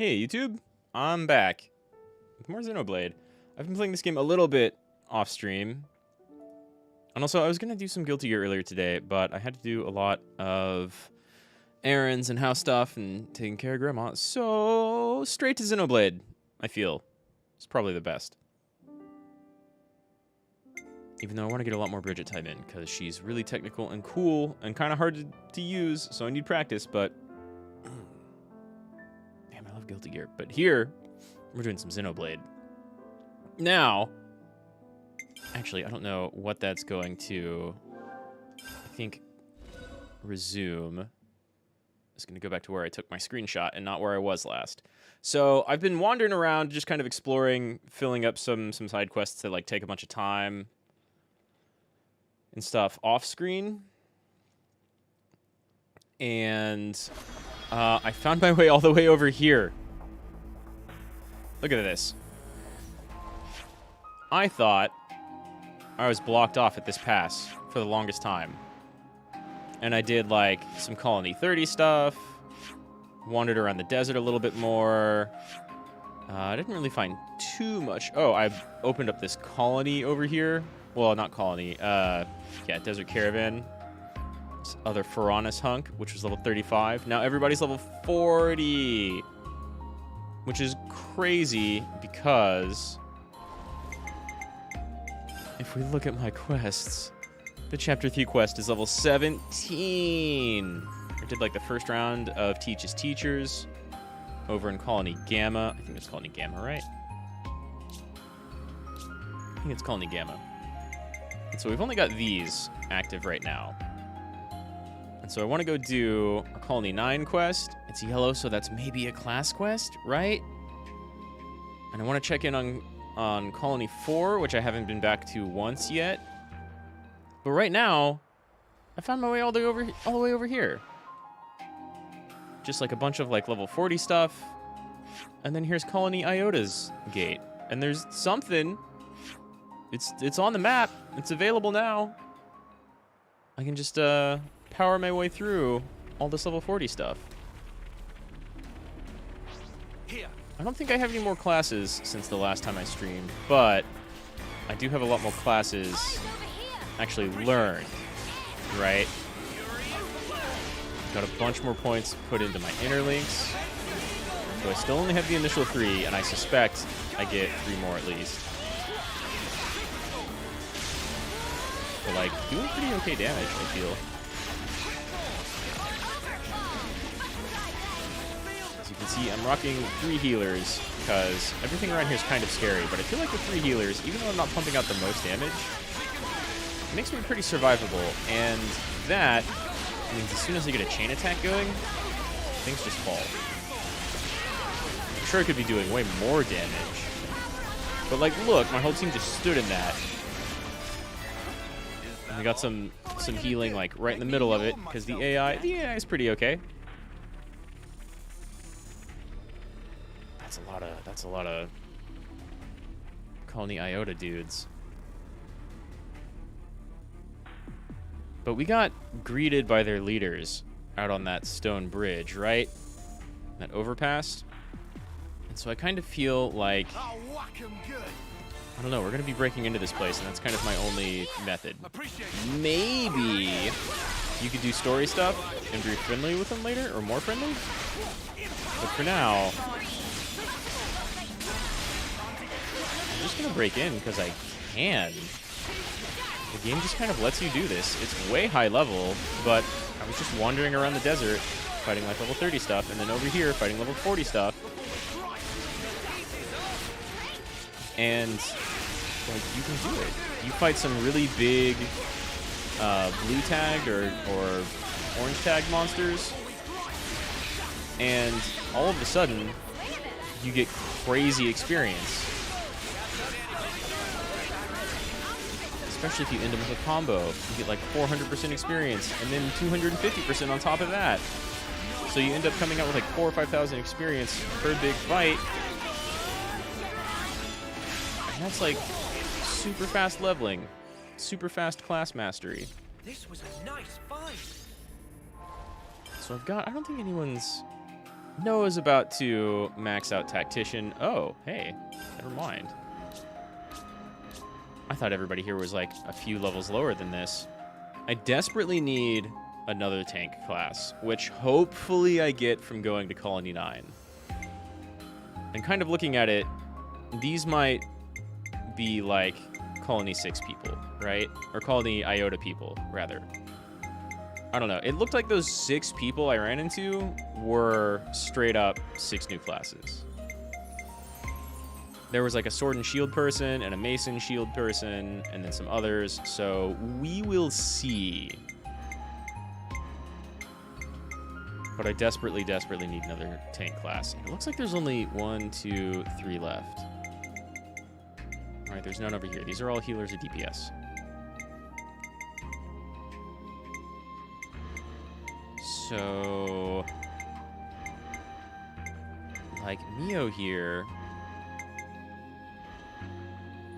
Hey YouTube, I'm back with more Xenoblade. I've been playing this game a little bit off stream. And also I was gonna do some Guilty Gear earlier today, but I had to do a lot of errands and house stuff and taking care of grandma. So straight to Xenoblade, I feel. It's probably the best. Even though I want to get a lot more Bridget time in, because she's really technical and cool and kind of hard to use, so I need practice, but damn, I love Guilty Gear. But here, we're doing some Xenoblade. Now, actually, I don't know what that's going to, I think, resume. It's going to go back to where I took my screenshot and not where I was last. So I've been wandering around, just kind of exploring, filling up some side quests that like take a bunch of time and stuff off screen. And I found my way all the way over here. Look at this. I thought I was blocked off at this pass for the longest time. And I did like some Colony 30 stuff, wandered around the desert a little bit more. I didn't really find too much. Oh, I opened up this colony over here. Well, not colony. Yeah, Desert Caravan. This other Faranis hunk, which was level 35. Now everybody's level 40. Which is crazy because if we look at my quests, the Chapter 3 quest is level 17. I did like the first round of Teach's Teachers over in Colony Gamma. I think it's Colony Gamma, right? I think it's Colony Gamma. And so we've only got these active right now. And so I want to go do a Colony 9 quest. It's yellow, so that's maybe a class quest, right? And I want to check in on Colony 4, which I haven't been back to once yet. But right now, I found my way all the way over here. Just like a bunch of like level 40 stuff. And then here's Colony Iota's gate. And there's something. It's on the map. It's available now. I can just power my way through all this level 40 stuff. I don't think I have any more classes since the last time I streamed, but I do have a lot more classes actually learned, right? Got a bunch more points put into my interlinks. So I still only have the initial 3, and I suspect I get 3 more at least. But like, doing pretty okay damage, I feel. As you can see, I'm rocking 3 healers, because everything around here is kind of scary, but I feel like with 3 healers, even though I'm not pumping out the most damage, it makes me pretty survivable, and that means as soon as I get a chain attack going, things just fall. I'm sure I could be doing way more damage, but like, look, my whole team just stood in that. And we got some healing like right in the middle of it because the AI is pretty okay. That's a lot of Colony Iota dudes. But we got greeted by their leaders out on that stone bridge, right? That overpass. And so I kind of feel like, I don't know, we're going to be breaking into this place, and that's kind of my only method. Maybe you could do story stuff and be friendly with them later, or more friendly. But for now, I'm just going to break in because I can. The game just kind of lets you do this. It's way high level, but I was just wandering around the desert, fighting like level 30 stuff, and then over here, fighting level 40 stuff. And like, you can do it. You fight some really big blue tagged or orange tagged monsters, and all of a sudden you get crazy experience. Especially if you end up with a combo. You get like 400% experience and then 250% on top of that. So you end up coming out with like 4,000 or 5,000 experience per big fight. And that's like super fast leveling, super fast class mastery. This was a nice fight. So I've got, I don't think anyone's Noah's about to max out Tactician. Oh, hey, never mind. I thought everybody here was like a few levels lower than this. I desperately need another tank class, which hopefully I get from going to Colony 9. And kind of looking at it, these might be like Colony 6 people, right? Or Colony Iota people, rather. I don't know. It looked like those 6 people I ran into were straight up 6 new classes. There was like a sword and shield person and a mason shield person and then some others. So we will see. But I desperately, desperately need another tank class. And it looks like there's only 1, 2, 3 left. All right, there's none over here. These are all healers or DPS. So, like Mio here,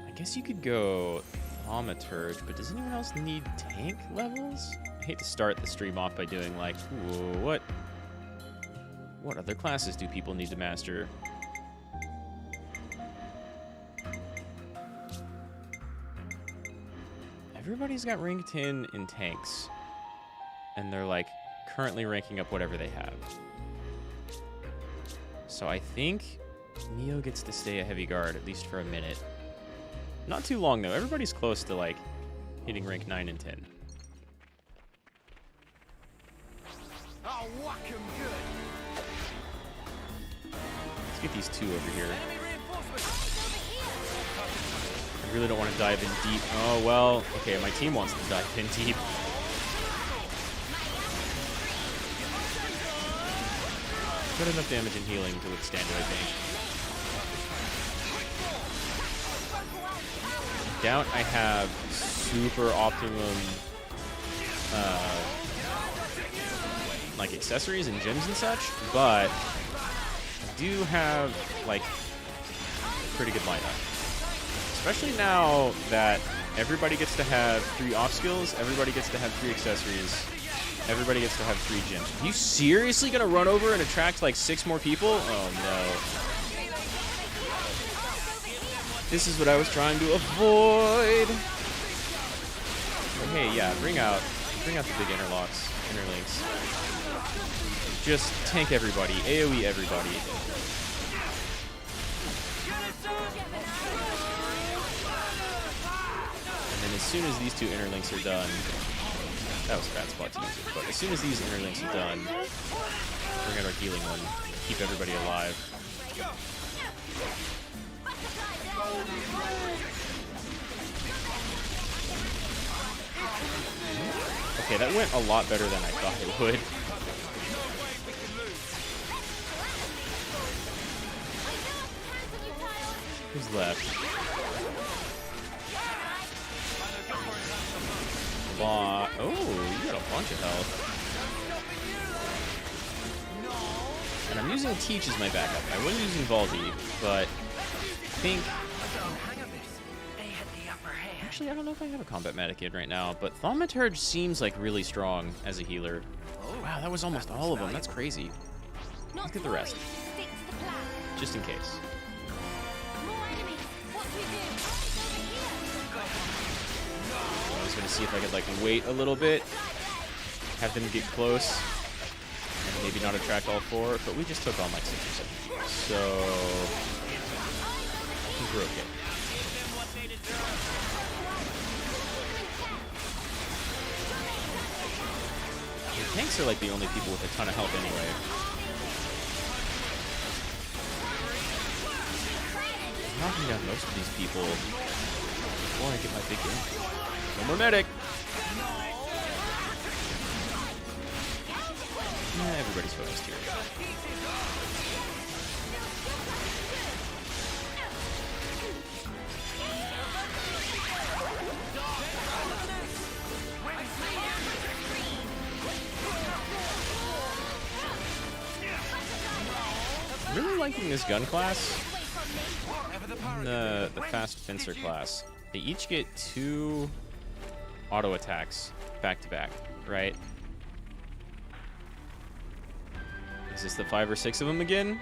I guess you could go Thaumaturge, but does anyone else need tank levels? I hate to start the stream off by doing like, ooh, what other classes do people need to master? Everybody's got rank 10 in tanks, and they're like currently ranking up whatever they have. So I think Neo gets to stay a heavy guard, at least for a minute. Not too long, though. Everybody's close to, like, hitting rank 9 and 10. I'll whack 'em good. Let's get these 2 over here. I really don't want to dive in deep. Oh, well, okay, my team wants to dive in deep. Got enough damage and healing to withstand it, I think. I doubt I have super optimum like accessories and gems and such, but I do have like a pretty good lineup. Especially now that everybody gets to have 3 off skills, everybody gets to have 3 accessories. Everybody gets to have 3 gems. Are you seriously gonna run over and attract like 6 more people? Oh no. This is what I was trying to avoid. But hey, yeah, bring out the big interlinks. Just tank everybody, AoE everybody. And then as soon as these 2 interlinks are done, that was a bad spot to use it, but as soon as these interlinks are done, bring out our healing one, keep everybody alive. Okay, that went a lot better than I thought it would. Who's left? Oh, you got a bunch of health. And I'm using Teach as my backup. I was using Valdi, but I think... Actually, I don't know if I have a combat medic in right now, but Thaumaturge seems like really strong as a healer. Wow, that was almost all of them. That's crazy. Let's get the rest. Just in case. I was going to see if I could like wait a little bit, have them get close, and maybe not attract all 4, but we just took on like 6 or 7. So I think we're okay. The tanks are like the only people with a ton of health anyway. I'm knocking down most of these people before I get my big game. No more medic! Yeah, everybody's focused here. Really liking this gun class. The fast fencer class. They each get 2 auto attacks back to back, right? Is this the 5 or 6 of them again?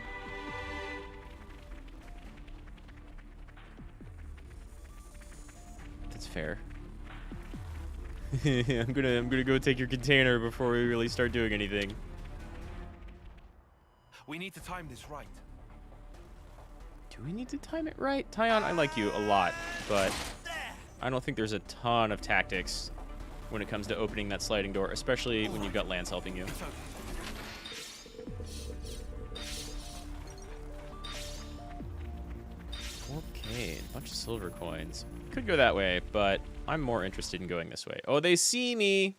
That's fair. I'm gonna go take your container before we really start doing anything. We need to time this right. Do we need to time it right? Tyon, I like you a lot, but I don't think there's a ton of tactics when it comes to opening that sliding door, especially when you've got Lance helping you. Okay, a bunch of silver coins. Could go that way, but I'm more interested in going this way. Oh, they see me!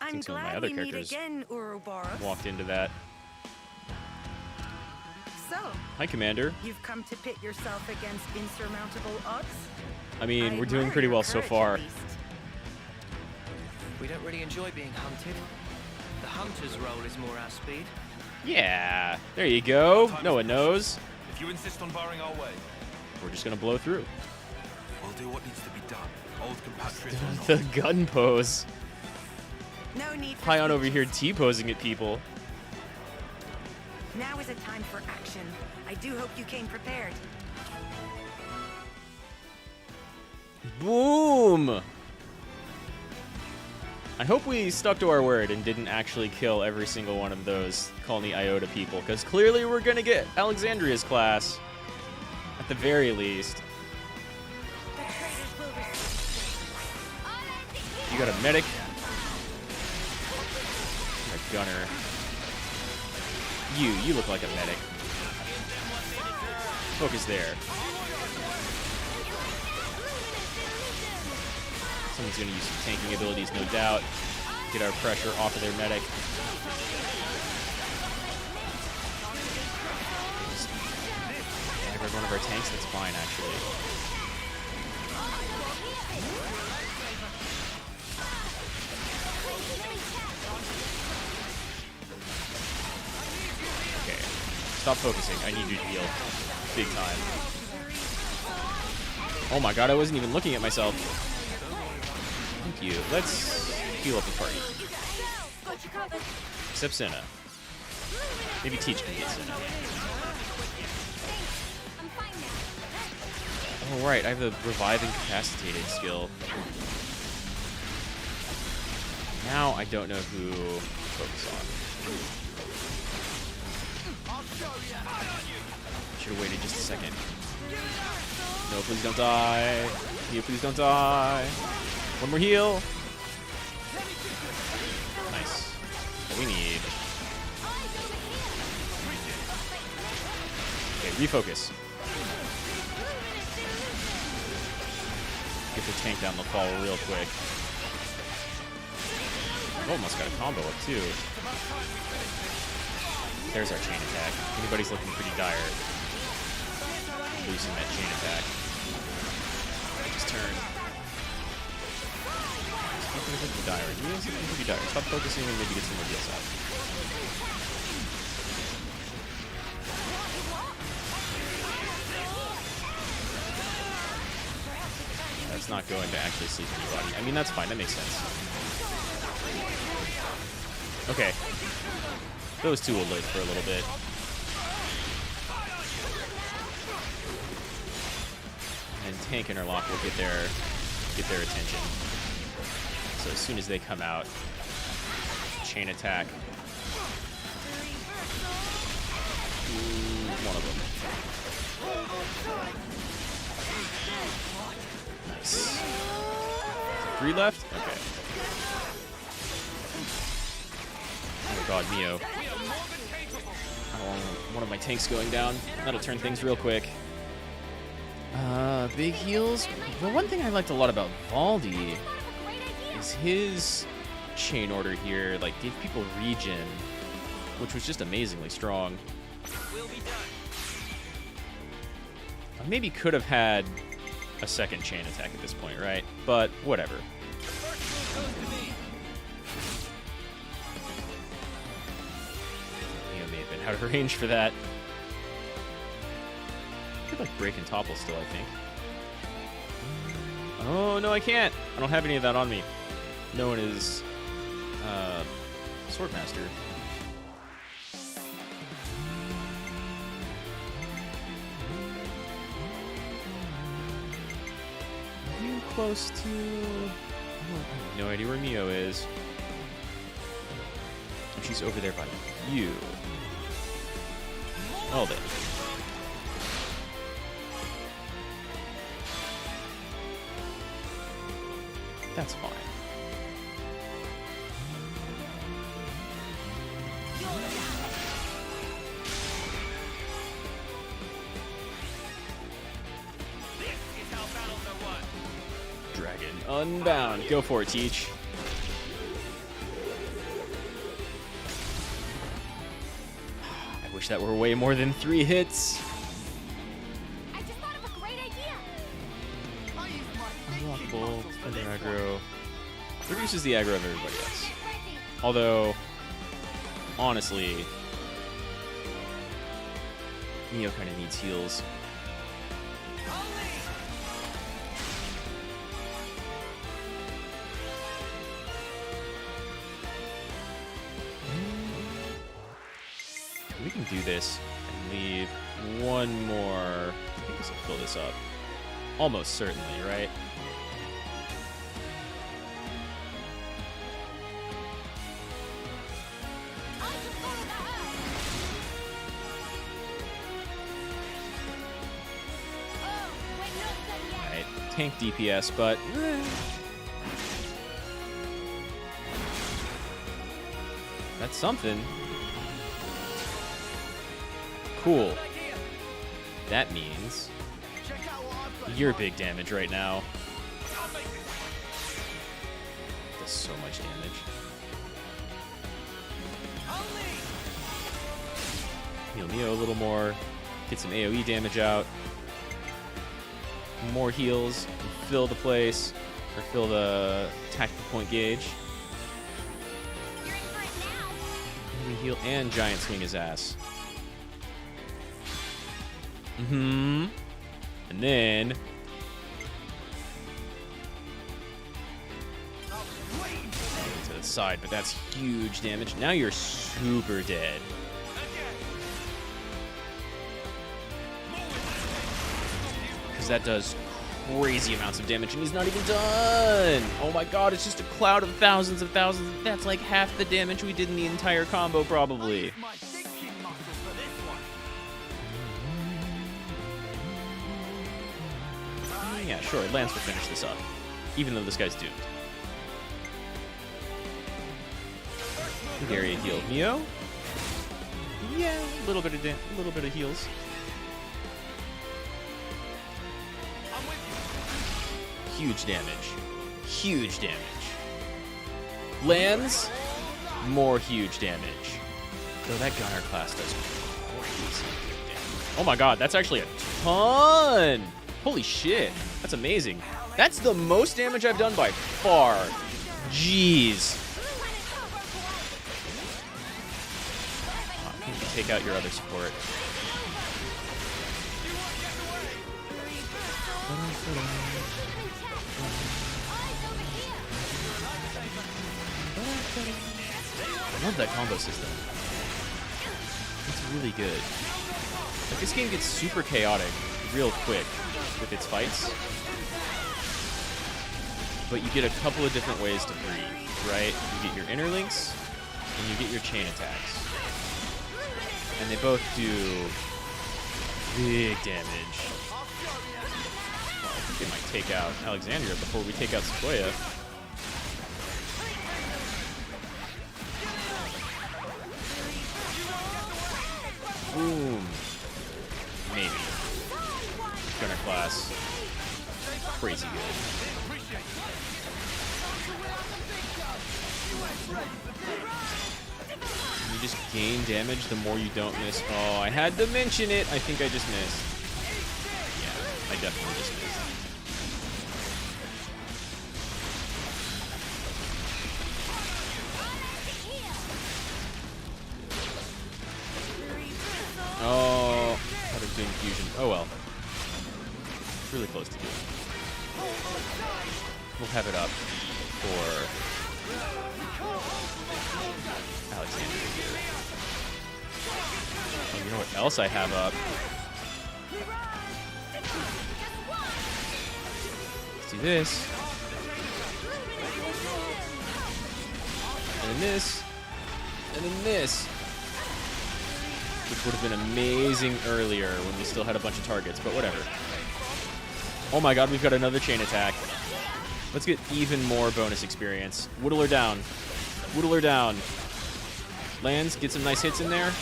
I I'm think some of my glad other we meet characters again, Ouroboros. walked into that. So, Hi, Commander. you've come to pit yourself against insurmountable odds? I mean, I we're doing admire pretty your well so courage, far. at least. We don't really enjoy being hunted. The hunter's role is more our speed. Yeah, there you go. No one knows. If you insist on barring our way, We're just gonna blow through. we'll do what needs to be done. Old compatriots or not. The gun pose. No need for Tyon over here speeches. T-posing at people. Now is a time for action. I do hope you came prepared. Boom! I hope we stuck to our word and didn't actually kill every single one of those Colony Iota people, because clearly we're gonna get Alexandria's class. At the very least. The traitors will receive. You got a medic. A gunner. You look like a medic. Focus there. Someone's gonna use some tanking abilities, no doubt. Get our pressure off of their medic. Just every one of our tanks, that's fine, actually. Okay. Stop focusing. I need you to heal. Big time. Oh my god, I wasn't even looking at myself. Thank you. Let's heal up the party. Except Senna. Maybe Teach can get Senna. Oh right, I have the Revive Incapacitated skill. Now I don't know who to focus on. Should have waited just a second. No, please don't die. Heal, please don't die. One more heal. Nice. What we need. Okay, refocus. Get the tank down the fall real quick. Almost got a combo up too. There's our chain attack. Anybody's looking pretty dire. Losing that chain attack. Just turn. Stop looking pretty dire. You guys looking pretty dire. Stop focusing and maybe get some more deals out. That's not going to actually sleep anybody. I mean, that's fine. That makes sense. Okay. Those two will live for a little bit. And tank interlock will get their attention. So as soon as they come out, chain attack. One of them. Nice. 3 left? Okay. Oh god, Mio. One of my tanks going down. That'll turn things real quick. Big heals. The one thing I liked a lot about Valdi is his chain order here, like, gave people regen, which was just amazingly strong. I maybe could have had a second chain attack at this point, right? But whatever. Neo may have been out of range for that. I could like break and topple still, I think. Oh no, I can't. I don't have any of that on me. No one is Swordmaster. close to... I have no idea where Mio is. Oh, she's over there by you. Well then. That's fine. Dragon Unbound. Go for it, Teach. I wish that were way more than 3 hits. I just thought of a great idea. Unblockable, under aggro. Reduces the aggro of everybody else. Although, honestly, Neo kind of needs heals. We can do this and leave one more. I think this will fill this up. Almost certainly, right? Alright, tank DPS, but that's something. Cool. That means you're big damage right now. Does so much damage. Heal Neo a little more. Get some AoE damage out. More heals. Fill the place. Or fill the tactical point gauge. And we heal and giant swing his ass. And then to the side, but that's huge damage. Now you're super dead. Because that does crazy amounts of damage, and he's not even done. Oh my god, it's just a cloud of thousands of thousands. That's like half the damage we did in the entire combo, probably. Yeah, sure, Lance will finish this up, even though this guy's doomed. Gary healed Neo. Yeah, a little bit of heals. Huge damage. Huge damage. Lands, more huge damage. Though that Gunner class does crazy good damage. Oh my god, that's actually a ton! Holy shit, that's amazing. That's the most damage I've done by far. Jeez. You can take out your other support. I love that combo system. It's really good. Like, this game gets super chaotic real quick with its fights, but you get a couple of different ways to breathe, right? You get your interlinks, and you get your chain attacks. And they both do big damage. Well, I think they might take out Alexandria before we take out Sequoia. Boom. Maybe. Gunner class. Crazy good. You just gain damage the more you don't miss. Oh, I had to mention it. I think I just missed. Yeah, I definitely just missed. Oh, I thought I was doing fusion. Oh well. Really close to doing it. We'll have it up for Alexander here. Oh, you know what else I have up? do this. And then this. And then this. Which would have been amazing earlier when we still had a bunch of targets, but whatever. Oh my god, we've got another chain attack. Let's get even more bonus experience. Whittle her down. Whittle her down. Lands, get some nice hits in there.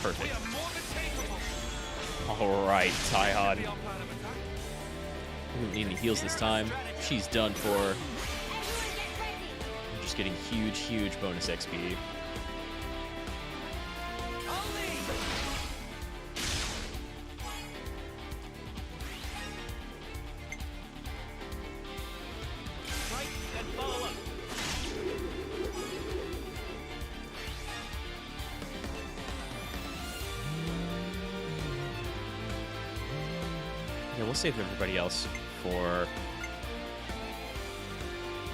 Perfect. Alright, Taihan. We don't need any heals this time. She's done for. I'm just getting huge, huge bonus XP. Yeah, we'll save everybody else for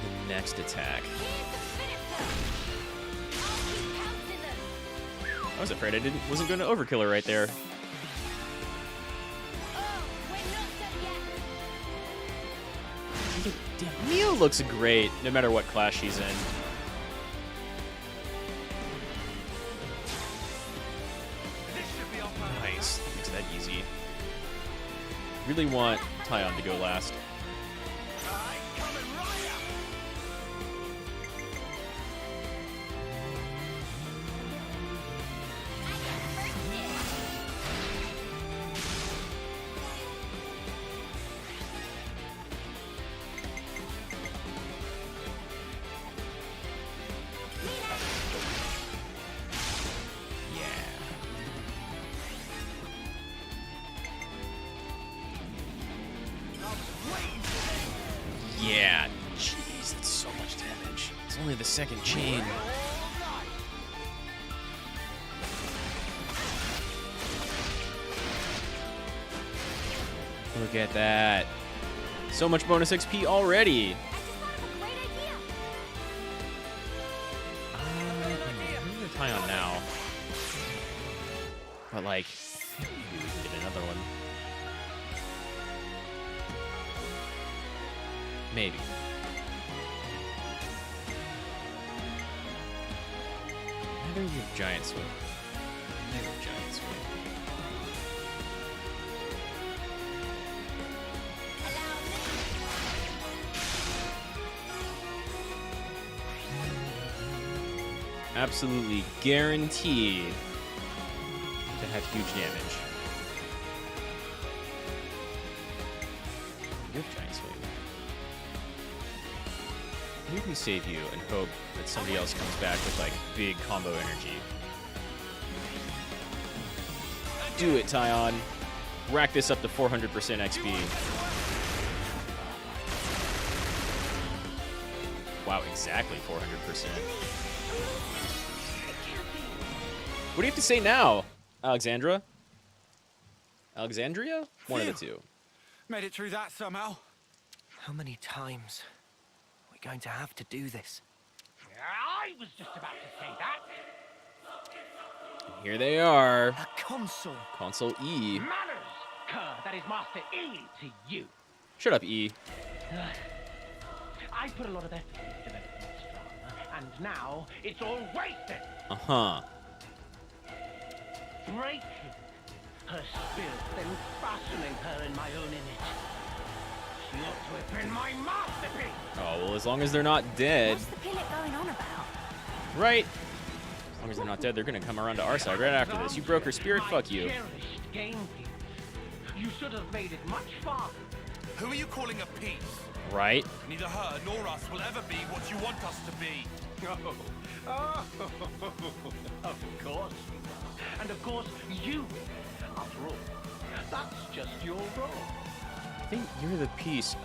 the next attack. I was afraid I wasn't going to overkill her right there. Damn, Mio looks great no matter what class she's in. Nice, that makes that easy. Really want Taion to go last. Yeah, jeez, that's so much damage. It's only the second chain. Look at that. So much bonus XP already. I'm gonna tie on now. But like, get another one. Maybe. Neither you have giant swing. Neither have giant swing. Absolutely guaranteed to have huge damage. You have giant swing. We can save you and hope that somebody else comes back with like big combo energy. Do it, Taion. Rack this up to 400% XP. Wow, exactly 400%. What do you have to say now, Alexandra? Alexandria? One of the two. Made it through that somehow. How many times are we going to have to do this? I was just about to say that. Here they are. A console. Console E. Manners, cur, that is Master E to you. Shut up, E. I put a lot of effort into developing this drama, and now it's all wasted. Uh-huh. Breaking her spirit, then fashioning her in my own image. She ought to have been my masterpiece. Oh, well, as long as they're not dead. What's the pilot going on about? Right. As long as they're not dead, they're going to come around to our side right after this. You broke her spirit, fuck you. My cherished game piece. You should have made it much farther. Who are you calling a piece? Right. Neither her nor us will ever be what you want us to be. Oh, of course. And of course, you. After all, that's just your role. I think you're the piece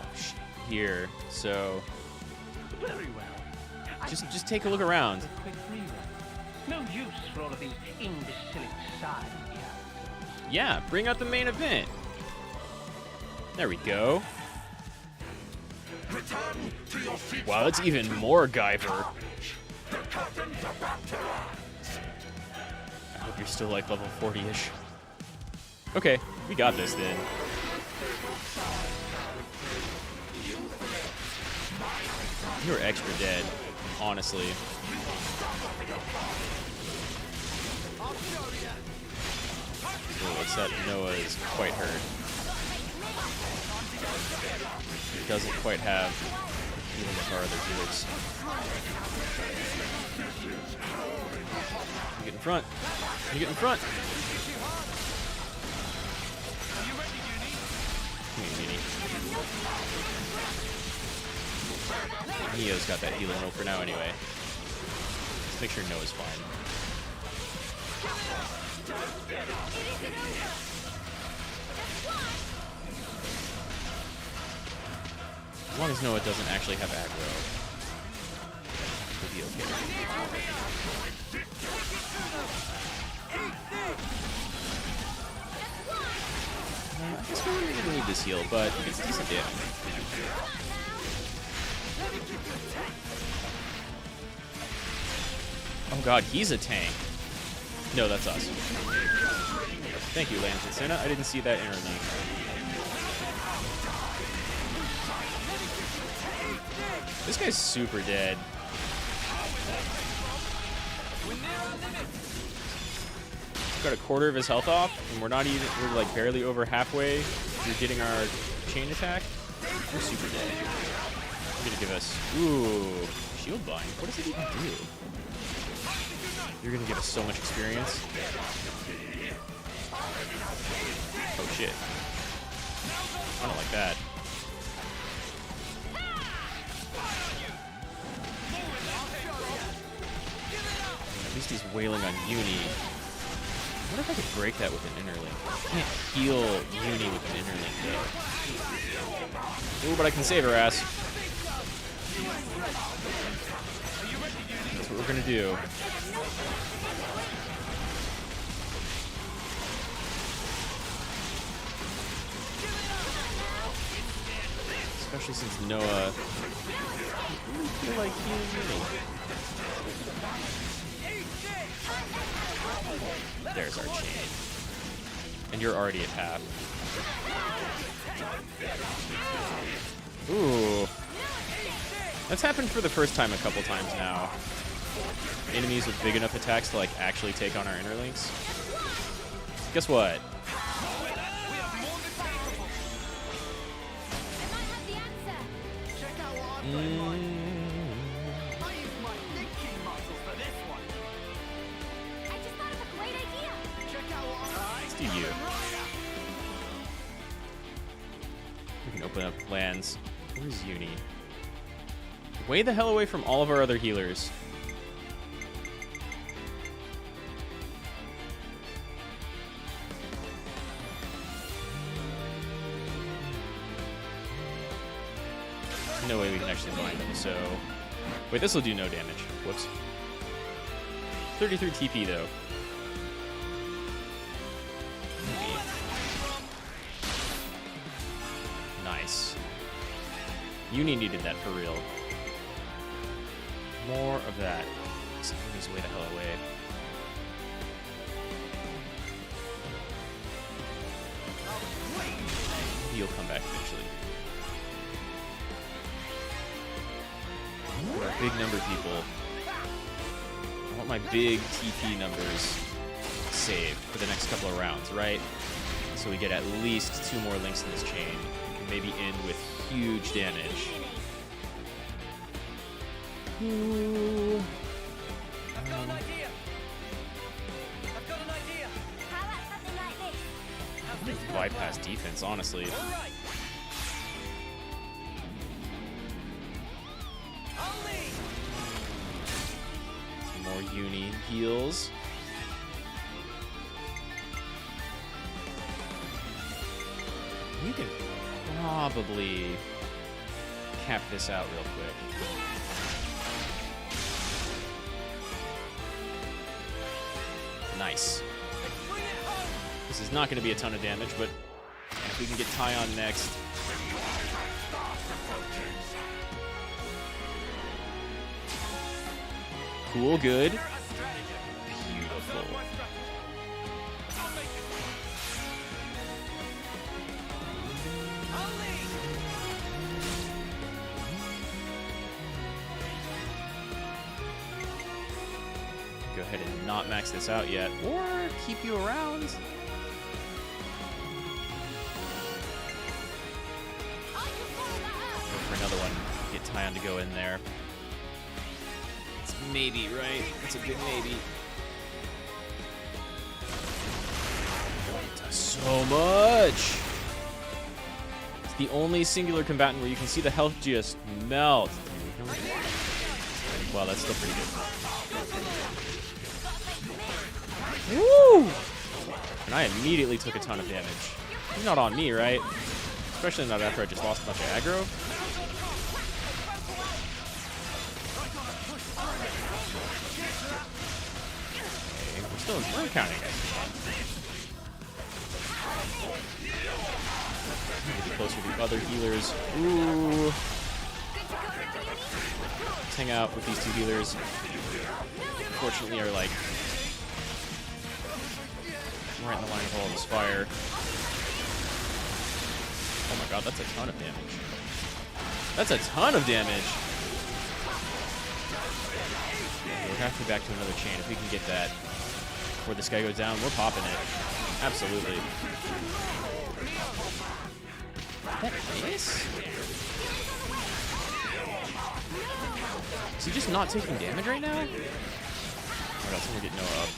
here, so Very well. just take a look around. A quick rerun. No use for all of these imbecilic side characters. Yeah, bring out the main event. There we go. Wow, that's even more Guyver. I hope you're still like level 40-ish. Okay, we got this then. You're extra dead, honestly. Ooh, it's that Noah is quite hurt. He doesn't quite have even of our other healers. You get in front. You get in front. Come here, Uni. Neo's got that healing rope for now anyway. Let's make sure Noah's fine. As long as Noah doesn't actually have aggro, he'll be okay. I guess we don't even need this heal, but it's decent damage. Oh god, he's a tank. No, that's us. Thank you, Lance and Senna. I didn't see that interlink. This guy's super dead. Got a quarter of his health off, and we're like barely over halfway through getting our chain attack. We're super dead. You're gonna give us, ooh, shield bind. What does it even do? You're gonna give us so much experience. Oh shit. I don't like that. At least he's wailing on Uni. I wonder if I could break that with an interlink. I can't heal Uni with an interlink though. Ooh, but I can save her ass. That's what we're gonna do. Especially since Noah doesn't really feel like healing Uni. There's our chain. And you're already at half. Ooh. That's happened for the first time a couple times now. Enemies with big enough attacks to like actually take on our interlinks. Guess what? Let's do you. We can open up lands. Where's Uni? Way the hell away from all of our other healers. No way we can actually bind them, so... Wait, this will do no damage. Whoops. 33 TP, though. Nice. Uni needed that for real. More of that. Somebody's way the hell away. He'll come back eventually. We're a big number of people. I want my big TP numbers saved for the next couple of rounds, right? So we get at least 2 more links in this chain. And maybe end with huge damage. Ooh. I've got an idea. I've got an idea. How about something like this? Bypass defense, honestly. All right. I'll lead. Some more Uni heals. You can probably cap this out real quick. Nice. This is not going to be a ton of damage, but if we can get Tyon next. Cool, good. Beautiful. go ahead and not max this out yet, or keep you around. Go for another one. Get Tyon to go in there. It's maybe, right? It's a big maybe. It does so much. It's the only singular combatant where you can see the health just melt. Wow, that's still pretty good. Woo! And I immediately took a ton of damage. He's not on me, right? Especially not after I just lost a bunch of aggro. Okay, we're still in counting. Maybe closer to the other healers. Ooh. Let's hang out with these two healers. Unfortunately, are like right in the line of all this fire. Oh my god, that's a ton of damage. That's a ton of damage. Okay, we're halfway back to another chain. If we can get that before this guy goes down, we're popping it. Absolutely. That nice? Is he just not taking damage right now? Oh my god, someone get Noah up.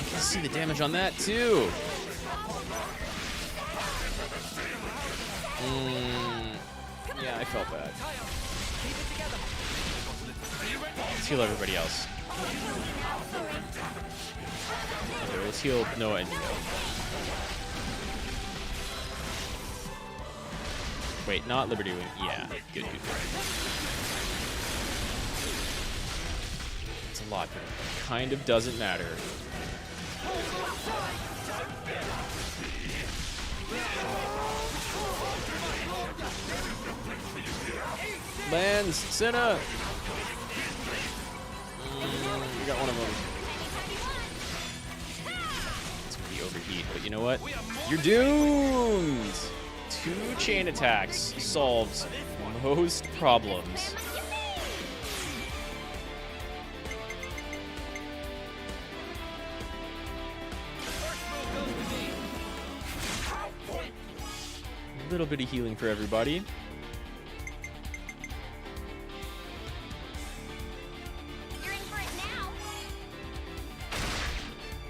You can see the damage on that too. Yeah, I felt bad. Let's heal everybody else. Okay, let's heal Noah and Nino. Wait, not Liberty Wing. Yeah, good. It's a lot, but it kind of doesn't matter. Lands, Senna. We got one of them. It's gonna be overheat, but you know what? You're doomed. 2 chain attacks solves most problems. A little bit of healing for everybody. You're in for it now.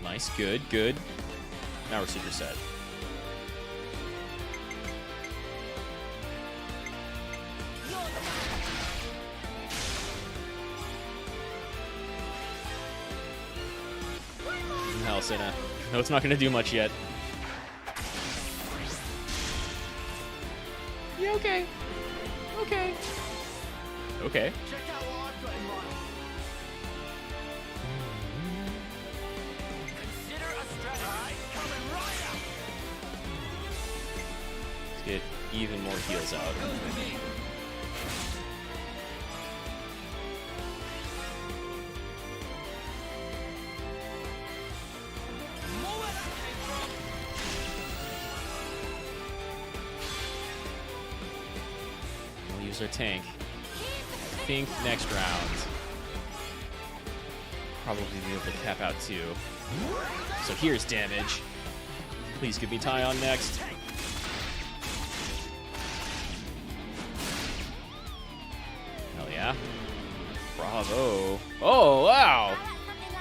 Nice, good. Now we're super set. Hell, Senna. No, it's not going to do much yet. Yeah, okay. Okay. Check out what I've got in mind. Consider a strategy coming right up. Let's get even more heals out. We'll use our tank. I think next round. Probably be able to cap out too. So here's damage. Please give me Tyon next. Hell yeah. Bravo. Oh, wow.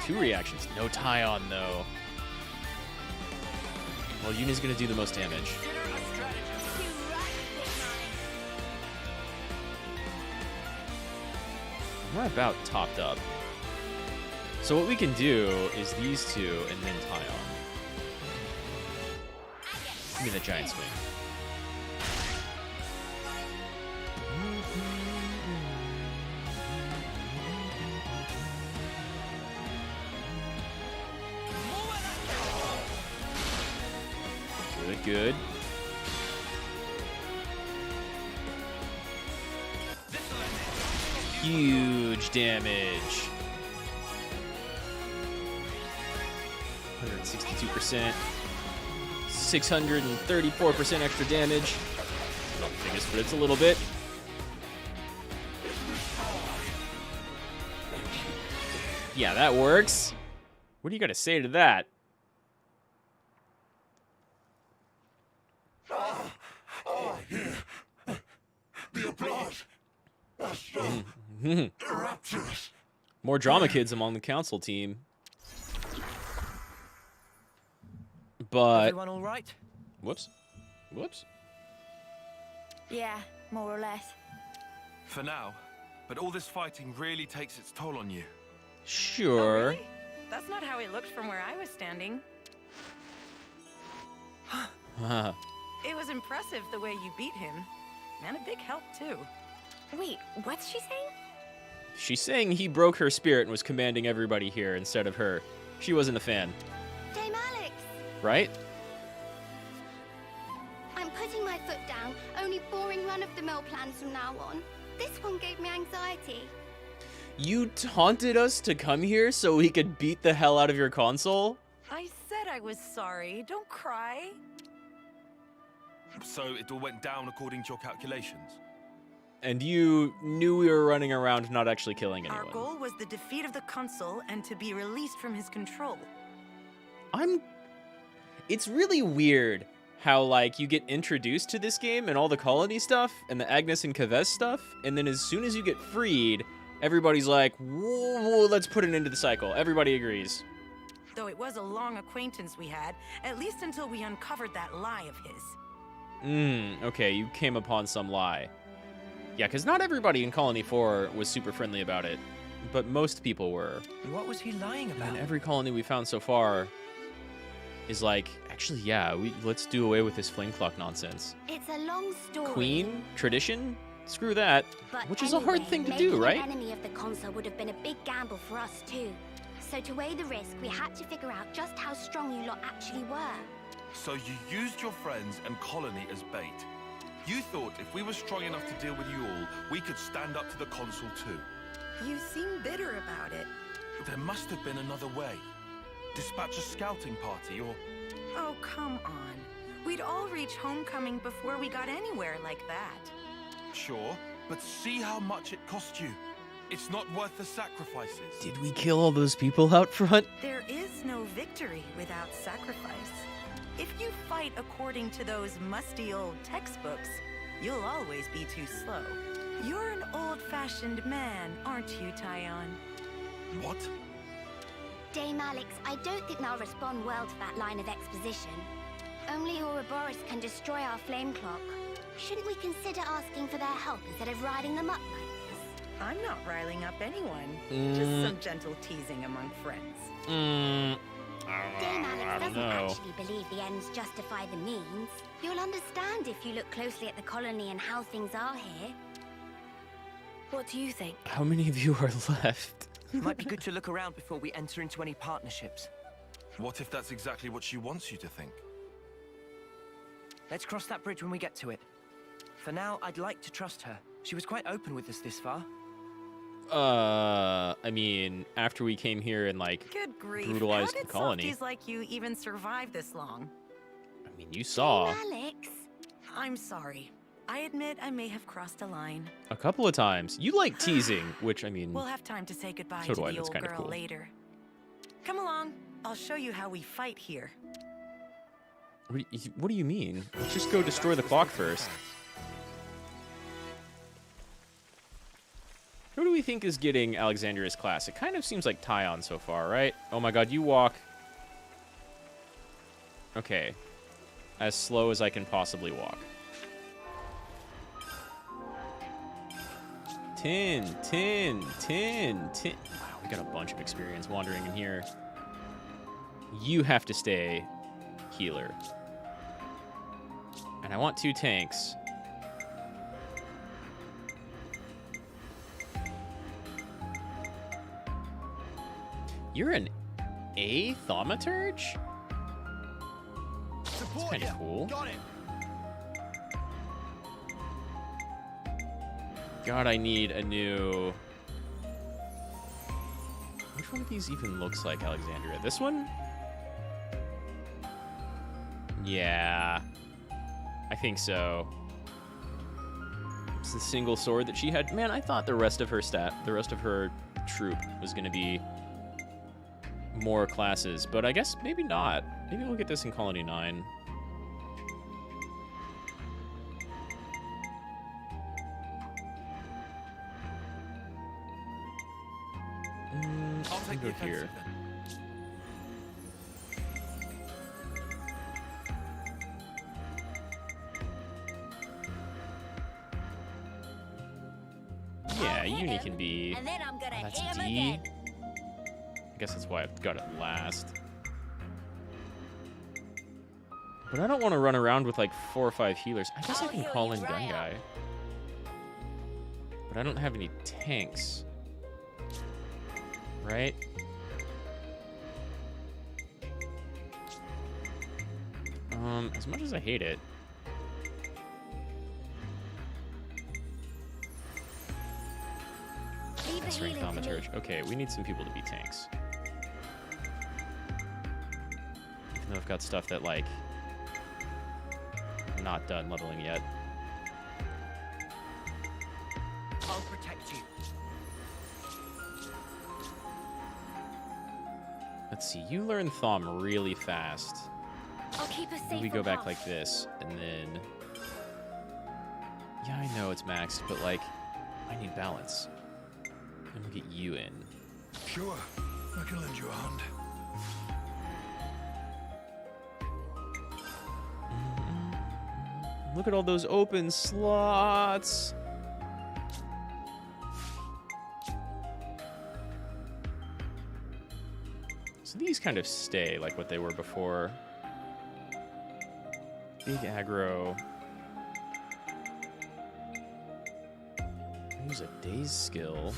2 reactions. No Tyon, though. Well, Yuni's going to do the most damage. We're about topped up. So what we can do is these two and then Tyon. Give me the giant swing. Good. Huge damage. 162%. 634% extra damage. Not the biggest, but it's a little bit. Yeah, that works. What do you got to say to that? The applause. Rapturous. More drama kids among the council team. But Everyone all right? whoops. Yeah, more or less. For now, but all this fighting really takes its toll on you. Sure. Oh, really? That's not how it looked from where I was standing. It was impressive the way you beat him. And a big help, too. Wait, what's she saying? She's saying he broke her spirit and was commanding everybody here instead of her. She wasn't a fan, Dame Alex, right? I'm putting my foot down. Only boring run-of-the-mill plans from now on. This one gave me anxiety. You taunted us to come here so we could beat the hell out of your console? I said I was sorry. Don't cry. So it all went down according to your calculations? And you knew we were running around not actually killing Our anyone. goal was the defeat of the consul and to be released from his control. It's really weird how, like, you get introduced to this game and all the colony stuff and the Agnes and Kavez stuff, and then as soon as you get freed, everybody's like, whoa, let's put an end to the cycle. Everybody agrees. Though it was a long acquaintance we had, at least until we uncovered that lie of his. Okay, you came upon some lie. Yeah, because not everybody in Colony 4 was super friendly about it, but most people were. What was he lying about? And every colony we found so far is like, actually, yeah, let's do away with this flame clock nonsense. It's a long story. Queen? Tradition? Screw that. But Which is a hard anyway, thing to making do, right? an enemy of the consul would have been a big gamble for us too. So to weigh the risk, we had to figure out just how strong you lot actually were. So you used your friends and colony as bait. You thought if we were strong enough to deal with you all, we could stand up to the consul too. You seem bitter about it. There must have been another way. Dispatch a scouting party or... Oh, come on. We'd all reach homecoming before we got anywhere like that. Sure, but see how much it cost you. It's not worth the sacrifices. Did we kill all those people out front? There is no victory without sacrifice. If you fight according to those musty old textbooks, you'll always be too slow. You're an old-fashioned man, aren't you, Tyon? What? Dame Alex, I don't think they'll respond well to that line of exposition. Only Ouroboros can destroy our flame clock. Shouldn't we consider asking for their help instead of riding them up like this? I'm not riling up anyone. Just some gentle teasing among friends. Dame Alex doesn't know. actually believe the ends justify the means. You'll understand if you look closely at the colony and how things are here. What do you think? How many of you are left? Might be good to look around before we enter into any partnerships. What if that's exactly what she wants you to think? Let's cross that bridge when we get to it. For now, I'd like to trust her. She was quite open with us this far. I mean, after we came here and, like, Good grief. brutalized How the did colony. softies like you even survive this long? I mean, you saw Dame Alex? I'm sorry. I admit I may have crossed a line. a couple of times. You like teasing, which, I mean, We'll have time to say goodbye So to do I, the that's old kinda girl cool. later. Come along. I'll show you how we fight here. what do you mean? Let's just go destroy the clock first. Who do we think is getting Alexandria's class? It kind of seems like Tyon so far, right? Oh my god, you walk. Okay. As slow as I can possibly walk. 10. Wow, we got a bunch of experience wandering in here. You have to stay healer. And I want 2 tanks. You're an A thaumaturge? That's kind of cool. Got it. God, I need a new... Which one of these even looks like Alexandria? This one? Yeah. I think so. It's the single sword that she had. Man, I thought the rest of her troop was going to be more classes, but I guess maybe not. Maybe we'll get this in Colony 9. I'll take go the here. offensive then. Yeah, Uni can be... And then I'm gonna Oh, that's hit him D? again. I guess that's why I've got it last. But I don't want to run around with like 4 or 5 healers. I guess I I'll can heal call you in Gun right Guy. But I don't have any tanks. Right? As much as I hate it. Leave a That's rank healing for me. thaumaturge. Okay, we need some people to be tanks. Even though I've got stuff that, like, I'm not done leveling yet. I'll protect you. Let's see, you learn Thom really fast. I'll keep us Then safe we go from back harm. like this, and then... Yeah, I know it's maxed, but, like, I need balance. And we'll get you in. Sure, I can lend you a hand. Look at all those open slots! So these kind of stay like what they were before. Big aggro. Use a daze skill.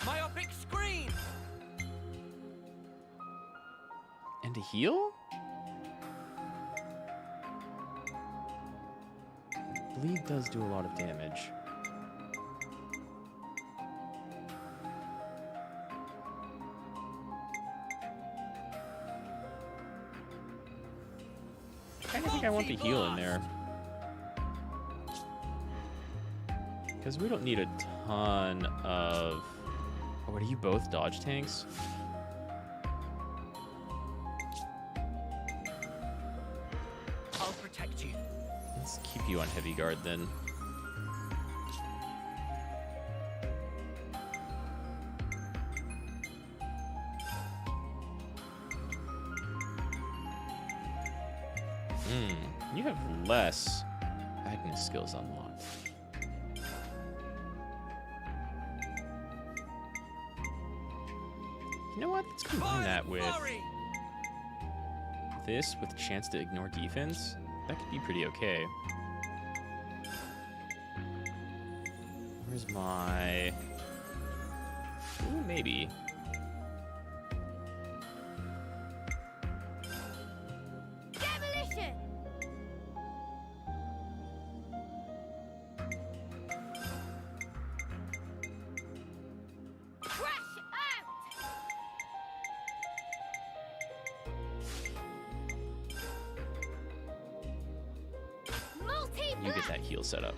Myopic screen! And a heal? Bleed does do a lot of damage. I kind of think I want the heal in there. Because we don't need a ton of... Oh, wait, are you both dodge tanks? I'll protect you. Let's keep you on heavy guard then. You have less Agnes skills unlocked. You know what? Let's combine that with this with a chance to ignore defense. That could be pretty okay. Where's my... Ooh, maybe. Demolition! Crash out! You get that heal set up.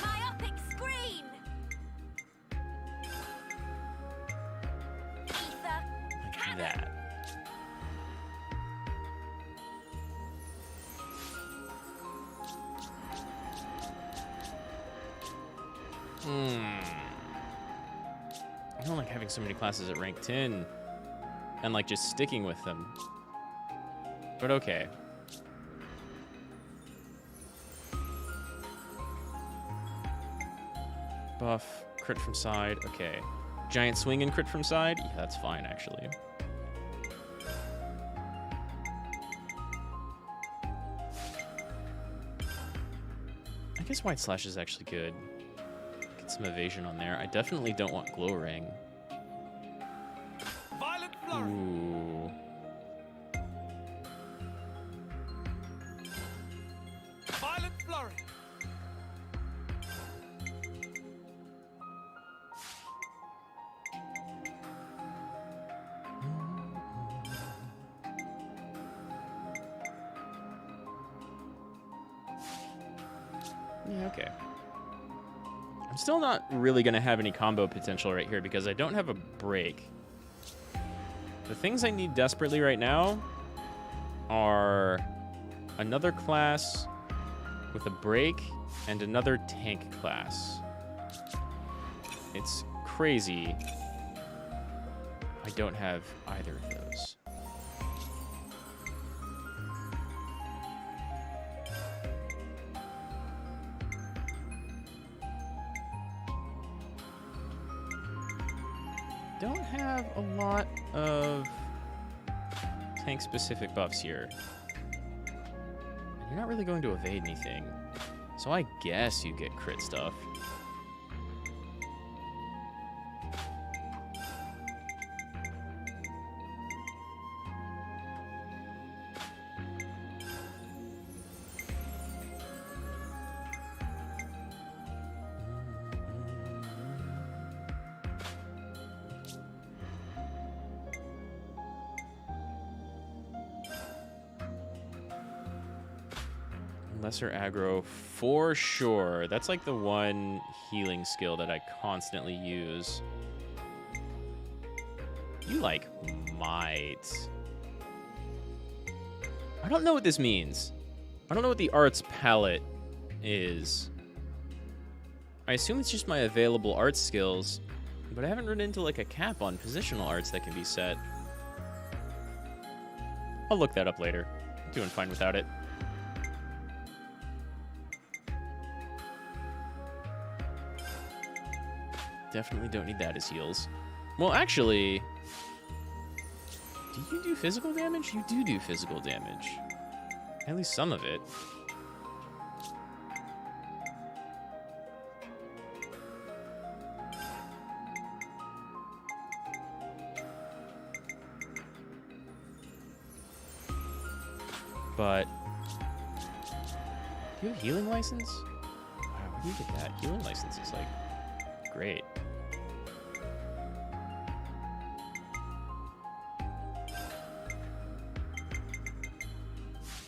Myopic screen! Ether Like cannon! that. I don't like having so many classes at rank 10 and like just sticking with them. But okay. Buff, crit from side, okay. Giant swing and crit from side? Yeah, that's fine actually. I guess White Slash is actually good. Get some evasion on there. I definitely don't want Glow Ring. Violent flurry. Ooh. Violent flurry. Yeah, okay. I'm still not really going to have any combo potential right here because I don't have a break. The things I need desperately right now are another class with a break and another tank class. It's crazy I don't have either of those. Don't have a lot of tank-specific buffs here. And you're not really going to evade anything. So I guess you get crit stuff. Lesser aggro for sure. That's like the one healing skill that I constantly use. You like might. I don't know what this means. I don't know what the arts palette is. I assume it's just my available arts skills, but I haven't run into like a cap on positional arts that can be set. I'll look that up later. I'm doing fine without it. Definitely don't need that as heals. Well, actually, do you do physical damage? You do physical damage. At least some of it. But do you have healing license? Wow, where do you get that? Healing license is like great.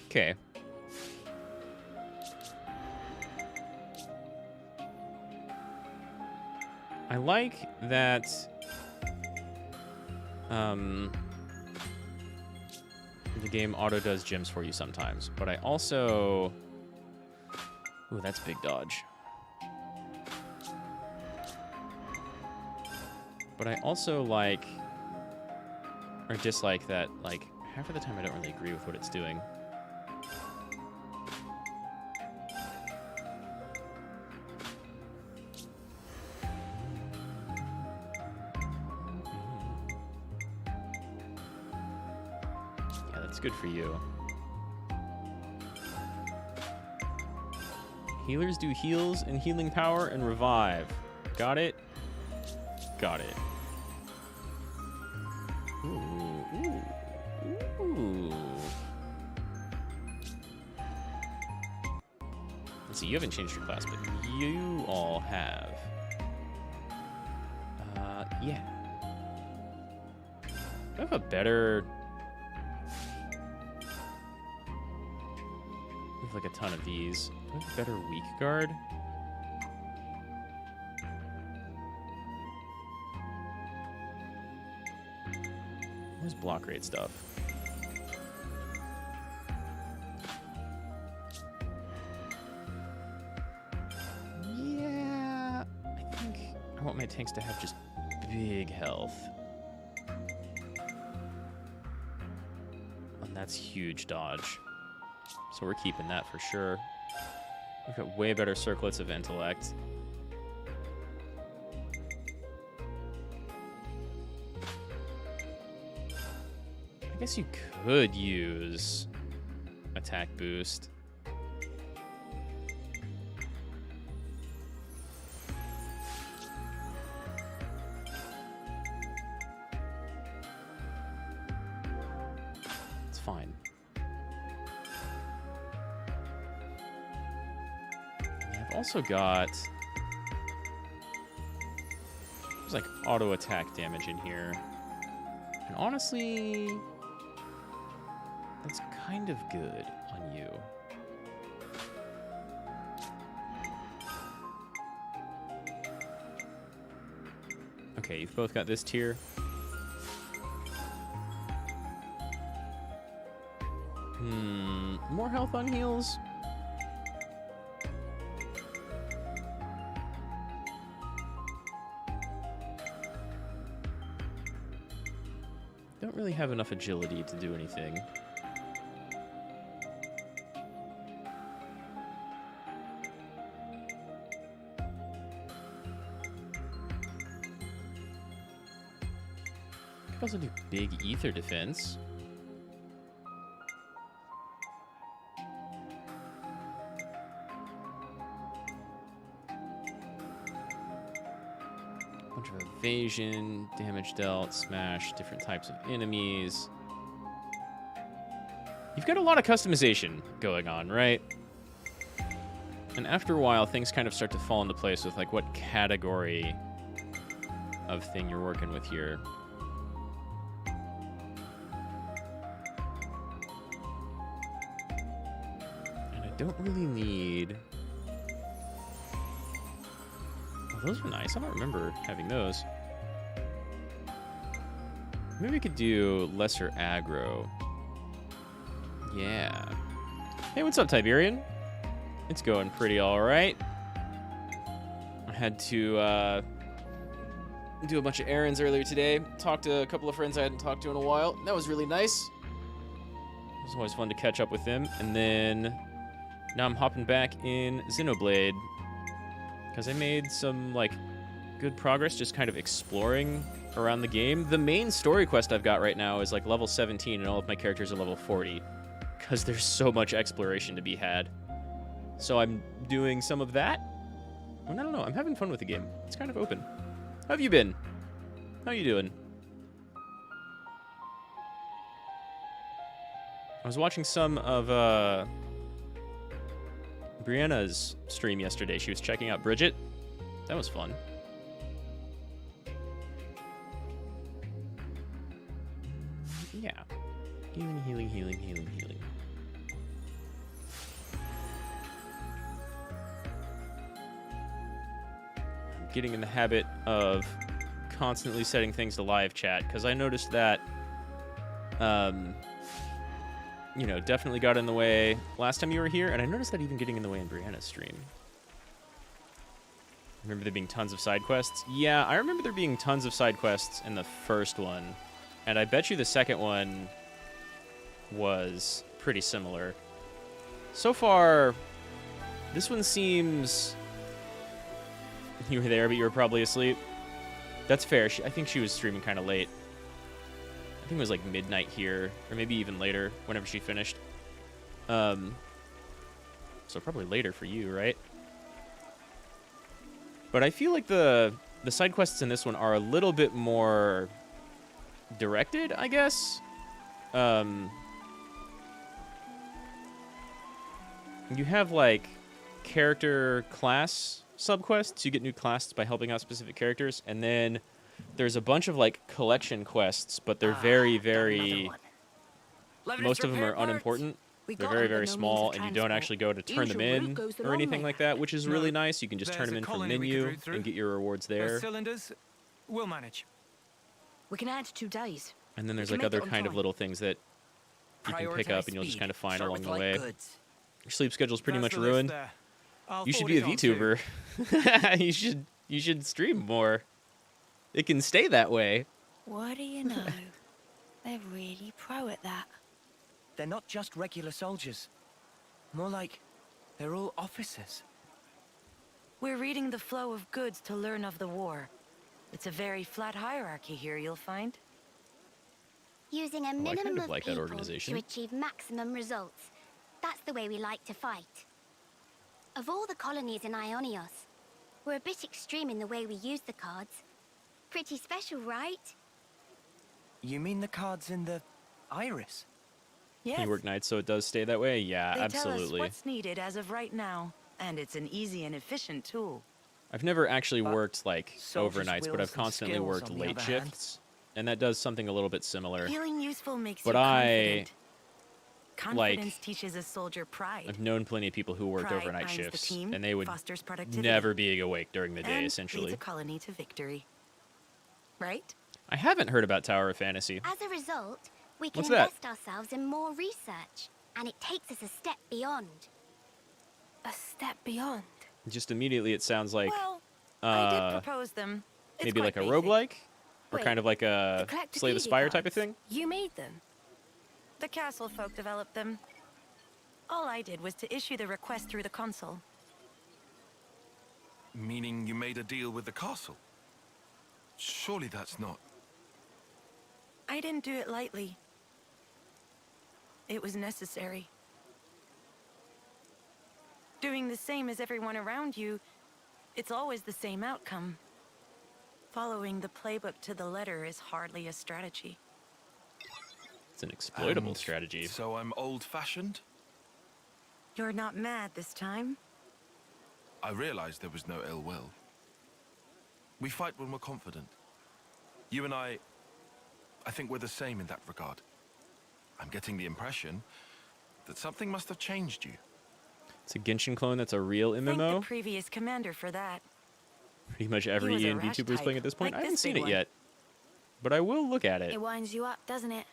Okay. I like that the game auto does gyms for you sometimes, but I also... Ooh, that's big dodge. But I also like or dislike that, like, half of the time I don't really agree with what it's doing. Yeah, that's good for you. Healers do heals and healing power and revive. Got it? Got it. Ooh, ooh, ooh. Let's see, you haven't changed your class, but you all have. Yeah. Do I have a better... I have like a ton of these. Do I have a better weak guard? Where's block rate stuff? Yeah, I think I want my tanks to have just big health. And that's huge dodge. So we're keeping that for sure. We've got way better circlets of intellect. I guess you could use attack boost. It's fine. And I've also got... There's like auto attack damage in here. And honestly... That's kind of good on you. Okay, you've both got this tier. More health on heals? Don't really have enough agility to do anything. Could also do big ether defense. Bunch of evasion, damage dealt, smash, different types of enemies. You've got a lot of customization going on, right? And after a while, things kind of start to fall into place with like what category of thing you're working with here. And I don't really need... Oh, those are nice. I don't remember having those. Maybe we could do lesser aggro. Yeah. Hey, what's up, Tiberian? It's going pretty all right. I had to do a bunch of errands earlier today. Talked to a couple of friends I hadn't talked to in a while. That was really nice. It was always fun to catch up with them. And then now I'm hopping back in Xenoblade because I made some like good progress just kind of exploring around the game. The main story quest I've got right now is like level 17 and all of my characters are level 40 because there's so much exploration to be had. So I'm doing some of that. And I don't know, I'm having fun with the game. It's kind of open. How have you been? How you doing? I was watching some of Brianna's stream yesterday. She was checking out Bridget. That was fun. Yeah. Healing, healing, healing, healing, healing. I'm getting in the habit of constantly setting things to live chat because I noticed that you know, definitely got in the way last time you were here, and I noticed that even getting in the way in Brianna's stream. Remember there being tons of side quests? Yeah, I remember there being tons of side quests in the first one, and I bet you the second one was pretty similar. So far, this one seems... You were there, but you were probably asleep. That's fair. I think she was streaming kind of late. I think it was like midnight here, or maybe even later, whenever she finished. So probably later for you, right? But I feel like the side quests in this one are a little bit more directed, I guess. You have like character class subquests. You get new classes by helping out specific characters, and then there's a bunch of like collection quests, but they're very, very... Most of them are unimportant. They're very, very small, and you don't actually go to turn them in or anything like that, which is really nice. You can just turn them in from the menu and get your rewards there. Cylinders, we'll manage. We can add 2 days. And then there's like other kind of little things that you can pick up and you'll just kind of find along the way. Your sleep schedule's pretty much ruined. You should be a VTuber. You should stream more. It can stay that way. What do you know? They're really pro at that. They're not just regular soldiers. More like they're all officers. We're reading the flow of goods to learn of the war. It's a very flat hierarchy here, you'll find. Using a I minimum kind of of like that people organization. to achieve maximum results. That's the way we like to fight. Of all the colonies in Ionios, we're a bit extreme in the way we use the cards. Pretty special, right? You mean the cards in the iris? Yes. You work nights, so it does stay that way? Yeah, They tell us absolutely. what's needed as of right now, and it's an easy and efficient tool. I've never actually But work like soldiers' overnights, but wills I've and constantly skills, worked on the late other hand. shifts, and that does something a little bit similar. Feeling useful makes But you I, confident. Confidence like, teaches a soldier pride. I've known plenty of people who worked Pride overnight binds the shifts, team, and they would fosters productivity, never be awake during the day, and essentially. leads a colony to victory. right? I haven't heard about Tower of Fantasy. As a result, we can What's that? invest ourselves in more research, and it takes us a step beyond. A step beyond. Just immediately it sounds like Well, I did propose them. It's maybe quite like a basic. roguelike? Or Wait, kind of like a Eclectic Slay the Spire type of cards. thing? You made them. The castle folk developed them. All I did was to issue the request through the console. Meaning you made a deal with the castle? Surely that's not... I didn't do it lightly. It was necessary. Doing the same as everyone around you, it's always the same outcome. Following the playbook to the letter is hardly a strategy. It's an exploitable And strategy. So I'm old-fashioned? You're not mad this time? I realized there was no ill will. We fight when we're confident. You and I think we're the same in that regard. I'm getting the impression that something must have changed you. It's a Genshin clone that's a real Thank the MMO. previous commander for that. Pretty much every was a EN rash VTuber is type, playing at this point. like I haven't this seen big it one. yet. But I will look at it. It winds you up, doesn't it?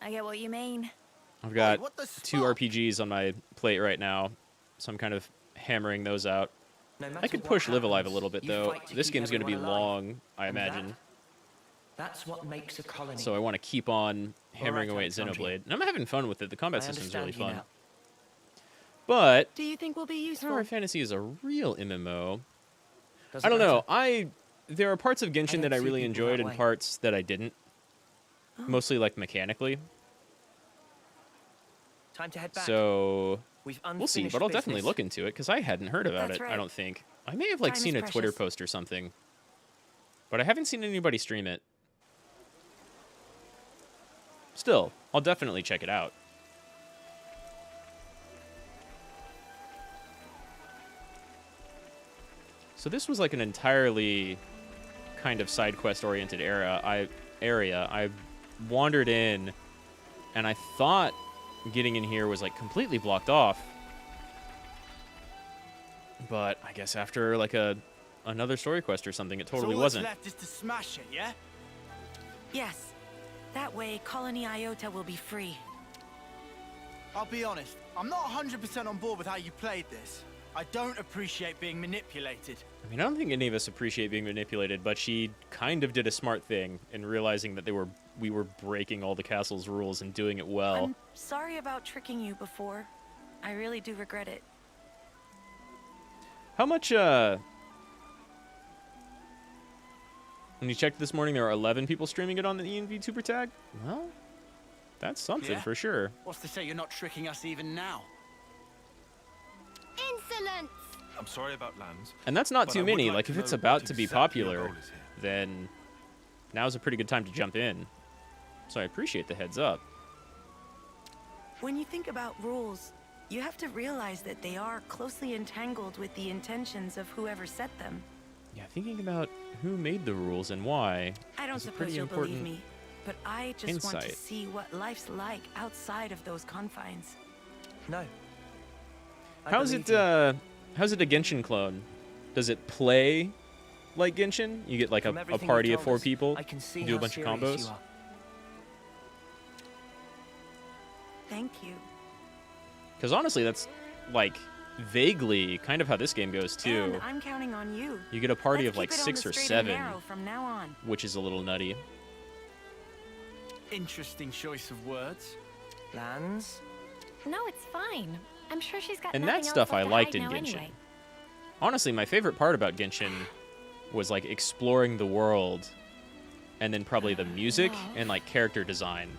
I get what you mean. I've got what the 2 fuck? RPGs on my plate right now, so I'm kind of hammering those out. No I matter could what push Live Alive a happens, little bit, you though. fight to This keep game's going to be everyone alive. long, I And imagine. that's what makes a colony. So I want to keep on hammering away at Alright, Xenoblade. And I'm having fun with it. The combat I system's really understand you fun. now. But Do you think will be useful? Tower of Fantasy is a real MMO. Does I it don't know. matter? There are parts of Genshin don't that I see really people enjoyed that and way. parts that I didn't. Mostly like mechanically. Time to head back. So We've we'll see, unfinished but I'll definitely business. look into it because I hadn't heard about That's it. I right. don't think. I may have like Time seen a is Twitter precious. post or something, but I haven't seen anybody stream it. Still, I'll definitely check it out. So this was like an entirely kind of side quest oriented area. I wandered in, and I thought getting in here was like completely blocked off. But I guess after like another story quest or something, it totally so all wasn't. that's left is to smash it, yeah? Yes. That way, Colony Iota will be free. I'll be honest, I'm not 100% on board with how you played this. I don't appreciate being manipulated. I mean, I don't think any of us appreciate being manipulated, but she kind of did a smart thing in realizing that we were breaking all the castle's rules and doing it well. I'm sorry about tricking you before. I really do regret it. How much, when you checked this morning, there are 11 people streaming it on the EN VTuber tag? Well, that's something Yeah. for sure. What's to say you're not tricking us even now? Insolence! I'm sorry about Lands. And that's not but too I would many. like Like, to if it's know about what to be exactly your popular, goal is here. then now's a pretty good time to jump in. So I appreciate the heads up. When you think about rules, you have to realize that they are closely entangled with the intentions of whoever set them. Yeah, thinking about who made the rules and why I don't is a suppose pretty you'll believe important me, but I just want to insight. see what life's like outside of those confines. No. I How's believe it, you. how's it a Genshin clone? Does it play like Genshin? You get like From a everything party you've of told 4 us, people, I can see do a how bunch of serious combos? you are. Thank you. Because honestly, that's like vaguely kind of how this game goes too. And I'm counting on you. You get a party Let's of like keep it on 6 the or straight 7, and narrow from now on. which is a little nutty. Interesting choice of words. Lands? No, it's fine. I'm sure she's got And nothing that else stuff left I to liked hide in now Genshin. anyway. Honestly, my favorite part about Genshin was like exploring the world, and then probably the music Love. and like character design.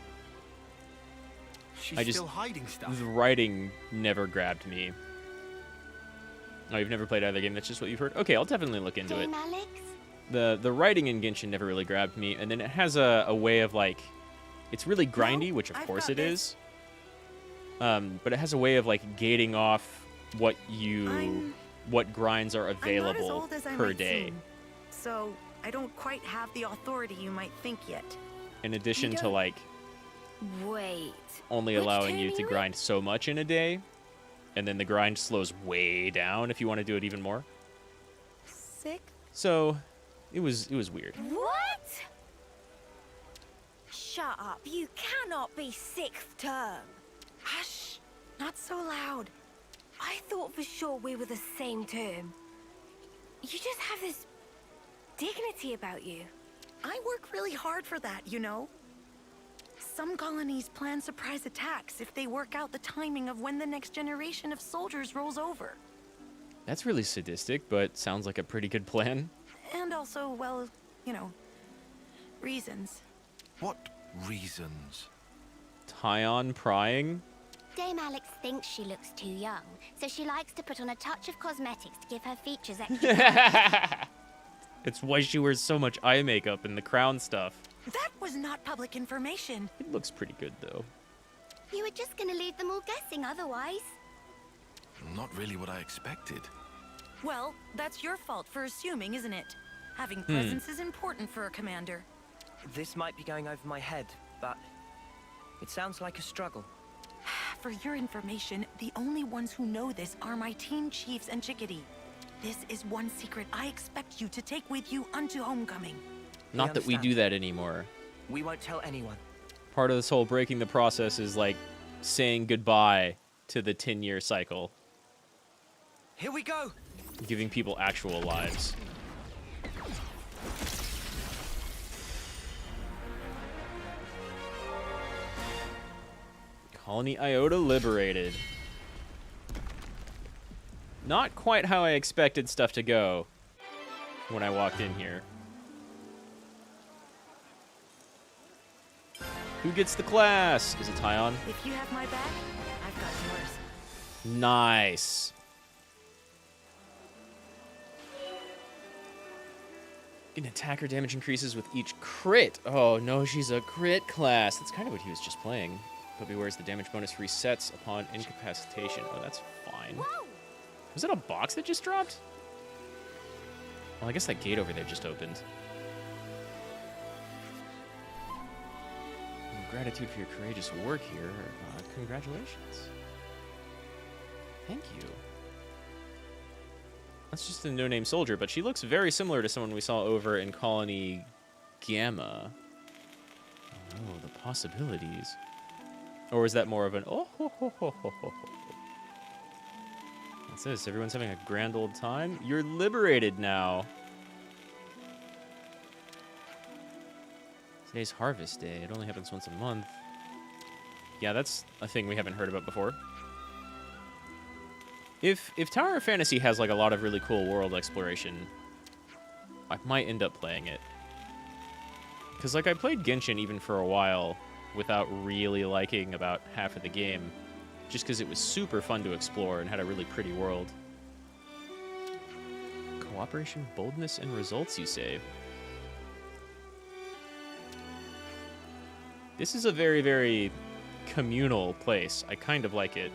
She's I just- still hiding stuff. The writing never grabbed me. Oh, you've never played either game? That's just what you've heard? Okay, I'll definitely look into it. Dame Alex? The writing in Genshin never really grabbed me, and then it has a way of like, it's really grindy, No, which of I've course got it this. is. But it has a way of like gating off what what grinds are I'm not as available old as I per might day. seem, so I don't quite have the authority you might think yet. In addition to don't- like Wait. only Which allowing you turn to you in? grind so much in a day, and then the grind slows way down if you want to do it even more. Sick? So it was weird. What? shut up. You cannot be 6th term. Hush! Not so loud. I thought for sure we were the same term. You just have this dignity about you. I work really hard for that, you know? Some colonies plan surprise attacks if they work out the timing of when the next generation of soldiers rolls over. That's really sadistic, but sounds like a pretty good plan. And also, well, you know, reasons. What reasons? Tyon prying? Dame Alex thinks she looks too young, so she likes to put on a touch of cosmetics to give her features extra. It's why she wears so much eye makeup and the crown stuff. That was not public information. It looks pretty good, though. You were just gonna leave them all guessing otherwise. Not really what I expected. Well, that's your fault for assuming, isn't it? Having presence is important for a commander. This might be going over my head, but it sounds like a struggle. For your information, the only ones who know this are my team chiefs and Chickadee. This is one secret I expect you to take with you unto homecoming. Not that we do that anymore. We won't tell anyone. Part of this whole breaking the process is like saying goodbye to the 10-year cycle. Here we go! Giving people actual lives. Colony Iota liberated. Not quite how I expected stuff to go when I walked in here. Who gets the class? Is it Tyon? If you have my back, I've got yours. Nice. An attacker damage increases with each crit. Oh no, she's a crit class. That's kind of what he was just playing. But beware, the damage bonus resets upon incapacitation. Oh, that's fine. Whoa! Was that a box that just dropped? Well, I guess that gate over there just opened. Gratitude for your courageous work here. Congratulations. Thank you. That's just a no-name soldier, but she looks very similar to someone we saw over in Colony Gamma. Oh, the possibilities. Or is that more of an oh ho ho ho ho ho ho? What's this? Everyone's having a grand old time? You're liberated now. Today's Harvest Day. It only happens once a month. Yeah, that's a thing we haven't heard about before. If Tower of Fantasy has like a lot of really cool world exploration, I might end up playing it. Because like I played Genshin even for a while without really liking about half of the game, just because it was super fun to explore and had a really pretty world. Cooperation, boldness, and results, you say? This is a very, very communal place. I kind of like it.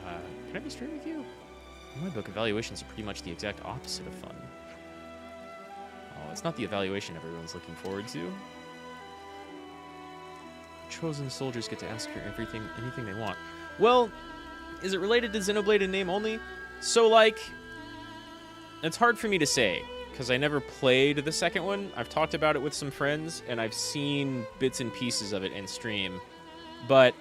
Can I be straight with you? In my book, evaluations are pretty much the exact opposite of fun. Oh, it's not the evaluation everyone's looking forward to. Chosen soldiers get to ask for anything they want. Well, is it related to Xenoblade in name only? So, like, it's hard for me to say, because I never played the second one. I've talked about it with some friends, and I've seen bits and pieces of it in stream. But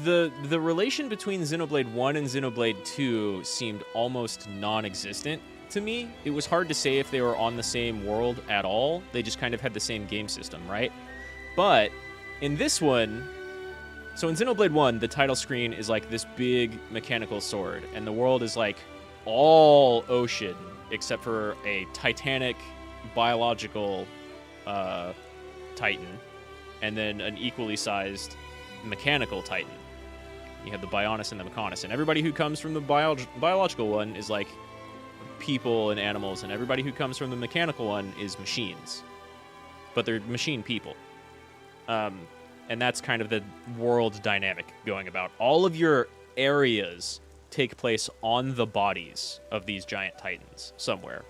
the relation between Xenoblade 1 and Xenoblade 2 seemed almost non-existent to me. It was hard to say if they were on the same world at all. They just kind of had the same game system, right? But in this one, so in Xenoblade 1, the title screen is like this big mechanical sword, and the world is like all ocean except for a titanic biological titan, and then an equally sized mechanical titan. You have the Bionis and the Mechonis, and everybody who comes from the biological one is like people and animals, and everybody who comes from the mechanical one is machines. But they're machine people. And that's kind of the world dynamic going about. All of your areas take place on the bodies of these giant titans somewhere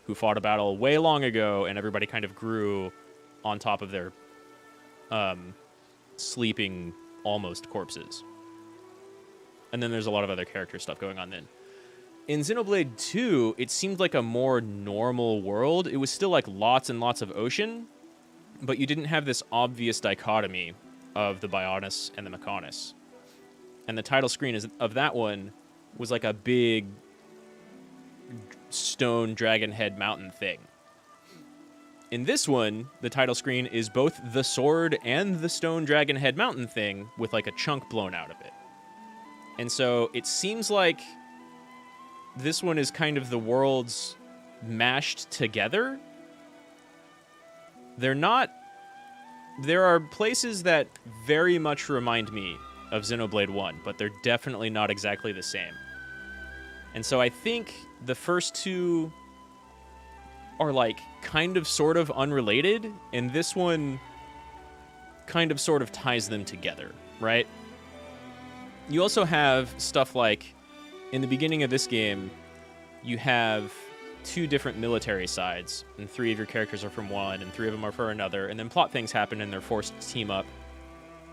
who fought a battle way long ago, and everybody kind of grew on top of their sleeping almost corpses. And then there's a lot of other character stuff going on then. In Xenoblade 2, it seemed like a more normal world. It was still like lots and lots of ocean, but you didn't have this obvious dichotomy of the Bionis and the Mechonis. And the title screen of that one was like a big stone dragon head mountain thing. In this one, the title screen is both the sword and the stone dragon head mountain thing with like a chunk blown out of it. And so it seems like this one is kind of the worlds mashed together. They're not... There are places that very much remind me of Xenoblade 1, but they're definitely not exactly the same. And so I think the first two are like kind of sort of unrelated, and this one kind of sort of ties them together, right? You also have stuff like, in the beginning of this game, you have 2 different military sides, and 3 of your characters are from one, and 3 of them are for another, and then plot things happen, and they're forced to team up,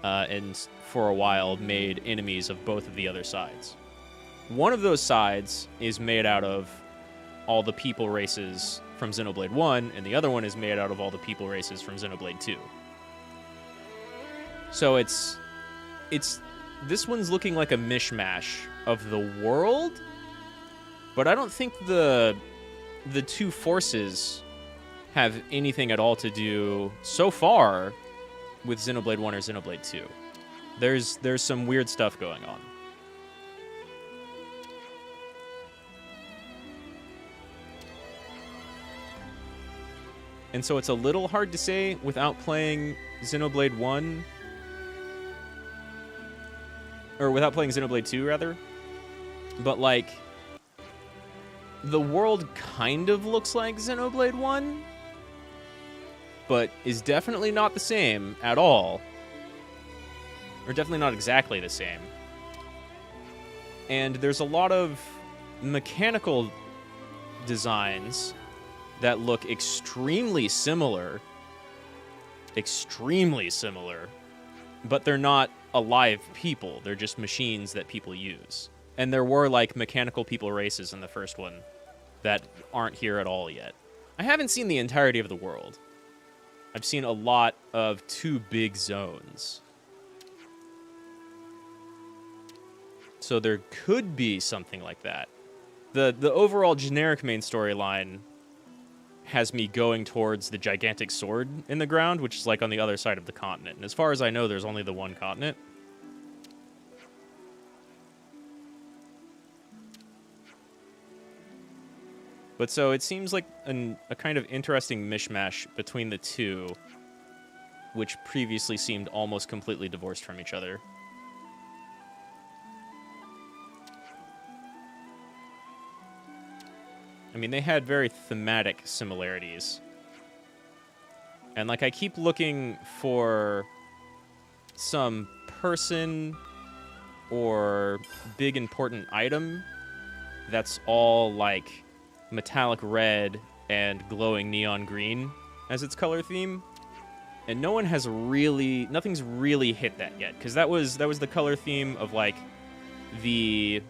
and for a while made enemies of both of the other sides. One of those sides is made out of all the people races from Xenoblade 1, and the other one is made out of all the people races from Xenoblade 2. So it's this one's looking like a mishmash of the world, but I don't think the 2 forces have anything at all to do, so far, with Xenoblade 1 or Xenoblade 2. There's some weird stuff going on. And so it's a little hard to say without playing Xenoblade 1, or without playing Xenoblade 2, rather. But, like, the world kind of looks like Xenoblade 1, but is definitely not the same at all. Or definitely not exactly the same. And there's a lot of mechanical designs that look extremely similar, but they're not alive people. They're just machines that people use. And there were, like, mechanical people races in the first one that aren't here at all yet. I haven't seen the entirety of the world. I've seen a lot of 2 big zones. So there could be something like that. The overall generic main storyline has me going towards the gigantic sword in the ground, which is like on the other side of the continent. And as far as I know, there's only the one continent. But so it seems like a kind of interesting mishmash between the 2, which previously seemed almost completely divorced from each other. I mean, they had very thematic similarities. And, like, I keep looking for some person or big important item that's all, like, metallic red and glowing neon green as its color theme. And no one has really... Nothing's really hit that yet. Because that was the color theme of, like, the...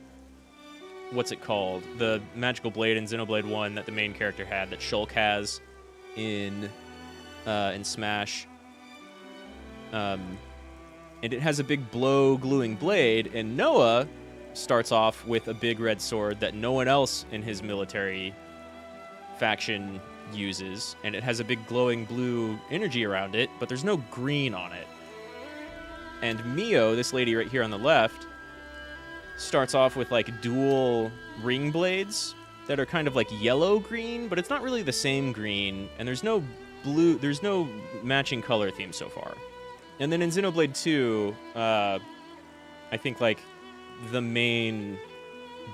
What's it called? The magical blade in Xenoblade 1 that the main character had, that Shulk has in Smash. And it has a big gluing blade, and Noah starts off with a big red sword that no one else in his military faction uses, and it has a big glowing blue energy around it, but there's no green on it. And Mio, this lady right here on the left, starts off with, like, dual ring blades that are kind of like yellow-green, but it's not really the same green, and there's no matching color theme so far. And then in Xenoblade 2, I think, like, the main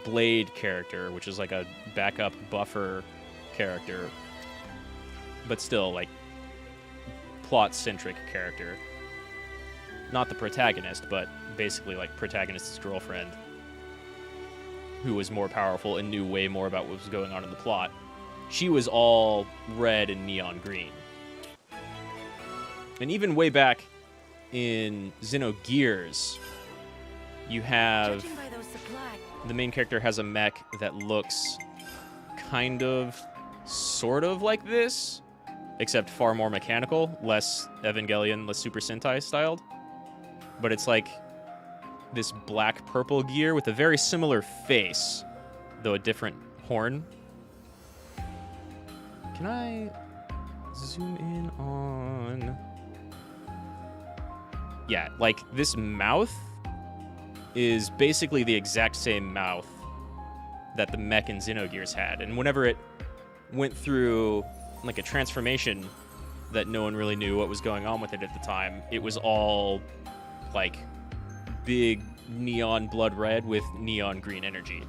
blade character, which is like a backup buffer character, but still, like, plot-centric character. Not the protagonist, but basically, like, protagonist's girlfriend, who was more powerful and knew way more about what was going on in the plot. She was all red and neon green. And even way back in Xenogears, you have... The main character has a mech that looks kind of, sort of like this, except far more mechanical, less Evangelion, less Super Sentai styled. But it's like this black-purple gear with a very similar face, though a different horn. Can I zoom in on... Yeah, like, this mouth is basically the exact same mouth that the mech in Xenogears had. And whenever it went through, like, a transformation that no one really knew what was going on with it at the time, it was all, like, big neon blood red with neon green energy.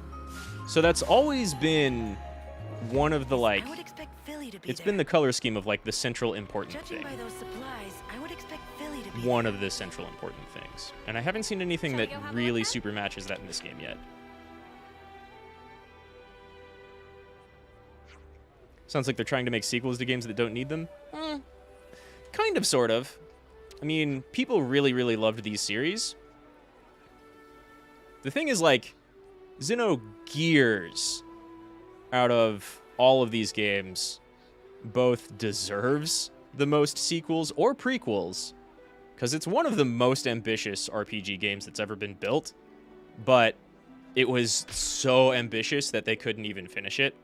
So that's always been one of the, like... I would expect Philly to be It's there. been the color scheme of, like, the central important Judging thing. by those supplies, I would expect Philly to be One there. of the central important things. And I haven't seen anything Shall we that go have a really look then? super matches that in this game yet. Sounds like they're trying to make sequels to games that don't need them. Kind of, sort of. I mean, people really, really loved these series. The thing is, like, Xenogears, out of all of these games, both deserves the most sequels or prequels, because it's one of the most ambitious RPG games that's ever been built, but it was so ambitious that they couldn't even finish it.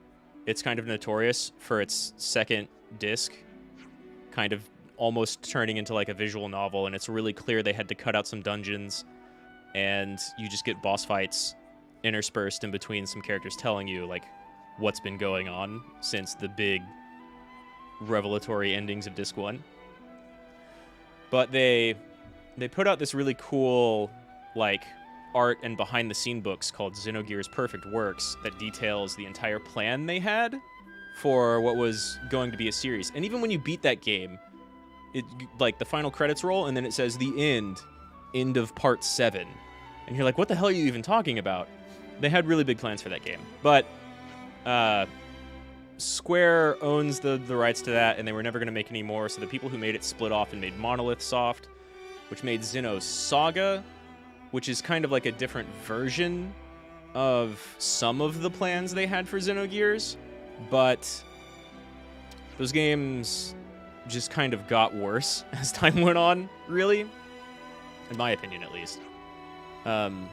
It's kind of notorious for its second disc kind of almost turning into like a visual novel, and it's really clear they had to cut out some dungeons, and you just get boss fights interspersed in between some characters telling you like what's been going on since the big revelatory endings of disc 1. But they put out this really cool like art and behind the scene books called Xenogears Perfect Works that details the entire plan they had for what was going to be a series. And even when you beat that game, it like the final credits roll and then it says the end of part 7. And you're like, what the hell are you even talking about? They had really big plans for that game. But Square owns the rights to that, and they were never going to make any more, so the people who made it split off and made Monolith Soft, which made Xenosaga, which is kind of like a different version of some of the plans they had for Xenogears, but those games just kind of got worse as time went on, really, in my opinion at least. And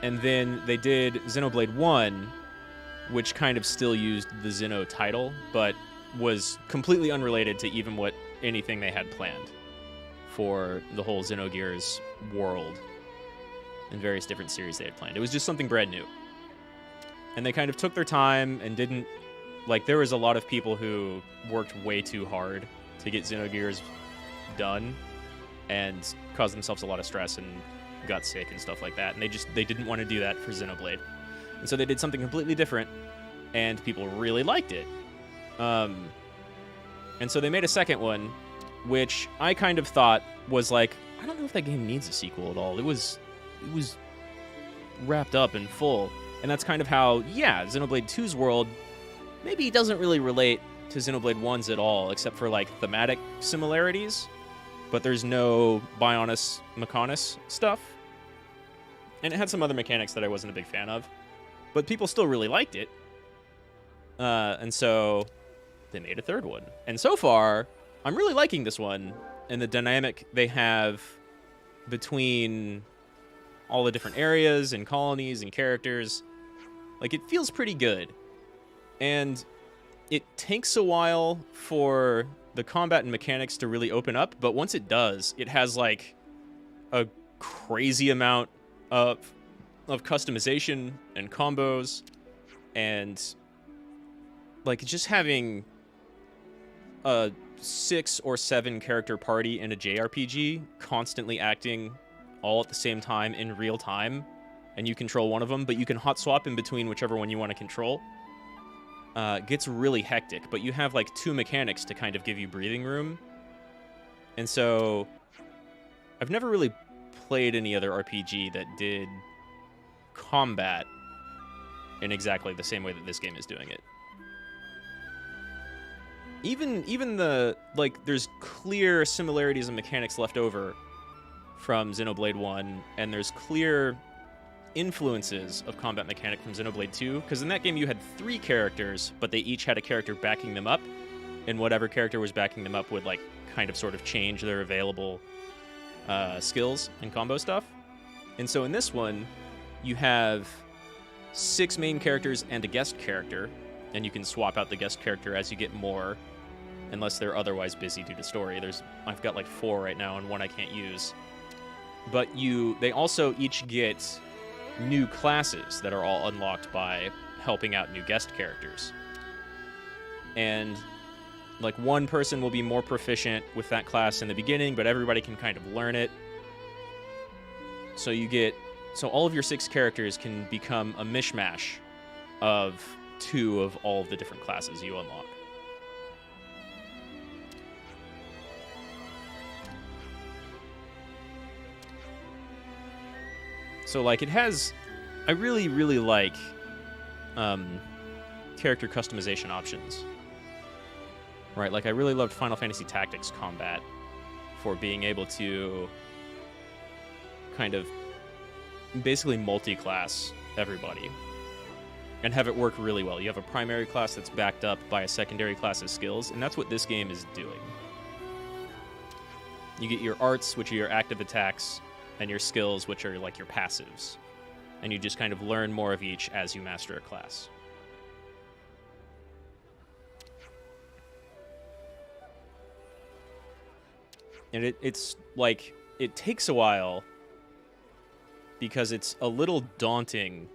then they did Xenoblade 1, which kind of still used the Xeno title, but was completely unrelated to even what anything they had planned for the whole Xenogears world and various different series they had planned. It was just something brand new. And they kind of took their time and didn't... Like, there was a lot of people who worked way too hard to get Xenogears done and caused themselves a lot of stress and got sick and stuff like that. And they didn't want to do that for Xenoblade. And so they did something completely different, and people really liked it. And so they made a second one, which I kind of thought was like, I don't know if that game needs a sequel at all. It was wrapped up and full. And that's kind of how, yeah, Xenoblade 2's world maybe doesn't really relate to Xenoblade 1's at all, except for like thematic similarities. But there's no Bionis Mechonis stuff. And it had some other mechanics that I wasn't a big fan of. But people still really liked it. And so they made a third one. And so far, I'm really liking this one and the dynamic they have between all the different areas and colonies and characters. Like, it feels pretty good. And it takes a while for the combat and mechanics to really open up, but once it does, it has, like, a crazy amount of customization and combos, and, like, just having a 6 or 7 character party in a JRPG constantly acting all at the same time in real time, and you control one of them, but you can hot swap in between whichever one you want to control. Gets really hectic, but you have like 2 mechanics to kind of give you breathing room. And so I've never really played any other RPG that did combat in exactly the same way that this game is doing it. Even the, like, there's clear similarities and mechanics left over from Xenoblade 1, and there's clear influences of combat mechanic from Xenoblade 2, because in that game you had 3 characters, but they each had a character backing them up, and whatever character was backing them up would like kind of sort of change their available skills and combo stuff. And so in this one, you have 6 main characters and a guest character, and you can swap out the guest character as you get more, unless they're otherwise busy due to story. I've got like 4 right now and 1 I can't use. But they also each get new classes that are all unlocked by helping out new guest characters. And like one person will be more proficient with that class in the beginning, but everybody can kind of learn it. So all of your 6 characters can become a mishmash of 2 of all of the different classes you unlock. So like I really, really like character customization options. Right, like I really loved Final Fantasy Tactics combat for being able to kind of basically multi-class everybody and have it work really well. You have a primary class that's backed up by a secondary class's skills, and that's what this game is doing. You get your arts, which are your active attacks, and your skills, which are like your passives. And you just kind of learn more of each as you master a class. And it's like, it takes a while because it's a little daunting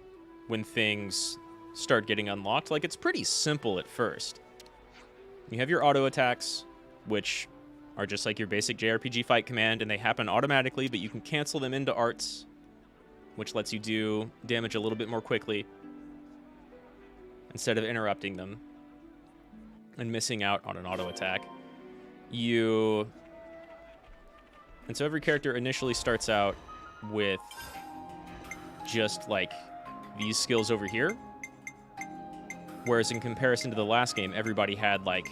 when things start getting unlocked. Like, it's pretty simple at first. You have your auto attacks, which are just like your basic JRPG fight command, and they happen automatically, but you can cancel them into arts, which lets you do damage a little bit more quickly instead of interrupting them and missing out on an auto attack. And so every character initially starts out with just like these skills over here. Whereas in comparison to the last game, everybody had like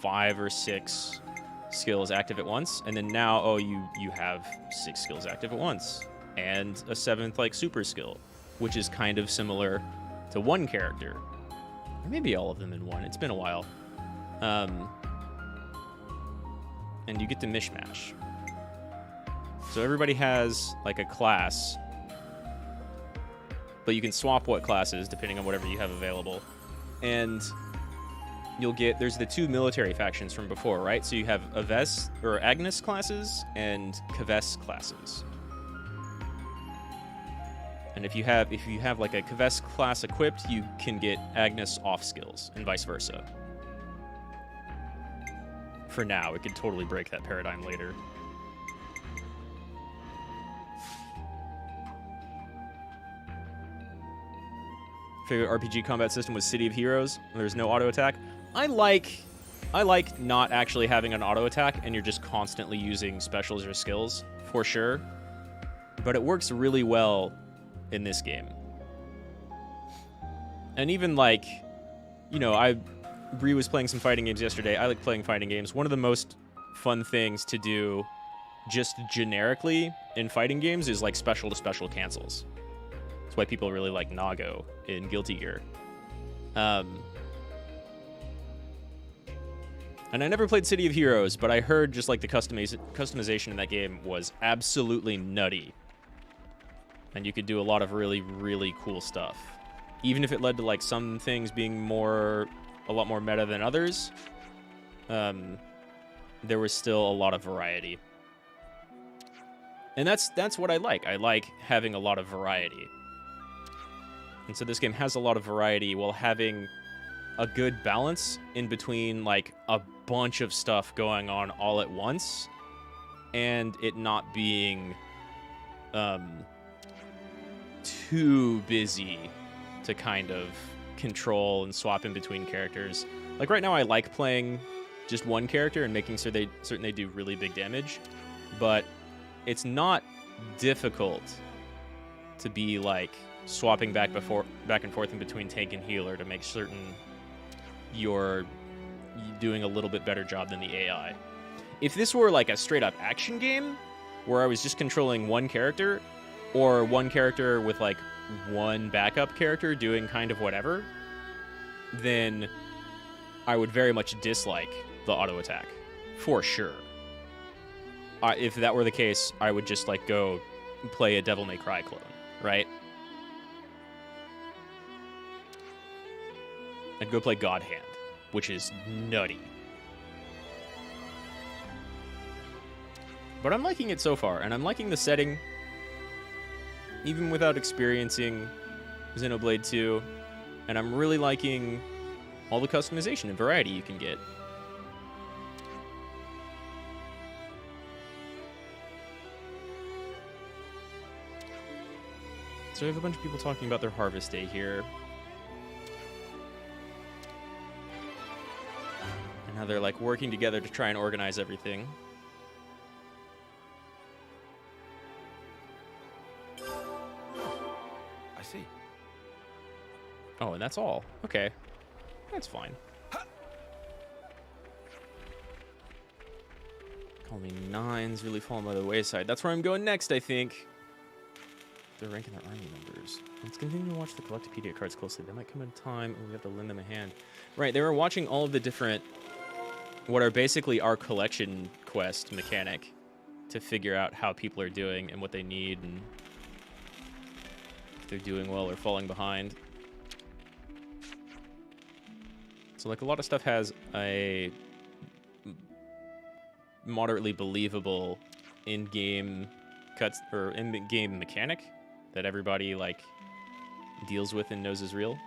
5 or 6 skills active at once. And then now, you have 6 skills active at once. And a 7th like super skill, which is kind of similar to one character. Or maybe all of them in one. It's been a while. And you get to mishmash. So everybody has like a class, but you can swap what classes depending on whatever you have available. And there's the 2 military factions from before, right? So you have Aves or Agnes classes and Kves classes. And if you have like a Kves class equipped, you can get Agnes off skills and vice versa. For now, it could totally break that paradigm later. Favorite RPG combat system was City of Heroes. There's no auto attack. I like not actually having an auto attack and you're just constantly using specials or skills, for sure. But it works really well in this game. And even like, Bree was playing some fighting games yesterday. I like playing fighting games. One of the most fun things to do just generically in fighting games is like special to special cancels. That's why people really like Nago in Guilty Gear. And I never played City of Heroes, but I heard just like the customization in that game was absolutely nutty. And you could do a lot of really, really cool stuff. Even if it led to like some things being a lot more meta than others, there was still a lot of variety. And that's what I like. I like having a lot of variety. And so this game has a lot of variety while having a good balance in between like a bunch of stuff going on all at once and it not being too busy to kind of control and swap in between characters. Like right now I like playing just one character and making sure certain they do really big damage, but it's not difficult to be like swapping back and forth in between tank and healer to make certain you're doing a little bit better job than the AI. If this were like a straight up action game where I was just controlling one character or one character with like one backup character doing kind of whatever, then I would very much dislike the auto attack, for sure. If that were the case, I would just like go play a Devil May Cry clone, right? I'd go play God Hand, which is nutty. But I'm liking it so far, and I'm liking the setting, even without experiencing Xenoblade 2, and I'm really liking all the customization and variety you can get. So we have a bunch of people talking about their harvest day here. And how they're like working together to try and organize everything. I see. Oh, and that's all. Okay. That's fine. Colony 9's really fallen by the wayside. That's where I'm going next, I think. They're ranking their army numbers. Let's continue to watch the Collectopedia cards closely. They might come in time and we have to lend them a hand. Right, they were watching all of the different, what are basically our collection quest mechanic to figure out how people are doing and what they need and if they're doing well or falling behind. So like a lot of stuff has a moderately believable in-game cuts or in-game mechanic that everybody like deals with and knows is real.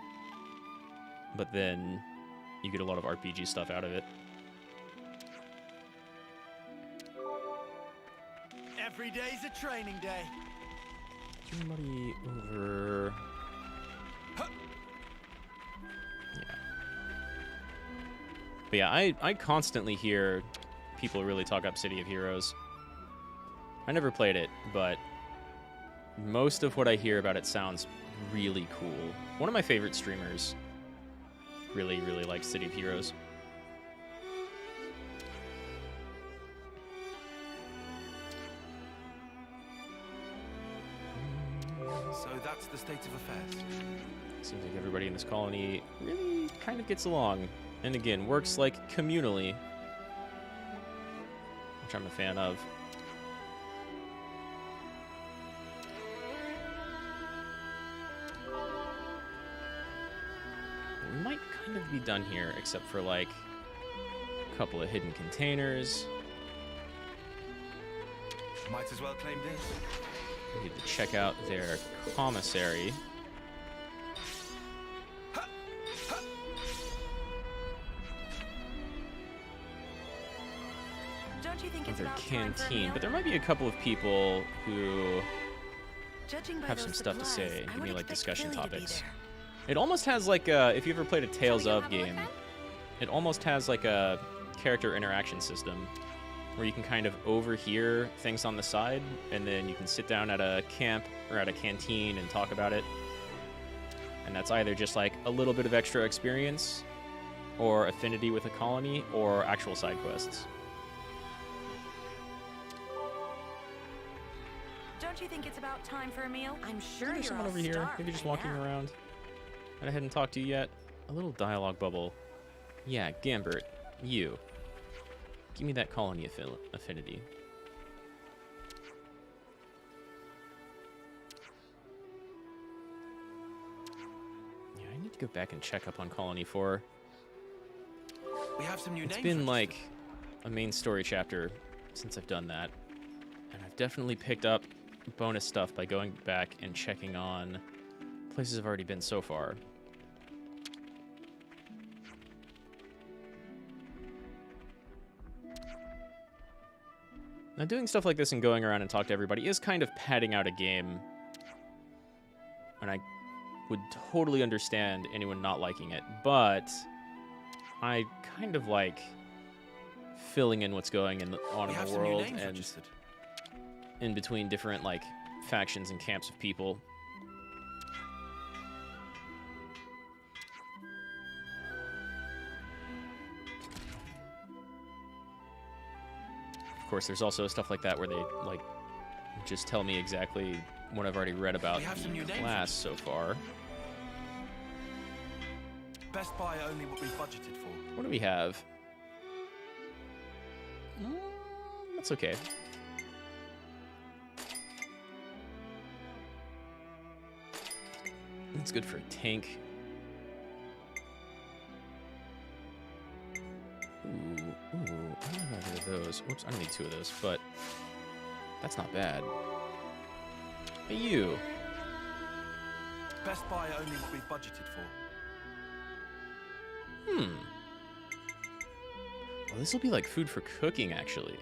But then you get a lot of RPG stuff out of it. Every day's a training day. Is anybody over? Yeah. But yeah, I constantly hear people really talk up City of Heroes. I never played it, but most of what I hear about it sounds really cool. One of my favorite streamers really, really likes City of Heroes. So that's the state of affairs. Seems like everybody in this colony really kind of gets along. And again, works like communally, which I'm a fan of. We might kind of be done here, except for like a couple of hidden containers. Might as well claim this. We need to check out their commissary. Don't you think it's Their about time for a canteen, meal? but there might be a couple of people who Judging by have those some stuff to supplies, say, I give would me like expect discussion Philly to be topics. there. It almost has like a, if you ever played a Tales Shall we of go have a game, look it almost has like a character interaction system where you can kind of overhear things on the side, and then you can sit down at a camp or at a canteen and talk about it. And that's either just like a little bit of extra experience or affinity with a colony or actual side quests. Don't you think it's about time for a meal? I'm sure There's you're someone all over here, starved maybe just by walking now. around. And I hadn't talked to you yet. A little dialogue bubble. Yeah, Gambert, you. Give me that colony affinity. Yeah, I need to go back and check up on Colony 4. We have some new It's names been registered. like a main story chapter since I've done that. And I've definitely picked up bonus stuff by going back and checking on places I've already been so far. Now, doing stuff like this and going around and talk to everybody is kind of padding out a game. And I would totally understand anyone not liking it. But I kind of like filling in what's going on We in have the some new world names and registered. in between different like factions and camps of people. Of course, there's also stuff like that where they like just tell me exactly what I've already read about We have some the new names class so far. Best buy only what we budgeted for. What do we have? That's okay. That's good for a tank. Ooh, I don't know either of those. Whoops, I don't need 2 of those, but that's not bad. Hey, you. Best buy only what we budgeted for. Well, this will be like food for cooking, actually.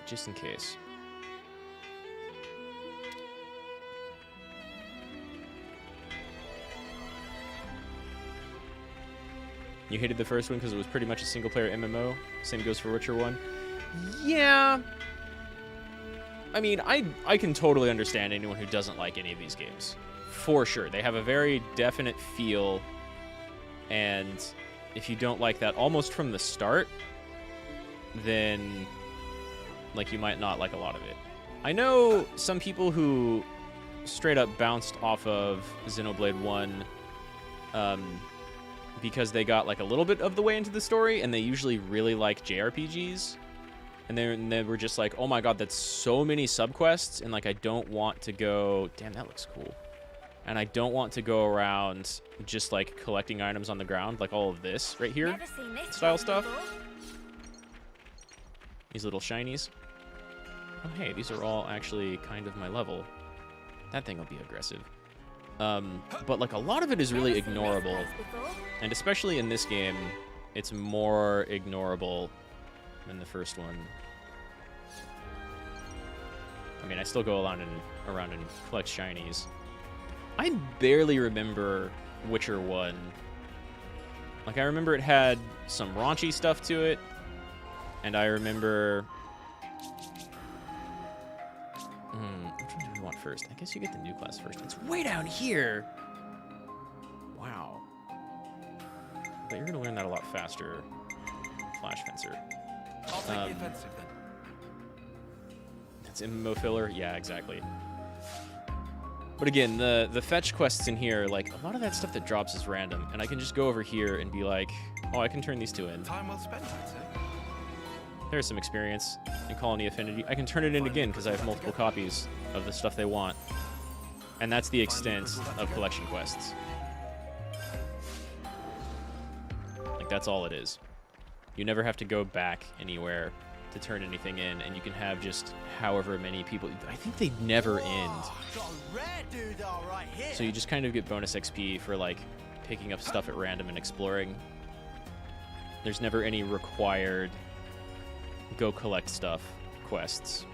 Just in case. You hated the first one because it was pretty much a single-player MMO. Same goes for Witcher 1. Yeah. I mean, I can totally understand anyone who doesn't like any of these games. For sure. They have a very definite feel, and if you don't like that almost from the start, then like you might not like a lot of it. I know some people who straight up bounced off of Xenoblade 1 because they got like a little bit of the way into the story, and they usually really like JRPGs. And they were just like, oh my god, that's so many subquests, and like I don't want to go... Damn, that looks cool. And I don't want to go around just like collecting items on the ground, like all of this right here style stuff. These little shinies. Oh hey, these are all actually kind of my level. That thing will be aggressive. But like a lot of it is really ignorable. And especially in this game, it's more ignorable than the first one. I mean, I still go around and collect shinies. I barely remember Witcher 1. Like, I remember it had some raunchy stuff to it, and I remember... which one do we want first? I guess you get the new class first. It's way down here! Wow. But you're going to learn that a lot faster. Flash Fencer. I'll take the offensive then. It's MMO filler? Yeah, exactly. But again, the fetch quests in here, like, a lot of that stuff that drops is random, and I can just go over here and be like, oh, I can turn these 2 in. Time well spent, I'd say. There's some experience in Colony Affinity. I can turn it in again because I have multiple copies of the stuff they want. And that's the extent of collection quests. Like, that's all it is. You never have to go back anywhere to turn anything in, and you can have just however many people. I think they never end. So you just kind of get bonus XP for like picking up stuff at random and exploring. There's never any required go collect stuff quests.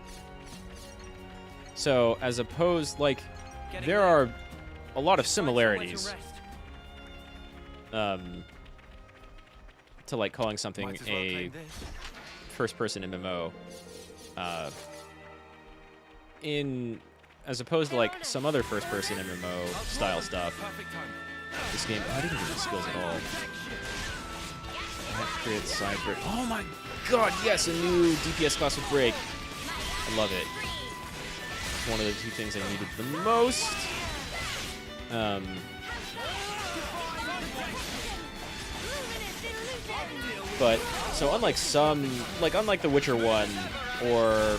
So as opposed, like, there are a lot of similarities to like calling something a first-person MMO, as opposed to like some other first-person MMO style stuff. This game, I didn't get the skills at all. Create side break. Oh my god, yes, a new DPS class with break. I love it. It's one of the 2 things I needed the most. But, so unlike unlike The Witcher 1, or, I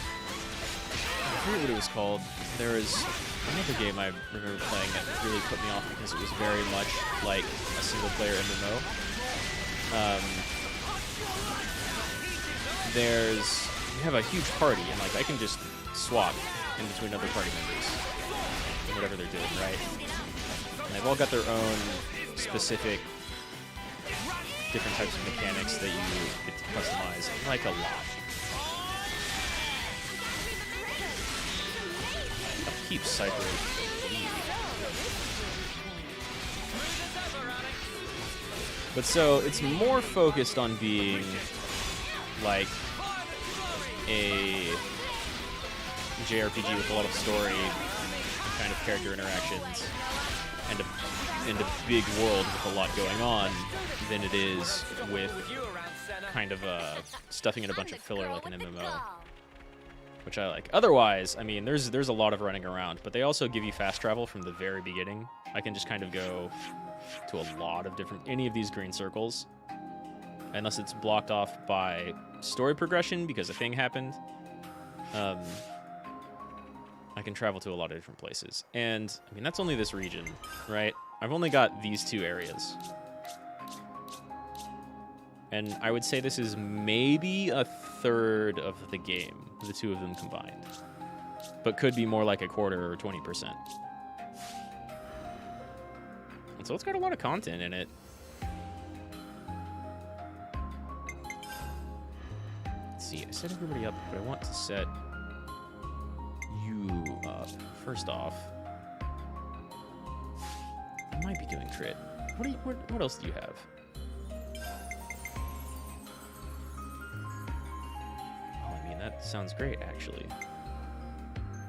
forget what it was called, there was another game I remember playing that really put me off because it was very much like a single-player MMO. You have a huge party, and like I can just swap in between other party members, and whatever they're doing, right? And they've all got their own specific different types of mechanics that you get to customize. I like a lot. Keep Cypher. But so it's more focused on being like a JRPG with a lot of story and kind of character interactions and a big world with a lot going on than it is with kind of stuffing in a bunch of filler like an MMO. which I like. Otherwise, I mean, there's a lot of running around, but they also give you fast travel from the very beginning. I can just kind of go to a lot of any of these green circles, unless it's blocked off by story progression because a thing happened. I can travel to a lot of different places. And, I mean, that's only this region, right? I've only got these 2 areas. And I would say this is maybe a third of the game, the 2 of them combined. But could be more like a quarter or 20%. And so it's got a lot of content in it. Let's see, I set everybody up, but I want to set you up. First off, I might be doing crit. What else do you have? That sounds great, actually.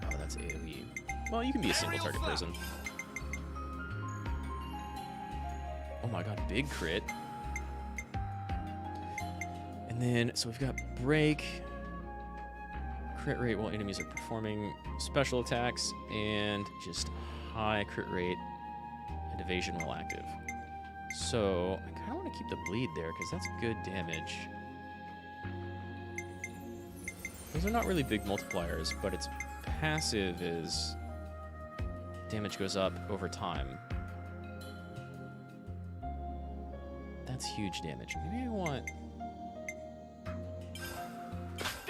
Oh, that's AoE. Well, you can be a single target person. Oh my god, big crit. And then, so we've got break, crit rate while enemies are performing special attacks, and just high crit rate and evasion while active. So, I kind of want to keep the bleed there, because that's good damage. Those are not really big multipliers, but its passive is damage goes up over time. That's huge damage. Maybe I want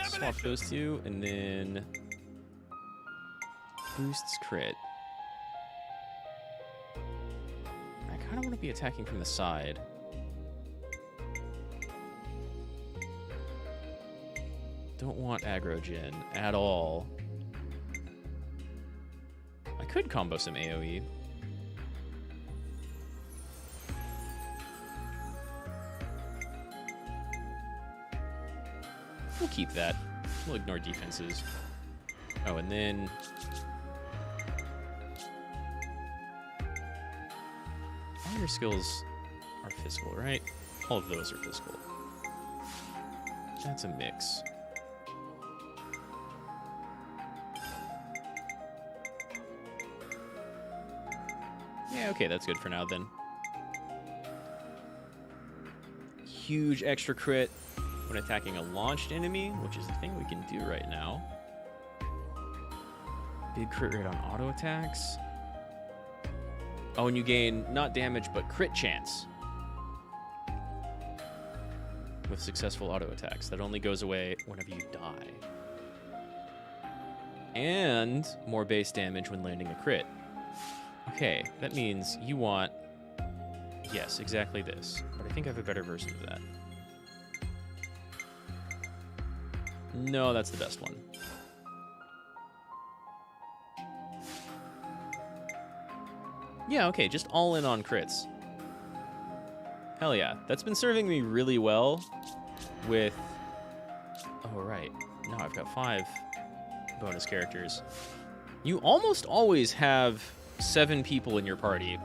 swap those 2 and then boosts crit. I kind of want to be attacking from the side. Don't want aggro gen at all. I could combo some AoE. We'll keep that. We'll ignore defenses. Oh, and then all your skills are physical, right? All of those are physical. That's a mix. Yeah, okay, that's good for now then. Huge extra crit when attacking a launched enemy, which is a thing we can do right now. Big crit rate on auto attacks. Oh, and you gain not damage, but crit chance with successful auto attacks. That only goes away whenever you die. And more base damage when landing a crit. Okay, that means you want, yes, exactly this. But I think I have a better version of that. No, that's the best one. Yeah, okay, just all in on crits. Hell yeah. That's been serving me really well with... Oh, right. No, I've got 5 bonus characters. You almost always have 7 people in your party,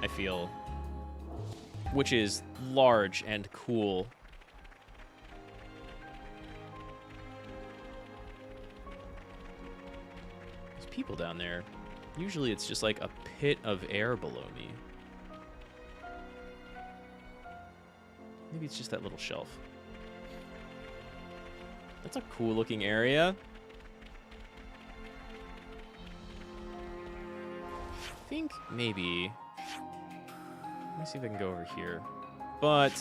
I feel, which is large and cool. There's people down there. Usually it's just like a pit of air below me. Maybe it's just that little shelf. That's a cool looking area. I think maybe... Let me see if I can go over here. But...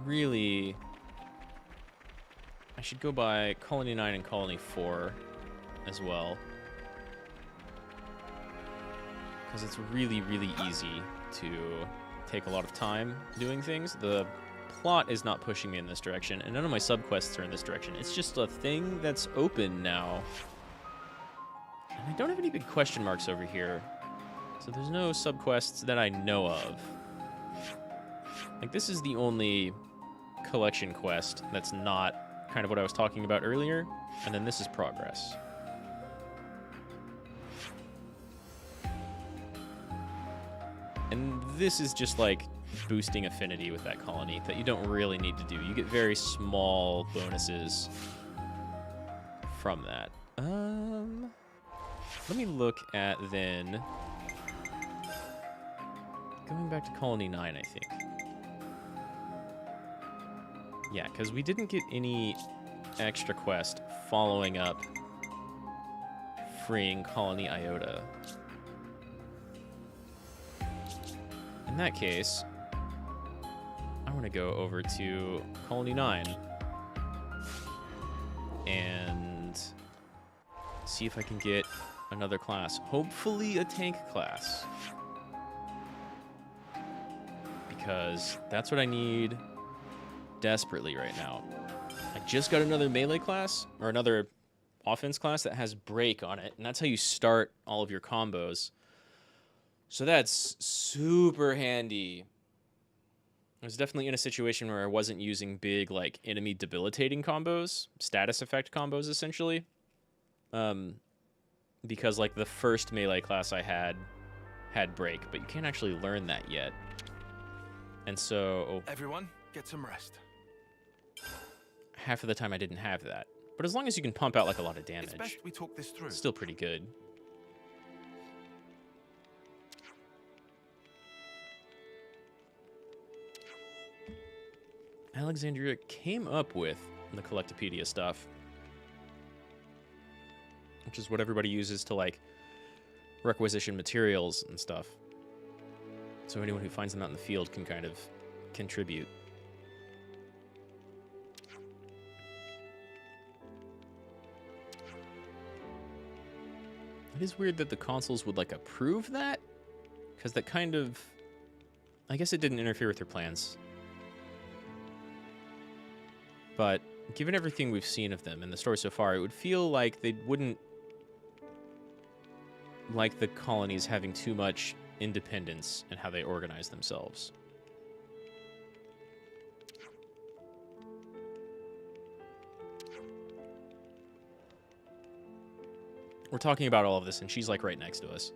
really... I should go by Colony 9 and Colony 4 as well. Because it's really, really easy to take a lot of time doing things. The plot is not pushing me in this direction, and none of my subquests are in this direction. It's just a thing that's open now. And I don't have any big question marks over here. So there's no subquests that I know of. Like, this is the only collection quest that's not kind of what I was talking about earlier. And then this is progress. And this is just like boosting affinity with that colony that you don't really need to do. You get very small bonuses from that. Let me look at then going back to Colony 9, I think. Yeah, because we didn't get any extra quest following up freeing Colony Iota. In that case, I want to go over to Colony 9 and see if I can get another class. Hopefully a tank class. Because that's what I need desperately right now. I just got another melee class, or another offense class that has break on it, and that's how you start all of your combos. So that's super handy. I was definitely in a situation where I wasn't using big, like, enemy debilitating combos, status effect combos, essentially. Because, like, the first melee class I had break, but you can't actually learn that yet. And so... Everyone, get some rest. Half of the time I didn't have that. But as long as you can pump out, like, a lot of damage, It's best we talk this through. it's still pretty good. Alexandria came up with the Collectopedia stuff, which is what everybody uses to, like, requisition materials and stuff. So anyone who finds them out in the field can kind of contribute. It is weird that the consoles would, like, approve that, because that kind of... I guess it didn't interfere with their plans. But given everything we've seen of them in the story so far, it would feel like they wouldn't like the colonies having too much independence in how they organize themselves. We're talking about all of this, and she's, like, right next to us.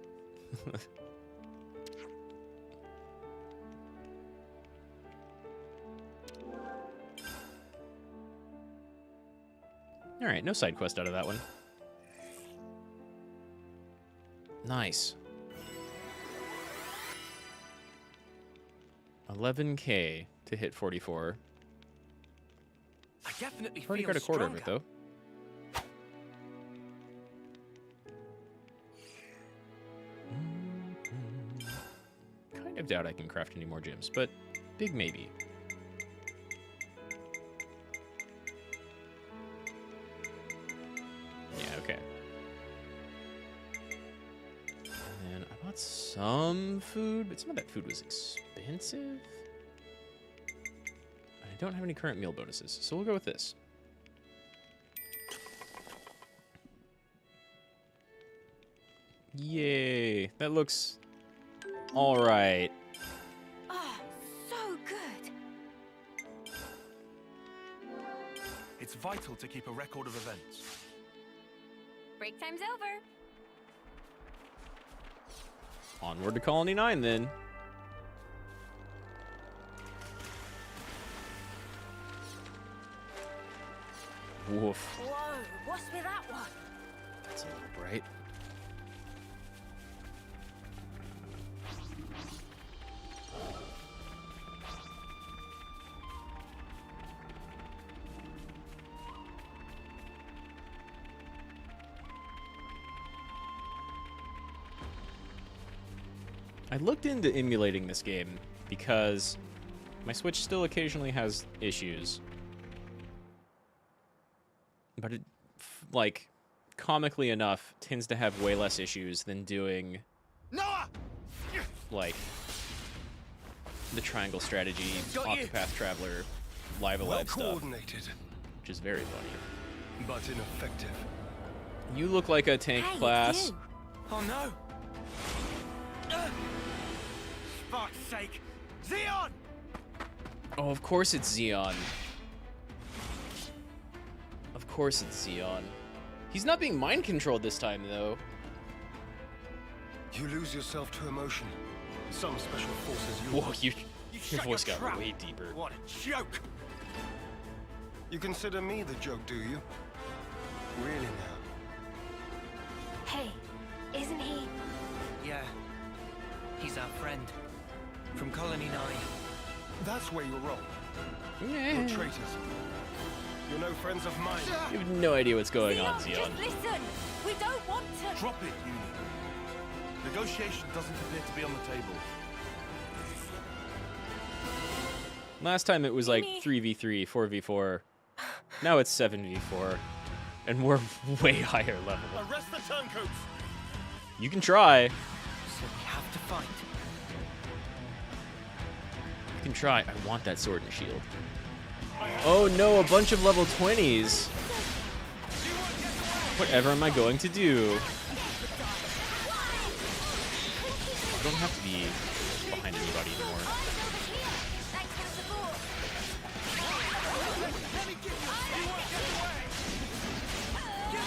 All right, no side quest out of that one. Nice. 11K to hit 44. I definitely Already feel got a quarter of stronger. it, though. Kind of doubt I can craft any more gems, but big maybe. Yeah, okay. And then I bought some food, but some of that food was expensive. I don't have any current meal bonuses, so we'll go with this. Yay, that looks all right. Oh, so good. It's vital to keep a record of events. Break time's over. Onward to Colony 9, then. Woof. Whoa, what's with that one? That's a little bright. I looked into emulating this game because my Switch still occasionally has issues. But it, like, comically enough, tends to have way less issues than doing, Noah! like, the triangle strategy, Got you. Octopath Traveler, Live Well Alive stuff, coordinated, which is very funny. but ineffective. You look like a tank Hey, class. it's you. Oh no! Fuck's sake! Xeon! Oh, of course it's Xeon. Of course it's Xeon. He's not being mind controlled this time, though. You lose yourself to emotion. Some special forces use. Whoa, You Your shut voice got trap. way deeper. What a joke! You consider me the joke, do you? Really now? Hey, isn't he? Yeah. He's our friend. From Colony 9. That's where you're wrong. Yeah. You're traitors. You're no friends of mine. You have no idea what's going on, Xeon, Xeon. just listen. We don't want to. Drop it, Uni. Negotiation doesn't appear to be on the table. Last time it was like Amy. 3v3, 4v4. Now it's 7v4. And we're way higher level. Arrest the turncoats! You can try. So we have to fight. You can try. I want that sword and shield. Oh no, a bunch of level 20s. Whatever am I going to do? I don't have to be behind anybody anymore. Thanks for the support.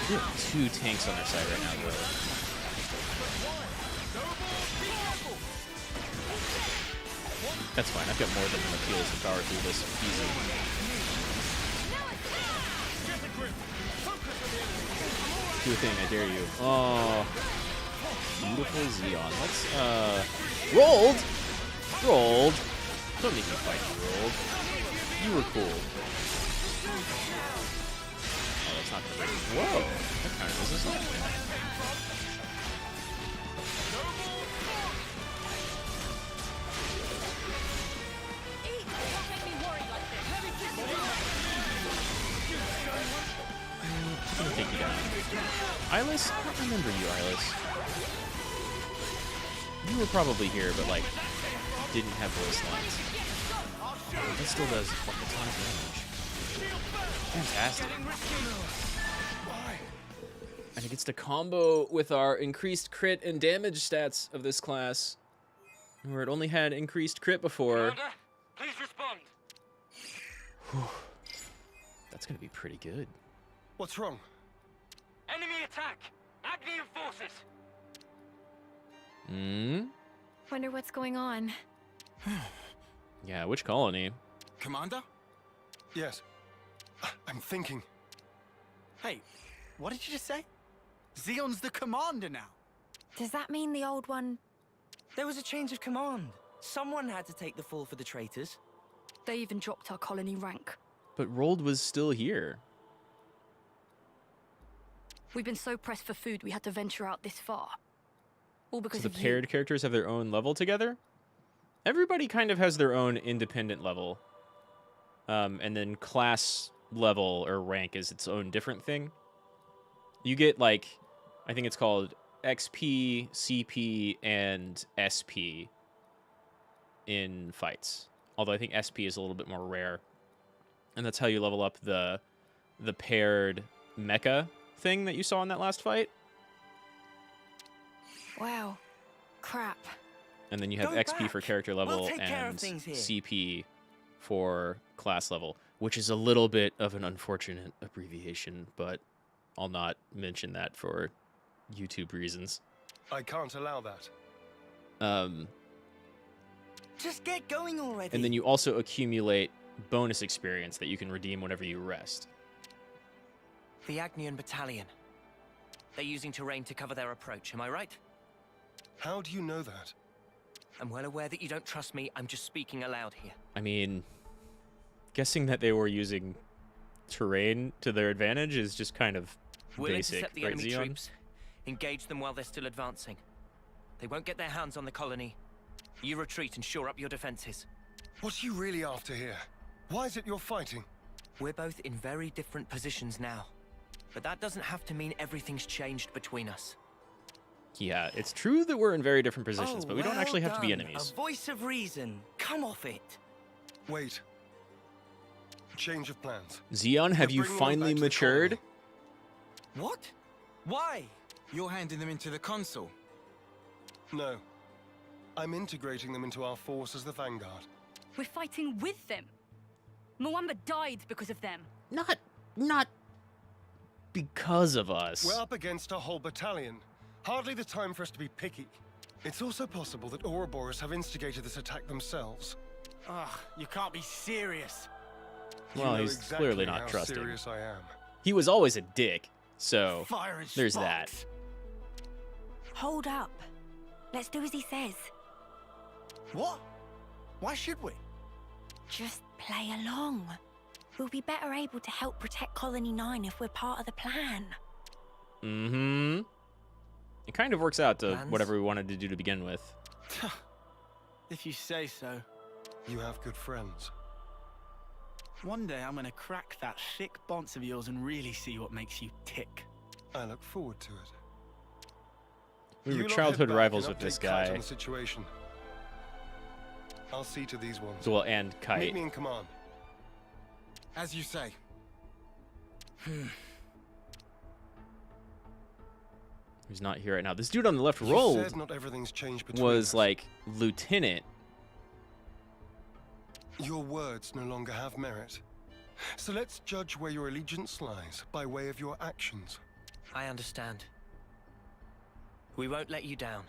We have 2 tanks on our side right now, though. That's fine. I've got more than enough heals to power through this easy. Do a thing, I dare you. Oh, beautiful Xeon. Let's, rolled! Rolled. Don't make me fight you, Rolled. You were cool. Oh, that's not gonna break. Whoa! That kind of doesn't stop. I'm gonna take you down. Eyeless? I don't remember you, Eyeless. You were probably here, but like, didn't have voice lines. It still does like a ton of damage. Fantastic. And it gets to combo with our increased crit and damage stats of this class, where it only had increased crit before. Commander, please respond. That's gonna be pretty good. What's wrong? Enemy attack! Agnian forces! Hmm? Wonder what's going on. Yeah, which colony? Commander? Yes. I'm thinking. Hey, what did you just say? Xeon's the commander now. Does that mean the old one? There was a change of command. Someone had to take the fall for the traitors. They even dropped our colony rank. But Rolled was still here. We've been so pressed for food we had to venture out this far. All because So the of you. paired characters have their own level together? Everybody kind of has their own independent level. And then class level or rank is its own different thing. You get like, I think it's called XP, CP, and SP in fights. Although I think SP is a little bit more rare. And that's how you level up the paired mecha thing that you saw in that last fight. Wow. Crap. And then you have Go XP back. for character level We'll take care of and things here. CP for class level, which is a little bit of an unfortunate abbreviation, but I'll not mention that for YouTube reasons. I can't allow that. Just get going already. And then you also accumulate bonus experience that you can redeem whenever you rest. The Agnian Battalion. They're using terrain to cover their approach, am I right? How do you know that? I'm well aware that you don't trust me. I'm just speaking aloud here. I mean, guessing that they were using terrain to their advantage is just kind of We'll basic, intercept the right, enemy Xeon? troops. Engage them while they're still advancing. They won't get their hands on the colony. You retreat and shore up your defenses. What are you really after here? Why is it you're fighting? We're both in very different positions now. But that doesn't have to mean everything's changed between us. Yeah, it's true that we're in very different positions, but we don't well actually have to be done. enemies. A voice of reason. Come off it. Wait. Change of plans. Xeon, have We're you bringing them finally back to the matured? colony. What? Why? You're handing them into the console. No. I'm integrating them into our force as the Vanguard. We're fighting with them. Mwamba died because of them. Not because of us. We're up against a whole battalion. Hardly the time for us to be picky. It's also possible that Ouroboros have instigated this attack themselves. Ugh, you can't be serious. You Well, know he's exactly clearly not how trusting. serious I am. He was always a dick, so Fire and there's that. sparks. Hold up. Let's do as he says. What? Why should we? Just play along. We'll be better able to help protect Colony 9 if we're part of the plan. Mm-hmm. It kind of works out to Plans? whatever we wanted to do to begin with. If you say so. You have good friends. One day I'm gonna crack that thick bonce of yours and really see what makes you tick. I look forward to it. We You were lot childhood head back rivals and with this update Kite guy. on the situation. I'll see to these ones. Well, and Meet Kite. me in command. As you say. Who's not here right now. This dude on the left You rolled said not everything's changed between was us. like lieutenant. Your words no longer have merit. So let's judge where your allegiance lies by way of your actions. I understand. We won't let you down.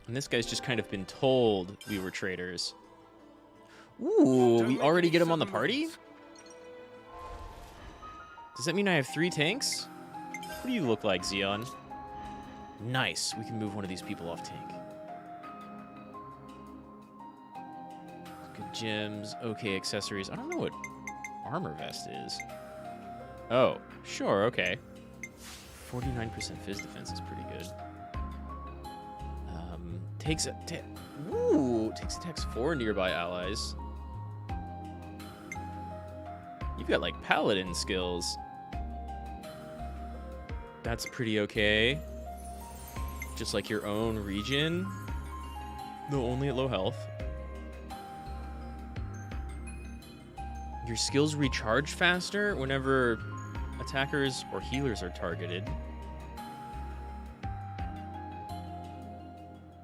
And this guy's just kind of been told we were traitors. Ooh, Don't we make already any get him on the sudden party? moves. Does that mean I have 3 tanks? What do you look like, Xeon? Nice. We can move one of these people off tank. Good gems. Okay, accessories. I don't know what armor vest is. Oh, sure, okay. 49% phys defense is pretty good. Takes attacks 4 nearby allies. You've got like paladin skills. That's pretty okay. Just like your own region, though only at low health. Your skills recharge faster whenever attackers or healers are targeted.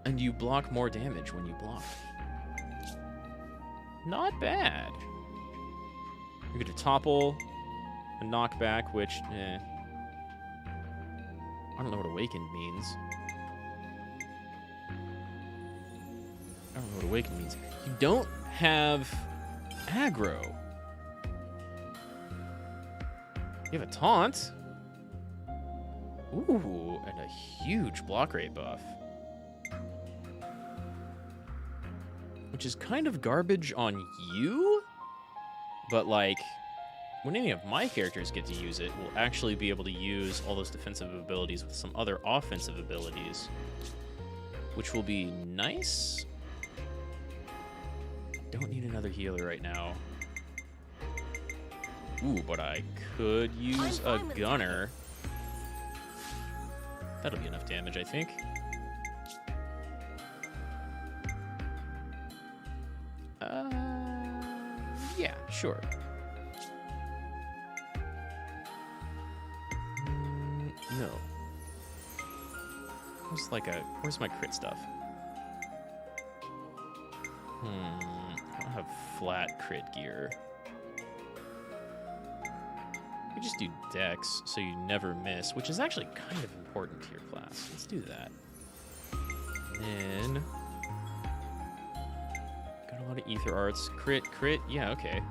And you block more damage when you block. Not bad. You get a topple, a knockback, which, I don't know what awakened means. I don't know what awakened means. You don't have aggro. You have a taunt. Ooh, and a huge block rate buff. Which is kind of garbage on you, but like, when any of my characters get to use it, we'll actually be able to use all those defensive abilities with some other offensive abilities, which will be nice. Don't need another healer right now. Ooh, but I could use a gunner. That'll be enough damage, I think. Yeah, sure. No. Where's my crit stuff? I don't have flat crit gear. You just do dex, so you never miss, which is actually kind of important to your class. Let's do that. And then got a lot of ether arts. Crit, yeah, okay.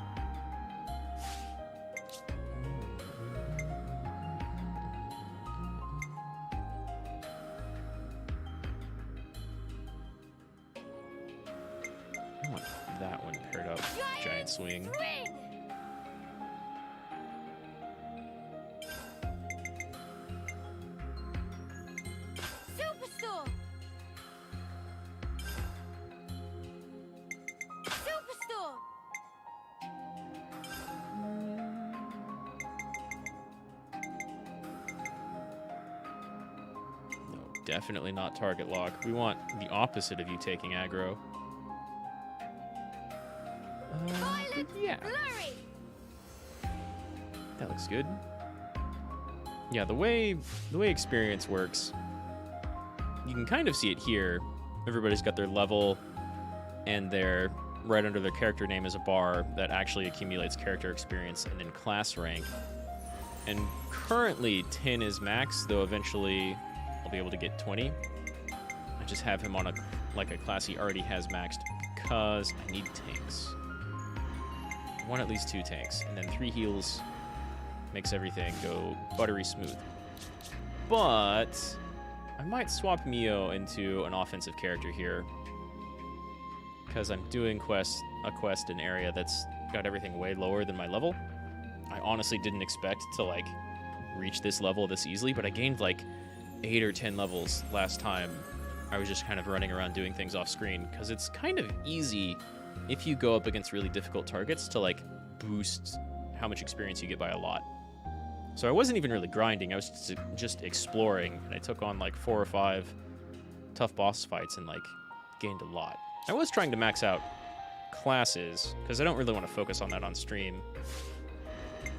I want that one paired up. Giant swing. Superstorm! Superstorm! No, definitely not target lock. We want the opposite of you taking aggro. Yeah. That looks good. Yeah, the way experience works, you can kind of see it here. Everybody's got their level, and their right under their character name is a bar that actually accumulates character experience and then class rank. And currently 10 is max, though eventually I'll be able to get 20. I just have him on a class he already has maxed because I need tanks. I want at least 2 tanks, and then 3 heals makes everything go buttery smooth. But I might swap Mio into an offensive character here, because I'm doing a quest in an area that's got everything way lower than my level. I honestly didn't expect to like reach this level this easily, but I gained like 8 or 10 levels last time. I was just kind of running around doing things off screen, because it's kind of easy if you go up against really difficult targets to like boost how much experience you get by a lot. So I wasn't even really grinding, I was just exploring, and I took on like 4 or 5 tough boss fights and like gained a lot. I was trying to max out classes, because I don't really want to focus on that on stream.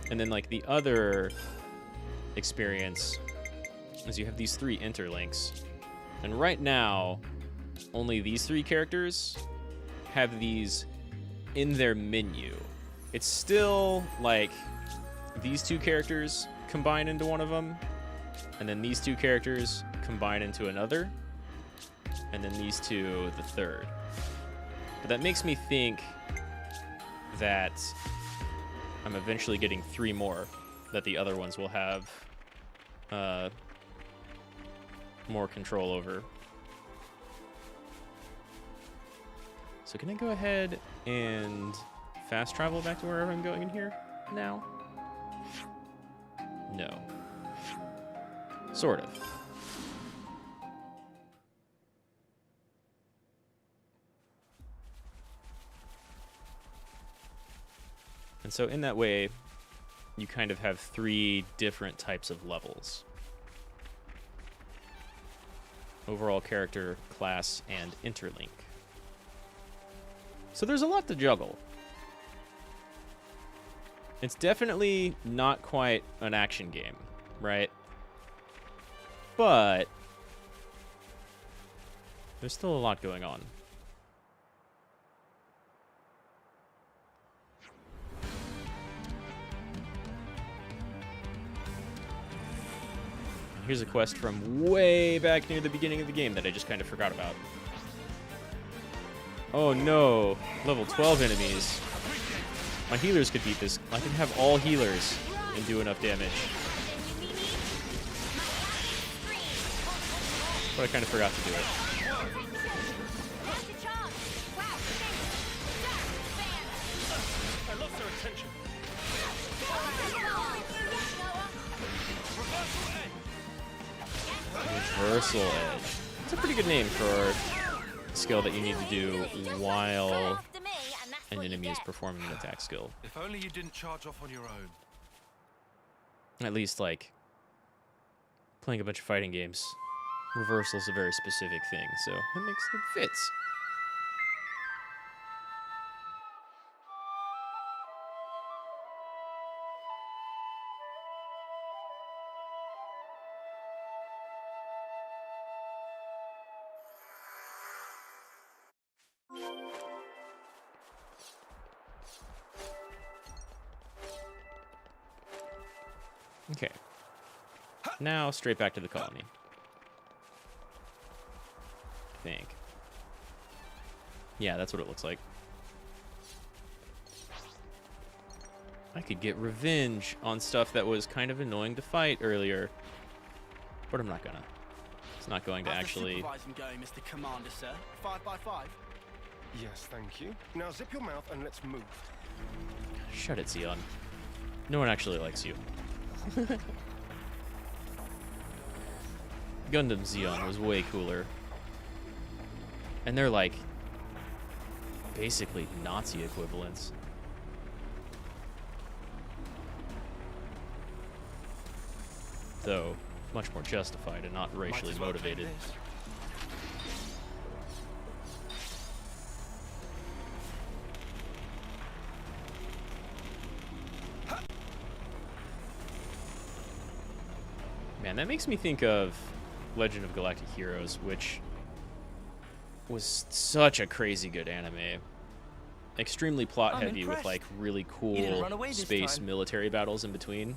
And then like the other experience is you have these 3 interlinks. And right now, only these 3 characters have these in their menu. It's still like these 2 characters combine into one of them, and then these 2 characters combine into another, and then these 2 the third. But that makes me think that I'm eventually getting 3 more that the other ones will have more control over. So can I go ahead and fast travel back to wherever I'm going in here now? No. Sort of. And so in that way, you kind of have 3 different types of levels. Overall character, class, and interlink. So there's a lot to juggle. It's definitely not quite an action game, right? But there's still a lot going on. Here's a quest from way back near the beginning of the game that I just kind of forgot about. Oh no, level 12 enemies. My healers could beat this. I can have all healers and do enough damage. But I kind of forgot to do it. I lost their attention. Reversal Edge. It's a pretty good name for a skill that you need to do while an enemy is performing an attack skill. If only you didn't charge off on your own. At least, like, playing a bunch of fighting games, reversal is a very specific thing, so it fits. Okay. Now, straight back to the colony. I think. Yeah, that's what it looks like. I could get revenge on stuff that was kind of annoying to fight earlier. But I'm not gonna. It's not going to actually... Going, Mr. Commander, sir. 5 by 5. Yes, thank you. Now zip your mouth and let's move. Shut it, Xeon. No one actually likes you. Gundam Xeon was way cooler. And they're like basically Nazi equivalents. Though much more justified and not racially motivated. Man, that makes me think of Legend of Galactic Heroes, which was such a crazy good anime. Extremely plot heavy with like really cool space military battles in between.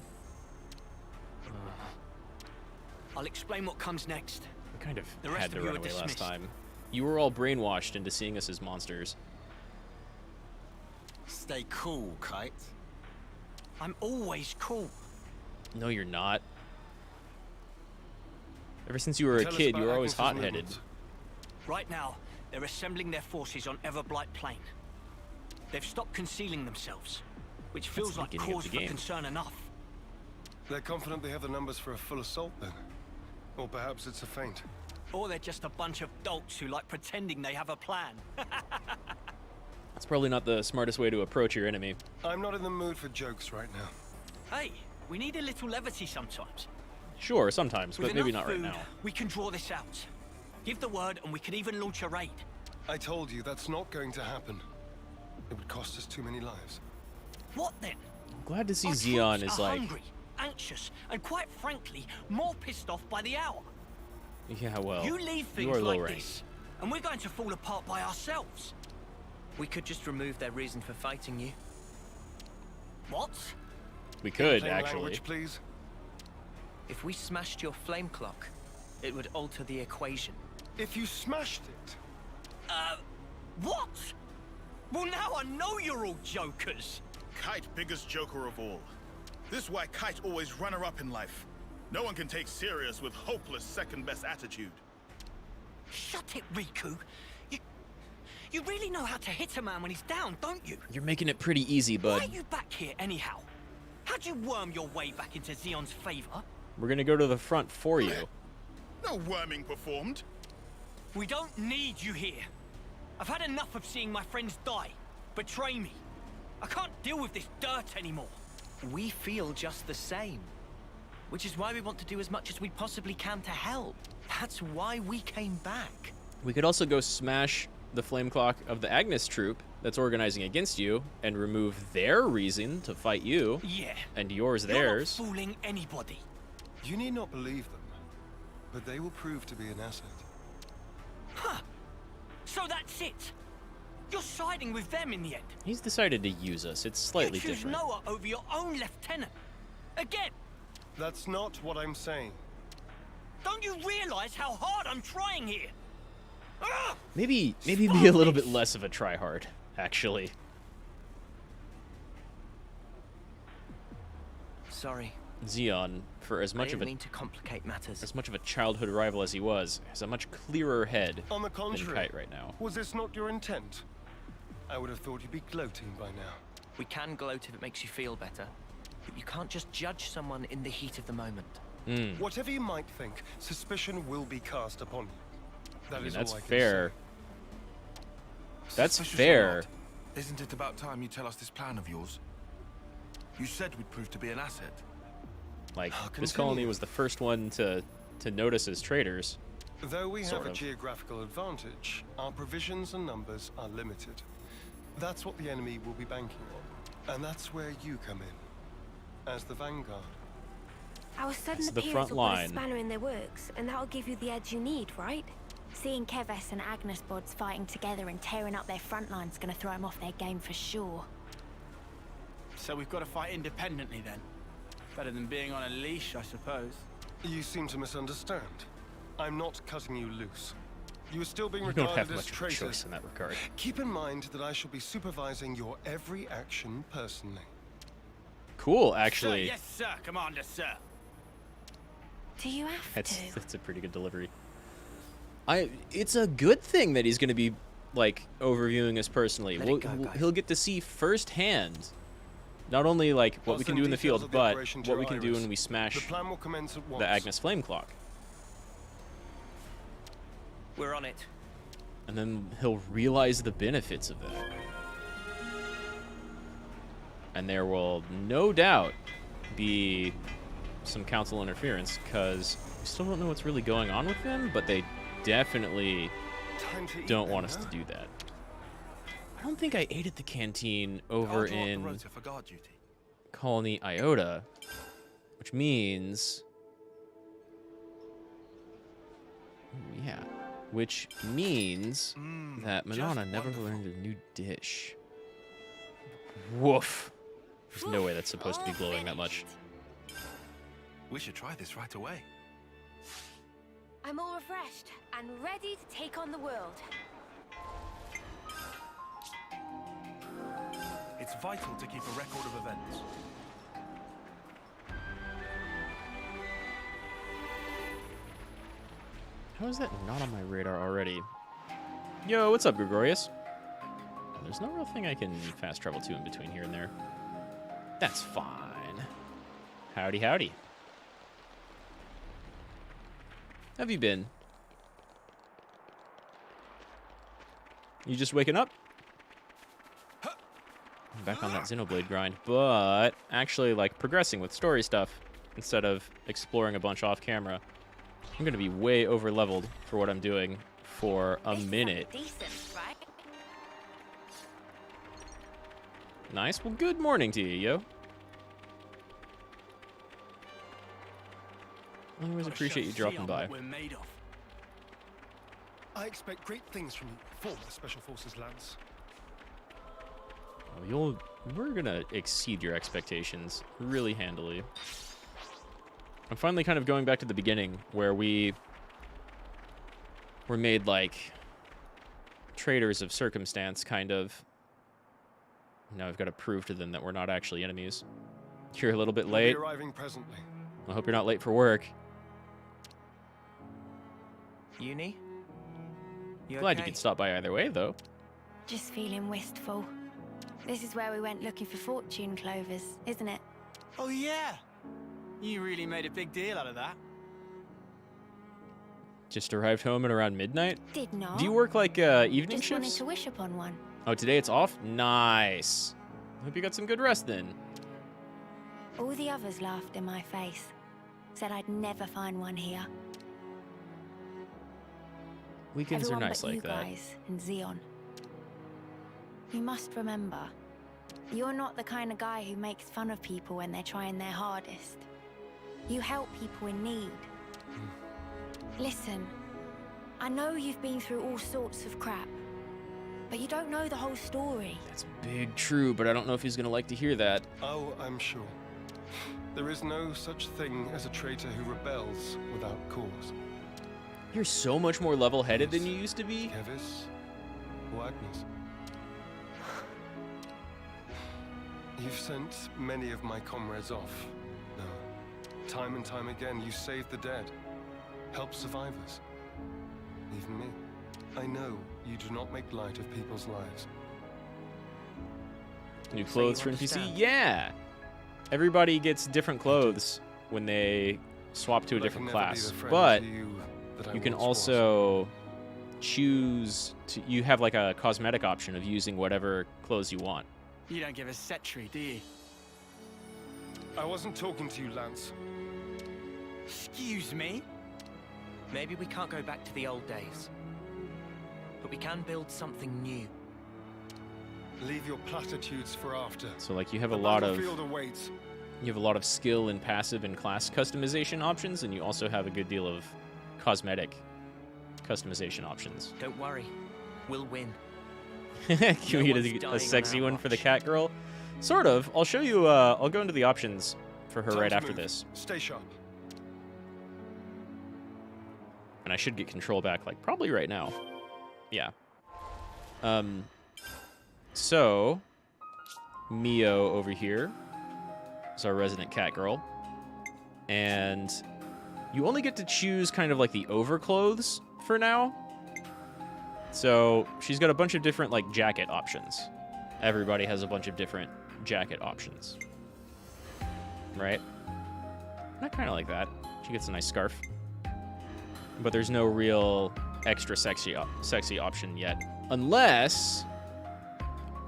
I'll explain what comes next. I kind of had to run away last time. You were all brainwashed into seeing us as monsters. Stay cool, Kite. I'm always cool. No, you're not. Ever since you were a Tell us kid, about you were always Agnes's hot-headed. movements. Right now, they're assembling their forces on Everblight Plain. They've stopped concealing themselves, which feels like beginning of cause the for game. concern enough. They're confident they have the numbers for a full assault, then. Or perhaps it's a feint. Or they're just a bunch of dolts who like pretending they have a plan. That's probably not the smartest way to approach your enemy. I'm not in the mood for jokes right now. Hey, we need a little levity sometimes. Sure, sometimes, but With maybe enough not right food, now. we can draw this out. Give the word and we can even launch a raid. I told you that's not going to happen. It would cost us too many lives. What then? I'm glad to see Our Xeon troops is are like, hungry, anxious, and quite frankly, more pissed off by the hour. yeah, well, You leave you things are low like rank. this, and we're going to fall apart by ourselves. We could just remove their reason for fighting you. What? We could, Plain actually. language, please. If we smashed your flame clock, it would alter the equation. If you smashed it, What? Well, now I know you're all jokers. Kite, biggest joker of all. This is why Kite always runner-up in life. No one can take serious with hopeless second-best attitude. Shut it, Riku. You really know how to hit a man when he's down, don't you? You're making it pretty easy, Why bud. are you back here anyhow? How'd you worm your way back into Xeon's favor? We're gonna go to the front for you. No worming performed. We don't need you here. I've had enough of seeing my friends die, betray me. I can't deal with this dirt anymore. We feel just the same. Which is why we want to do as much as we possibly can to help. That's why we came back. We could also go smash the flame clock of the Agnes troop that's organizing against you and remove their reason to fight you. Yeah. And yours You're theirs. not fooling anybody. you need not believe them, but they will prove to be an asset. Huh. So that's it. You're siding with them in the end. He's decided to use us. It's slightly you choose different. Noah over your own lieutenant. Again. That's not what I'm saying. Don't you realize how hard I'm trying here? Ugh! Maybe be a little bit less of a tryhard, actually. Sorry. Xeon, for as I much didn't of mean to complicate matters. a childhood rival as he was, has a much clearer head On the than contrary, Kite right now. was this not your intent? I would have thought you'd be gloating by now. We can gloat if it makes you feel better. But you can't just judge someone in the heat of the moment. Whatever you might think, suspicion will be cast upon you. That is That's all I can fair. That's Suspicious or fair. not, isn't it about time you tell us this plan of yours? You said we'd prove to be an asset. Like, I'll this continue. colony was the first one to notice as traitors. say. Though we Sort have a of. geographical advantage, our provisions and numbers are limited. That's what the enemy will be banking on. And that's where you come in, as the vanguard. Our sudden It's the appearance front will put a line. spanner in their works, and that'll give you the edge you need, right? Seeing Keves and Agnes bods fighting together and tearing up their front line's gonna throw them off their game for sure. So we've got to fight independently then. Better than being on a leash, I suppose. You seem to misunderstand. I'm not cutting you loose. You are still being You don't regarded have as much of a traitors. choice in that regard. Keep in mind that I shall be supervising your every action personally. Cool, actually. Sir, yes, sir, Commander, sir. Do you have to? That's a pretty good delivery. It's a good thing that he's going to be like overviewing us personally. Let it go, guys. He'll get to see firsthand not only like what I'll we can send do in the details field, of the but operation to what we your can do iris. when we The smash plan will commence at once. the Agnes flame clock. We're on it. And then he'll realize the benefits of that. And there will no doubt be some council interference, because we still don't know what's really going on with them, but they definitely Time to eat don't then, want us huh? to do that. I don't think I ate at the canteen over I'll draw up the in rota for guard duty. Colony Iota, which means... Yeah. Which means that Manana just never wonderful. learned a new dish. Woof. There's no way that's supposed to be glowing that much. We should try this right away. I'm all refreshed and ready to take on the world. It's vital to keep a record of events. How is that not on my radar already? Yo, what's up, Gregorius? There's no real thing I can fast travel to in between here and there. That's fine. Howdy, howdy. How have you been? You just waking up? I'm back on that Xenoblade grind, but actually, like, progressing with story stuff instead of exploring a bunch off camera. I'm gonna be way over leveled for what I'm doing for a minute. Decent, right? Nice. Well, good morning to you, yo. I always appreciate you dropping by. I expect great things from you, former Special Forces Lance. Oh, we're gonna exceed your expectations really handily. I'm finally kind of going back to the beginning where we were made like traitors of circumstance, kind of. Now I've got to prove to them that we're not actually enemies. You're a little bit late. We'll be arriving presently. I hope you're not late for work. Uni? Glad you could stop by either way, though. Just feeling wistful. This is where we went looking for fortune clovers, isn't it? Oh, yeah. You really made a big deal out of that. Just arrived home at around midnight? Did not. Do you work like evening Just shifts? wanted to wish upon one. Oh, today it's off? Nice. Hope you got some good rest then. All the others laughed in my face. Said I'd never find one here. Weekends Everyone are nice but like you that. guys and Xeon. You must remember, you're not the kind of guy who makes fun of people when they're trying their hardest. You help people in need. Listen, I know you've been through all sorts of crap, but you don't know the whole story. That's big true, but I don't know if he's gonna like to hear that. Oh, I'm sure. There is no such thing as a traitor who rebels without cause. You're so much more level-headed than you used to be. Kevis or Agnes? You've sent many of my comrades off. No. Time and time again, you save the dead, help survivors. Even me. I know you do not make light of people's lives. New So clothes you for NPC? understand? Yeah! Everybody gets different clothes when they swap to a But I different can never be class. the friend But to you that I you can once was. also choose to... You have like a cosmetic option of using whatever clothes you want. You don't give a set tree, do you? I wasn't talking to you, Lance. Excuse me? Maybe we can't go back to the old days. But we can build something new. Leave your platitudes for after. So like you have a The lot of... battlefield awaits. You have a lot of skill in passive and class customization options, and you also have a good deal of cosmetic customization options. Don't worry. We'll win. Can No we one's get dying a on sexy our one for the watch. cat girl? Sort of. I'll show you, I'll go into the options for her Time right to after move. this. Stay sharp. And I should get control back, like, probably right now. Yeah. So, Mio over here is our resident cat girl. And you only get to choose kind of like the overclothes for now. So, she's got a bunch of different, like, jacket options. Everybody has a bunch of different jacket options. Right? Not kind of like that. She gets a nice scarf. But there's no real extra sexy option yet. Unless...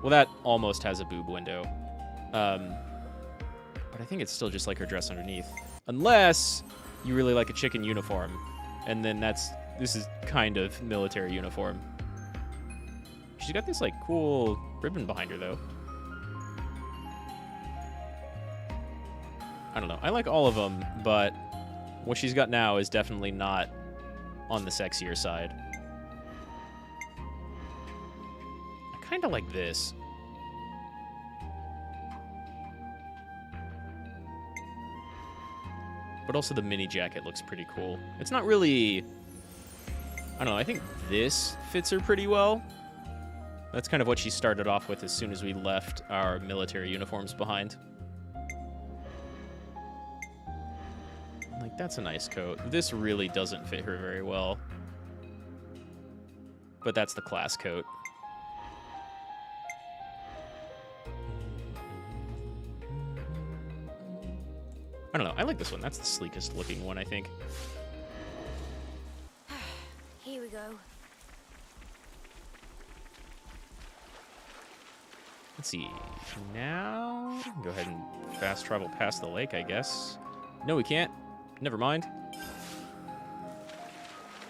Well, that almost has a boob window. But I think it's still just like her dress underneath. Unless you really like a chicken uniform. And then this is kind of military uniform. She's got this, like, cool ribbon behind her, though. I don't know. I like all of them, but what she's got now is definitely not on the sexier side. I kind of like this. But also the mini jacket looks pretty cool. It's not really... I don't know. I think this fits her pretty well. That's kind of what she started off with as soon as we left our military uniforms behind. Like, that's a nice coat. This really doesn't fit her very well. But that's the class coat. I don't know. I like this one. That's the sleekest looking one, I think. Here we go. Let's see. Now, go ahead and fast travel past the lake, I guess. No, we can't. Never mind.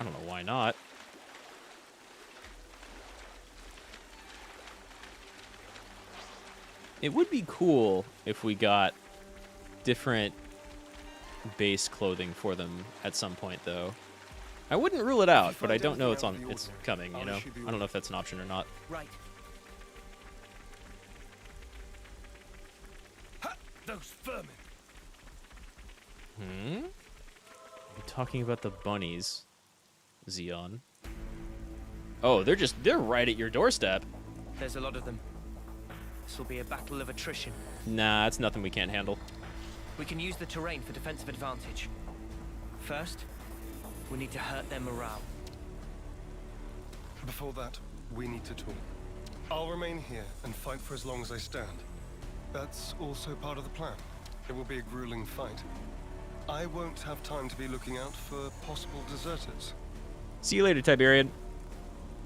I don't know why not. It would be cool if we got different base clothing for them at some point, though. I wouldn't rule it out, but I don't know it's coming, you know? I don't know if that's an option or not. Right. Ha! Those vermin. Hmm? You're talking about the bunnies, Xeon. Oh, they're right at your doorstep. There's a lot of them. This will be a battle of attrition. Nah, it's nothing we can't handle. We can use the terrain for defensive advantage. First, we need to hurt their morale. Before that, we need to talk. I'll remain here and fight for as long as I stand. That's also part of the plan. It will be a grueling fight. I won't have time to be looking out for possible deserters. See you later, Tiberian.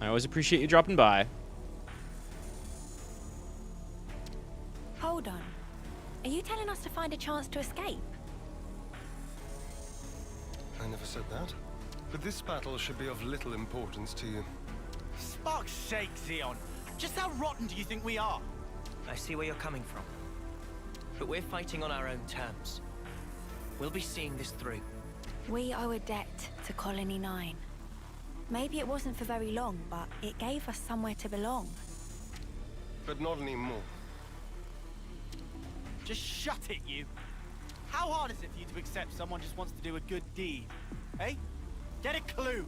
I always appreciate you dropping by. Hold on. Are you telling us to find a chance to escape? I never said that. But this battle should be of little importance to you. Spark's sake, Xeon. Just how rotten do you think we are? I see where you're coming from. But we're fighting on our own terms. We'll be seeing this through. We owe a debt to Colony 9. Maybe it wasn't for very long, but it gave us somewhere to belong. But not anymore. Just shut it, you. How hard is it for you to accept someone just wants to do a good deed? Hey? Get a clue.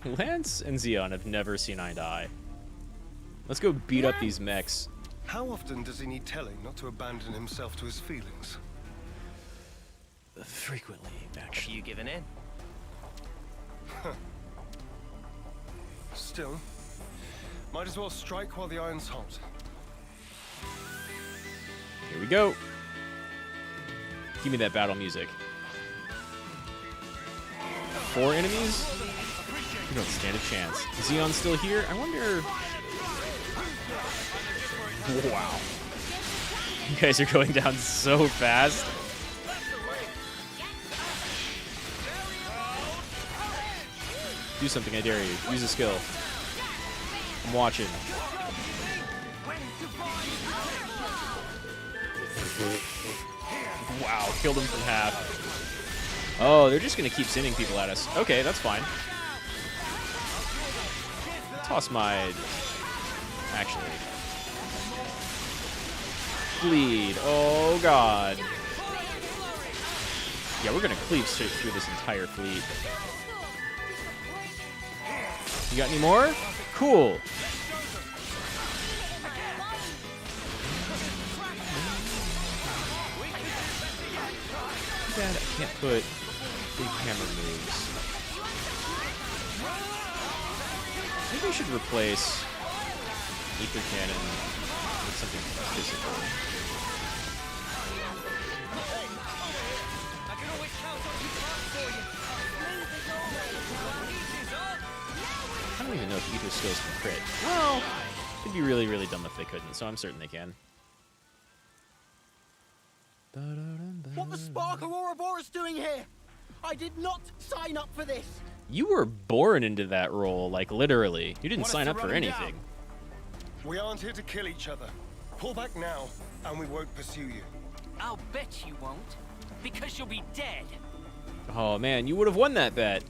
Lance and Xeon have never seen eye to eye. Let's go beat up these mechs. How often does he need telling not to abandon himself to his feelings? Frequently, actually. Have you given in? Still, might as well strike while the iron's hot. Here we go. Give me that battle music. 4 enemies? You don't stand a chance. Is Xeon still here? I wonder... Wow. You guys are going down so fast. Do something, I dare you. Use a skill. I'm watching. Wow, killed him from half. Oh, they're just gonna keep sending people at us. Okay, that's fine. Toss my... Actually. Bleed. Oh, God. Yeah, we're gonna cleave straight through this entire fleet. You got any more? Cool. Bad, I can't put big hammer moves. Maybe I should replace Ether Cannon with something physical. I don't even know if Ether skills can crit. Well, it'd be really, really dumb if they couldn't, so I'm certain they can. What the Spark are Ouroboros doing here? I did not sign up for this. You were born into that role, like literally. You didn't sign up for anything. We aren't here to kill each other. Pull back now, and we won't pursue you. I'll bet you won't, because you'll be dead. Oh man, you would have won that bet.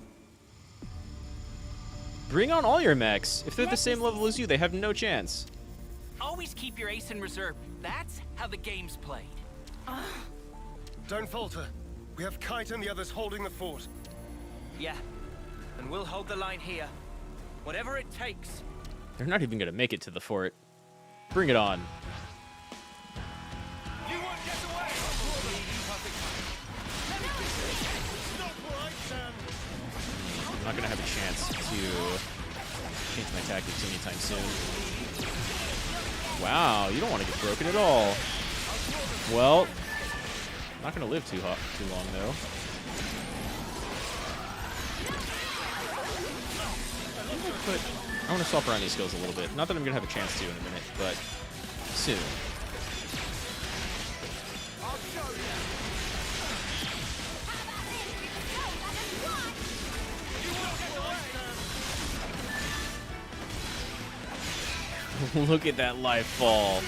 Bring on all your mechs. If they're the same level as you, they have no chance. Always keep your ace in reserve. That's how the game's played. Don't falter. We have Kite and the others holding the fort. Yeah, and we'll hold the line here. Whatever it takes. They're not even going to make it to the fort. Bring it on. You won't get away! I'm not going to have a chance to change my tactics anytime soon. Wow, you don't want to get broken at all. Well, not going to live too long, though. I want to swap around these skills a little bit. Not that I'm going to have a chance to in a minute, but soon. Look at that life fall.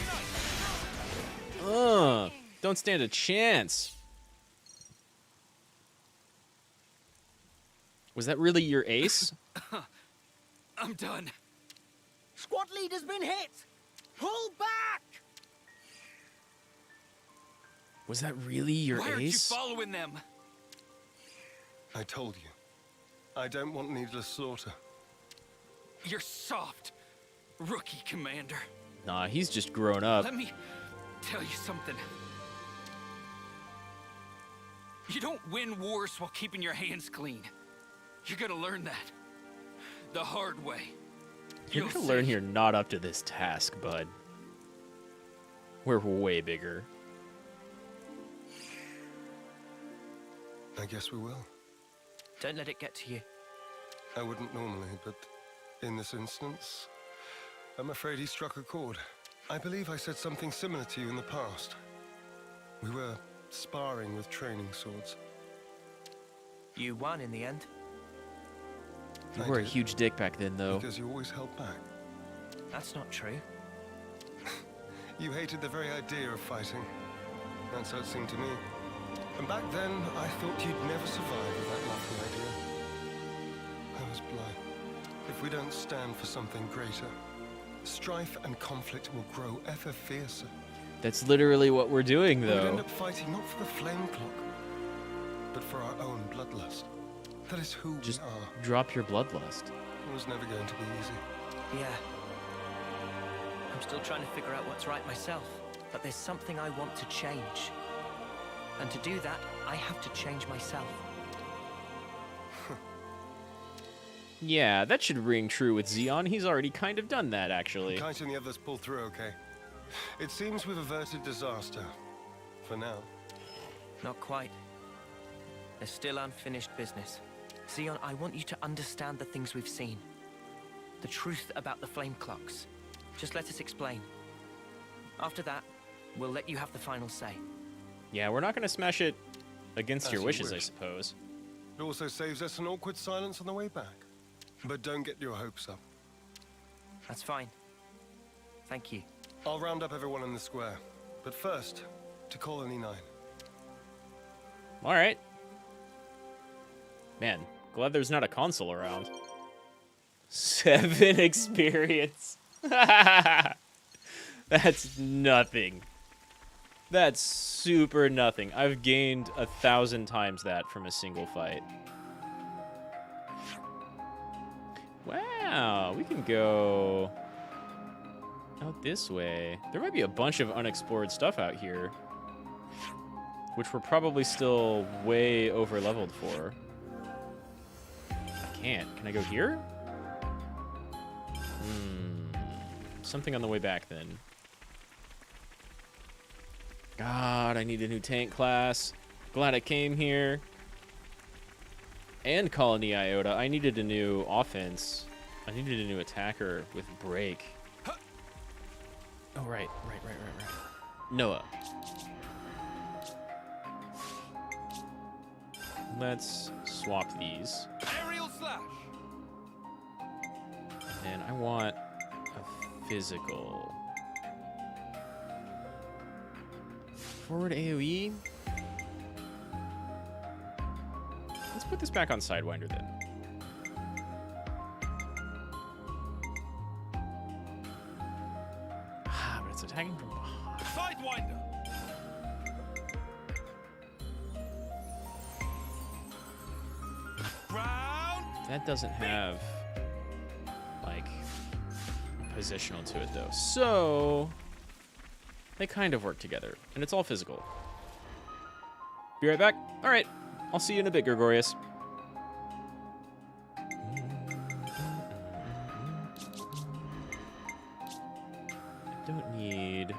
Don't stand a chance. Was that really your ace? I'm done. Squad leader's been hit! Pull back! Was that really your Why aren't you ace? following them? I told you. I don't want needless slaughter. You're soft, rookie commander. Nah, he's just grown up. Let me tell you something. You don't win wars while keeping your hands clean. You're gonna learn that the hard way. You're gonna learn you're not up to this task, bud. We're way bigger. I guess we will. Don't let it get to you. I wouldn't normally, but in this instance, I'm afraid he struck a chord. I believe I said something similar to you in the past. We were sparring with training swords. You won in the end. You were a huge dick back then, though. Because you always held back. That's not true. You hated the very idea of fighting. That's how it seemed to me. And back then, I thought you'd never survive with that laughing idea. I was blind. If we don't stand for something greater, strife and conflict will grow ever fiercer. That's literally what we're doing, We'd though. end up fighting not for the flame clock, but for our own bloodlust. That is who Just we are. drop your bloodlust. It was never going to be easy. Yeah. I'm still trying to figure out what's right myself, but there's something I want to change. And to do that, I have to change myself. Yeah, that should ring true with Xeon. He's already kind of done that, actually. Kite and the others pull through, okay? It seems we've averted disaster. For now. Not quite. There's still unfinished business. Xeon, I want you to understand the things we've seen. The truth about the flame clocks. Just let us explain. After that, we'll let you have the final say. Yeah, we're not going to smash it against As your you wishes, I wish. suppose. It also saves us an awkward silence on the way back. But don't get your hopes up. That's fine. Thank you. I'll round up everyone in the square. But first, to Colony 9. All right. Man, glad there's not a console around. 7 experience. That's nothing. That's super nothing. I've gained 1,000 times that from a single fight. Wow, we can go out this way. There might be a bunch of unexplored stuff out here, which we're probably still way over leveled for. I can't. Can I go here? Something on the way back then. God, I need a new tank class. Glad I came here. And Colony Iota. I needed a new offense. I needed a new attacker with break. Oh, right. Noah. Let's swap these. Aerial slash. And I want a physical. Forward AoE. Let's put this back on Sidewinder then. Ah, but it's attacking from behind. Sidewinder! That doesn't have, like, positional to it, though. So they kind of work together, and it's all physical. Be right back. All right. I'll see you in a bit, Gregorius. I don't need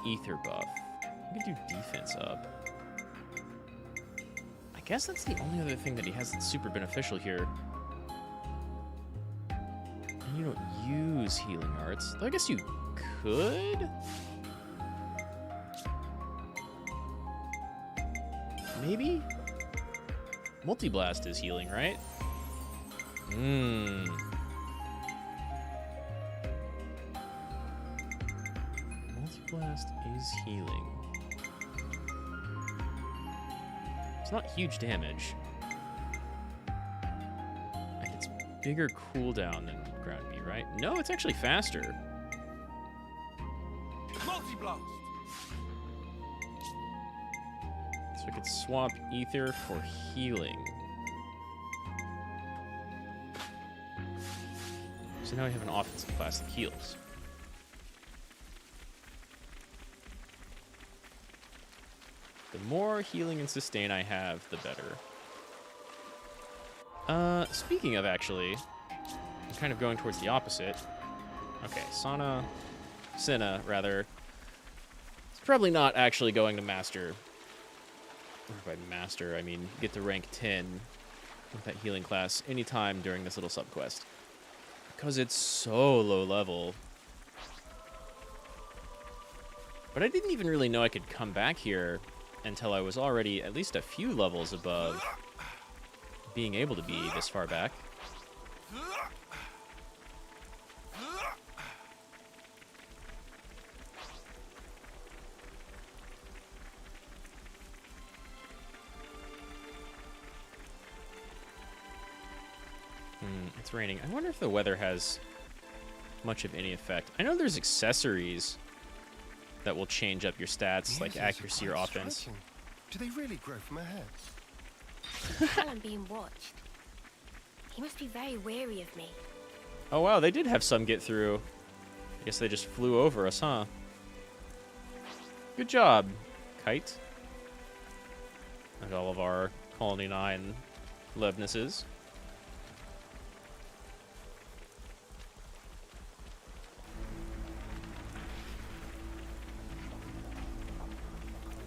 ether buff. I can do defense up. I guess that's the only other thing that he has that's super beneficial here. And you don't use healing arts. Though I guess you could? Maybe? Multi-blast is healing, right? Multi-blast is healing. It's not huge damage. And it's bigger cooldown than ground B, right? No, it's actually faster. Multi-blast! So I could swap ether for healing. So now we have an offensive class that heals. The more healing and sustain I have, the better. Speaking of, actually, I'm kind of going towards the opposite. Okay, Senna, rather. It's probably not actually going to master. Or by master, I mean get to rank 10 with that healing class anytime during this little subquest. Because it's so low level. But I didn't even really know I could come back here until I was already at least a few levels above being able to be this far back. It's raining. I wonder if the weather has much of any effect. I know there's accessories that will change up your stats, like accuracy or offense. Striking. Do they really grow from a head? I'm being watched. He must be very wary of me. Oh wow, they did have some get through. I guess they just flew over us, huh? Good job, Kite. And all of our Colony 9 Levnesses.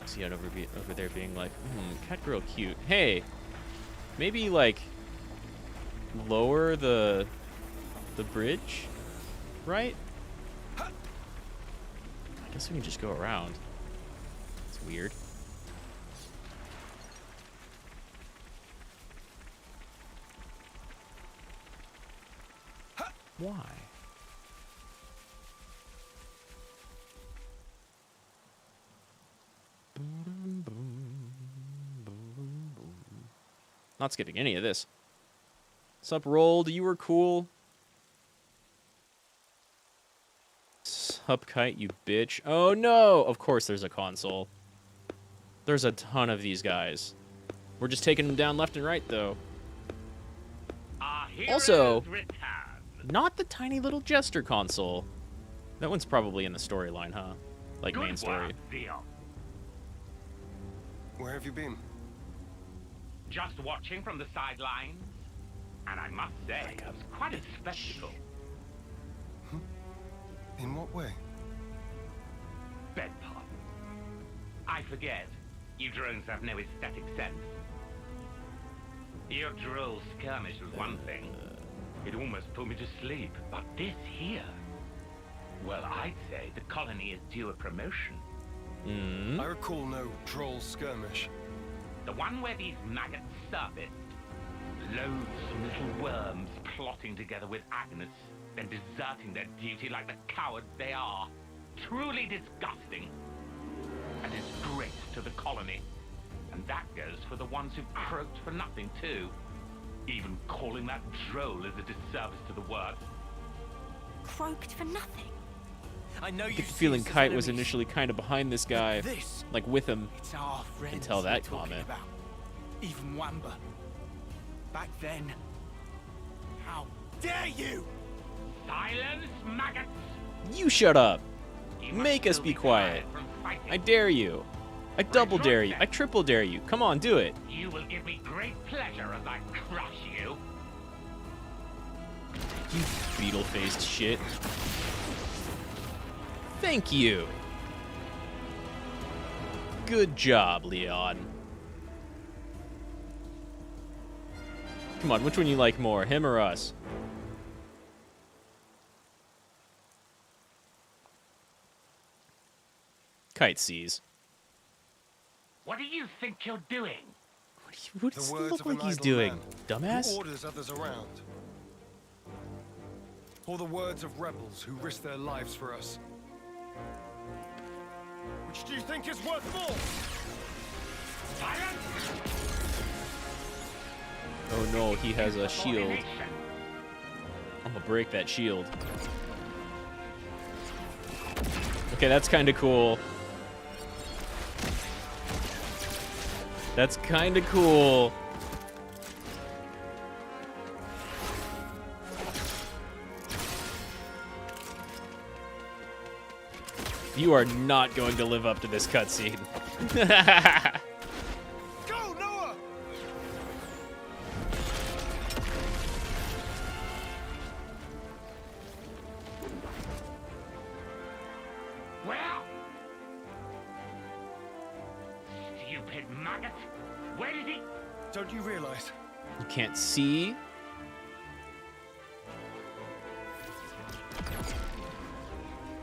See it over there being like, cat girl cute. Hey, maybe like lower the bridge, right? I guess we can just go around. It's weird. Why? Not skipping any of this. Sup, Rolled? You were cool. Sup, Kite, you bitch. Oh no! Of course there's a console. There's a ton of these guys. We're just taking them down left and right, though. Also, not the tiny little Jester console. That one's probably in the storyline, huh? Like main story. Where have you been? Just watching from the sidelines. And I must say, it was quite a spectacle. In what way? Beg pardon. I forget. You drones have no aesthetic sense. Your droll skirmish was one thing. It almost put me to sleep. But this here... Well, I'd say the colony is due a promotion. I recall no droll skirmish. The one where these maggots surfaced. Loathsome little worms plotting together with Agnes, then deserting their duty like the cowards they are. Truly disgusting. A disgrace to the colony. And that goes for the ones who croaked for nothing, too. Even calling that droll is a disservice to the work. Croaked for nothing? I know I you get the feeling see us as Kite was enemies. initially kind of behind this guy, This, like with him, it's our friends until that we're talking comment. about. Even Wamba. Back then. How dare you? Silence, maggots! You shut up. You must Make us still be quiet. tired from fighting. I dare you. I double dare you. I triple dare you. Come on, do it. You will give me great pleasure as I crush you. You beetle-faced shit. Thank you. Good job, Leon. Come on, which one you like more, him or us? Kite sees. What do you think you're doing? What does The it words look of an like he's idle doing? man Dumbass? Who orders others around? Or the words of rebels who risk their lives for us? Which do you think is worth more? Oh no, he has a shield. I'm gonna break that shield. Okay, that's kind of cool. That's kind of cool. You are not going to live up to this cutscene. Go, Noah! Well? Stupid maggot. Where did he... Don't you realize? You can't see?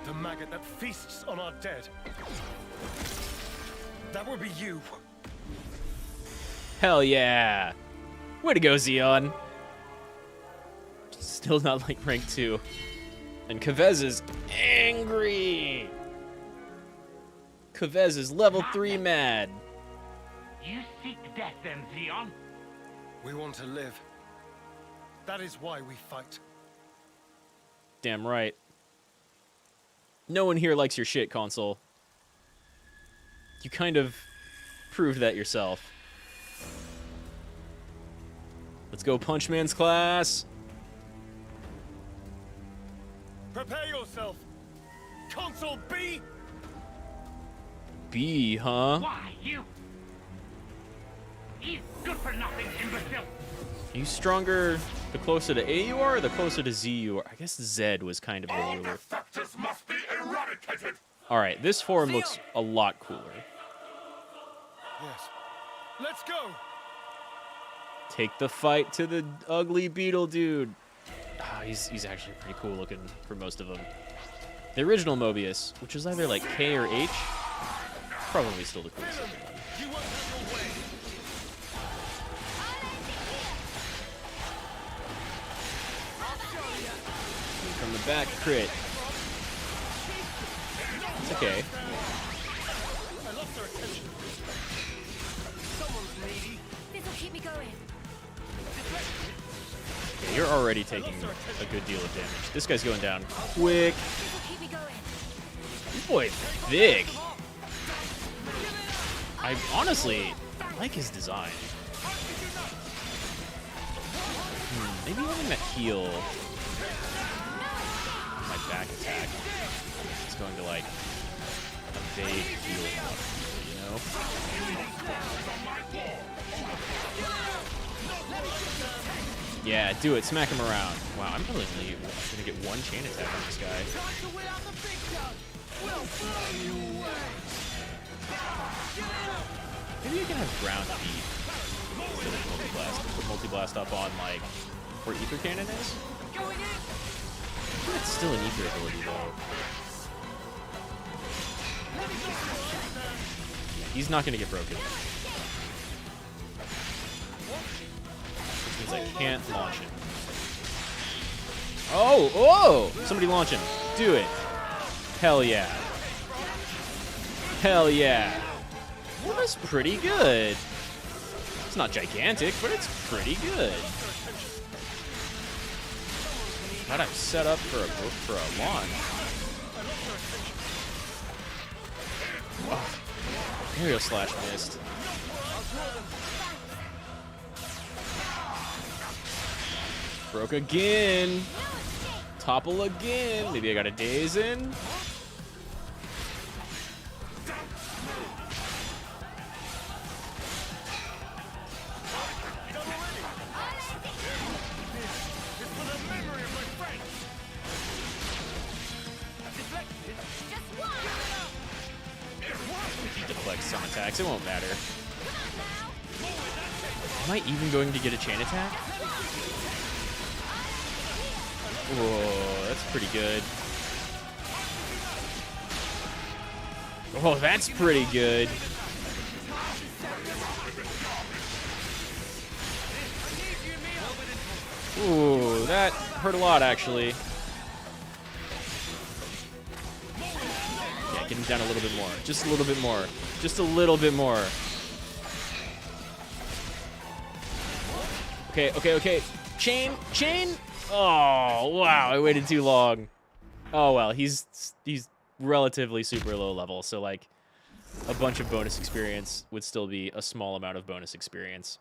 The maggot that feasts on our dead. That would be you. Hell yeah. Way to go, Xeon. Still not like rank 2. And Kavez is angry. Kavez is level 3 mad. You seek death then, Xeon? We want to live. That is why we fight. Damn right. No one here likes your shit, console. You kind of proved that yourself. Let's go, Punch Man's class. Prepare yourself. Console B. B, huh? Why, you good for nothing, imbecile! Are you stronger the closer to A you are, or the closer to Z you are? I guess Z was kind of the ruler. Defectors must be eradicated. Alright, this form looks a lot cooler. Yes. Let's go. Take the fight to the ugly beetle dude. Ah, he's actually pretty cool looking for most of them. The original Mobius, which was either like K or H, probably still the coolest looking one. You won't have your way. From the back, crit. It's okay. I lost their attention. Someone's needy. This'll keep me going. Yeah, you're already taking a good deal of damage. This guy's going down quick. This'll keep me going. This boy thick. I honestly like his design. Maybe having that heal, my back attack, is going to like evade heal, you know? Yeah, do it. Smack him around. Wow, I'm really only gonna get one chain attack on this guy. Maybe I can have ground beat instead of multi-blast. Put multi-blast up on like where Ether Cannon is. I think it's still an Ether ability though. Yeah, he's not gonna get broken. Which means I can't launch him. Oh, oh! Somebody launch him. Do it. Hell yeah. Hell yeah. Well, that's pretty good. It's not gigantic, but it's pretty good. Thought I was set up for a launch. Oh, aerial slash missed. Broke again. topple again. Maybe I got a daze in. If he deflects some attacks, it won't matter. Am I even going to get a chain attack? Whoa, that's pretty good. Oh, that's pretty good. Ooh, that hurt a lot, actually. Yeah, get him down a little bit more. Just a little bit more. Just a little bit more. Okay, okay, okay. Chain, chain. Oh, wow, I waited too long. Oh, well, he's relatively super low level, so, like, a bunch of bonus experience would still be a small amount of bonus experience.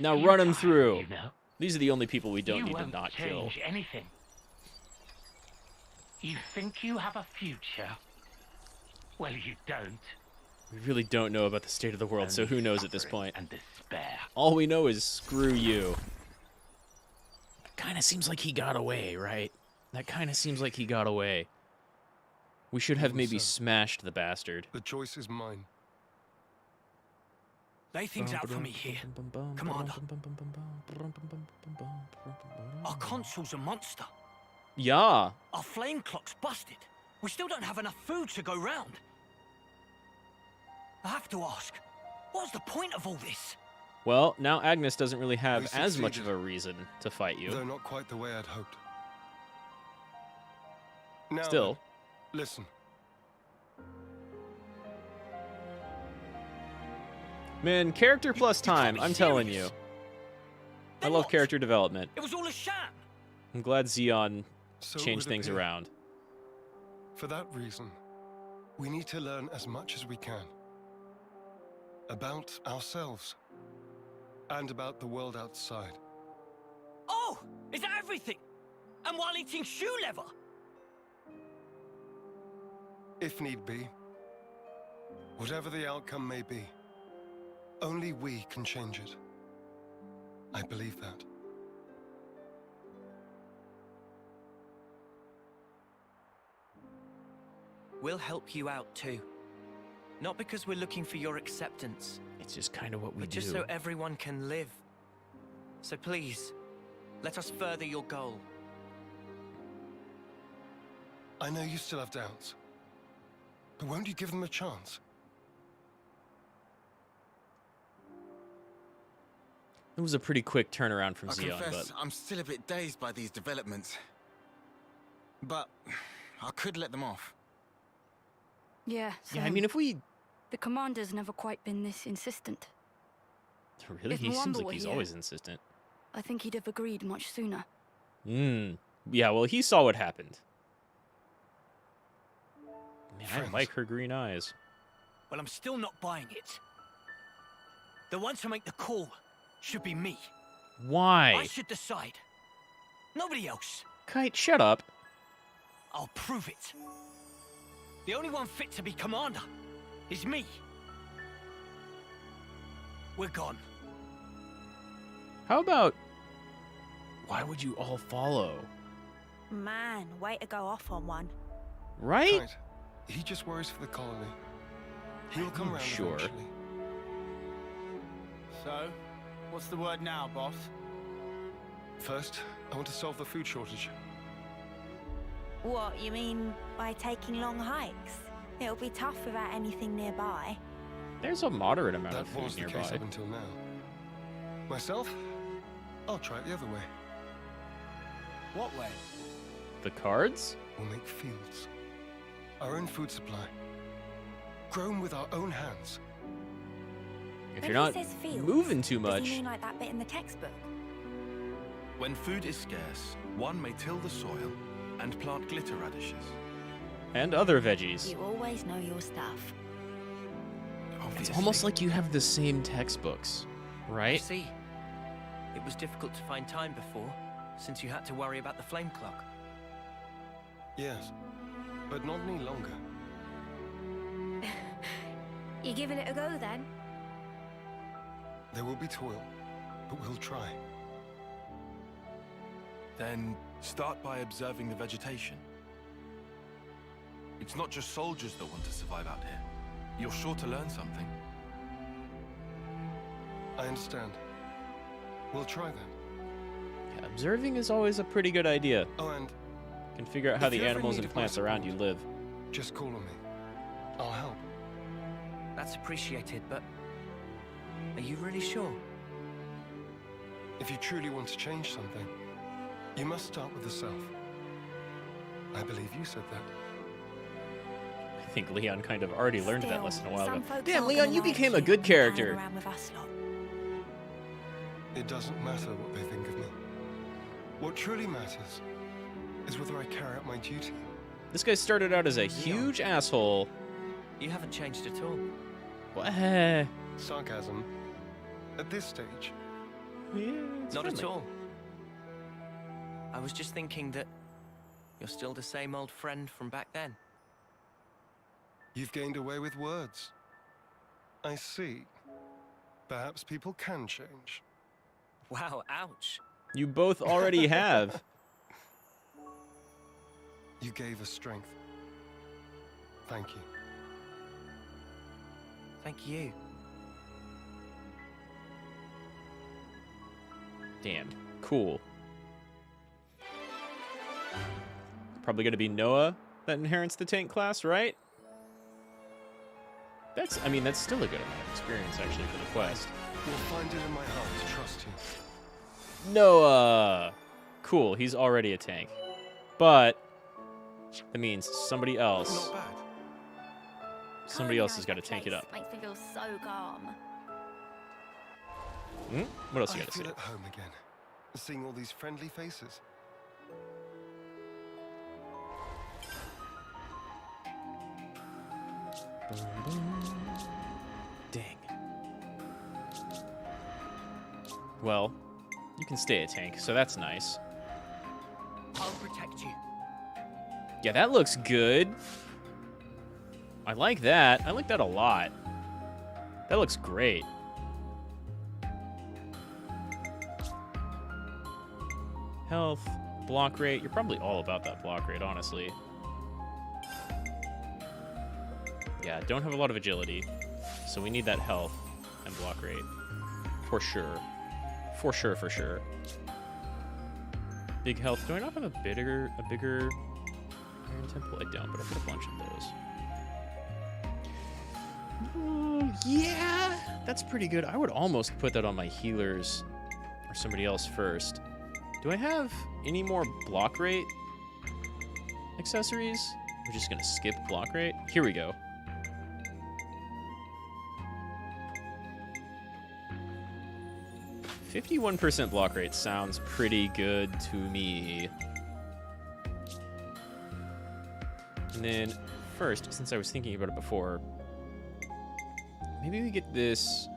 Now run him through. You know? These are the only people we don't You need to won't not kill. change anything. You think you have a future? Well, you don't. We really don't know about the state of the world, so Only who knows at this suffering point? and despair. All we know is screw you. Kind of seems like he got away, right? That kind of seems like he got away. We should have maybe smashed the bastard. The choice is mine. Lay things out for me here, Commander. Our consul's a monster. Yeah. Our flame clock's busted. We still don't have enough food to go round. I have to ask, what's the point of all this? Well, now Agnes doesn't really have We as much of succeeded. a reason to fight you. Though not quite the way I'd hoped. Now, Still. listen. Man, character plus you can't time, be I'm telling you. serious. I Then love what? character development. It was all a sham. I'm glad Xeon So it changed would things appear. around. For that reason, we need to learn as much as we can. About ourselves. And about the world outside. Oh, is that everything? And while eating shoe leather? If need be. Whatever the outcome may be. Only we can change it. I believe that. We'll help you out too. Not because we're looking for your acceptance, It's just kind of what we but do. just so everyone can live. So please, let us further your goal. I know you still have doubts. But won't you give them a chance? It was a pretty quick turnaround from I Xeon, confess, but I'm still a bit dazed by these developments. But I could let them off. Yeah, yeah, I mean, if we the commander's never quite been this insistent. really, If he seems Mwamba like were he's here- always insistent. I think he'd have agreed much sooner. Yeah, well, he saw what happened. Man, I Friends. like her green eyes. Well, I'm still not buying it. The one to make the call should be me. Why? I should decide. Nobody else. Kite, shut up. I'll prove it. The only one fit to be commander is me. We're gone. How about... Why would you all follow? Man, way to go off on one. Right? Kite, he just worries for the colony. He'll come around sure. eventually. So, what's the word now, boss? First, I want to solve the food shortage. What, you mean by taking long hikes? It'll be tough without anything nearby. There's a moderate amount That of food was the nearby. case up until now. Myself, I'll try it the other way. What way? The cards? We'll make fields. Our own food supply. Grown with our own hands. If When you're he not says fields, moving too Does much... he mean like that bit in the textbook? When food is scarce, one may till the soil and plant glitter radishes. And other veggies. You always know your stuff. It's Obviously. almost like you have the same textbooks, I right? see. It was difficult to find time before, since you had to worry about the flame clock. Yes, but not any longer. You giving it a go then? There will be toil, but we'll try. Then start by observing the vegetation. It's not just soldiers that want to survive out here. You're sure to learn something. I understand. We'll try that. Yeah, observing is always a pretty good idea. Oh, and You can figure out how if the you ever animals need and my plants around you support, live. just call on me. I'll help. That's appreciated, but are you really sure? If you truly want to change something, you must start with the self. I believe you said that. I think Leon kind of already learned that Still, lesson a while some ago. folks Damn, aren't Leon, gonna you like became a you good hanging character. around with us lot. It doesn't matter what they think of me. What truly matters is whether I carry out my duty. This guy started out as a huge asshole. You haven't changed at all. What? Sarcasm. At this stage. Yeah, it's Not friendly. at all. I was just thinking that you're still the same old friend from back then. You've gained away with words. I see. Perhaps people can change. Wow, ouch. You both already have. You gave us strength. Thank you. Thank you. Damn. Cool. Probably going to be Noah that inherits the tank class, right? I mean, that's still a good amount of experience, actually, for the quest. You'll find it in my heart to trust you. Noah! Cool, he's already a tank. But that means somebody else. Not bad. Somebody else has got to tank it up. Makes me feel so calm. What else you I got to say? feel at home again, seeing all these friendly faces. Dang. Well, you can stay a tank, so that's nice. I'll protect you. Yeah, that looks good. I like that. I like that a lot. That looks great. Health, block rate. You're probably all about that block rate, honestly. Yeah, don't have a lot of agility, so we need that health and block rate. For sure. For sure, for sure. Big health. Do I not have a bigger Iron Temple? I don't, but I put a bunch of those. Yeah, that's pretty good. I would almost put that on my healers or somebody else first. Do I have any more block rate accessories? We're just gonna skip block rate. Here we go. %51% block rate sounds pretty good to me. And then first, since I was thinking about it before, maybe we get this.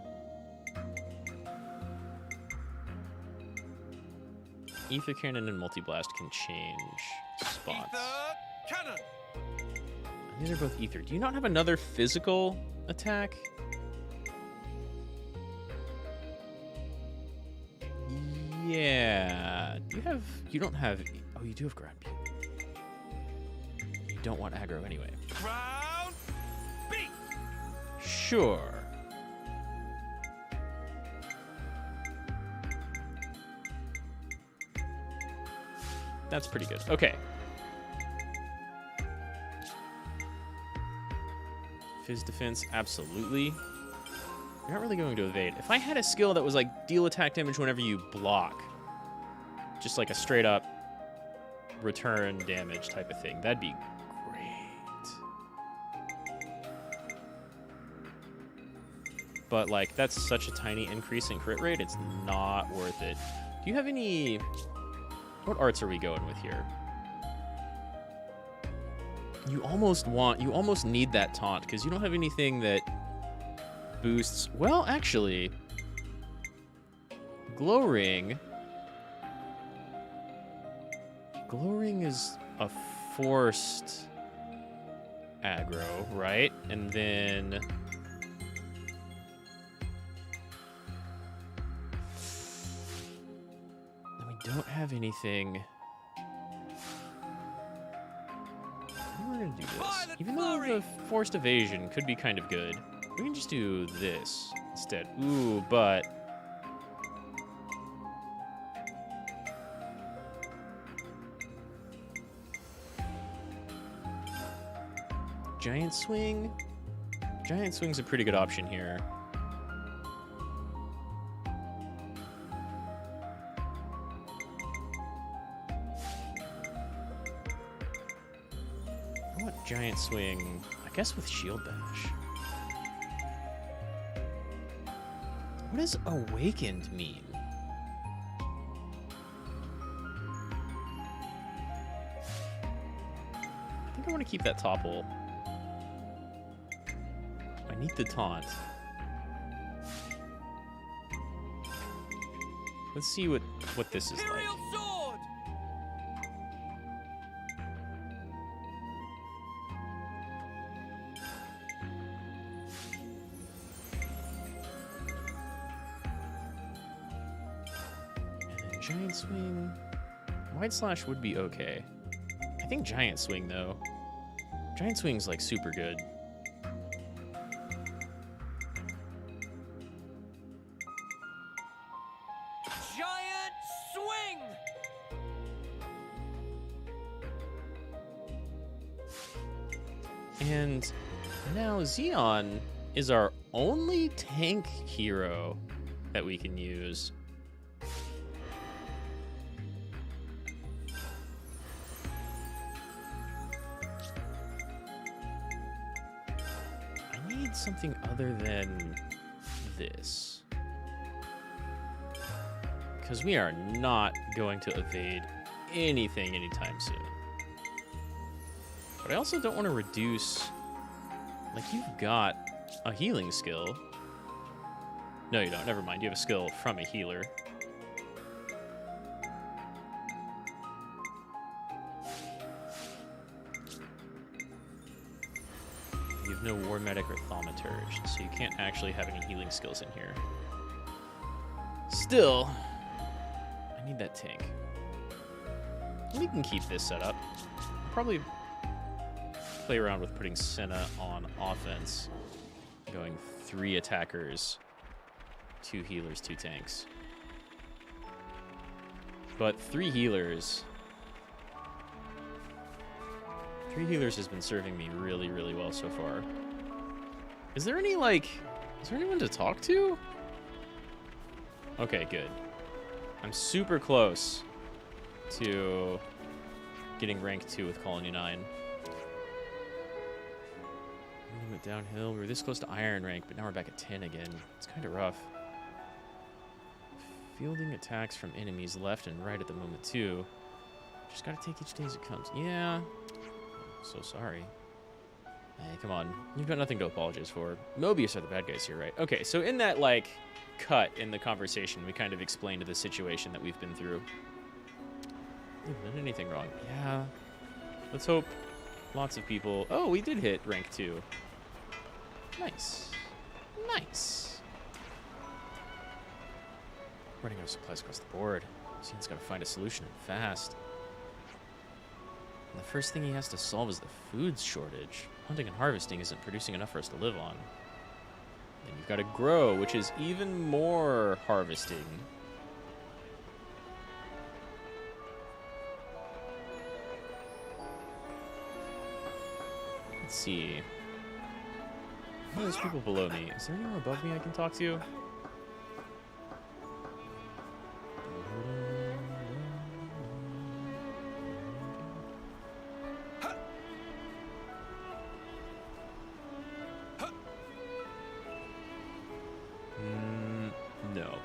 Ether Cannon and Multi-Blast can change spots. Ether Cannon! These are both Ether. Do you not have another physical attack? Yeah. You don't have. Oh, you do have Ground Beat. You don't want aggro anyway. Ground Beat! Sure. That's pretty good. Okay. Fizz defense, absolutely. You're not really going to evade. If I had a skill that was like deal attack damage whenever you block, just like a straight up return damage type of thing, that'd be great. But like that's such a tiny increase in crit rate, it's not worth it. Do you have any... What arts are we going with here? You almost need that taunt because you don't have anything that boosts. Well, actually, Glow Ring is a forced aggro, right? And then we don't have anything. We're gonna do this. Even though the forced evasion could be kind of good, we can just do this instead. Ooh, but giant swing. Giant swing's a pretty good option here. I want giant swing, I guess, with shield bash. What does awakened mean? I think I want to keep that topple. I need the taunt. Let's see what this is like. Sword! And then giant swing. Wide slash would be okay. I think giant swing though. Giant swing's like super good. Giant swing! And now Xeon is our only tank hero that we can use. I need something other than this. Because we are not going to evade anything anytime soon. But I also don't want to reduce... Like, you've got a healing skill. No, you don't. Never mind. You have a skill from a healer. You have no War Medic or Thaumaturge, so you can't actually have any healing skills in here. Still, I need that tank. We can keep this set up. Probably play around with putting Senna on offense. Going 3 attackers, 2 healers, 2 tanks. But 3 healers... 3 healers has been serving me really, really well so far. Is there any, like... Is there anyone to talk to? Okay, good. I'm super close to getting rank 2 with Colony 9. We went downhill. We were this close to Iron rank, but now we're back at 10 again. It's kind of rough. Fielding attacks from enemies left and right at the moment, too. Just gotta take each day as it comes. Yeah. So sorry. Hey, come on. You've got nothing to apologize for. Mobius are the bad guys here, right? Okay, so in that, like, cut in the conversation, we kind of explained the situation that we've been through. Haven't done anything wrong. Yeah. Let's hope lots of people... Oh, we did hit rank 2. Nice. Nice. Running out of supplies across the board. Zen's got to find a solution and fast. And the first thing he has to solve is the food shortage. Hunting and harvesting isn't producing enough for us to live on. Then you've got to grow, which is even more harvesting. Let's see. Oh, there's people below me. Is there anyone above me I can talk to? No.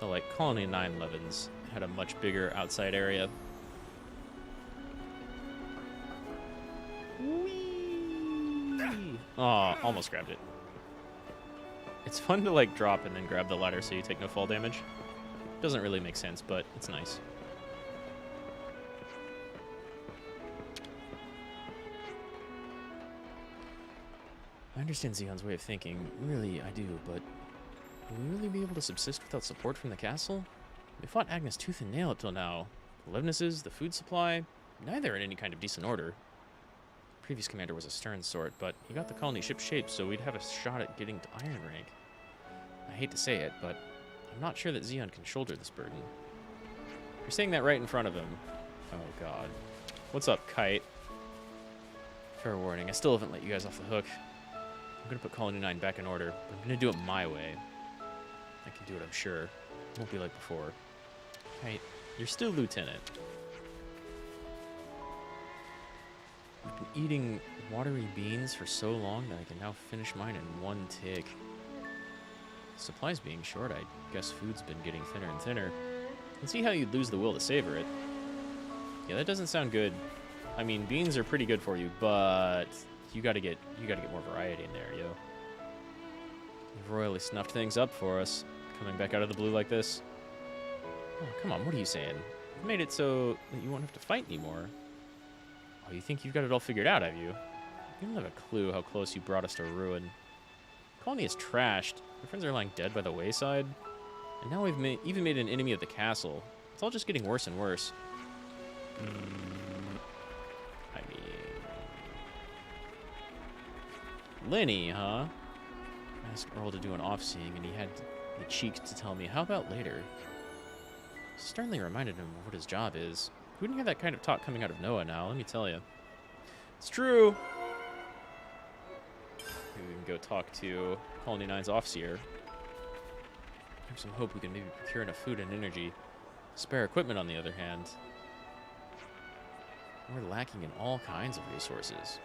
Oh, like Colony 9 Levens had a much bigger outside area. Oh, almost grabbed it. It's fun to like drop and then grab the ladder so you take no fall damage. Doesn't really make sense, but it's nice. understand Xeon's way of thinking. Really, I do, but will we really be able to subsist without support from the castle? We fought Agnes tooth and nail up till now. The Livnesses, the food supply, neither in any kind of decent order. The previous commander was a stern sort, but he got the colony ship shaped so we'd have a shot at getting to Iron Rank. I hate to say it, but I'm not sure that Xeon can shoulder this burden. You're saying that right in front of him. Oh, God. What's up, Kite? Fair warning, I still haven't let you guys off the hook. I'm gonna put Colony 9 back in order, but I'm gonna do it my way. I can do it, I'm sure. It won't be like before. Kite, you're still Lieutenant. I've been eating watery beans for so long that I can now finish mine in one tick. Supplies being short, I guess food's been getting thinner and thinner. I can see how you'd lose the will to savor it. Yeah, that doesn't sound good. I mean, beans are pretty good for you, but you gotta get more variety in there, yo. You've royally snuffed things up for us, coming back out of the blue like this. Oh, come on, what are you saying? You've made it so that you won't have to fight anymore. Oh, you think you've got it all figured out, have you? You don't have a clue how close you brought us to ruin. The colony is trashed. Our friends are lying dead by the wayside. And now we've even made an enemy of the castle. It's all just getting worse and worse. I mean... Lenny, huh? I asked Earl to do an off-seeing, and he had the cheek to tell me, how about later? Sternly reminded him of what his job is. Who wouldn't hear that kind of talk coming out of Noah now, let me tell you. It's true! Maybe we can go talk to Colony 9's Offseer. I have some hope we can maybe procure enough food and energy. Spare equipment, on the other hand. We're lacking in all kinds of resources.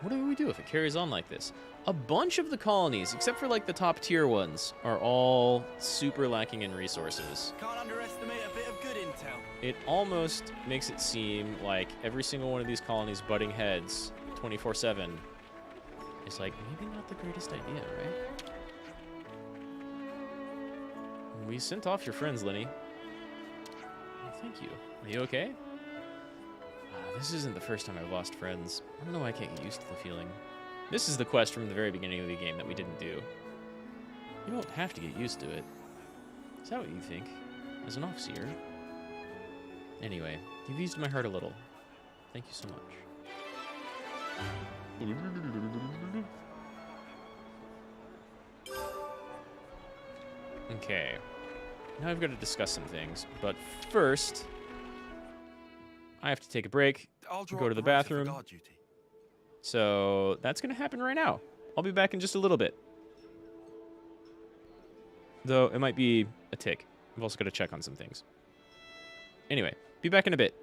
What do we do if it carries on like this? A bunch of the colonies, except for like the top tier ones, are all super lacking in resources. Can't underestimate a bit of good intel. It almost makes it seem like every single one of these colonies butting heads 24/7 is like maybe not the greatest idea, right? We sent off your friends, Lenny. Oh, thank you. Are you okay? This isn't the first time I've lost friends. I don't know why I can't get used to the feeling. This is the quest from the very beginning of the game that we didn't do. You don't have to get used to it. Is that what you think? As an officer? Anyway, you've eased my heart a little. Thank you so much. Okay. Now I've got to discuss some things, but first, I have to take a break, go to the bathroom. So that's going to happen right now. I'll be back in just a little bit. Though it might be a tick. I've also got to check on some things. Anyway, be back in a bit.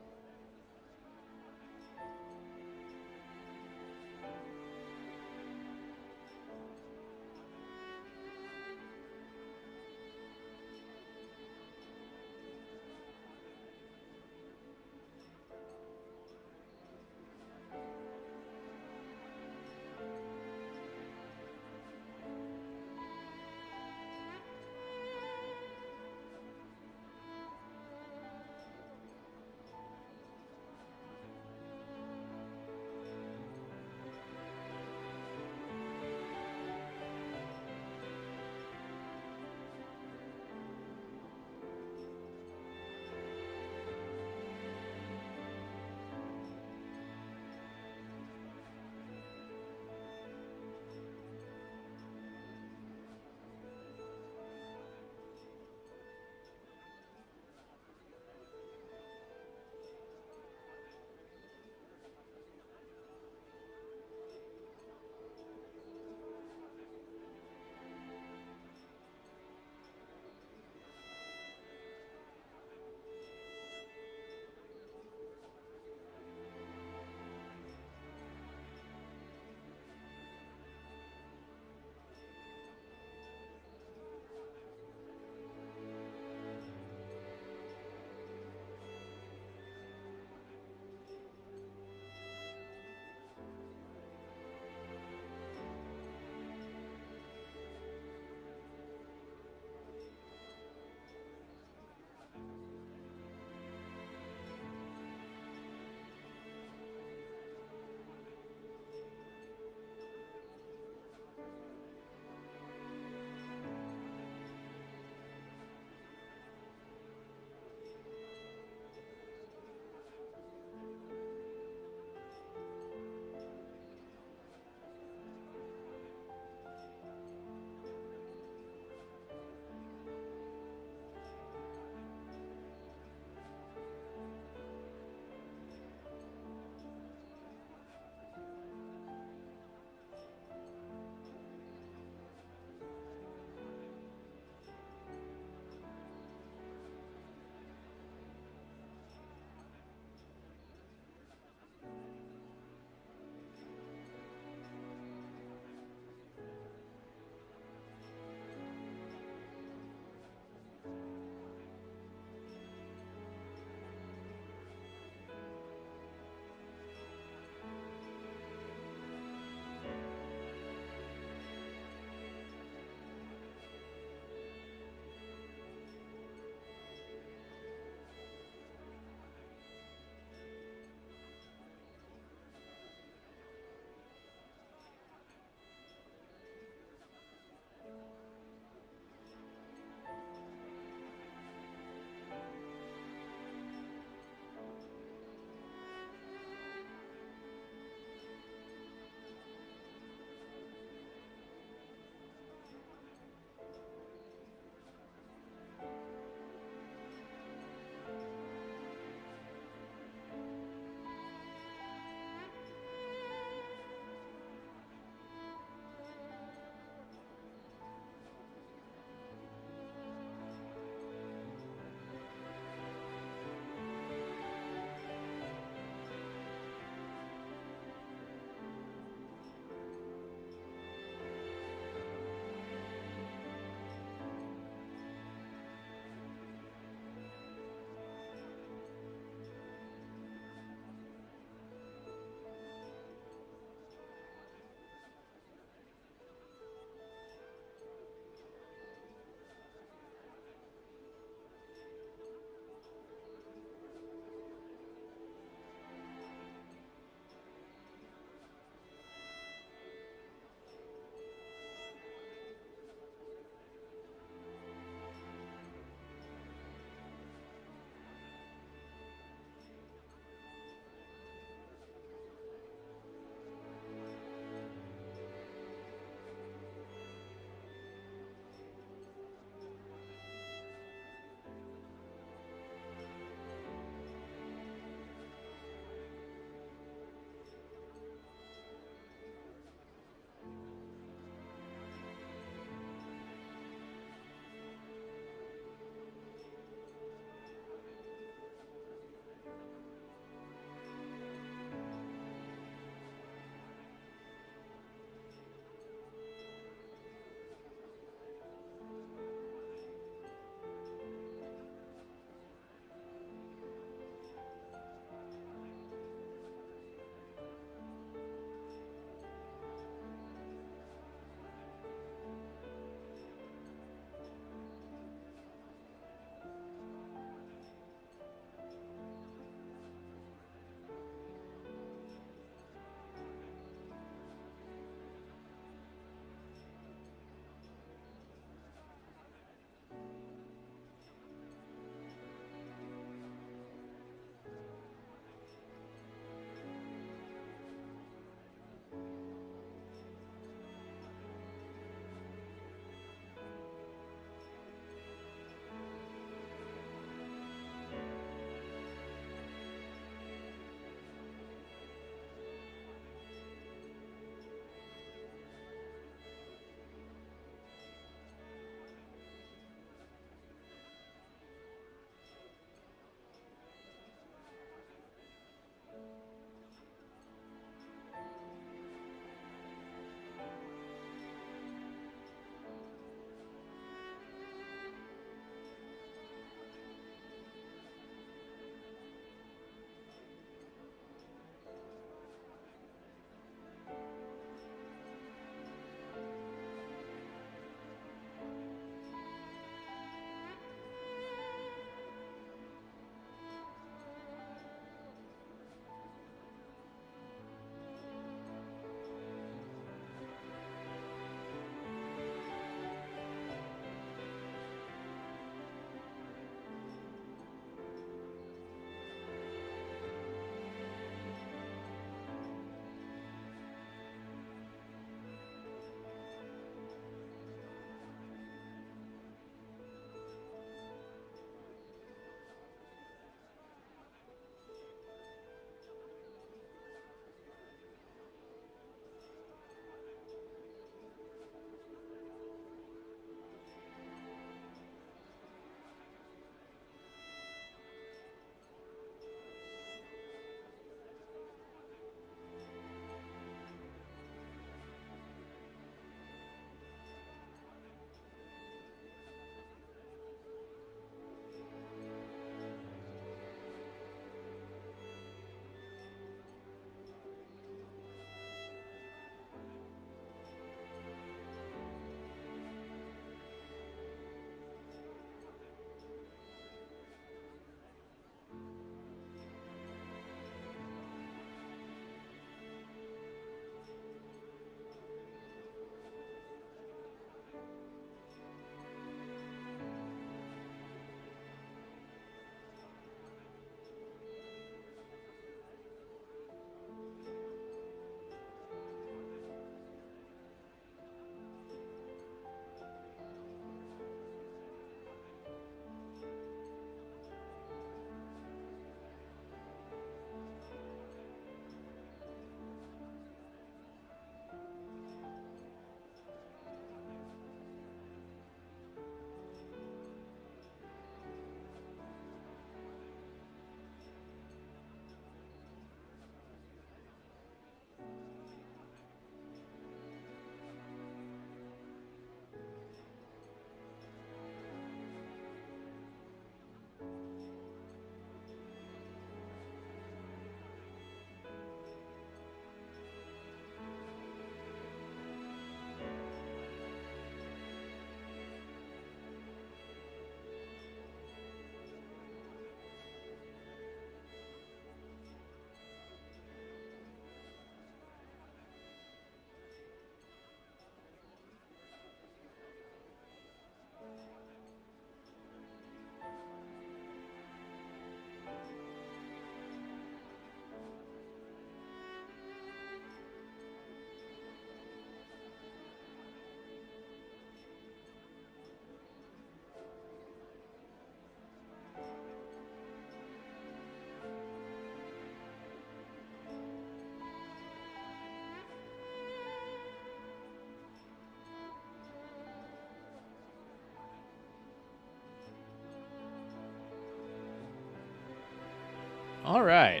All right.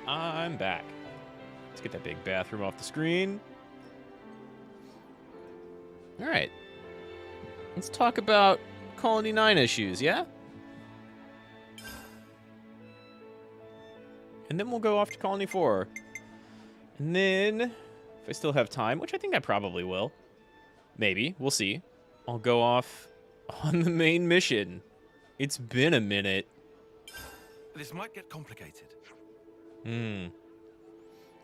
I'm back. Let's get that big bathroom off the screen. All right. Let's talk about Colony 9 issues, yeah? And then we'll go off to Colony 4. And then, if I still have time, which I think I probably will, maybe, we'll see, I'll go off on the main mission. It's been a minute. This might get complicated.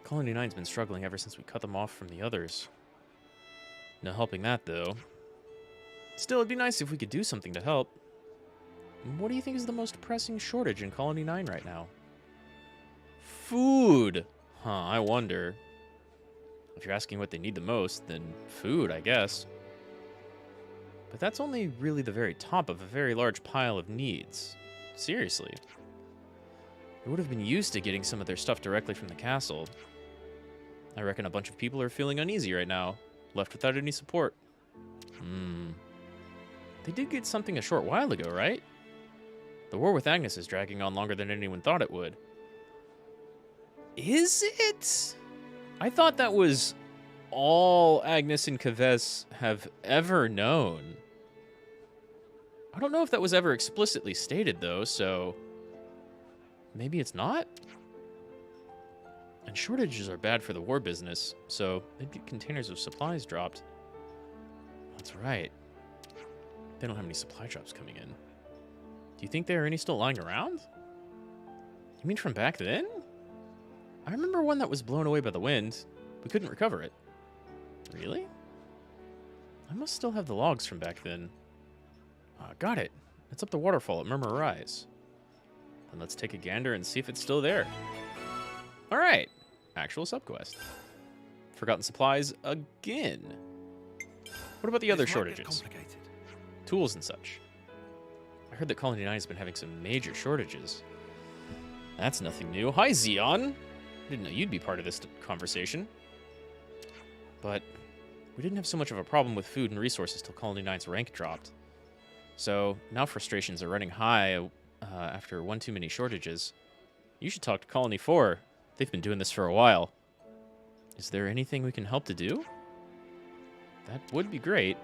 Colony 9's been struggling ever since we cut them off from the others. No helping that, though. Still, it'd be nice if we could do something to help. What do you think is the most pressing shortage in Colony 9 right now? Food! Huh, I wonder. If you're asking what they need the most, then food, I guess. But that's only really the very top of a very large pile of needs. Seriously. They would have been used to getting some of their stuff directly from the castle. I reckon a bunch of people are feeling uneasy right now, left without any support. They did get something a short while ago, right? The war with Agnes is dragging on longer than anyone thought it would. Is it? I thought that was all Agnes and Kavess have ever known. I don't know if that was ever explicitly stated, though, so maybe it's not? And shortages are bad for the war business, so they'd get containers of supplies dropped. That's right. They don't have any supply drops coming in. Do you think there are any still lying around? You mean from back then? I remember one that was blown away by the wind. We couldn't recover it. Really? I must still have the logs from back then. Got it. It's up the waterfall at Murmur Rise. Then let's take a gander and see if it's still there. All right. Actual subquest. Forgotten supplies again. What about the other shortages? Tools and such. I heard that Colony 9 has been having some major shortages. That's nothing new. Hi, Xeon. Didn't know you'd be part of this conversation. But we didn't have so much of a problem with food and resources till Colony 9's rank dropped. So now frustrations are running high after one too many shortages. You should talk to Colony 4. They've been doing this for a while. Is there anything we can help to do? That would be great.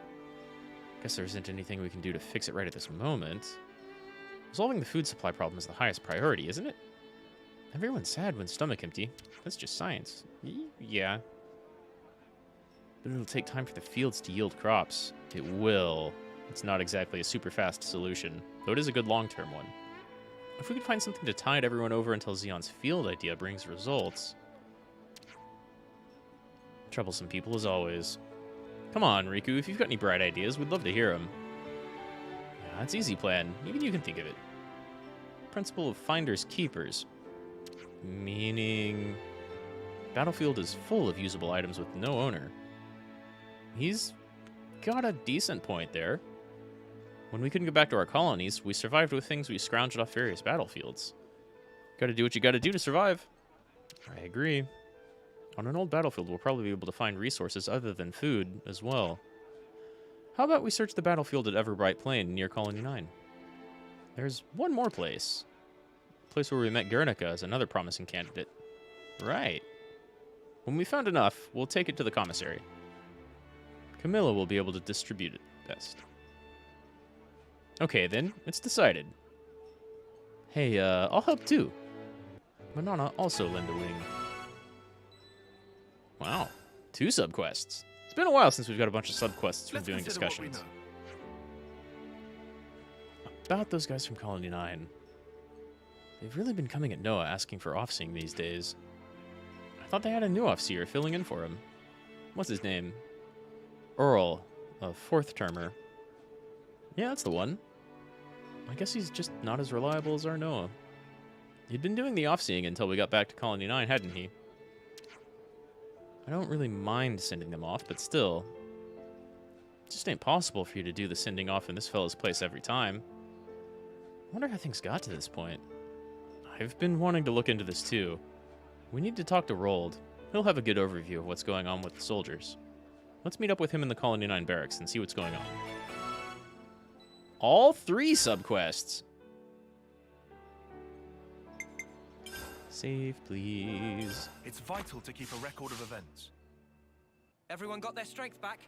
Guess there isn't anything we can do to fix it right at this moment. Solving the food supply problem is the highest priority, isn't it? Everyone's sad when stomach empty. That's just science. Yeah. But it'll take time for the fields to yield crops. It will. It's not exactly a super fast solution, though it is a good long-term one. If we could find something to tide everyone over until Xeon's field idea brings results. Troublesome people as always. Come on, Riku, if you've got any bright ideas, we'd love to hear them. Yeah, it's easy plan. Even you can think of it. Principle of finders keepers. Meaning, Battlefield is full of usable items with no owner. He's got a decent point there. When we couldn't go back to our colonies, we survived with things we scrounged off various battlefields. Gotta do what you gotta do to survive. I agree. On an old battlefield, we'll probably be able to find resources other than food as well. How about we search the battlefield at Everbright Plain near Colony 9? There's one more place. The place where we met Guernica is another promising candidate. Right. When we found enough, we'll take it to the commissary. Camilla will be able to distribute it best. Okay, then. It's decided. Hey, I'll help too. Manana also lend a wing. Wow. 2 subquests. It's been a while since we've got a bunch of subquests from doing discussions. About those guys from Colony 9. They've really been coming at Noah asking for offseeing these days. I thought they had a new offseer filling in for him. What's his name? Earl, a 4th termer. Yeah, that's the one. I guess he's just not as reliable as our Noah. He'd been doing the offseeing until we got back to Colony 9, hadn't he? I don't really mind sending them off, but still. It just ain't possible for you to do the sending off in this fellow's place every time. I wonder how things got to this point. I've been wanting to look into this too. We need to talk to Rold. He'll have a good overview of what's going on with the soldiers. Let's meet up with him in the Colony 9 barracks and see what's going on. All 3 subquests. Save, please. It's vital to keep a record of events. Everyone got their strength back?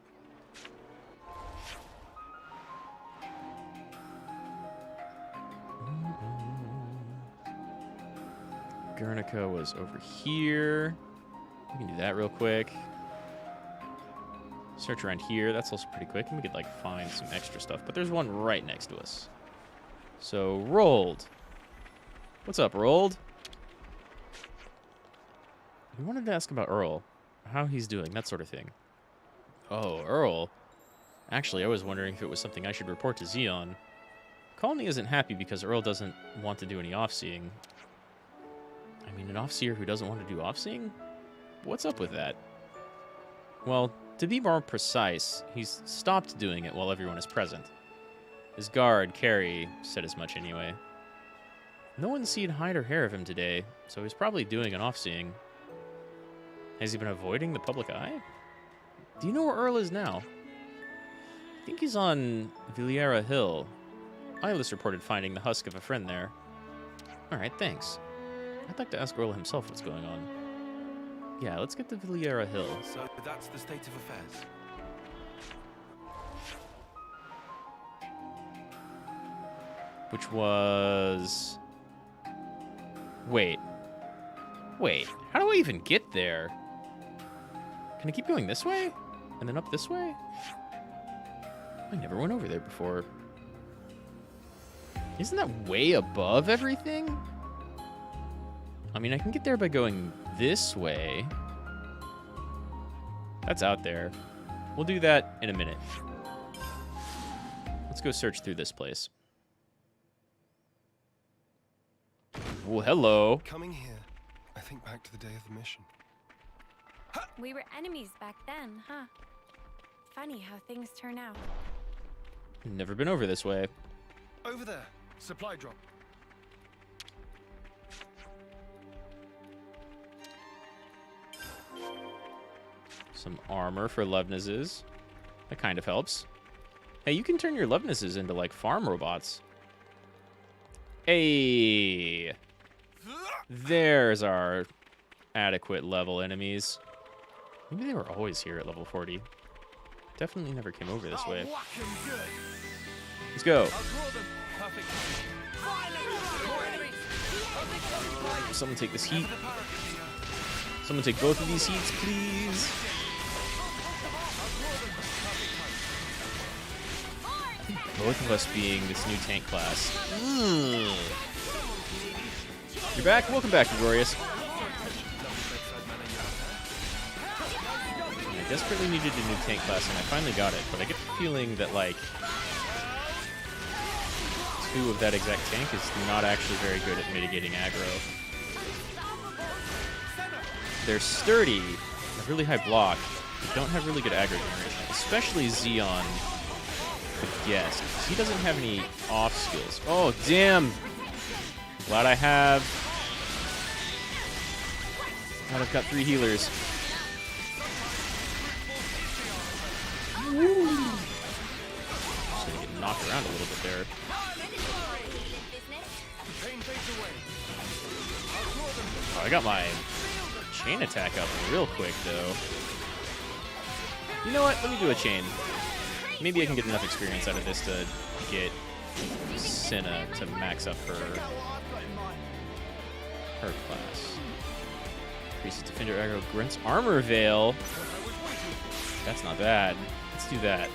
Guernica was over here. We can do that real quick. Search around here. That's also pretty quick. And we could, like, find some extra stuff. But there's one right next to us. So, Rolled. What's up, Rolled? We wanted to ask about Earl. How he's doing, that sort of thing. Oh, Earl. Actually, I was wondering if it was something I should report to Xeon. Colony isn't happy because Earl doesn't want to do any off-seeing. I mean, an off-seer who doesn't want to do off-seeing? What's up with that? Well, to be more precise, he's stopped doing it while everyone is present. His guard, Carrie, said as much anyway. No one's seen hide or hair of him today, so he's probably doing an off-seeing. Has he been avoiding the public eye? Do you know where Earl is now? I think he's on Villera Hill. Eyeless reported finding the husk of a friend there. Alright, thanks. I'd like to ask Earl himself what's going on. Yeah, let's get to Villera Hill. So that's the state of affairs. Which was... Wait. How do I even get there? Can I keep going this way? And then up this way? I never went over there before. Isn't that way above everything? I mean, I can get there by going this way. That's out there. We'll do that in a minute. Let's go search through this place. Well, hello. Coming here, I think back to the day of the mission. We were enemies back then, huh? Funny how things turn out. Never been over this way. Over there, supply drop. Some armor for Levnesses. That kind of helps. Hey, you can turn your Levnesses into, like, farm robots. Hey! There's our adequate level enemies. Maybe they were always here at level 40. Definitely never came over this way. Let's go. Someone take this heat. Someone take both of these heats, please. Both of us being this new tank class. You're back? Welcome back, Glorious. I desperately needed a new tank class, and I finally got it, but I get the feeling that, like, 2 of that exact tank is not actually very good at mitigating aggro. They're sturdy, have really high block, but don't have really good aggro generation, especially Xeon, I guess. He doesn't have any off skills. Oh, damn! Glad I have... Glad I've got 3 healers. Woo. Just gonna get knocked around a little bit there. Oh, I got my chain attack up real quick, though. You know what? Let me do a chain. Maybe I can get enough experience out of this to get Senna to max up her class. Increases defender aggro, grants armor veil. That's not bad. Let's do that.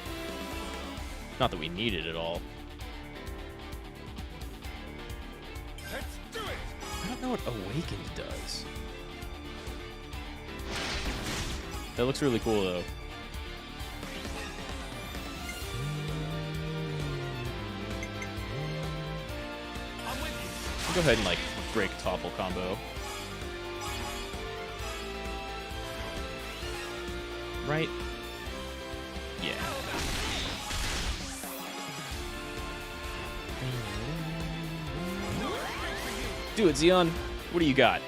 Not that we need it at all. I don't know what Awakened does. That looks really cool, though. Go ahead and, like, break topple combo. Right? Yeah. Do it, Xeon. What do you got?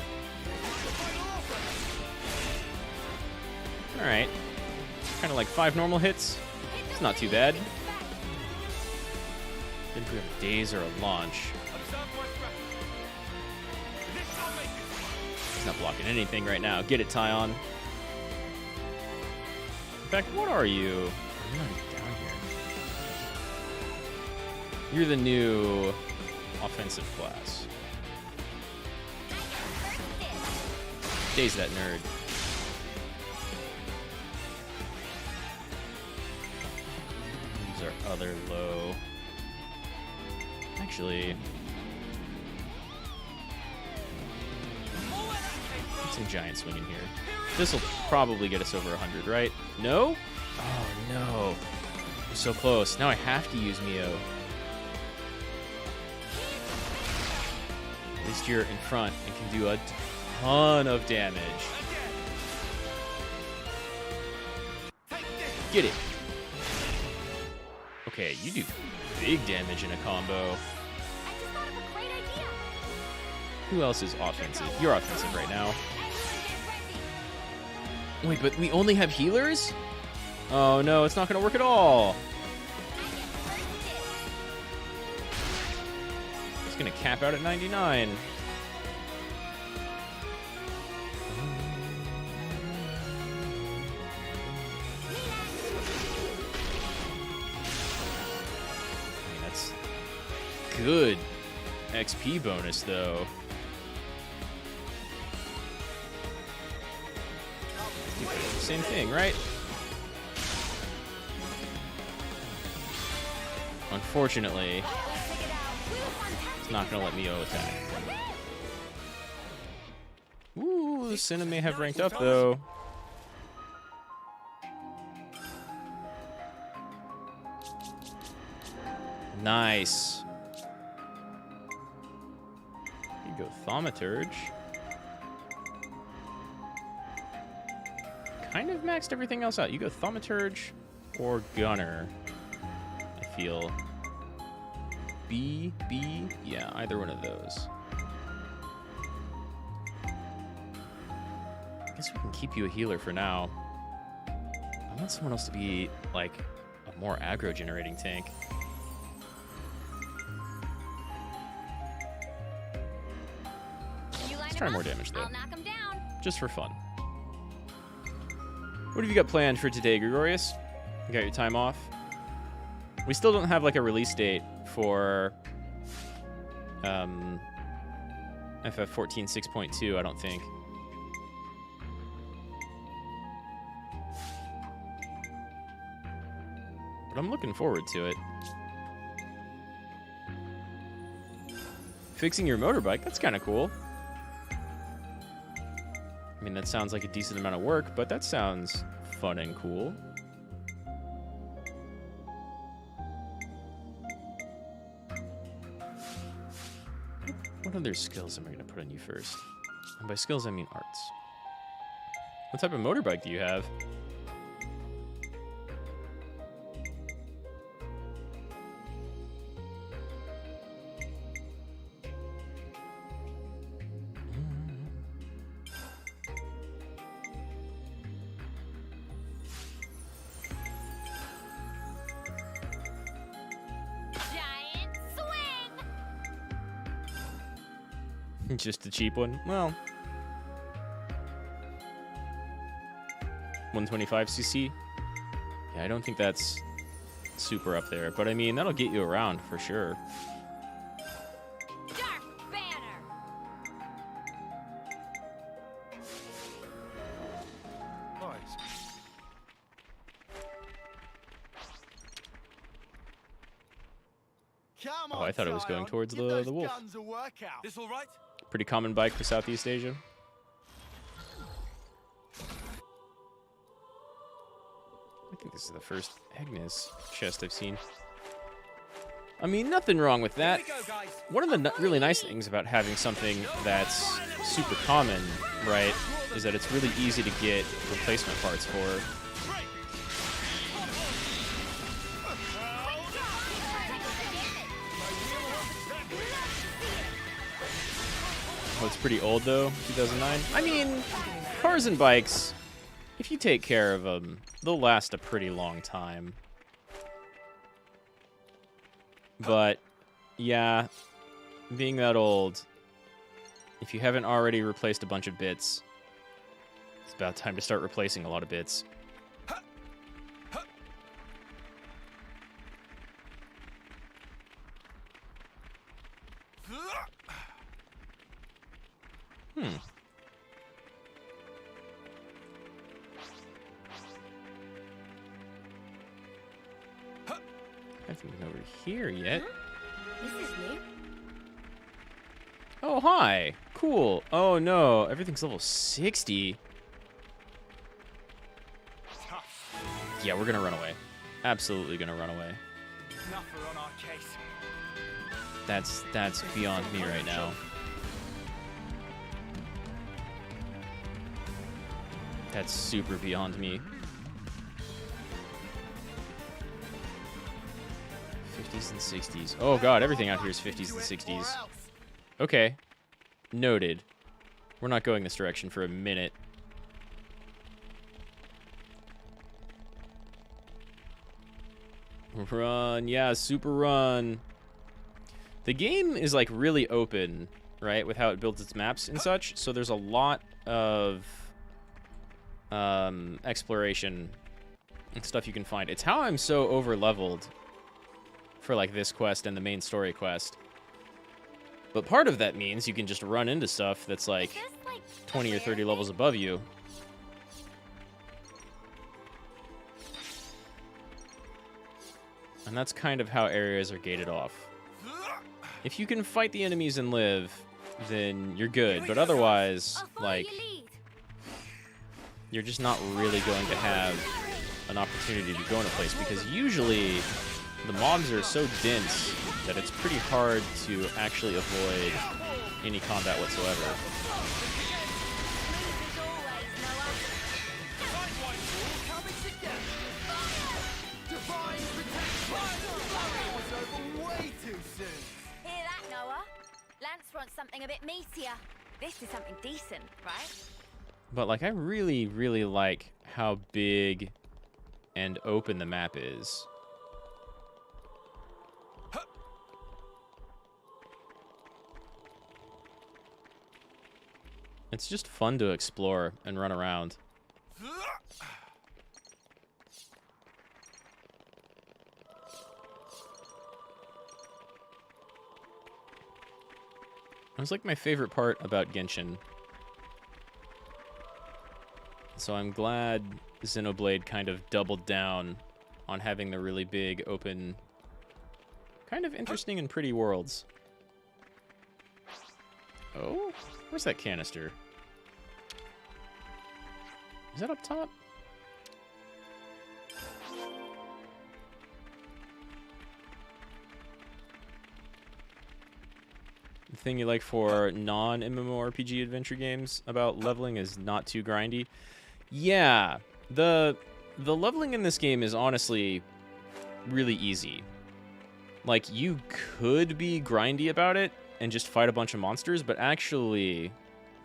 Alright. Kind of like 5 normal hits. It's not too bad. Didn't we have a daze or a launch? He's not blocking anything right now. Get it, Tyon. In fact, what are you? You're not even down here. You're the new offensive class. Daze that nerd. Use our other low. Actually, get some giant swing in here. This will probably get us over 100, right? No? Oh no. We're so close. Now I have to use Mio. At least you're in front and can do a ton of damage. Get it. Okay, you do big damage in a combo. Who else is offensive? You're offensive right now. Wait, but we only have healers? Oh no, it's not gonna work at all. It's gonna cap out at 99. That's good XP bonus, though. Same thing, right? Unfortunately, it's not gonna let me attack. Ooh, Cinna may have ranked up, though. Nice. You go Thaumaturge. Kind of maxed everything else out. You go Thaumaturge or Gunner, I feel. B, yeah, either one of those. I guess we can keep you a healer for now. I want someone else to be, like, a more aggro-generating tank. Let's try more damage, though. Just for fun. What have you got planned for today, Gregorius? You got your time off? We still don't have, like, a release date for FF14 6.2, I don't think. But I'm looking forward to it. Fixing your motorbike, that's kind of cool. I mean, that sounds like a decent amount of work, but that sounds fun and cool. What other skills am I going to put on you first? And by skills, I mean arts. What type of motorbike do you have? Just a cheap one? Well, 125cc? Yeah, I don't think that's super up there, but I mean, that'll get you around for sure. Dark Banner. Come Oh, I thought it was going towards the wolf. This all right? Pretty common bike for Southeast Asia. I think this is the first Agnes chest I've seen. I mean, nothing wrong with that. One of the really nice things about having something that's super common, right, is that it's really easy to get replacement parts for. Oh, it's pretty old, though, 2009. I mean, cars and bikes, if you take care of them, they'll last a pretty long time. But, yeah, being that old, If you haven't already replaced a bunch of bits, it's about time to start replacing a lot of bits. Nothing over here yet. This is new. Oh, hi. Cool. Oh, no. Everything's level 60. Yeah, we're gonna run away. Absolutely gonna run away. Snuffer on our case. That's beyond me right now. That's super beyond me. 50s and 60s. Oh god, everything out here is 50s and 60s. Okay. Noted. We're not going this direction for a minute. Run. Yeah, super run. The game is like really open, right, with how it builds its maps and such, so there's a lot of exploration and stuff you can find. It's how I'm so over-leveled for like this quest and the main story quest. But part of that means you can just run into stuff that's like 20 or 30 levels above you. And that's kind of how areas are gated off. If you can fight the enemies and live, then you're good. But otherwise, like, you're just not really going to have an opportunity to go in a place, because usually the mobs are so dense that it's pretty hard to actually avoid any combat whatsoever. Hear that, Noah? Lance wants something a bit meatier. This is something decent, right? But like, I really, really like how big and open the map is. It's just fun to explore and run around. It was like my favorite part about Genshin. So I'm glad Xenoblade kind of doubled down on having the really big, open, kind of interesting and pretty worlds. Oh? Where's that canister? Is that up top? The thing you like for non-MMORPG adventure games about leveling is not too grindy. Yeah, the leveling in this game is honestly really easy. Like, you could be grindy about it and just fight a bunch of monsters, but actually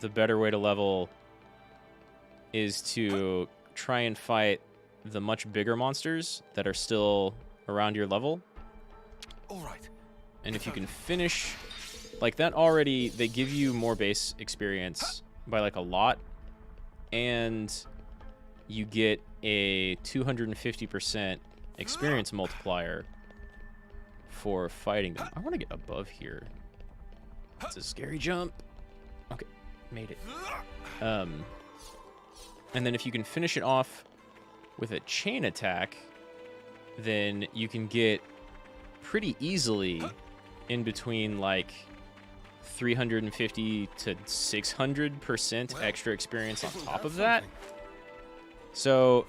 the better way to level is to try and fight the much bigger monsters that are still around your level. All right. And if you can finish like that already, they give you more base experience by like a lot, and you get a 250% experience multiplier for fighting them. I want to get above here. It's a scary jump. Okay, made it. And then if you can finish it off with a chain attack, then you can get pretty easily in between like 350 to 600% extra experience on top of that. So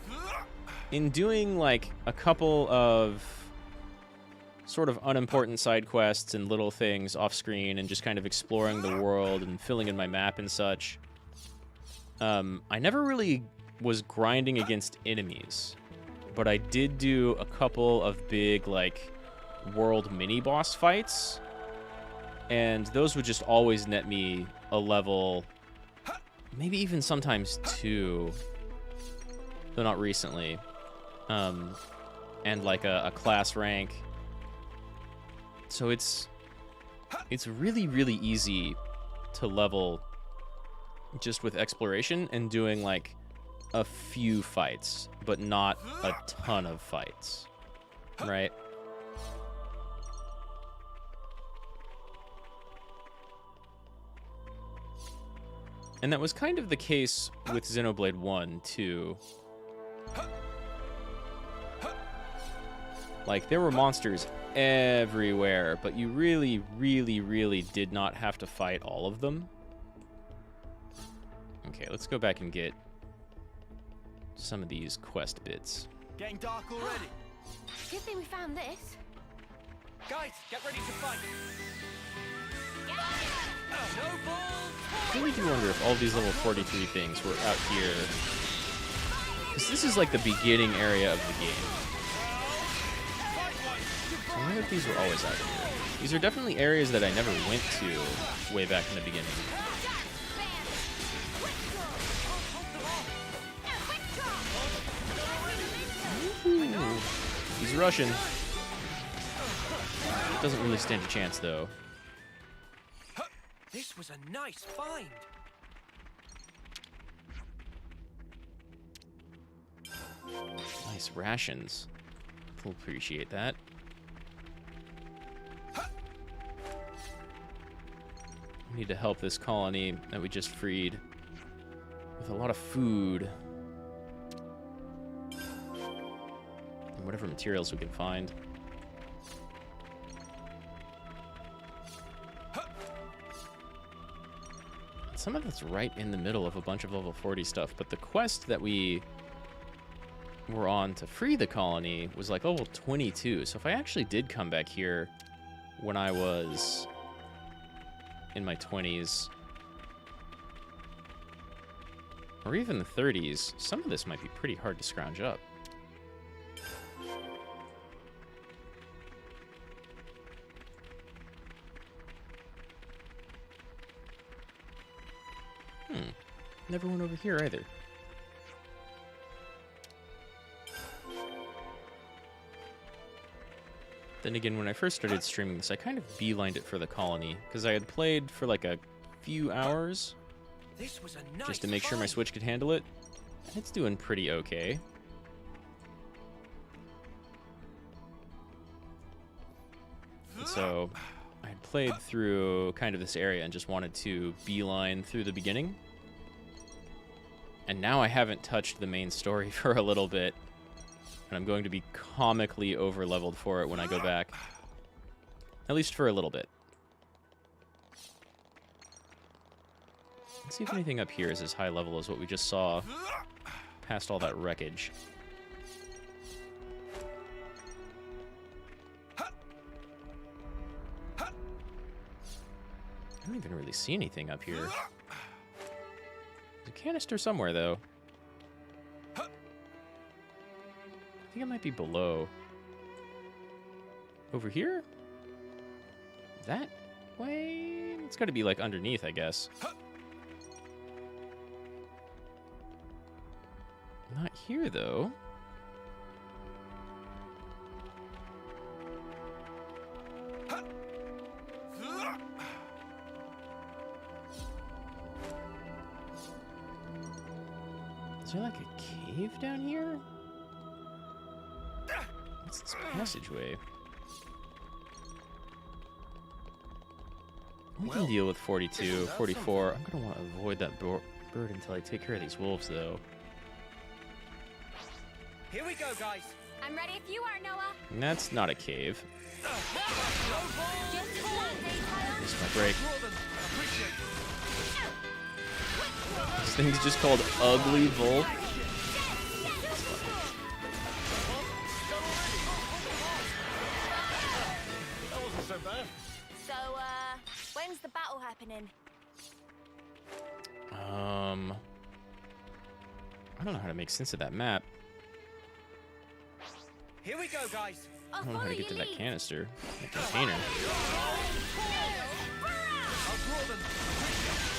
in doing like a couple of sort of unimportant side quests and little things off screen and just kind of exploring the world and filling in my map and such, I never really was grinding against enemies, but I did do a couple of big like world mini boss fights, and those would just always net me a level, maybe even sometimes 2, though not recently, and like a class rank. So it's really, really easy to level just with exploration and doing like a few fights, but not a ton of fights, right? And that was kind of the case with Xenoblade 1, too. Like, there were monsters everywhere, but you really, really, really did not have to fight all of them. Okay, let's go back and get some of these quest bits. Getting dark already. Good thing we found this. Guys, get ready to fight. I really do wonder if all these level 43 things were out here. Because this is like the beginning area of the game. So I wonder if these were always out here. These are definitely areas that I never went to way back in the beginning. Ooh, he's Russian. Doesn't really stand a chance, though. This was a nice find. Nice rations. We'll appreciate that. We need to help this colony that we just freed with a lot of food. And whatever materials we can find. Some of that's right in the middle of a bunch of level 40 stuff, but the quest that we were on to free the colony was like level 22. So if I actually did come back here when I was in my 20s, or even the 30s, some of this might be pretty hard to scrounge up. Never went over here either. Then again, when I first started streaming this, I kind of beelined it for the colony, because I had played for like a few hours This was a nice just to make sure my Switch could handle it. And it's doing pretty okay. And so I had played through kind of this area and just wanted to beeline through the beginning. And now I haven't touched the main story for a little bit. And I'm going to be comically over-leveled for it when I go back. At least for a little bit. Let's see if anything up here is as high level as what we just saw past all that wreckage. I don't even really see anything up here. There's a canister somewhere, though. I think it might be below. Over here? That way? It's got to be, like, underneath, I guess. Not here, though. Is there like a cave down here? What's this passageway? We can deal with 42, 44. I'm gonna want to avoid that bird until I take care of these wolves, though. Here we go, guys. I'm ready if you are, Noah. And that's not a cave. This might break. This thing's just called Ugly Wolf. That wasn't so bad. So, when's the battle happening? I don't know how to make sense of that map. Here we go, guys. I don't know how to get to that canister, that container.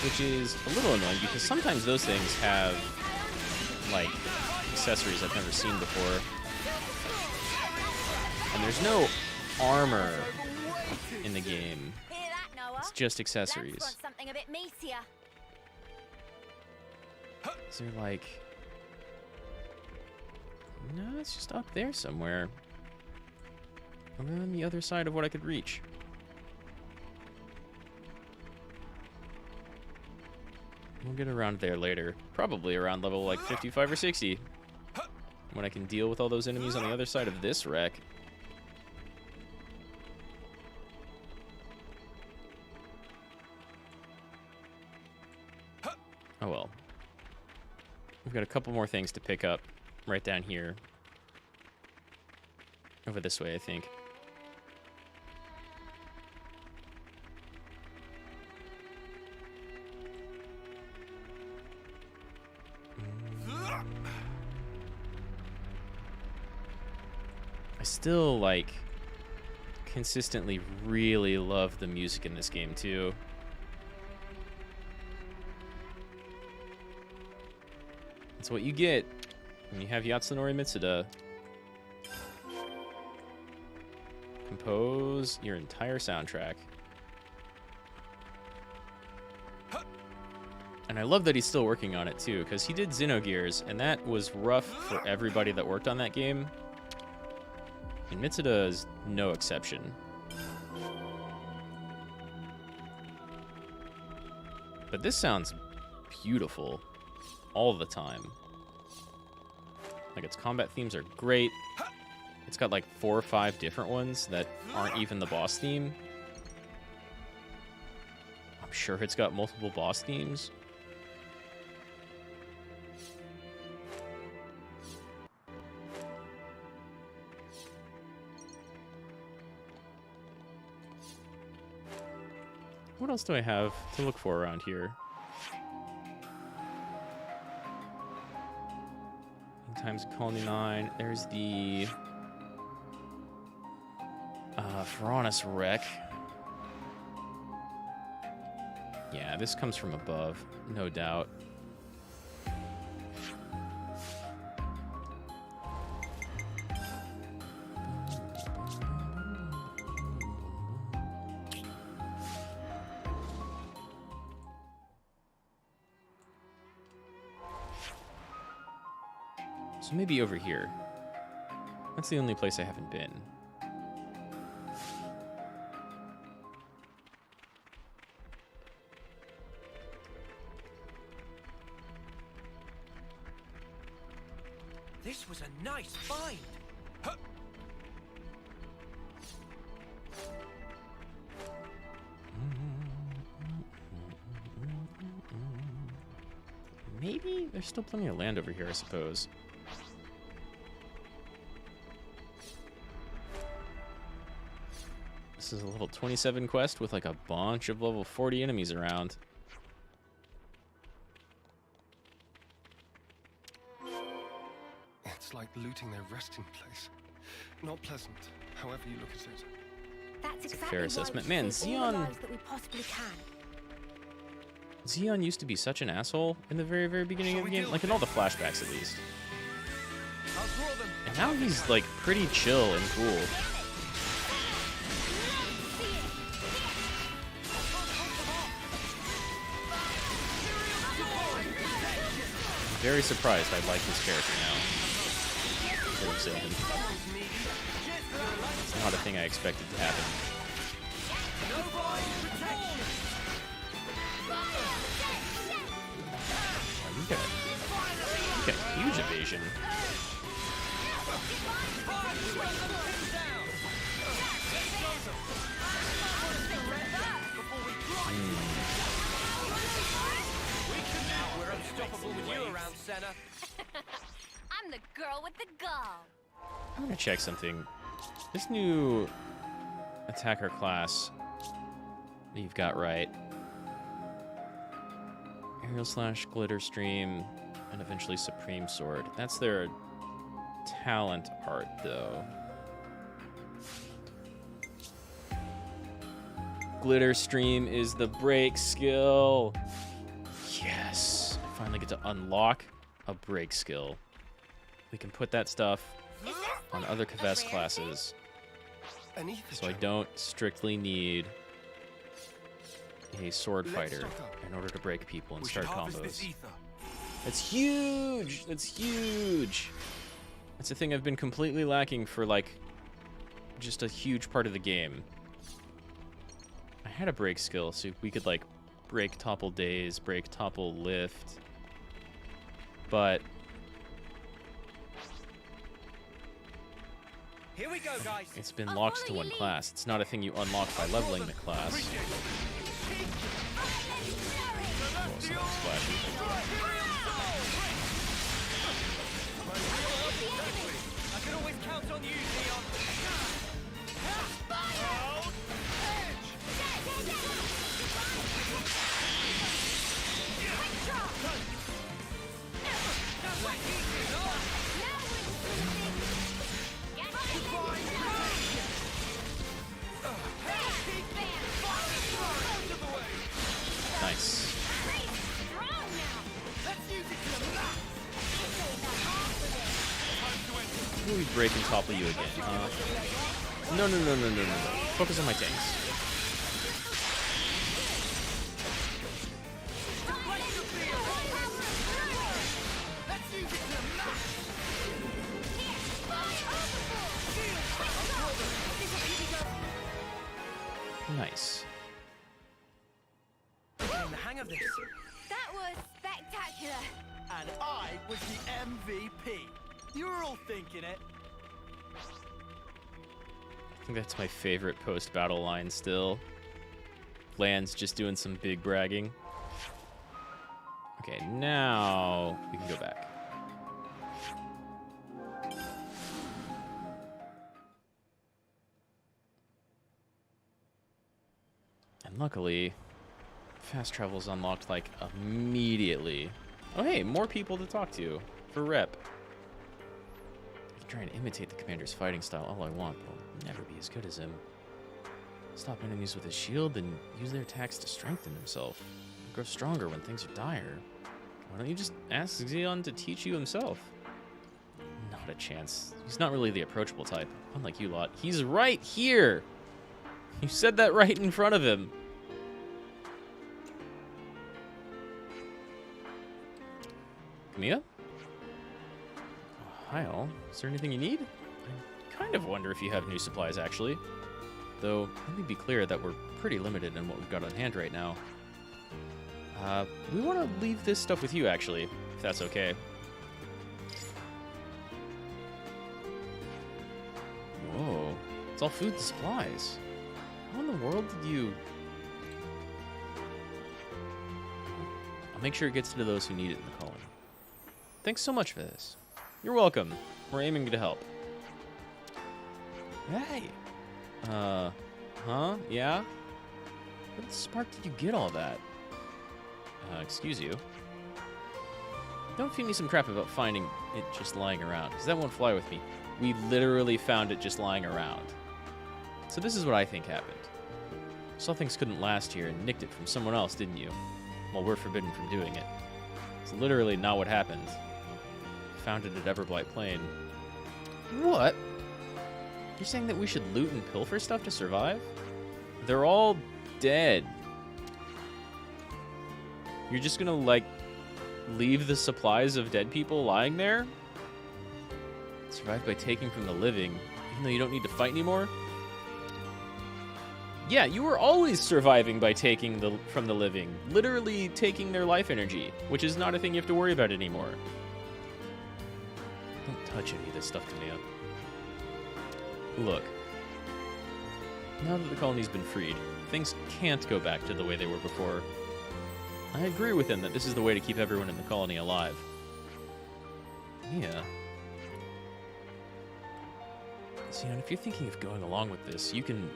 Which is a little annoying because sometimes those things have, like, accessories I've never seen before. And there's no armor in the game. it's just accessories. Let's want something a bit meatier. Is there like... No, it's just up there somewhere. On the other side of what I could reach. We'll get around there later. Probably around level like 55 or 60. When I can deal with all those enemies on the other side of this wreck. Oh well. We've got a couple more things to pick up right down here. Over this way, I think. I still, like, consistently really love the music in this game, too. It's what you get when you have Yasunori Mitsuda compose your entire soundtrack. And I love that he's still working on it, too, because he did Xenogears, and that was rough for everybody that worked on that game. And Mitsuda is no exception. But this sounds beautiful all the time. Like, its combat themes are great. It's got like 4 or 5 different ones that aren't even the boss theme. I'm sure it's got multiple boss themes. What else do I have to look for around here? Times Colony 9. There's the Pharaonis wreck. Yeah, this comes from above, no doubt. So maybe over here. That's the only place I haven't been. This was a nice find. Huh. Maybe there's still plenty of land over here, I suppose. This is a level 27 quest with like a bunch of level 40 enemies around. It's like looting their resting place. Not pleasant, however you look at it. That's It's a exactly fair assessment. Man, all the Xeon... lives that we possibly can. Xeon used to be such an asshole in the very, very beginning of the game. Like in all the flashbacks, at least. And now he's like pretty chill and cool. Very surprised I like his character now. It's not a thing I expected to happen. Oh, you got huge evasion. We're unstoppable with you around, Senna. I'm the girl with the gall. I'm gonna check something. This new attacker class that you've got right. Aerial slash glitter stream and eventually supreme sword. That's their talent art though. Glitter stream is the break skill. Yes, I finally get to unlock a break skill. We can put that stuff on other Kavess classes, so I don't strictly need a sword fighter in order to break people and start combos. That's huge! That's huge! That's a thing I've been completely lacking for, like, just a huge part of the game. I had a break skill, so we could, like, break topple daze, break topple lift. But Here we go, guys. it's been locked to one class. It's not a thing you unlock by leveling the class. Oh, something splashy. I can always count on you, Leon. Nice. We break and topple you again, huh? No. Focus on my tanks. Nice. I'm getting the hang of this. That was spectacular. And I was the MVP. You were all thinking it. I think that's my favorite post-battle line still. Lan's just doing some big bragging. Okay, now we can go back. And luckily, fast travel is unlocked, like, immediately. Oh, hey, more people to talk to for rep. I can try and imitate the commander's fighting style all I want, but I'll never be as good as him. Stop enemies with his shield, then use their attacks to strengthen himself. He'll grow stronger when things are dire. Why don't you just ask Xeon to teach you himself? Not a chance. He's not really the approachable type, unlike you lot. He's right here! You said that right in front of him. Mia? Hi all. Is there anything you need? I kind of wonder if you have new supplies, actually. Though, let me be clear that we're pretty limited in what we've got on hand right now. We want to leave this stuff with you, actually, if that's okay. Whoa. It's all food and supplies. How in the world did you... I'll make sure it gets to those who need it in the colony. Thanks so much for this. You're welcome. We're aiming to help. Hey! Huh? Yeah? Where the spark did you get all that? Excuse you. Don't feed me some crap about finding it just lying around, because that won't fly with me. We literally found it just lying around. So this is what I think happened. Saw things couldn't last here and nicked it from someone else, didn't you? Well, we're forbidden from doing it. It's literally not what happened. Found it at Everblight Plain. What? You're saying that we should loot and pilfer stuff to survive? They're all dead. You're just gonna, like, leave the supplies of dead people lying there? Survive by taking from the living, even though you don't need to fight anymore? Yeah, you were always surviving by taking from the living. Literally taking their life energy, which is not a thing you have to worry about anymore. Don't touch any of this stuff to me. Look. Now that the colony's been freed, things can't go back to the way they were before. I agree with him that this is the way to keep everyone in the colony alive. Yeah. See, and if you're thinking of going along with this, you can...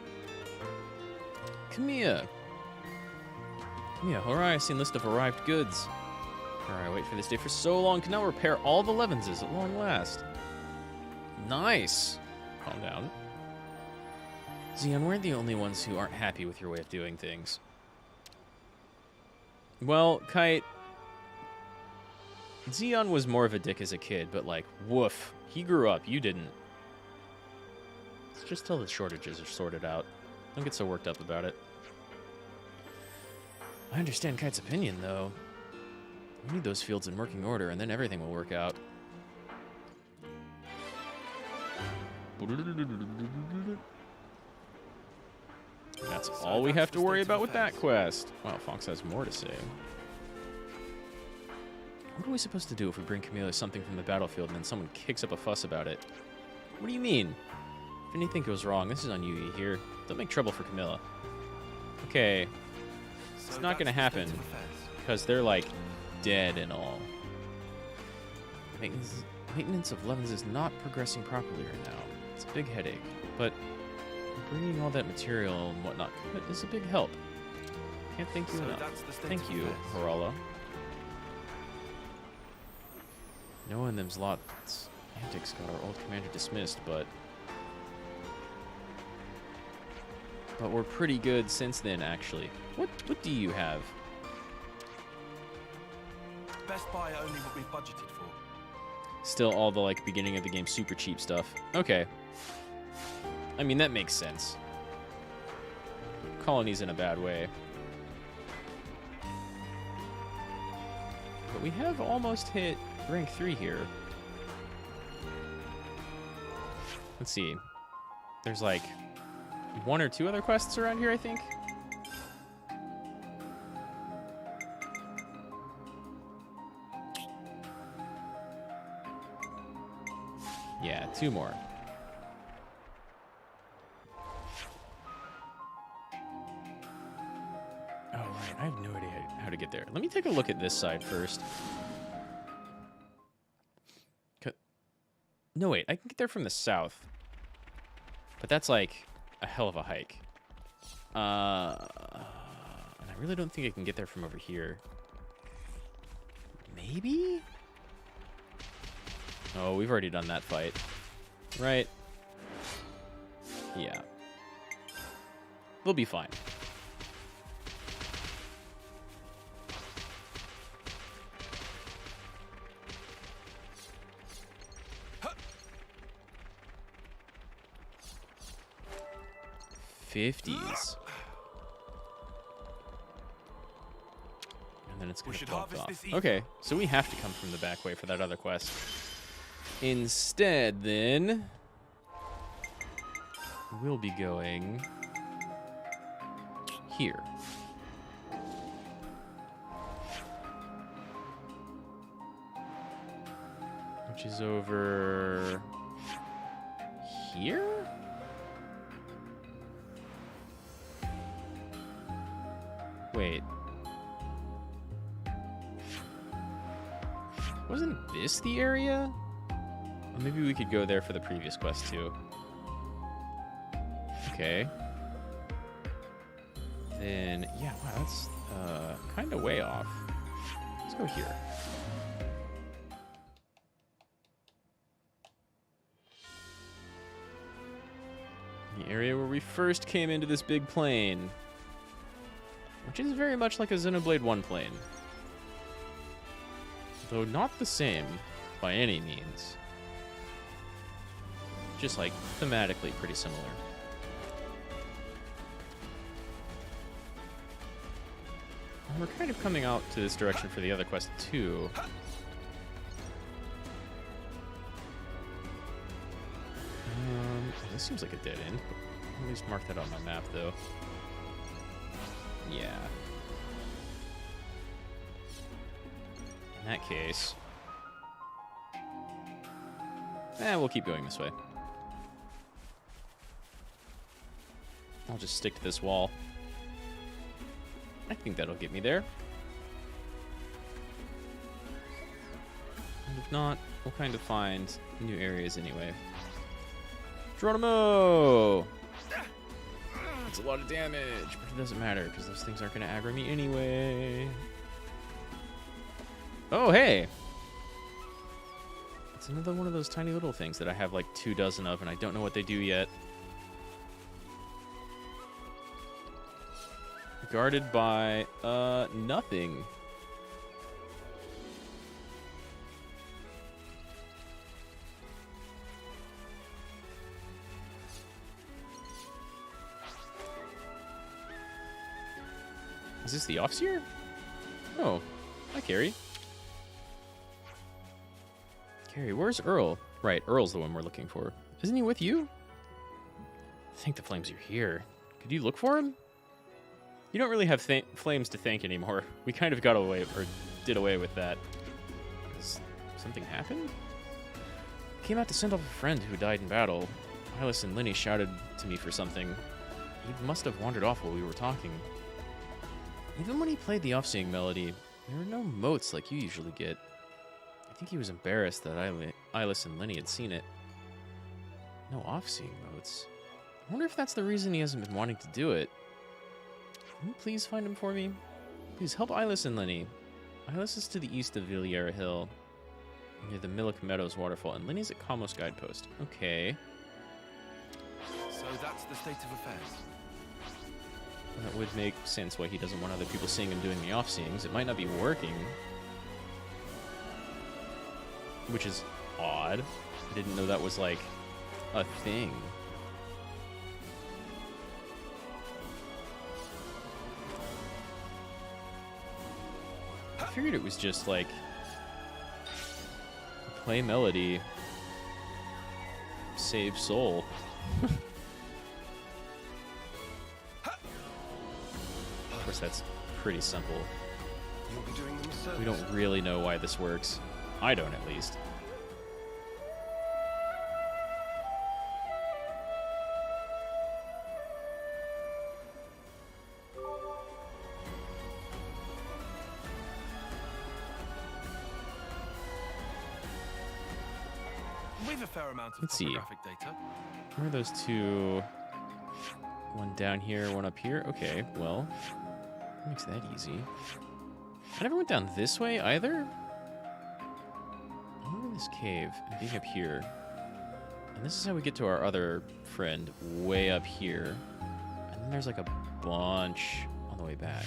Come here. Horizon list of arrived goods. Alright, wait for this day for so long, can now repair all the Levenses at long last. Nice. Calm down. Xeon, we're the only ones who aren't happy with your way of doing things. Well, Kite... Xeon was more of a dick as a kid, but like, woof. He grew up, you didn't. Let's just till the shortages are sorted out. Don't get so worked up about it. I understand Kite's opinion, though. We need those fields in working order, and then everything will work out. That's all we have to worry about with that quest. Wow, Fox has more to say. What are we supposed to do if we bring Camilla something from the battlefield and then someone kicks up a fuss about it? What do you mean? If anything goes wrong, this is on you here. Don't make trouble for Camilla. Okay. It's not gonna happen because they're like dead and all. Maintenance of Levens is not progressing properly right now. It's a big headache, but bringing all that material and whatnot is a big help. Can't thank you enough. Thank you, Harala. Knowing them's lots antics got our old commander dismissed, but we're pretty good since then, actually. What do you have? Best buy only what we budgeted for. Still all the like beginning of the game super cheap stuff. Okay. I mean, that makes sense. Colony's in a bad way. But we have almost hit rank 3 here. Let's see. There's like 1 or 2 other quests around here, I think. Yeah, 2 more. Oh, right. I have no idea how to get there. Let me take a look at this side first. No, wait. I can get there from the south. But that's like a hell of a hike. And I really don't think I can get there from over here. Maybe? Oh, we've already done that fight. Right? Yeah. We'll be fine. '50s. And then it's going to pop off. Okay, so we have to come from the back way for that other quest. Instead, then, we'll be going here. Which is over here? Wait. Wasn't this the area? Or maybe we could go there for the previous quest too. Okay. Then, yeah, wow, that's kind of way off. Let's go here. The area where we first came into this big plain. Which is very much like a Xenoblade 1 plane. Though not the same by any means. Just like thematically pretty similar. And we're kind of coming out to this direction for the other quest too. This seems like a dead end. I'll at least mark that on my map though. Yeah. In that case... we'll keep going this way. I'll just stick to this wall. I think that'll get me there. And if not, we'll kind of find new areas anyway. Geronimo! That's a lot of damage, but it doesn't matter because those things aren't going to aggro me anyway. Oh, hey! It's another one of those tiny little things that I have like 24 of and I don't know what they do yet. Guarded by, nothing. Is this the Offseer? Oh, hi, Carrie. Carrie, where's Earl? Right, Earl's the one we're looking for. Isn't he with you? I think the flames are here. Could you look for him? You don't really have flames to thank anymore. We kind of got away, or did away with that. Has something happened? Came out to send off a friend who died in battle. Hylas and Linny shouted to me for something. He must have wandered off while we were talking. Even when he played the off-seeing melody, there were no motes like you usually get. I think he was embarrassed that Hylas and Linny had seen it. No off-seeing motes. I wonder if that's the reason he hasn't been wanting to do it. Can you please find him for me? Please help Hylas and Linny. Hylas is to the east of Villiera Hill, near the Millick Meadows waterfall, and Linny's at Kamos Guidepost. Okay. So that's the state of affairs. That would make sense why he doesn't want other people seeing him doing the off-seeings. It might not be working. Which is odd. I didn't know that was, like, a thing. I figured it was just, like, play melody, save soul. Of course, that's pretty simple. We don't really know why this works. I don't, at least. We've a fair amount of Let's see. topographic data. Where are those two? One down here, one up here. Okay, well, that makes that easy. I never went down this way either. I'm in this cave and being up here. And this is how we get to our other friend way up here. And then there's like a bunch on the way back.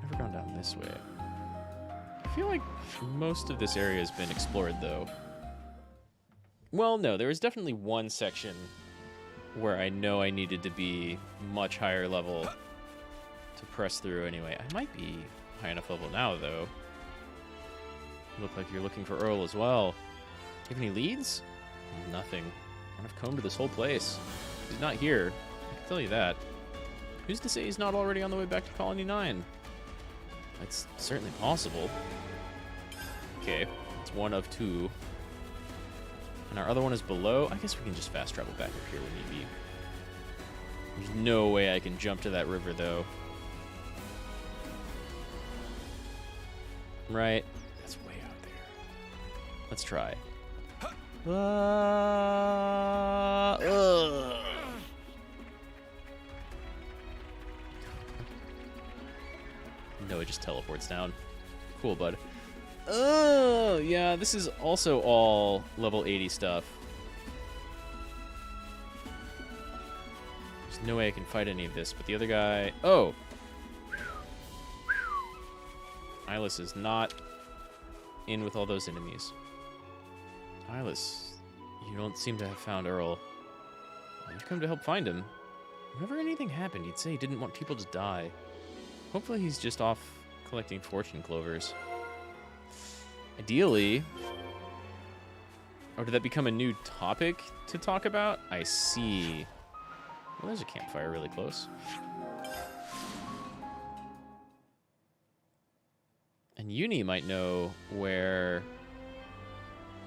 Never gone down this way. I feel like most of this area has been explored, though. Well, no, there was definitely one section where I know I needed to be much higher level to press through anyway. I might be high enough level now, though. You look like you're looking for Earl as well. You have any leads? Nothing. I've combed this whole place. He's not here. I can tell you that. Who's to say he's not already on the way back to Colony 9? It's certainly possible. Okay, it's one of two. And our other one is below. I guess we can just fast travel back up here when need be. There's no way I can jump to that river, though. Right? That's way out there. Let's try. No, it just teleports down. Cool, bud. Oh, yeah, this is also all level 80 stuff. There's no way I can fight any of this, but the other guy... Oh! Hylas is not in with all those enemies. Hylas, you don't seem to have found Earl. You've come to help find him. Whenever anything happened, he'd say he didn't want people to die. Hopefully he's just off collecting fortune clovers. Ideally... Oh, did that become a new topic to talk about? I see. Well, there's a campfire really close. And Uni might know where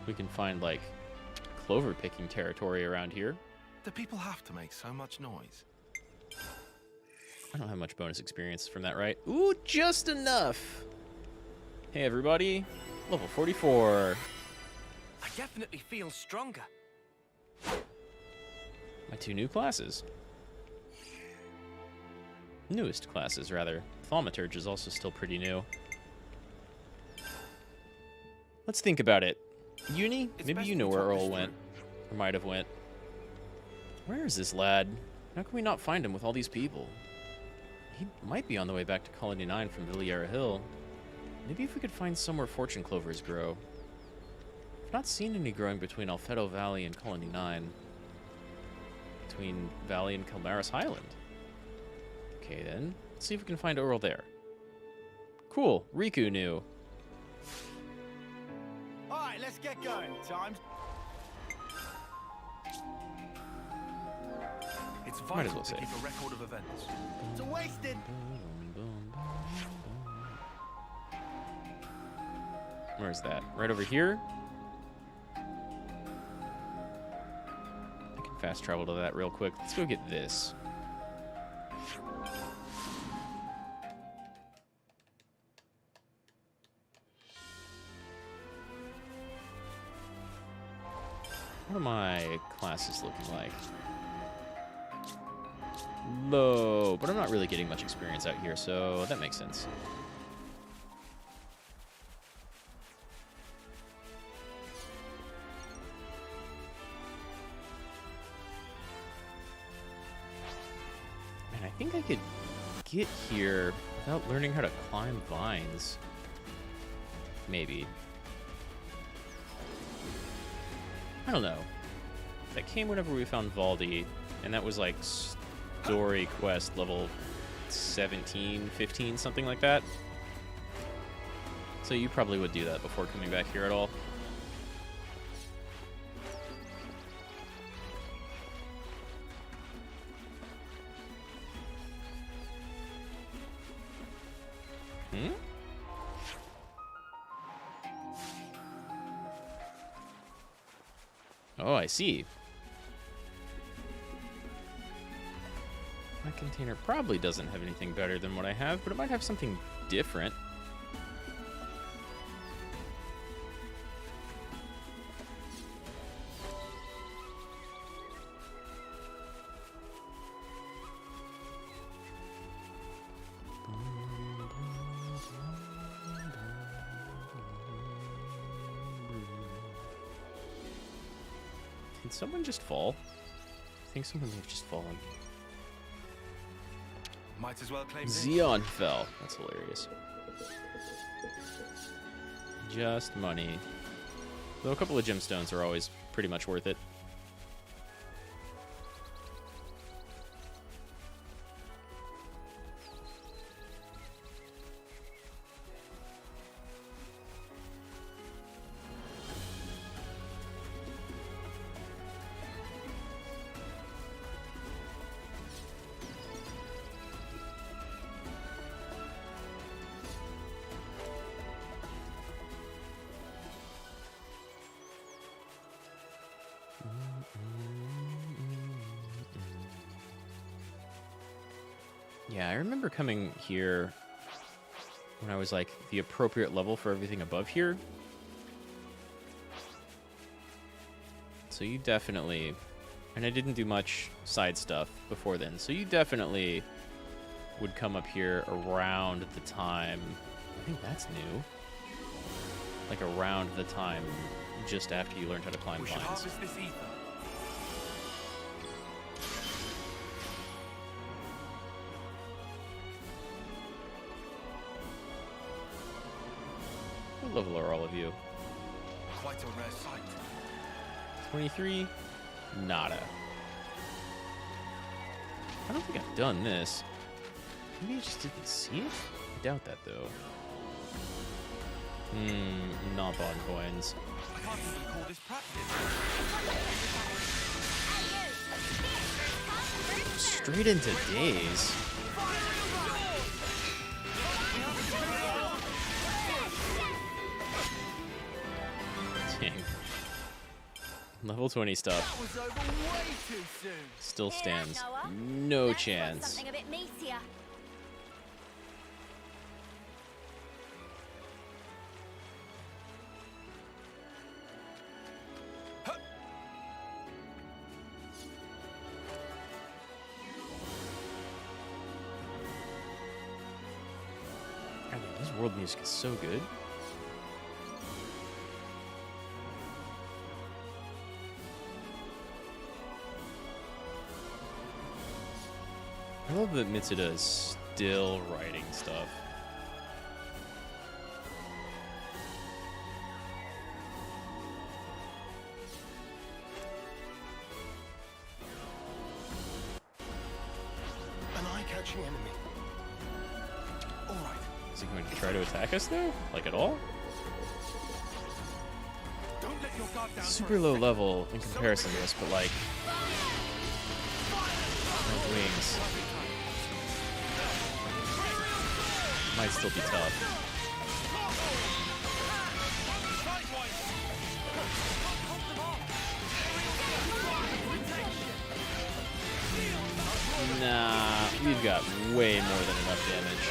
we can find, like, clover picking territory around here. Do people have to make so much noise? I don't have much bonus experience from that, right? Ooh, just enough! Hey, everybody. Level 44. I definitely feel stronger. My two new classes. Newest classes, rather. Thaumaturge is also still pretty new. Let's think about it. Uni, maybe you know where Earl went. Or might have went. Where is this lad? How can we not find him with all these people? He might be on the way back to Colony 9 from Villiera Hill. Maybe if we could find somewhere fortune clovers grow. I've not seen any growing between Alfedo Valley and Colony 9. between Valley and Calmaris Highland. Okay, then. Let's see if we can find Earl there. Cool. Riku knew. Alright, let's get going. Time's... It's Might as vital well to say. keep a record of events. It's a wasted. Where's that? Right over here? I can fast travel to that real quick. Let's go get this. What are my classes looking like? Low, but I'm not really getting much experience out here, so that makes sense. Man, I think I could get here without learning how to climb vines. Maybe. I don't know. That came whenever we found Valdi, and that was like story quest level 17, 15, something like that. So you probably would do that before coming back here at all. Hmm? Oh, I see. My container probably doesn't have anything better than what I have, but it might have something different. Did someone just fall? I think someone may have just fallen. Might as well claim this. Xeon fell. That's hilarious. Just money. Though a couple of gemstones are always pretty much worth it. Yeah, I remember coming here when I was like the appropriate level for everything above here. So you definitely, and I didn't do much side stuff before then, so you definitely would come up here around the time, I think that's new, like around the time just after you learned how to climb We should vines. harvest this ether. What level are all of you? Quite a rare sight. 23? Nada. I don't think I've done this. Maybe I just didn't see it? I doubt that, though. Not on coins. I can't even call this practice. Straight into days. Dang. Level 20 stuff. That was over way too soon. Still Hear that, stands. Noah? No Let's want chance. Something a bit meatier. I mean, this world music is so good. I love that Mitsuda is still writing stuff. approaching enemy. All right. Is he going to try to attack us though? Like at all? Don't let your guard down. Super low level in comparison to this, but like those wings might still be tough. Nah, we've got way more than enough damage.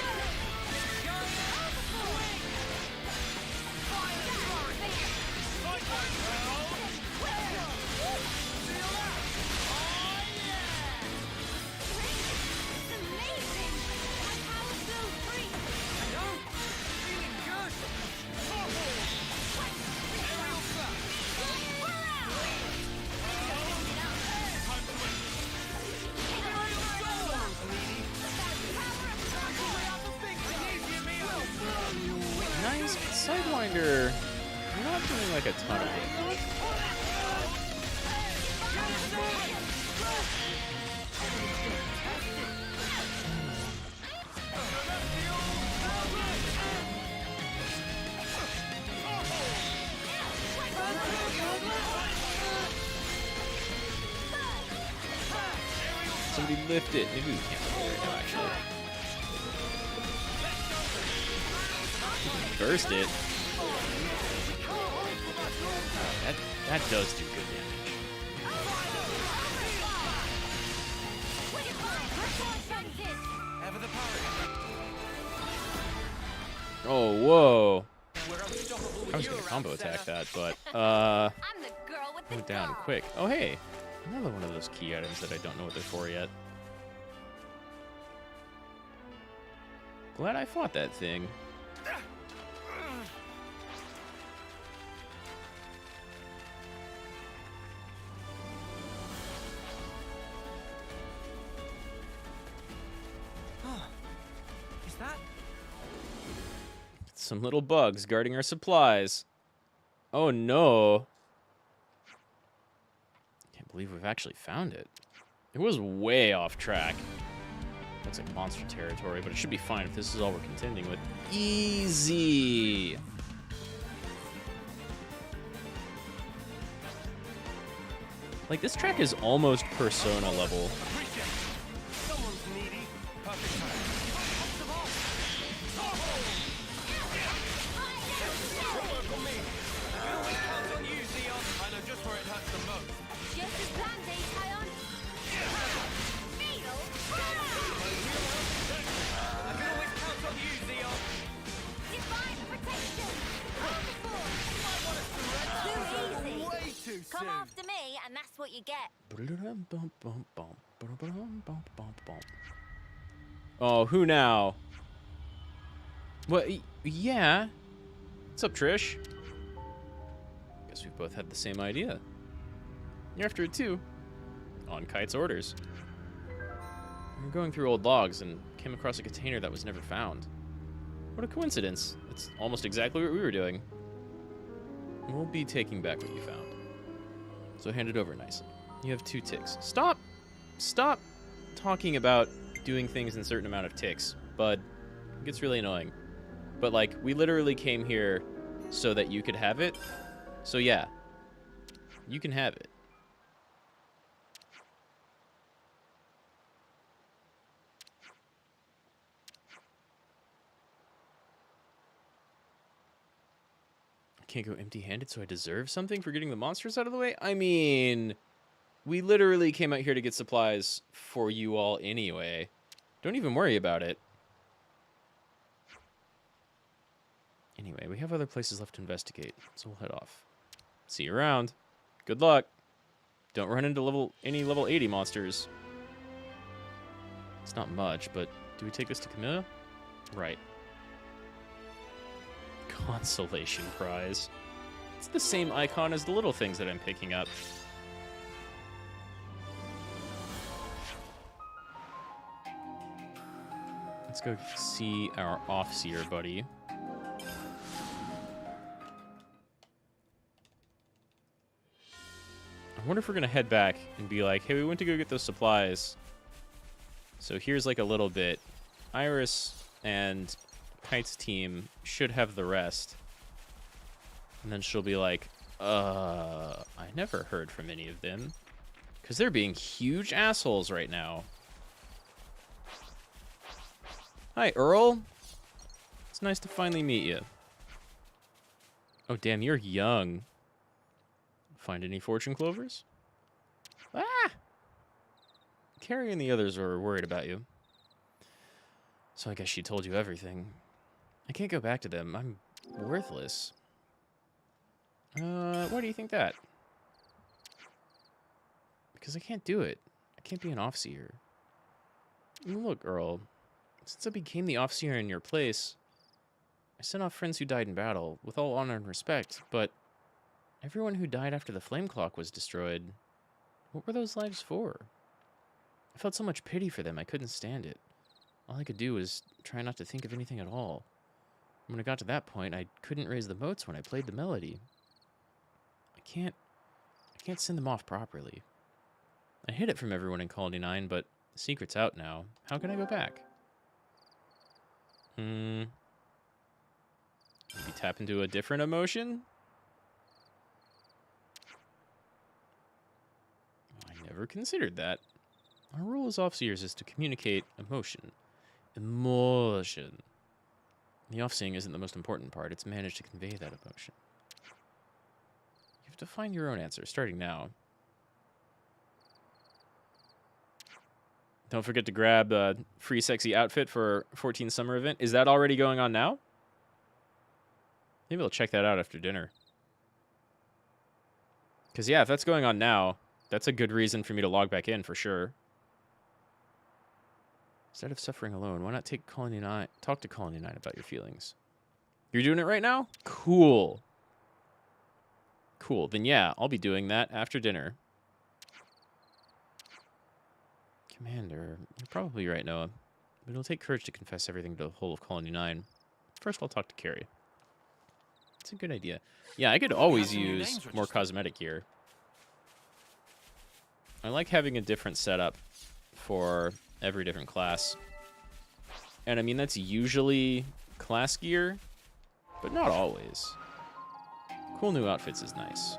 Nice Sidewinder. We're not doing like a ton of it. Somebody lift it. Maybe we can't lift it right now, actually. Burst it. That does do good damage. Oh, whoa. I was gonna combo attack that, but go down quick. Oh, hey. Another one of those key items that I don't know what they're for yet. Glad I fought that thing. Is that? Some little bugs guarding our supplies. Oh no. Can't believe we've actually found it. It was way off track. Looks like monster territory, but it should be fine if this is all we're contending with. Easy. Like, this track is almost Persona level. Come after me, and that's what you get. Oh, who now? What? Yeah. What's up, Trish? Guess we both had the same idea. You're after it too. On Kite's orders. We were going through old logs and came across a container that was never found. What a coincidence. It's almost exactly what we were doing. We'll be taking back what you found. So hand it over nicely. You have 2 ticks. Stop talking about doing things in a certain amount of ticks, bud. It gets really annoying. But like, we literally came here so that you could have it. So yeah, you can have it. Can't go empty-handed, so I deserve something for getting the monsters out of the way? I mean, we literally came out here to get supplies for you all anyway. Don't even worry about it. Anyway, we have other places left to investigate, so we'll head off. See you around. Good luck. Don't run into any level 80 monsters. It's not much, but do we take this to Camilla? Right. Consolation prize. It's the same icon as the little things that I'm picking up. Let's go see our Offseer buddy. I wonder if we're gonna head back and be like, hey, we went to go get those supplies. So here's like a little bit. Iris and Kite's team should have the rest. And then she'll be like, I never heard from any of them. Because they're being huge assholes right now. Hi, Earl. It's nice to finally meet you. Oh, damn, you're young. Find any fortune clovers? Ah! Carrie and the others are worried about you. So I guess she told you everything. I can't go back to them. I'm worthless. Why do you think that? Because I can't do it. I can't be an Offseer. Look, Earl. Since I became the Offseer in your place, I sent off friends who died in battle, with all honor and respect, but everyone who died after the flame clock was destroyed. What were those lives for? I felt so much pity for them, I couldn't stand it. All I could do was try not to think of anything at all. When I got to that point, I couldn't raise the motes when I played the melody. I can't send them off properly. I hid it from everyone in Colony 9, but the secret's out now. How can I go back? Maybe tap into a different emotion? I never considered that. Our role as Offseers is to communicate emotion. Emotion. The Offseeing isn't the most important part. It's managed to convey that emotion. You have to find your own answer, starting now. Don't forget to grab a free sexy outfit for 14 summer event. Is that already going on now? Maybe I'll check that out after dinner. Because, yeah, if that's going on now, that's a good reason for me to log back in, for sure. Instead of suffering alone, why not talk to Colony 9 about your feelings? You're doing it right now? Cool. Cool. Then, yeah, I'll be doing that after dinner. Commander, you're probably right, Noah. But it'll take courage to confess everything to the whole of Colony 9. First, I'll talk to Carrie. It's a good idea. Yeah, I could always use more cosmetic gear. I like having a different setup for every different class. And I mean, that's usually class gear, but not always. Cool new outfits is nice.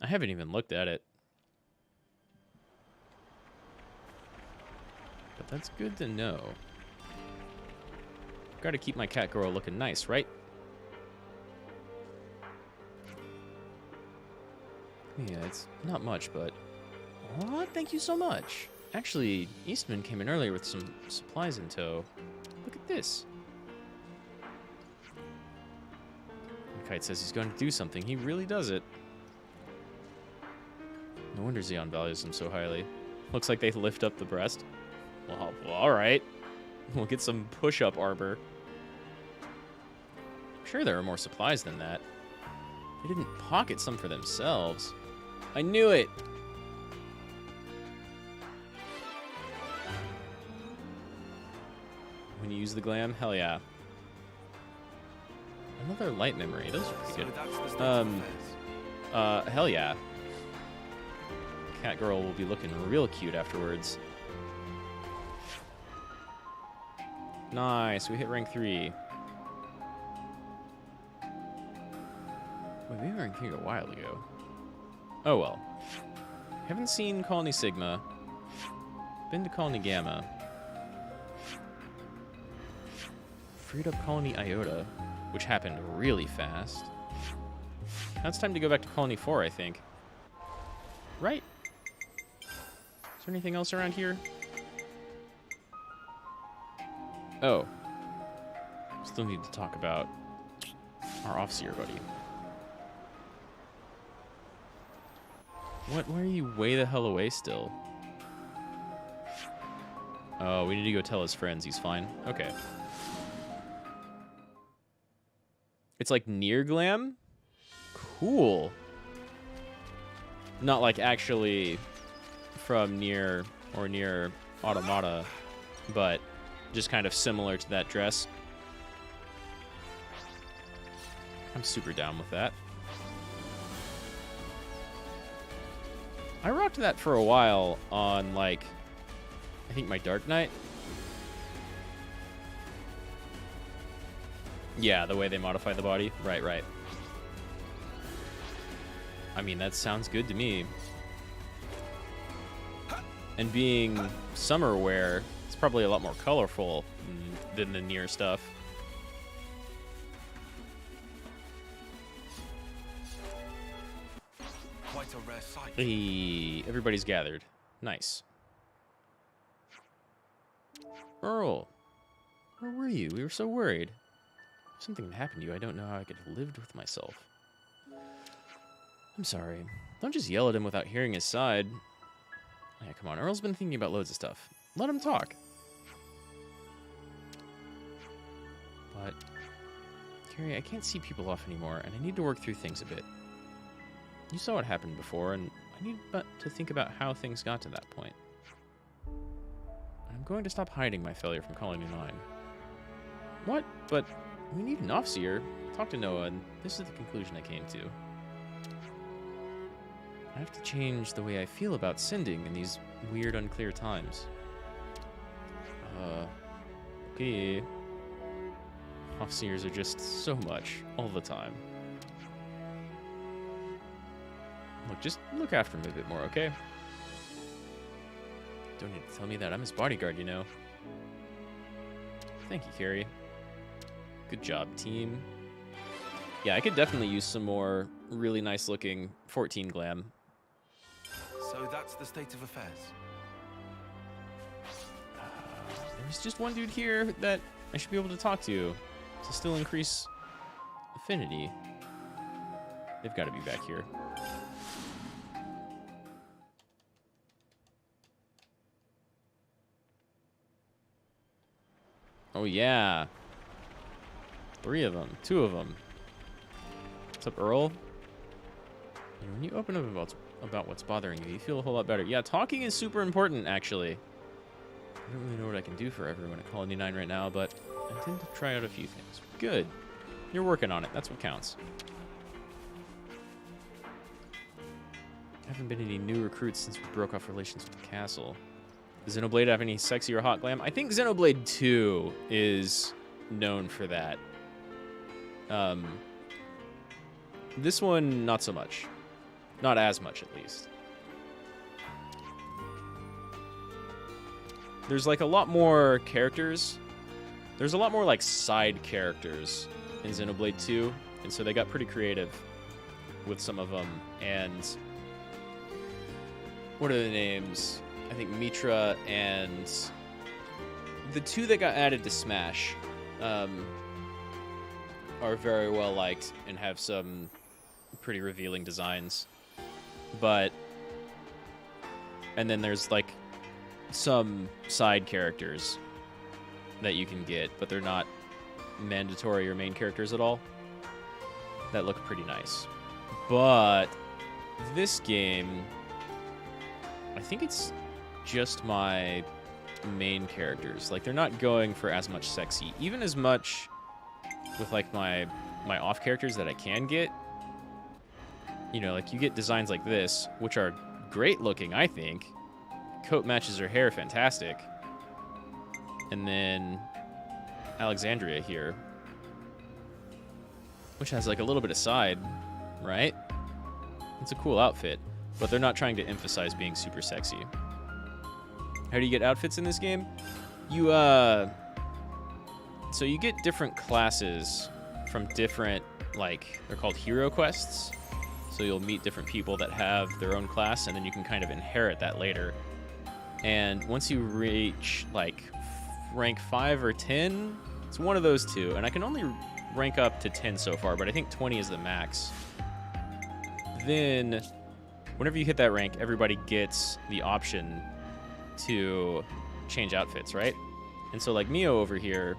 I haven't even looked at it. But that's good to know. Gotta keep my cat girl looking nice, right? Yeah, it's not much, but... What? Thank you so much. Actually, Eastman came in earlier with some supplies in tow. Look at this. When Kite says he's going to do something, he really does it. No wonder Xeon values them so highly. Looks like they lift up the breast. Well, alright. We'll get some push-up armor. I'm sure there are more supplies than that. They didn't pocket some for themselves. I knew it! When you use the glam? Hell yeah. Another light memory. Those are pretty good. Hell yeah. Cat girl will be looking real cute afterwards. Nice, we hit rank 3. Wait, we hit rank 3 a while ago. Oh well. Haven't seen Colony Sigma. Been to Colony Gamma. Freed up Colony Iota, which happened really fast. Now it's time to go back to Colony 4, I think. Right? Is there anything else around here? Oh. Still need to talk about our Offseer buddy. What? Where are you way the hell away still? Oh, we need to go tell his friends he's fine. Okay. It's like near Glam? Cool. Not like actually from near or near Automata, but just kind of similar to that dress. I'm super down with that. I rocked that for a while on, like, I think my Dark Knight. Yeah, the way they modify the body. Right, right. I mean, that sounds good to me. And being summer wear, it's probably a lot more colorful than the Nier stuff. Quite a rare sight. Hey, everybody's gathered. Nice. Earl, where were you? We were so worried. If something happened to you, I don't know how I could have lived with myself. I'm sorry. Don't just yell at him without hearing his side. Yeah, come on. Earl's been thinking about loads of stuff. Let him talk. But, Carrie, I can't see people off anymore, and I need to work through things a bit. You saw what happened before, and I need to think about how things got to that point. I'm going to stop hiding my failure from Colony 9. What? But we need an Offseer. Talk to Noah, and this is the conclusion I came to. I have to change the way I feel about sending in these weird, unclear times. Okay. Offseers are just so much, all the time. Look, just look after him a bit more, okay? Don't need to tell me that. I'm his bodyguard, you know. Thank you, Carrie. Good job, team. Yeah, I could definitely use some more really nice-looking 14 glam. So that's the state of affairs. There's just one dude here that I should be able to talk to still increase affinity. They've got to be back here. Oh, yeah. 3 of them. 2 of them. What's up, Earl? And when you open up about what's bothering you, you feel a whole lot better. Yeah, talking is super important, actually. I don't really know what I can do for everyone at Colony 9 right now, but I intend to try out a few things. Good. You're working on it. That's what counts. Haven't been any new recruits since we broke off relations with the castle. Does Xenoblade have any sexy or hot glam? I think Xenoblade 2 is known for that. This one, not so much. Not as much, at least. There's, like, a lot more characters. There's a lot more, like, side characters in Xenoblade 2, and so they got pretty creative with some of them. And what are the names? I think Mitra and the 2 that got added to Smash are very well liked and have some pretty revealing designs. But, and then there's like some side characters that you can get, but they're not mandatory or main characters at all, that look pretty nice. But this game, I think it's just my main characters. Like, they're not going for as much sexy, even as much with like my off characters that I can get. You know, like you get designs like this, which are great looking, I think. Coat matches her hair fantastic. And then Alexandria here, which has like a little bit of side, right? It's a cool outfit, but they're not trying to emphasize being super sexy. How do you get outfits in this game? You, so you get different classes from different, like, they're called hero quests. So you'll meet different people that have their own class, and then you can kind of inherit that later. And once you reach, like, rank 5 or 10, it's one of those two. And I can only rank up to 10 so far, but I think 20 is the max. Then, whenever you hit that rank, everybody gets the option to change outfits, right? And so, like, Mio over here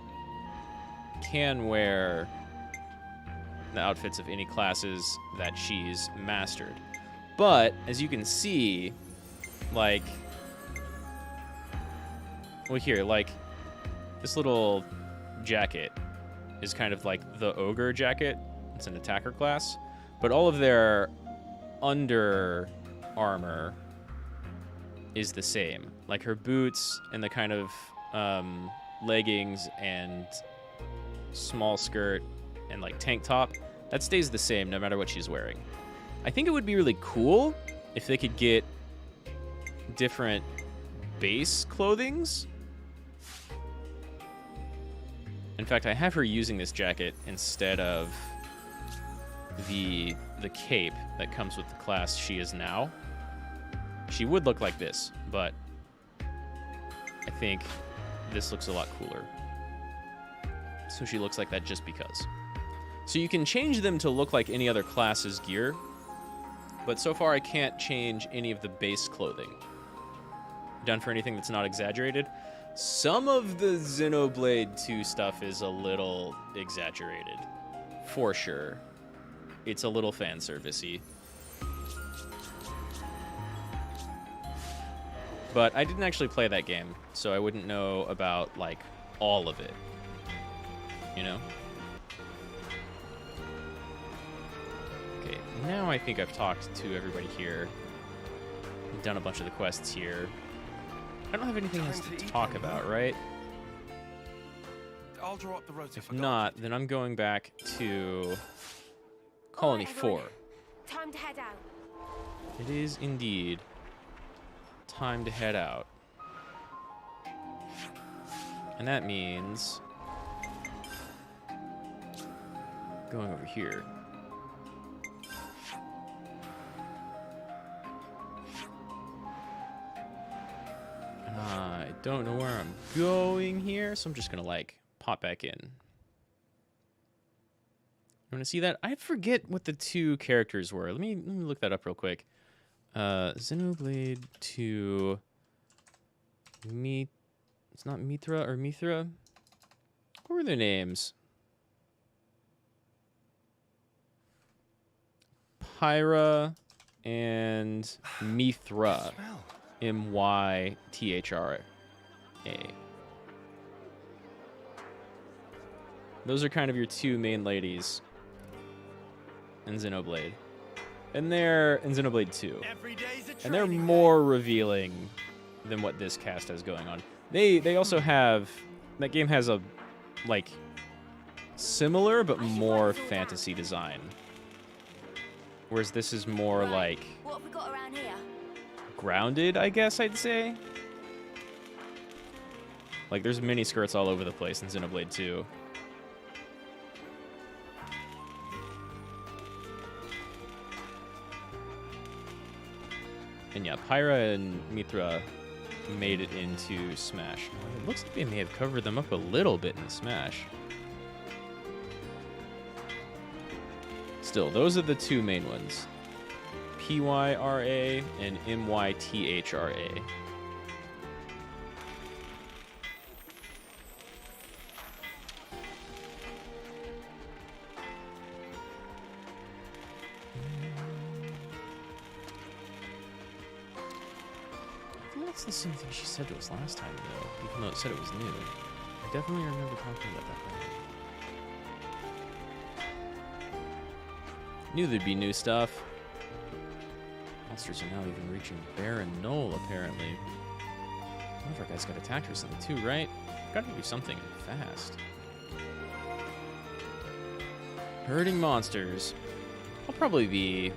can wear the outfits of any classes that she's mastered. But, as you can see, like, well, here, like, this little jacket is kind of like the ogre jacket It's an attacker class. But all of their under armor is the same. Like her boots and the kind of leggings and small skirt and like tank top, that stays the same no matter what she's wearing. I think it would be really cool if they could get different base clothings. In fact, I have her using this jacket instead of the cape that comes with the class she is now. She would look like this, but I think this looks a lot cooler. So she looks like that just because. So you can change them to look like any other class's gear, but so far I can't change any of the base clothing. Done for anything that's not exaggerated. Some of the Xenoblade 2 stuff is a little exaggerated, for sure. It's a little fan servicey. But I didn't actually play that game, so I wouldn't know about, like, all of it. You know? Okay, now I think I've talked to everybody here. I've done a bunch of the quests here. I don't have anything else to talk about, right? I'll draw up the road. If not, then I'm going back to Colony 4. Time to head out. It is indeed time to head out. And that means going over here. And I don't know where I'm going here, so I'm just gonna like pop back in. You want to see that? I forget what the two characters were. Let me look that up real quick. Xenoblade 2. It's not Mithra or Mithra. What were their names? Pyra and Mithra. Mythra. Those are kind of your two main ladies in Xenoblade. And they're in Xenoblade 2. And they're more revealing than what this cast has going on. They also have... That game has a, like, similar but more fantasy design. Whereas this is more like... What have we got around here? Grounded, I guess I'd say. Like, there's mini skirts all over the place in Xenoblade 2. And yeah, Pyra and Mithra made it into Smash. It looks like they may have covered them up a little bit in Smash. Still, those are the two main ones. Pyra and Mythra. That's the same thing she said to us last time, though, even though it said it was new. I definitely remember talking about that one. Knew there'd be new stuff. Monsters are now even reaching Barren Knoll, apparently. One of our guys got attacked recently, too, right? Gotta do something fast. Herding monsters. I'll probably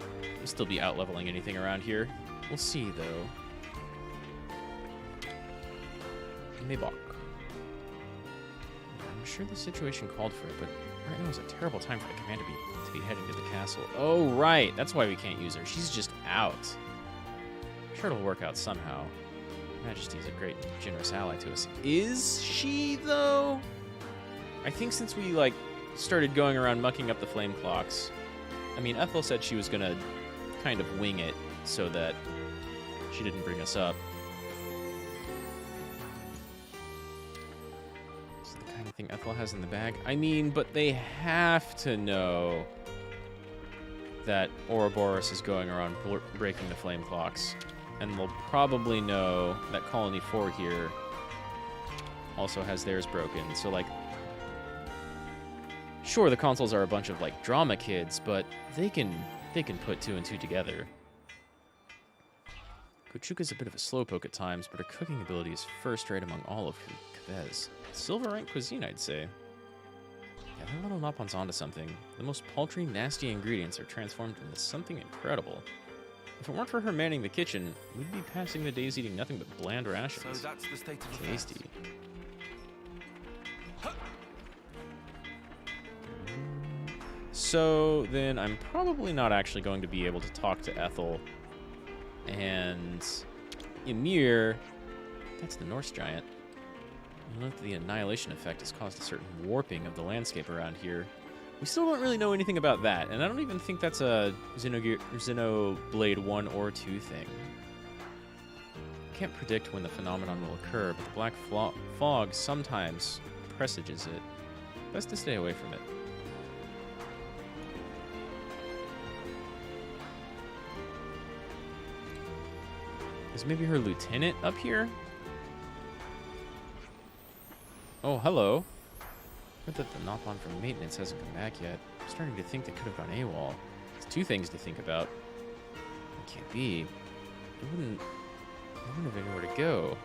still be out-leveling anything around here. We'll see, though. Maybach. I'm sure the situation called for it, but right now is a terrible time for the command to be heading to the castle. Oh, right. That's why we can't use her. She's just out. I'm sure it'll work out somehow. Majesty's a great and generous ally to us. Is she, though? I think since we, like, started going around mucking up the flame clocks, I mean, Ethel said she was going to kind of wing it so that she didn't bring us up. I think Ethel has in the bag. I mean, but they have to know that Ouroboros is going around breaking the flame clocks. And they'll probably know that Colony 4 here also has theirs broken. So, like, Sure, the consoles are a bunch of, like, drama kids, but they can put 2 and 2 together. Kochuka's a bit of a slowpoke at times, but her cooking ability is first rate among all of Kvez. Silver rank cuisine, I'd say. Yeah, that little Noppon's onto something. The most paltry, nasty ingredients are transformed into something incredible. If it weren't for her manning the kitchen, we'd be passing the days eating nothing but bland rations. So that's the state of affairs. Tasty. So then I'm probably not actually going to be able to talk to Ethel. And Ymir, that's the Norse giant. You'll note that the annihilation effect has caused a certain warping of the landscape around here. We still don't really know anything about that, and I don't even think that's a Xenoblade 1 or 2 thing. I can't predict when the phenomenon will occur, but the black fog sometimes presages it. Best to stay away from it. Is maybe her lieutenant up here? Oh, hello. Heard that the Noppon from maintenance hasn't come back yet. I'm starting to think they could have gone AWOL. There's 2 things to think about. It can't be. They wouldn't have anywhere to go.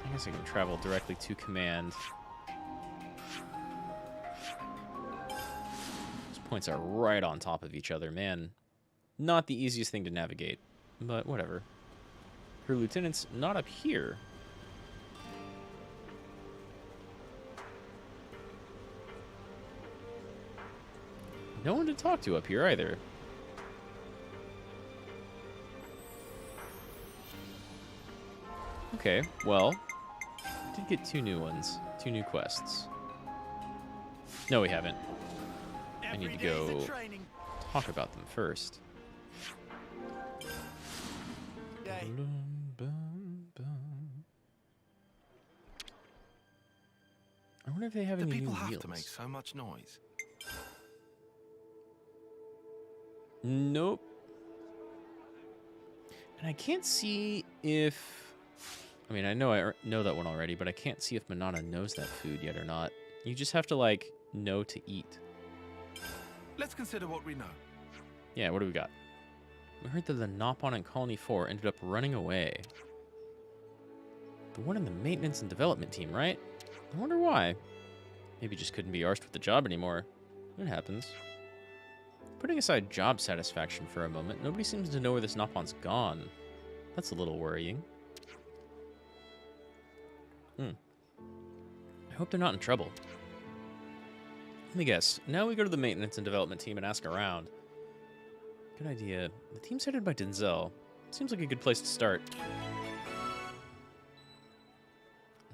I guess I can travel directly to command. Those points are right on top of each other, man. Not the easiest thing to navigate, but whatever. Her lieutenant's not up here. No one to talk to up here either. Okay, well, we did get 2 new ones, 2 new quests. No, we haven't. I need to go talk about them first. I wonder if they have any new people have wheels. to make so much noise. Nope. And I can't see if... I mean, I know that one already, but I can't see if Manana knows that food yet or not. You just have to, like, know to eat. Let's consider what we know. Yeah, what do we got? We heard that the Noppon in Colony 4 ended up running away. The one in the maintenance and development team, right? I wonder why. Maybe just couldn't be arsed with the job anymore. It happens. Putting aside job satisfaction for a moment, nobody seems to know where this Noppon's gone. That's a little worrying. I hope they're not in trouble. Let me guess. Now we go to the maintenance and development team and ask around. Good idea. The team's headed by Denzel. Seems like a good place to start.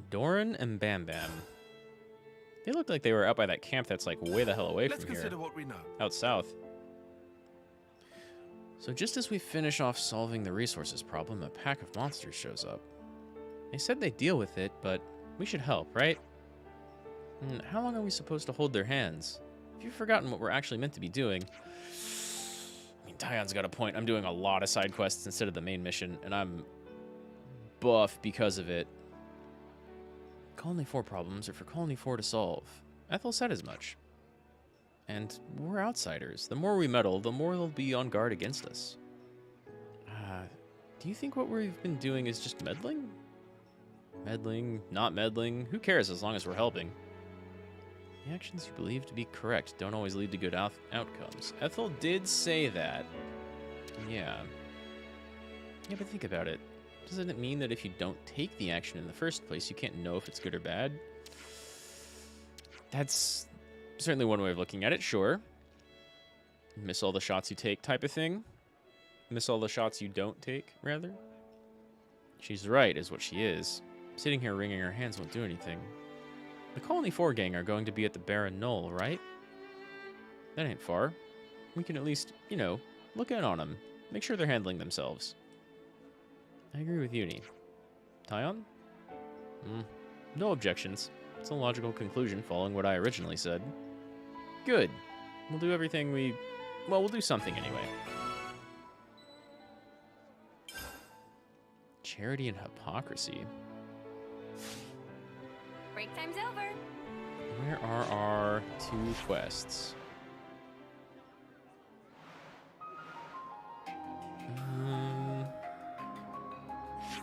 Doran and Bam Bam. They looked like they were out by that camp that's like way the hell away from here. Let's consider what we know. Out south. So just as we finish off solving the resources problem, a pack of monsters shows up. They said they'd deal with it, but we should help, right? And how long are we supposed to hold their hands? If you've forgotten what we're actually meant to be doing... I mean, Tayon's got a point. I'm doing a lot of side quests instead of the main mission, and I'm buff because of it. Colony 4 problems are for Colony 4 to solve. Ethel said as much. And we're outsiders. The more we meddle, the more they'll be on guard against us. Do you think what we've been doing is just meddling? Meddling, not meddling, who cares as long as we're helping? The actions you believe to be correct don't always lead to good outcomes. Ethel did say that. Yeah. Yeah, but think about it. Doesn't it mean that if you don't take the action in the first place, you can't know if it's good or bad? That's certainly one way of looking at it, sure. Miss all the shots you take type of thing. Miss all the shots you don't take, rather. She's right, is what she is. Sitting here wringing her hands won't do anything. The Colony 4 gang are going to be at the Barren Knoll, right? That ain't far. We can at least, you know, look in on them. Make sure they're handling themselves. I agree with Uni. Tyon? No objections. It's a logical conclusion following what I originally said. Good. We'll do everything we... Well, we'll do something anyway. Charity and hypocrisy. Break time's over. Where are our 2 quests?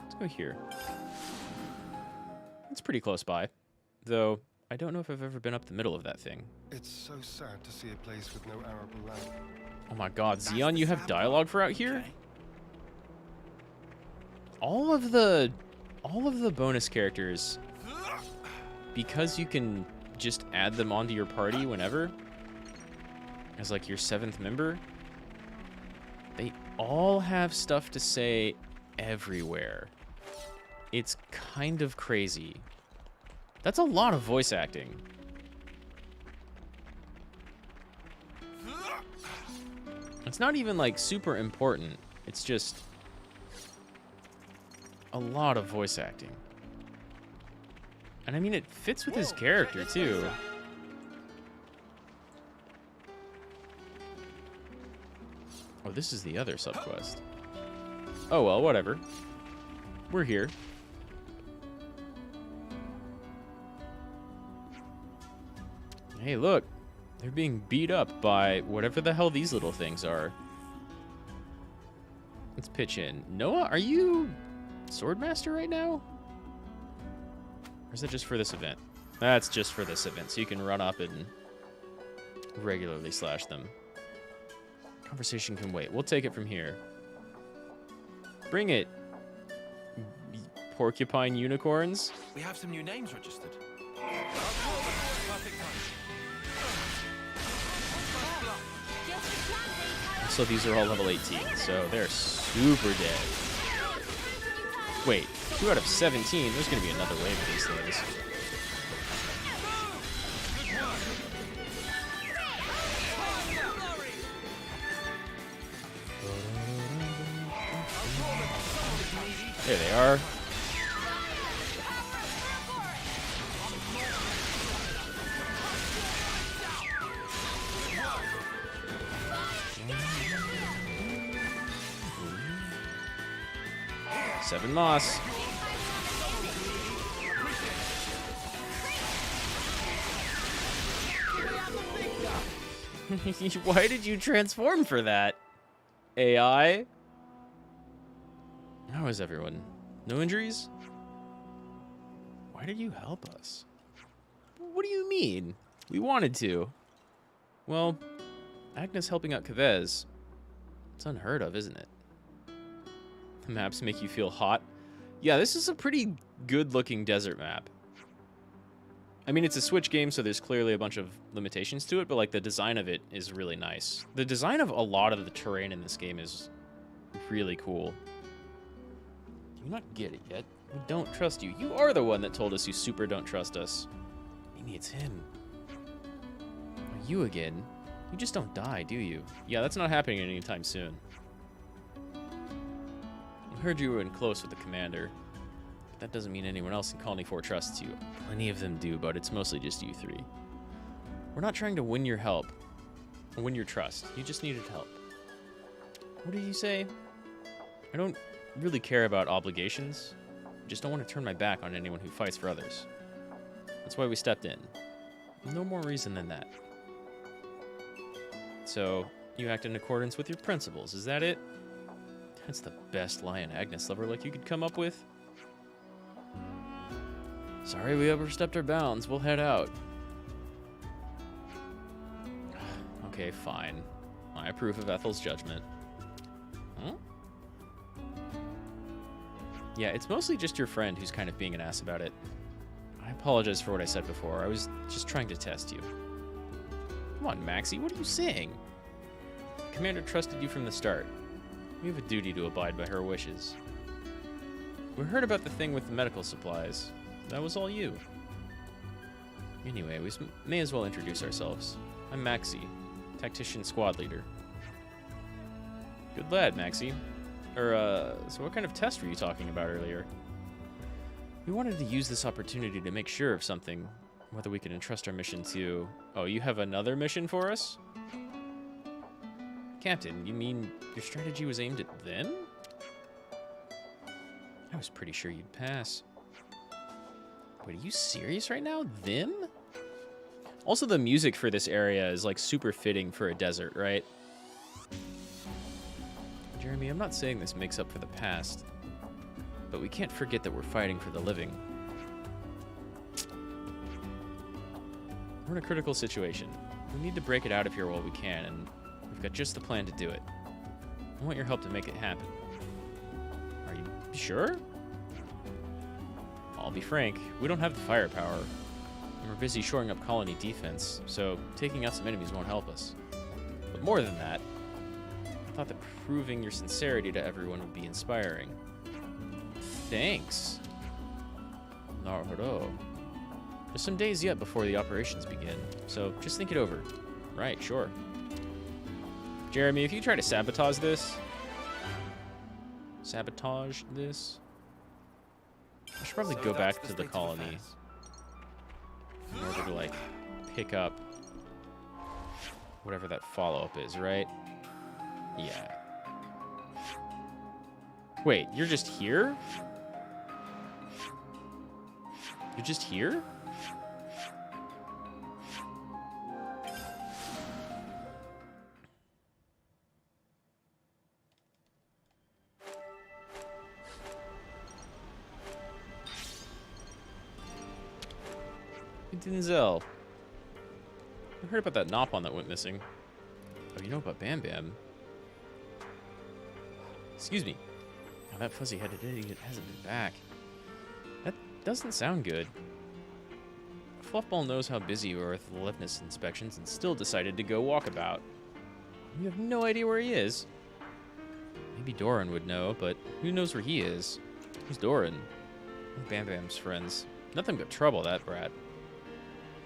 Let's go here. It's pretty close by, though I don't know if I've ever been up the middle of that thing. It's so sad to see a place with no arable land. Oh my god, Xeon, you have dialogue for out here? All of the bonus characters, because you can just add them onto your party whenever, as like your 7th member, they all have stuff to say everywhere. It's kind of crazy. That's a lot of voice acting. It's not even like super important. It's just a lot of voice acting. And I mean, it fits with his character too. Oh, this is the other subquest. Oh well, whatever. We're here. Hey, look. They're being beat up by whatever the hell these little things are. Let's pitch in. Noah, are you Swordmaster right now? Or is that just for this event? That's just for this event, so you can run up and regularly slash them. Conversation can wait. We'll take it from here. Bring it, porcupine unicorns. We have some new names registered. So these are all level 18, so they're super dead. Wait, 2 out of 17? There's going to be another wave of these things. There they are. Seven moss. Why did you transform for that? AI? How is everyone? No injuries? Why did you help us? What do you mean? We wanted to. Well, Agnes helping out Kavez. It's unheard of, isn't it? The maps make you feel hot. Yeah, this is a pretty good-looking desert map. I mean, it's a Switch game, so there's clearly a bunch of limitations to it, but like the design of it is really nice. The design of a lot of the terrain in this game is really cool. Do you not get it yet? We don't trust you. You are the one that told us you super don't trust us. Maybe it's him. Or you again. You just don't die, do you? Yeah, that's not happening anytime soon. I heard you were in close with the commander. But that doesn't mean anyone else in Colony 4 trusts you. Plenty of them do, but it's mostly just you 3. We're not trying to win your help. Or win your trust. You just needed help. What did you say? I don't really care about obligations. I just don't want to turn my back on anyone who fights for others. That's why we stepped in. No more reason than that. So, you act in accordance with your principles, is that it? That's the best Lion Agnes lover like you could come up with. Sorry we overstepped our bounds. We'll head out. Okay, fine. I approve of Ethel's judgment. Huh? Yeah, it's mostly just your friend who's kind of being an ass about it. I apologize for what I said before. I was just trying to test you. Come on, Maxie, what are you saying? The commander trusted you from the start. We have a duty to abide by her wishes. We heard about the thing with the medical supplies. That was all you. Anyway, we may as well introduce ourselves. I'm Maxie, tactician squad leader. Good lad, Maxie. So what kind of test were you talking about earlier? We wanted to use this opportunity to make sure of something, whether we could entrust our mission to... Oh, you have another mission for us? Captain, you mean your strategy was aimed at them? I was pretty sure you'd pass. Wait, are you serious right now? Them? Also, the music for this area is like super fitting for a desert, right? Jeremy, I'm not saying this makes up for the past, but we can't forget that we're fighting for the living. We're in a critical situation. We need to break it out of here while we can, and we've got just the plan to do it. I want your help to make it happen. Are you sure? I'll be frank, we don't have the firepower. And we're busy shoring up colony defense, so taking out some enemies won't help us. But more than that, I thought that proving your sincerity to everyone would be inspiring. Thanks. Naruhodo. There's some days yet before the operations begin, so just think it over. Right, sure. Jeremy, if you try to sabotage this, I should probably go back to the colony in order to, like, pick up whatever that follow-up is, right? Yeah. Wait, you're just here? You're just here? Denzel. I heard about that Nopon that went missing. Oh, you know about Bam Bam? Excuse me. Oh, that fuzzy-headed idiot hasn't been back. That doesn't sound good. Fluffball knows how busy you are with Leftness inspections and still decided to go walkabout. You have no idea where he is. Maybe Doran would know, but who knows where he is? Who's Doran? Bam Bam's friends. Nothing but trouble, that brat.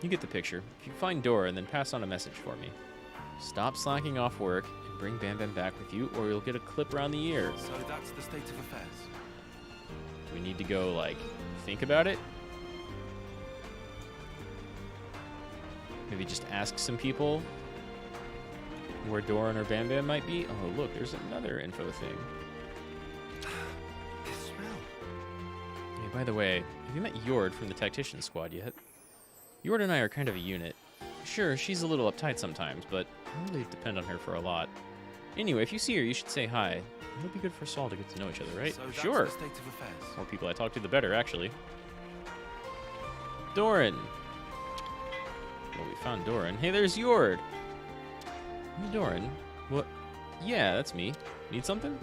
You get the picture. If you find Doran, then pass on a message for me. Stop slacking off work and bring Bam Bam back with you, or you'll get a clip around the ear. So that's the state of affairs. Do we need to go, like, think about it? Maybe just ask some people where Doran or Bam Bam might be? Oh, look, there's another info thing. The smell. Hey, by the way, have you met Yord from the Tactician Squad yet? Yord and I are kind of a unit. Sure, she's a little uptight sometimes, but I really depend on her for a lot. Anyway, if you see her, you should say hi. It'll be good for Saul to get to know each other, right? So that's sure. the state of affairs. The more people I talk to, the better, actually. Doran. Well, we found Doran. Hey, there's Yord. Hey, Doran. What? Yeah, that's me. Need something?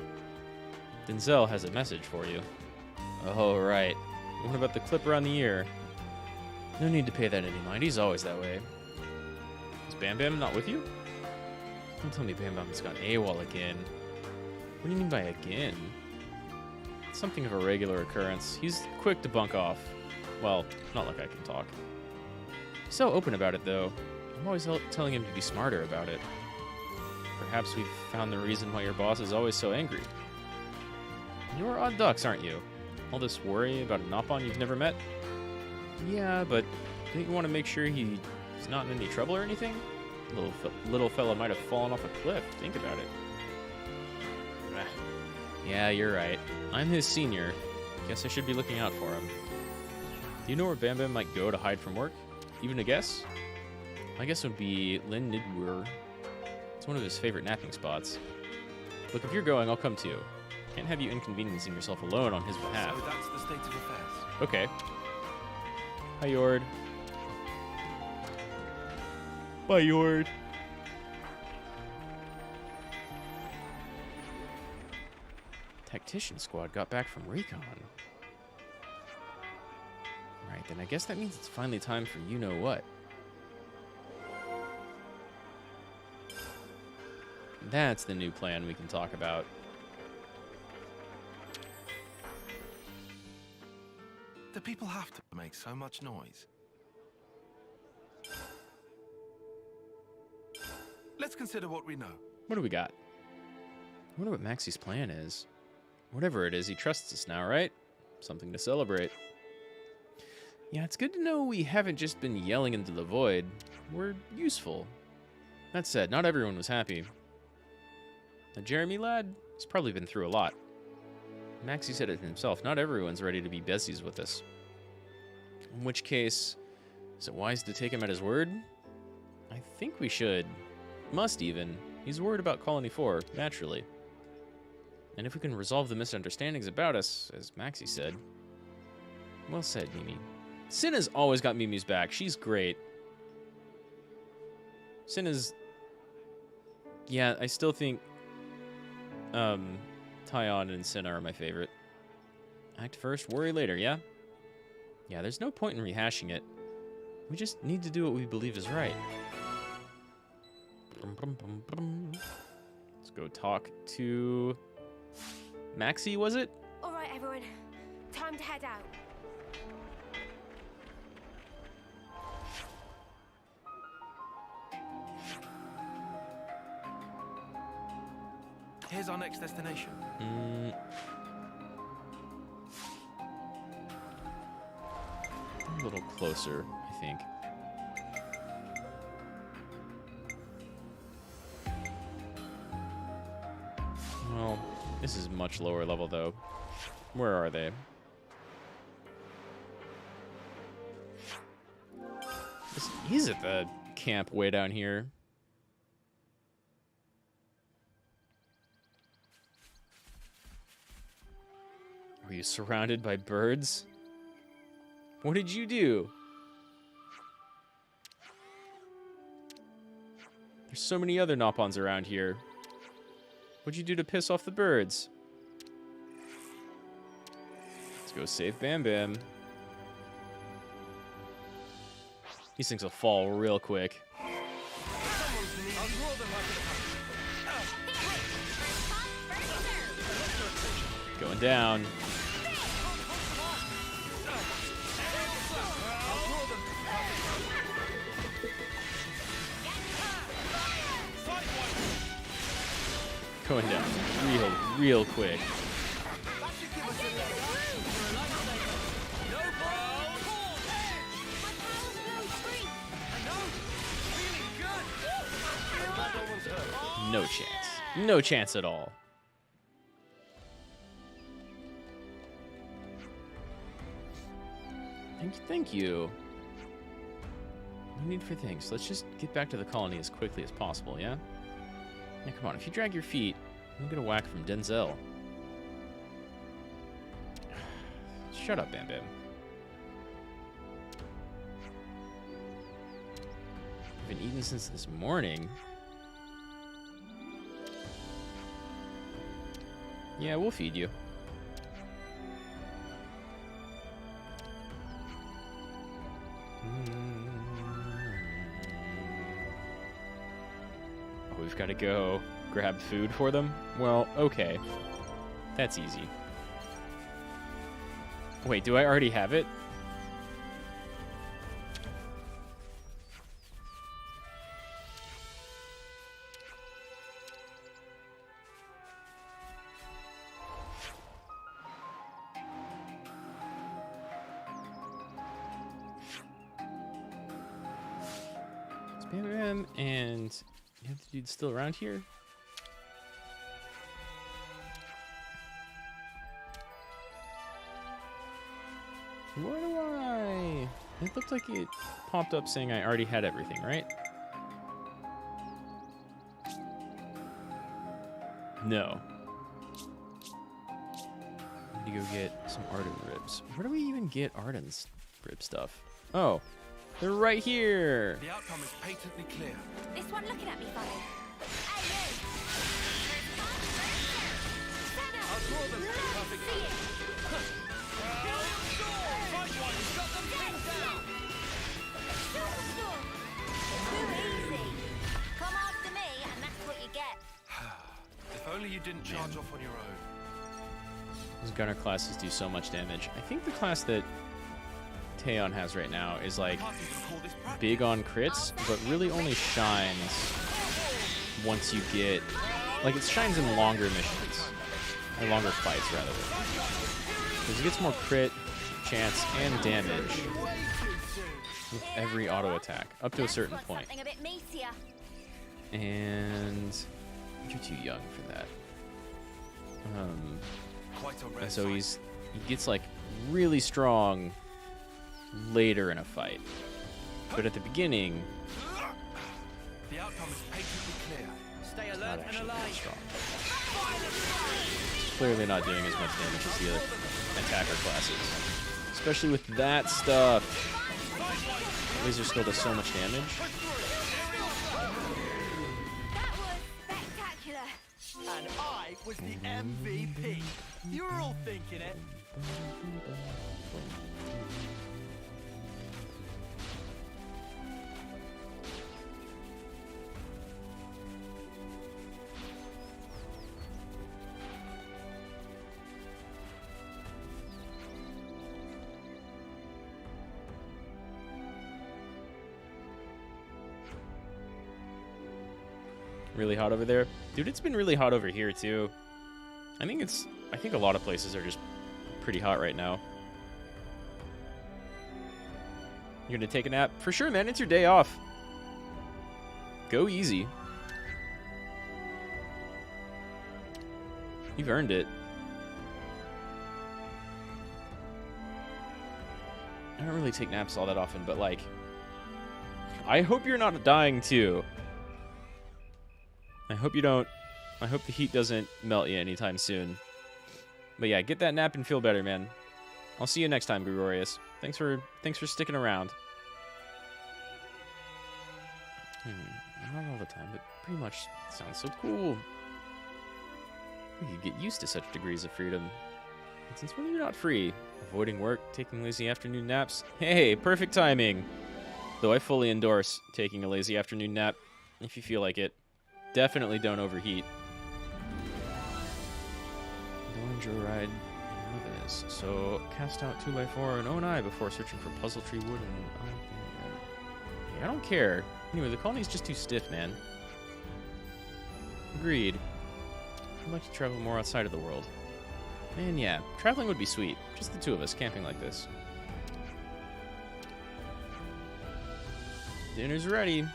Denzel has a message for you. Oh, right. What about the clip around the ear? No need to pay that any mind. He's always that way. Is Bam Bam not with you? Don't tell me Bam Bam's gone AWOL again. What do you mean by again? It's something of a regular occurrence. He's quick to bunk off. Well, not like I can talk. He's so open about it, though. I'm always telling him to be smarter about it. Perhaps we've found the reason why your boss is always so angry. You're odd ducks, aren't you? All this worry about a Nopon you've never met? Yeah, but don't you want to make sure he's not in any trouble or anything? Little fella might have fallen off a cliff. Think about it. Yeah, you're right. I'm his senior. Guess I should be looking out for him. Do you know where Bam Bam might go to hide from work? Even a guess? My guess would be Lin Nidwur. It's one of his favorite napping spots. Look, if you're going, I'll come too. Can't have you inconveniencing yourself alone on his behalf. So that's the state of affairs. Okay. Hi, Yord. Bye, Yord. Tactician Squad got back from recon. Right, then I guess that means it's finally time for you-know-what. That's the new plan we can talk about. Do people have to make so much noise? Let's consider what we know. What do we got? I wonder what Maxie's plan is. Whatever it is, he trusts us now, right? Something to celebrate. Yeah, it's good to know we haven't just been yelling into the void. We're useful. That said, not everyone was happy. The Jeremy lad has probably been through a lot. Maxie said it himself. Not everyone's ready to be besties with us. In which case, is it wise to take him at his word? I think we should. Must even. He's worried about Colony 4, naturally. And if we can resolve the misunderstandings about us, as Maxie said. Well said, Mimi. Cinna's always got Mimi's back. She's great. Cinna's... Yeah, I still think... Tyon and Cinna are my favorite. Act first, worry later, yeah? Yeah, there's no point in rehashing it. We just need to do what we believe is right. Let's go talk to... Maxie, was it? All right, everyone. Time to head out. Here's our next destination. A little closer, I think. Well, this is much lower level, though. Where are they? He's at the camp way down here. Were you surrounded by birds? What did you do? There's so many other Nopons around here. What'd you do to piss off the birds? Let's go save Bam Bam. These things will fall real quick. Going down. Going down real quick. No chance. No chance at all. Thank you. No need for things. Let's just get back to the colony as quickly as possible, yeah? Yeah, come on. If you drag your feet, you'll get a whack from Denzel. Shut up, Bam Bam. I've been eating since this morning. Yeah, we'll feed you. Oh, we've got to go grab food for them? Well, okay. That's easy. Wait, do I already have it? Bam, and you have the dude still around here? What do I... It looked like it popped up saying I already had everything, right? No. I need to go get some Arden ribs. Where do we even get Arden's rib stuff? Oh. They're right here. The outcome is patently clear. This one looking at me funny. Hey, you! I'll draw them perfectly. Right one, shut them things down. Too easy. Come after me, and that's what you get. If only you didn't charge off on your own. Those gunner classes do so much damage. I think the class that Taeon has right now is like big on crits, but really only shines once you get, like, it shines in longer missions, or longer fights rather, because it gets more crit chance and damage with every auto attack up to a certain point. And you're too young for that. quite a rare And so sight. he gets like really strong later in a fight. But at the beginning, The outcome is patently clear. Stay not alert and actually very alive. strong. Clearly not doing as much damage as the other attacker classes. Especially with that stuff. Laser skill does so much damage. That was spectacular. And I was the MVP. You were all thinking it. Really hot over there. Dude, it's been really hot over here too. I think a lot of places are just pretty hot right now. You're gonna take a nap? For sure, man. It's your day off. Go easy. You've earned it. I don't really take naps all that often, but like, I hope you're not dying too. I hope you don't. I hope the heat doesn't melt you anytime soon. But yeah, get that nap and feel better, man. I'll see you next time, Gregorius. Thanks for sticking around. Not all the time, but pretty much sounds so cool. We could get used to such degrees of freedom. And since when are you not free? Avoiding work, taking lazy afternoon naps? Hey, perfect timing! Though I fully endorse taking a lazy afternoon nap if you feel like it. Definitely don't overheat. Don't joyride this. So cast out 2x4 and Onai before searching for puzzle tree wood and yeah, I don't care. Anyway, the colony's just too stiff, man. Agreed. I'd like to travel more outside of the world. And yeah, traveling would be sweet. Just the two of us camping like this. Dinner's ready.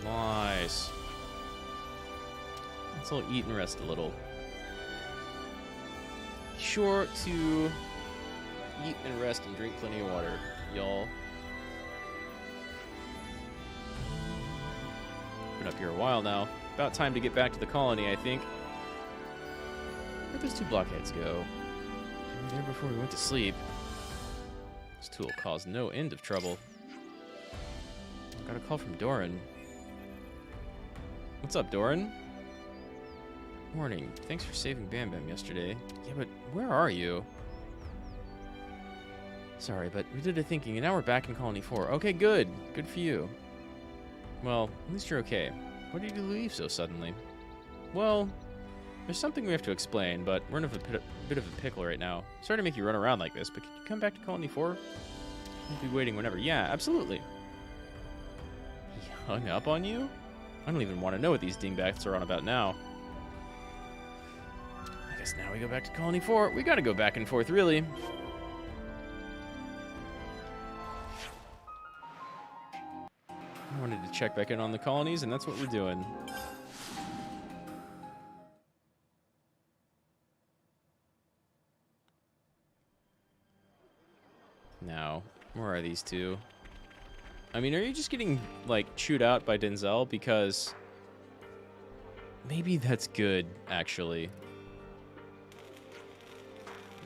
Nice. Let's all eat and rest a little. Be sure to eat and rest and drink plenty of water, y'all. Been up here a while now. About time to get back to the colony, I think. Where'd those two blockheads go? They were there before we went to sleep. This tool caused no end of trouble. I got a call from Doran. What's up, Doran? Morning. Thanks for saving Bam Bam yesterday. Yeah, but where are you? Sorry, but we did a thinking, and now we're back in Colony 4. Okay, good. Good for you. Well, at least you're okay. Why did you leave so suddenly? Well, there's something we have to explain, but we're in a bit of a pickle right now. Sorry to make you run around like this, but can you come back to Colony 4? I'll be waiting whenever. Yeah, absolutely. He hung up on you? I don't even want to know what these dingbats are on about now. I guess now we go back to Colony 4. We gotta go back and forth, really. I wanted to check back in on the colonies, and that's what we're doing. Now, where are these two? I mean, are you just getting, like, chewed out by Denzel? Because maybe that's good, actually.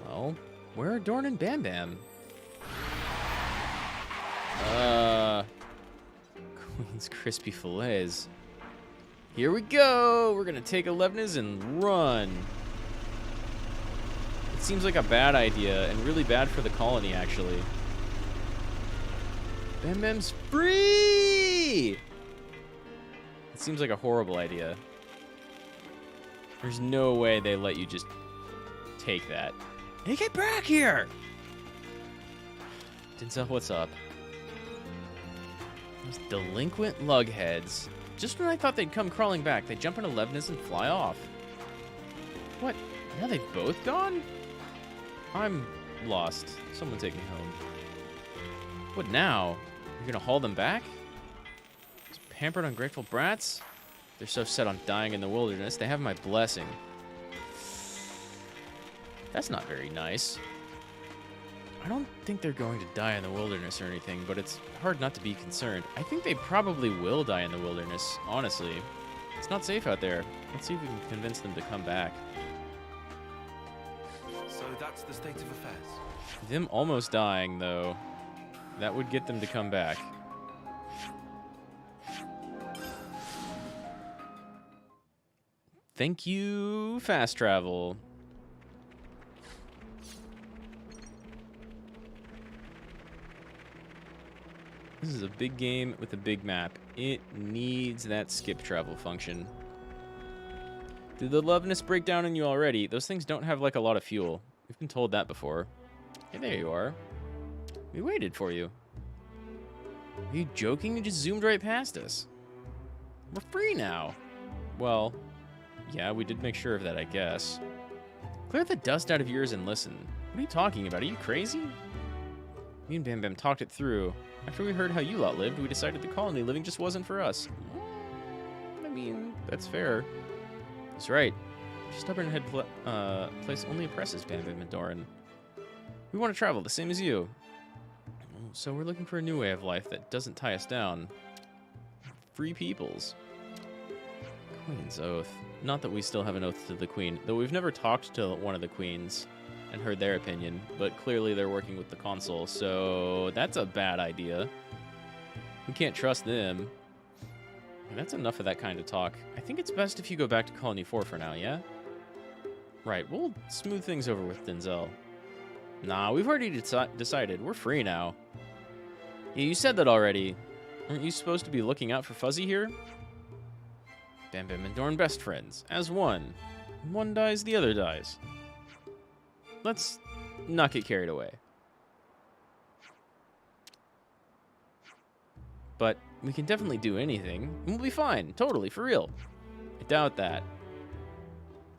Well, where are Dorn and Bam Bam? Queen's Crispy Fillets. Here we go! We're gonna take Elevnas and run. It seems like a bad idea, and really bad for the colony, actually. Bam Bam's free! It seems like a horrible idea. There's no way they let you just take that. Hey, get back here! Denzel, what's up? Those delinquent lugheads. Just when I thought they'd come crawling back, they jump into Leibniz and fly off. What? Now they've both gone? I'm lost. Someone take me home. What now? You're gonna haul them back? Those pampered, ungrateful brats? They're so set on dying in the wilderness, they have my blessing. That's not very nice. I don't think they're going to die in the wilderness or anything, but it's hard not to be concerned. I think they probably will die in the wilderness, honestly. It's not safe out there. Let's see if we can convince them to come back. So that's the state of affairs. Them almost dying, though, that would get them to come back. Thank you, fast travel. This is a big game with a big map. It needs that skip travel function. Did the Loveness break down on you already? Those things don't have, like, a lot of fuel. We've been told that before. Hey, there you are. We waited for you. Are you joking? You just zoomed right past us. We're free now. Well, yeah, we did make sure of that, I guess. Clear the dust out of yours and listen. What are you talking about? Are you crazy? Me and Bam Bam talked it through. After we heard how you lot lived, we decided the colony living just wasn't for us. I mean, that's fair. That's right. Stubborn head place only oppresses Bam Bam and Doran. We want to travel the same as you. So we're looking for a new way of life that doesn't tie us down. Free peoples. Queen's Oath. Not that we still have an oath to the Queen, though we've never talked to one of the Queens and heard their opinion, but clearly they're working with the Consul, so that's a bad idea. We can't trust them. And that's enough of that kind of talk. I think it's best if you go back to Colony 4 for now, yeah? Right, we'll smooth things over with Denzel. Nah, we've already decided. We're free now. Yeah, you said that already. Aren't you supposed to be looking out for Fuzzy here? Bam Bam and Dorn best friends, as one. One dies, the other dies. Let's not get carried away. But we can definitely do anything, and we'll be fine, totally, for real. I doubt that.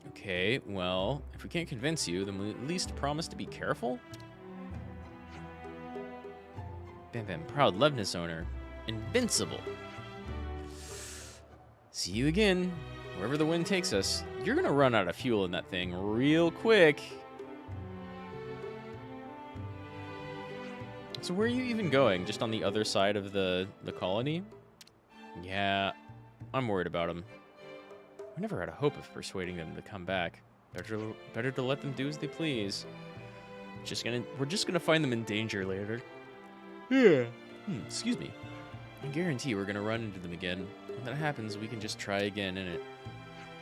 Okay, well, if we can't convince you, then we at least promise to be careful? Bam Bam, proud Levness owner. Invincible. See you again. Wherever the wind takes us, you're gonna run out of fuel in that thing real quick. So where are you even going? Just on the other side of the colony? Yeah, I'm worried about them. We never had a hope of persuading them to come back. Better to let them do as they please. We're just gonna find them in danger later. Yeah. Excuse me. I guarantee we're gonna run into them again. When that happens, we can just try again, innit?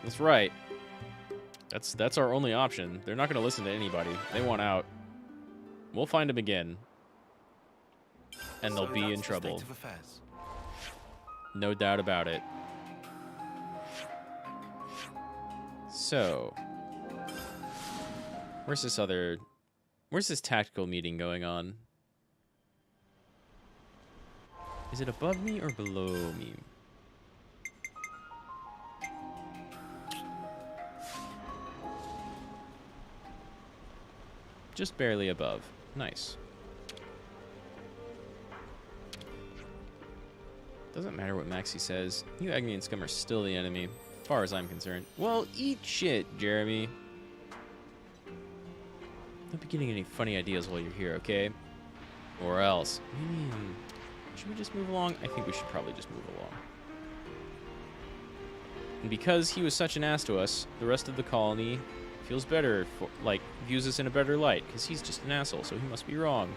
That's right. That's our only option. They're not gonna listen to anybody. They want out. We'll find them again. And they'll be in trouble. No doubt about it. So, where's this tactical meeting going on? Is it above me or below me? Just barely above. Nice. Doesn't matter what Maxie says. You Agni and Scum are still the enemy, as far as I'm concerned. Well, eat shit, Jeremy. Don't be getting any funny ideas while you're here, okay? Or else. Should we just move along? I think we should probably just move along. And because he was such an ass to us, the rest of the colony feels better, views us in a better light, because he's just an asshole, so he must be wrong.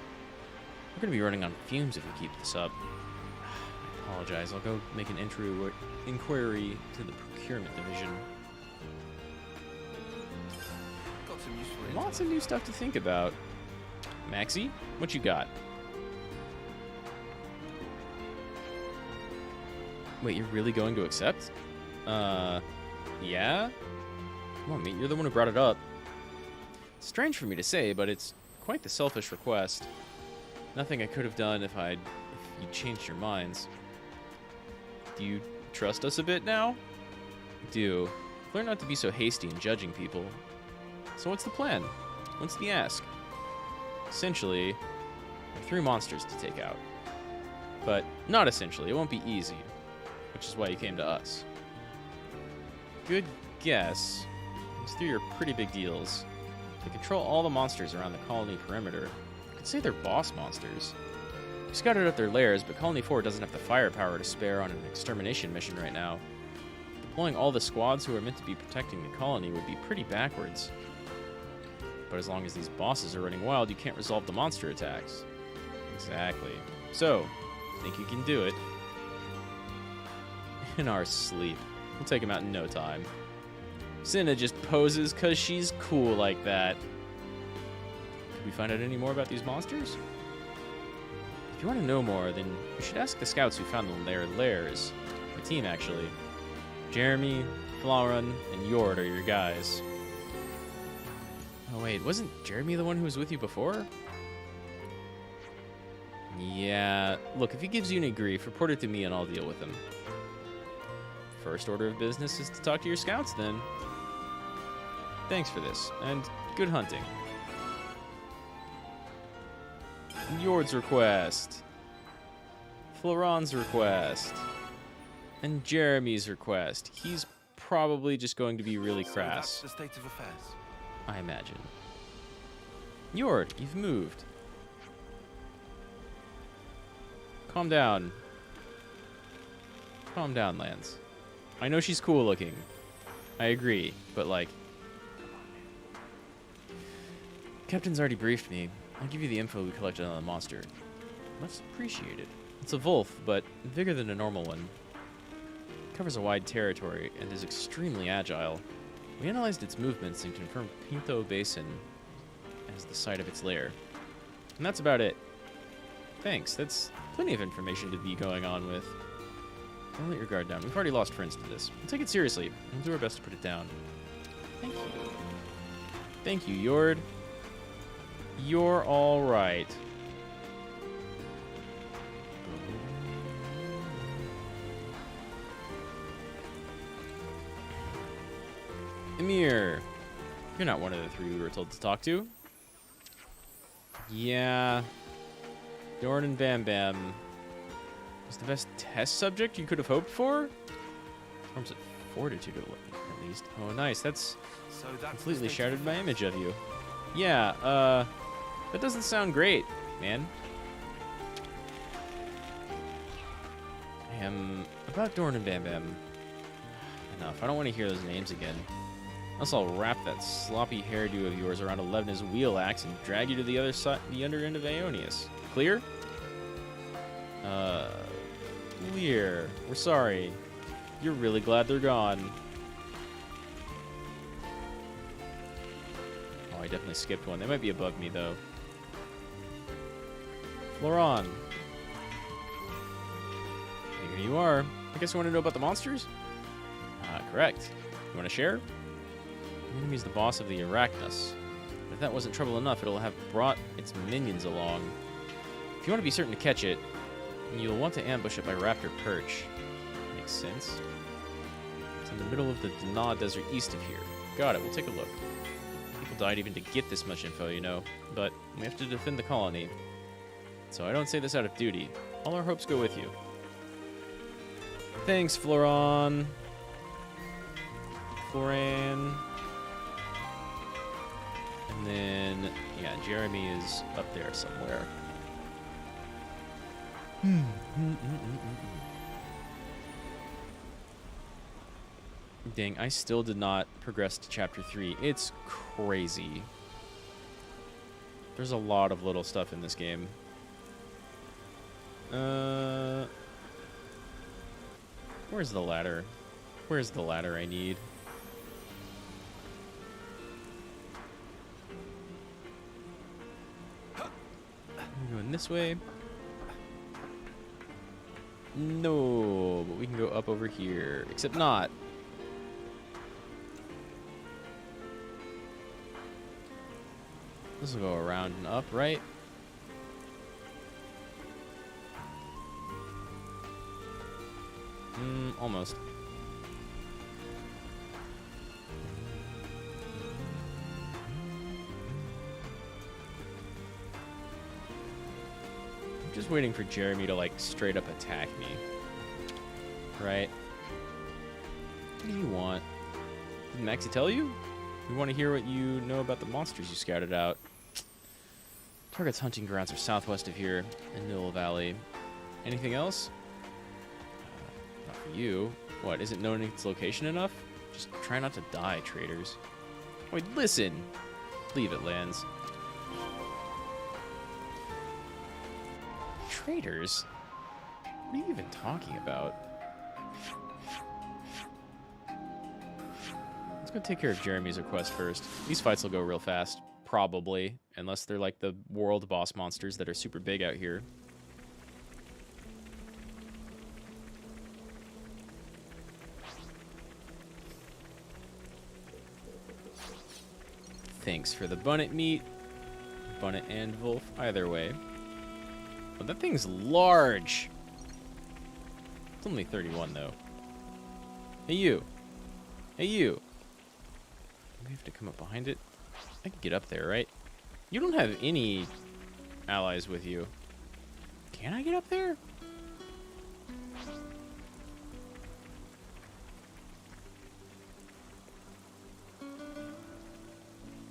We're going to be running on fumes if we keep this up. I apologize. I'll go make an inquiry to the procurement division. Got some useful Lots of new stuff to think about. Maxie, what you got? Wait, you're really going to accept? Yeah? Come on, mate, you're the one who brought it up. It's strange for me to say, but it's quite the selfish request. Nothing I could have done if you changed your minds. Do you trust us a bit now? Do. Learn not to be so hasty in judging people. So what's the plan? What's the ask? Essentially, there are 3 monsters to take out. But not essentially, it won't be easy. Which is why you came to us. Good guess. These 3 are pretty big deals. They control all the monsters around the colony perimeter. You could say they're boss monsters. We scouted out their lairs, but Colony 4 doesn't have the firepower to spare on an extermination mission right now. Deploying all the squads who are meant to be protecting the colony would be pretty backwards. But as long as these bosses are running wild, you can't resolve the monster attacks. Exactly. So, think you can do it? In our sleep. We'll take him out in no time. Cinna just poses because she's cool like that. Could we find out any more about these monsters? If you want to know more, then you should ask the scouts who found their lairs. My team, actually. Jeremy, Flauran, and Yord are your guys. Oh wait, wasn't Jeremy the one who was with you before? Yeah, look, if he gives you any grief, report it to me and I'll deal with him. First order of business is to talk to your scouts, then. Thanks for this, and good hunting. Yord's request. Flauran's request. And Jeremy's request. He's probably just going to be really crass. So that's the state of affairs. I imagine. Yord, you've moved. Calm down. Calm down, Lance. I know she's cool looking. I agree, but like... Captain's already briefed me. I'll give you the info we collected on the monster. Much appreciated. It's a wolf, but bigger than a normal one. It covers a wide territory and is extremely agile. We analyzed its movements and confirmed Pinto Basin as the site of its lair. And that's about it. Thanks, that's plenty of information to be going on with. Don't let your guard down. We've already lost friends to this. We'll take it seriously. We'll do our best to put it down. Thank you. Thank you, Yord. You're all right. Emir. You're not one of the three we were told to talk to. Yeah. Dorn and Bam Bam was the best test subject you could have hoped for? Forms of fortitude, at least. Oh, nice. That's completely shattered my image of you. Yeah, that doesn't sound great, man. About Dorn and Bam Bam. Enough. I don't want to hear those names again. Else I'll wrap that sloppy hairdo of yours around Alevna's wheel axe and drag you to the other side, the under end of Aeonius. Clear? Clear. We're sorry. You're really glad they're gone. Oh, I definitely skipped one. They might be above me, though. Flauran. Here you are. I guess you want to know about the monsters? Correct. You want to share? The enemy's the boss of the Arachnus. But if that wasn't trouble enough, it'll have brought its minions along. If you want to be certain to catch it, you'll want to ambush it by Raptor Perch. Makes sense. It's in the middle of the Dana Desert east of here. Got it, we'll take a look. People died even to get this much info, you know. But we have to defend the colony. So I don't say this out of duty. All our hopes go with you. Thanks, Flauran. Flauran. And then, yeah, Jeremy is up there somewhere. Dang, I still did not progress to Chapter 3. It's crazy. There's a lot of little stuff in this game. Where's the ladder? Where's the ladder I need? I'm going this way. No, but we can go up over here. Except not. This will go around and up, right? Almost. I'm just waiting for Jeremy to, like, straight up attack me. Right? What do you want? Did Maxie tell you? We want to hear what you know about the monsters you scouted out. Target's hunting grounds are southwest of here in Mill Valley. Anything else? Not for you. What, isn't knowing its location enough? Just try not to die, traitors. Wait, listen! Leave it, Lance. Traitors? What are you even talking about? Let's go take care of Jeremy's request first. These fights will go real fast. Probably. Unless they're like the world boss monsters that are super big out here. Thanks for the bunnet meat. Bunnet and wolf, either way. Oh, that thing's large. It's only 31, though. Hey, you. Hey, you. We have to come up behind it. I can get up there, right? You don't have any allies with you. Can I get up there?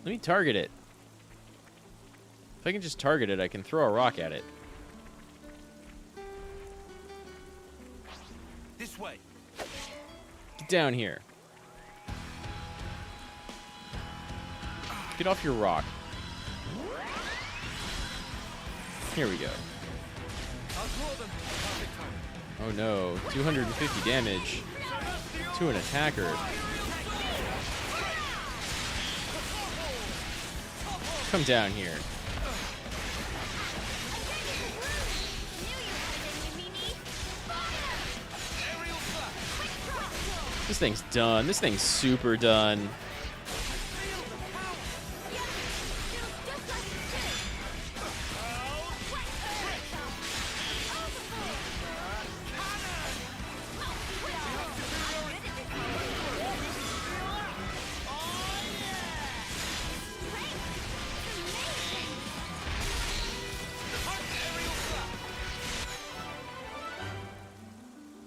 Let me target it. If I can just target it, I can throw a rock at it. This way. Get down here. Get off your rock. Here we go. Oh no, 250 damage to an attacker. Come down here. This thing's done. This thing's super done.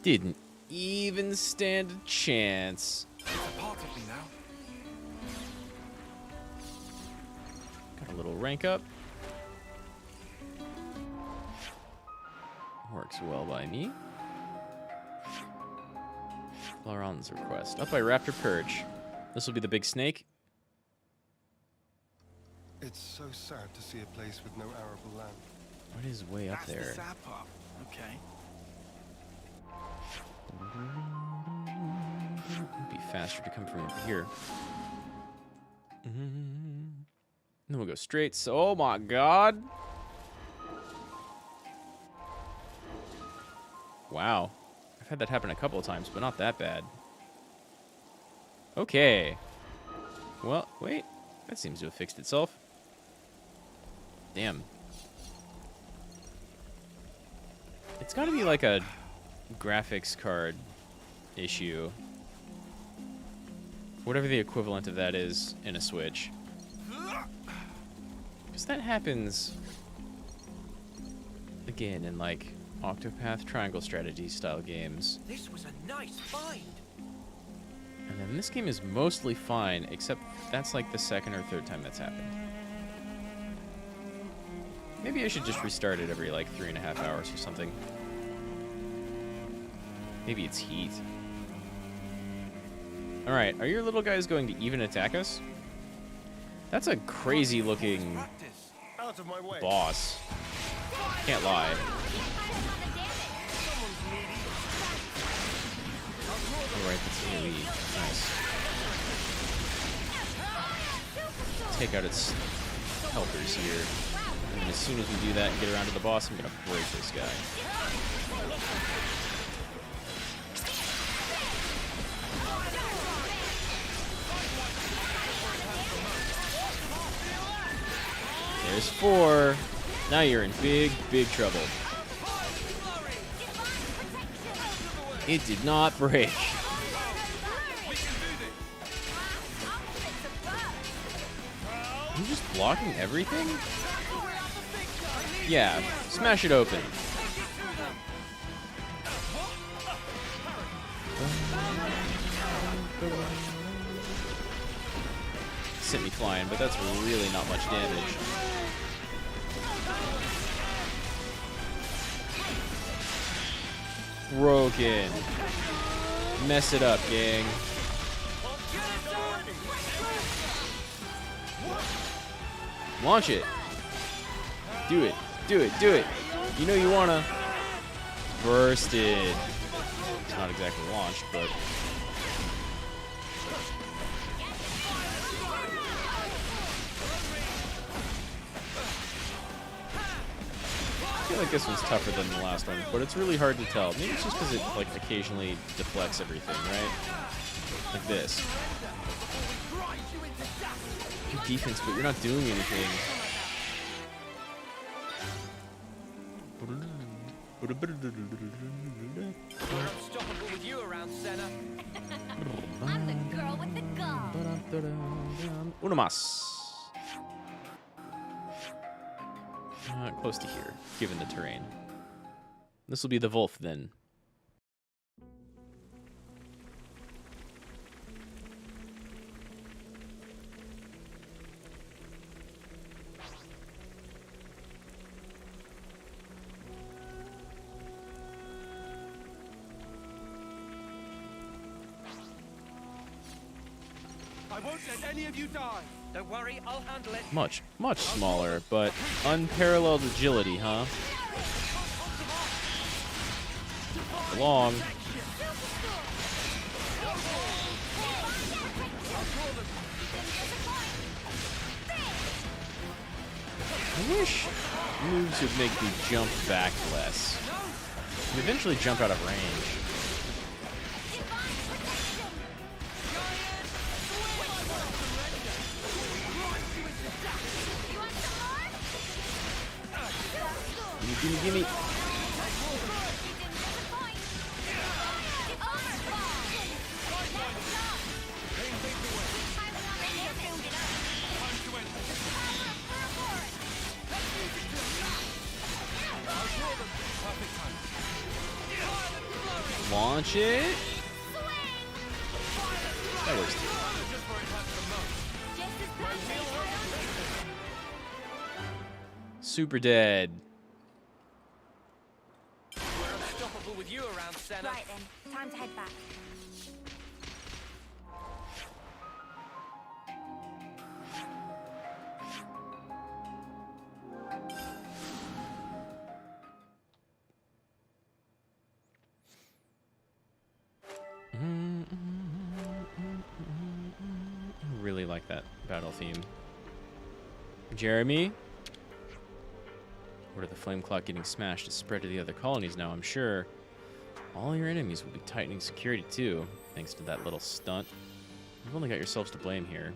Didn't even stand a chance. It's a part of me now. Got a little rank up. Works well by me. Laron's request. Up by Raptor Perch. This will be the big snake. It's so sad to see a place with no arable land. What is way up there? That's the sad part. Okay. It'd be faster to come from over here. Then we'll go straight. So, oh my god. Wow. I've had that happen a couple of times, but not that bad. Okay. Well, wait. That seems to have fixed itself. Damn. It's gotta be like a graphics card issue. Whatever the equivalent of that is in a Switch. Because that happens again in like Octopath Triangle Strategy style games. This was a nice find. And then this game is mostly fine, except that's like the second or third time that's happened. Maybe I should just restart it every like 3.5 hours or something. Maybe it's heat. Alright, are your little guys going to even attack us? That's a crazy looking boss. Can't lie. Alright, that's AoE. Nice. Take out its helpers here. And then as soon as we do that and get around to the boss, I'm gonna break this guy. There's 4. Now you're in big, big trouble. It did not break. I'm just blocking everything? Yeah, smash it open. sent me flying, but that's really not much damage. Broken. Mess it up, gang. Launch it. Do it. Do it. Do it. You know you wanna. Bursted. It's not exactly launched, but. I feel like this one's tougher than the last one, but it's really hard to tell. Maybe it's just because it like occasionally deflects everything, right? Like this. Good defense, but you're not doing anything. We're unstoppable with you around, Senna. I'm the girl with the gun. Una más. Close to here, given the terrain. This will be the Wolf then. I won't let any of you die. Don't worry, I'll handle it. Much smaller, but unparalleled agility, huh? Long. I wish moves would make me jump back less. And eventually jump out of range. Gimme. Launch it. That works too. Super dead. With you around, Senna. Right then, time to head back. I really like that battle theme. Jeremy? Word of the flame clock getting smashed is spread to the other colonies now, I'm sure. All your enemies will be tightening security too, thanks to that little stunt. You've only got yourselves to blame here.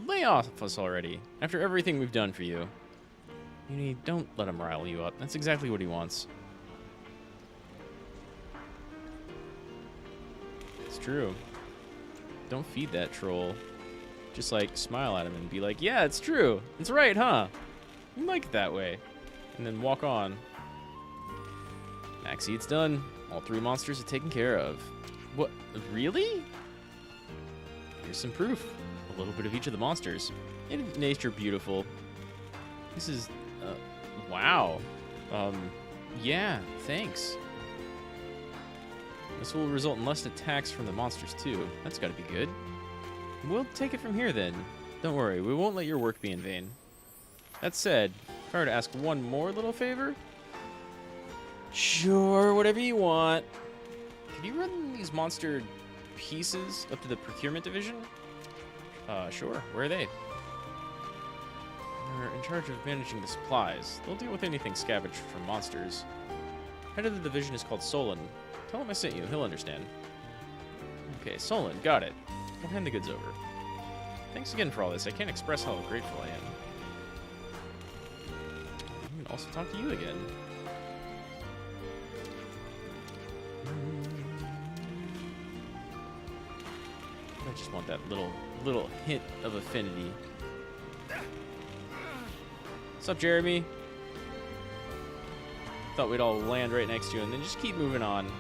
Lay off us already, after everything we've done for you. Don't let him rile you up. That's exactly what he wants. It's true. Don't feed that troll. Just like smile at him and be like, yeah, it's true. It's right, huh? You like it that way. And then walk on. Maxi, it's done. All 3 monsters are taken care of. What? Really? Here's some proof. A little bit of each of the monsters. Isn't nature beautiful? This is, wow. Yeah, thanks. This will result in less attacks from the monsters too. That's gotta be good. We'll take it from here then. Don't worry, we won't let your work be in vain. That said, if I were to ask one more little favor, sure, whatever you want. Could you run these monster pieces up to the procurement division? Sure. Where are they? They're in charge of managing the supplies. They'll deal with anything scavenged from monsters. Head of the division is called Solon. Tell him I sent you. He'll understand. Okay, Solon. Got it. I'll hand the goods over. Thanks again for all this. I can't express how grateful I am. I can also talk to you again. I just want that little hint of affinity. What's up, Jeremy? Thought we'd all land right next to you and then just keep moving on. You're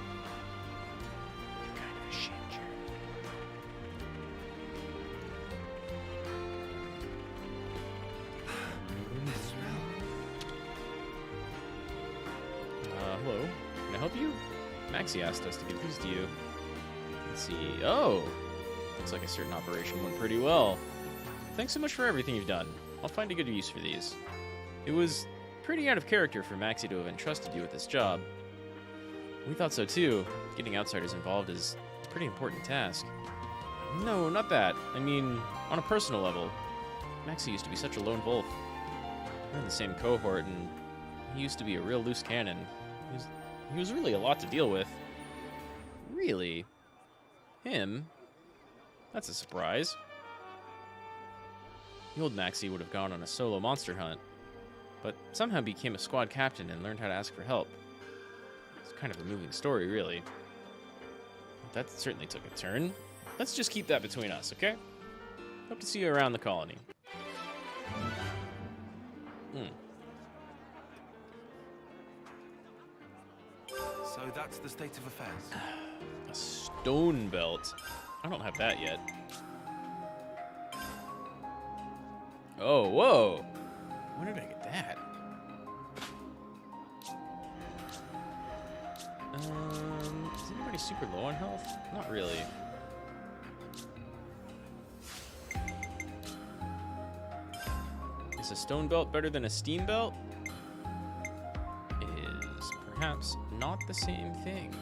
kind of a shit, Jeremy. Maxie asked us to give these to you. Let's see. Oh! Looks like a certain operation went pretty well. Thanks so much for everything you've done. I'll find a good use for these. It was pretty out of character for Maxie to have entrusted you with this job. We thought so too. Getting outsiders involved is a pretty important task. No, not that. I mean, on a personal level. Maxie used to be such a lone wolf. We're in the same cohort, and he used to be a real loose cannon. He was really a lot to deal with. Really? Him? That's a surprise. The old Maxie would have gone on a solo monster hunt, but somehow became a squad captain and learned how to ask for help. It's kind of a moving story, really. That certainly took a turn. Let's just keep that between us, okay? Hope to see you around the colony. So that's the state of affairs. A stone belt. I don't have that yet. Oh, whoa! When did I get that? Is anybody super low on health? Not really. Is a stone belt better than a steam belt? Is perhaps not the same thing.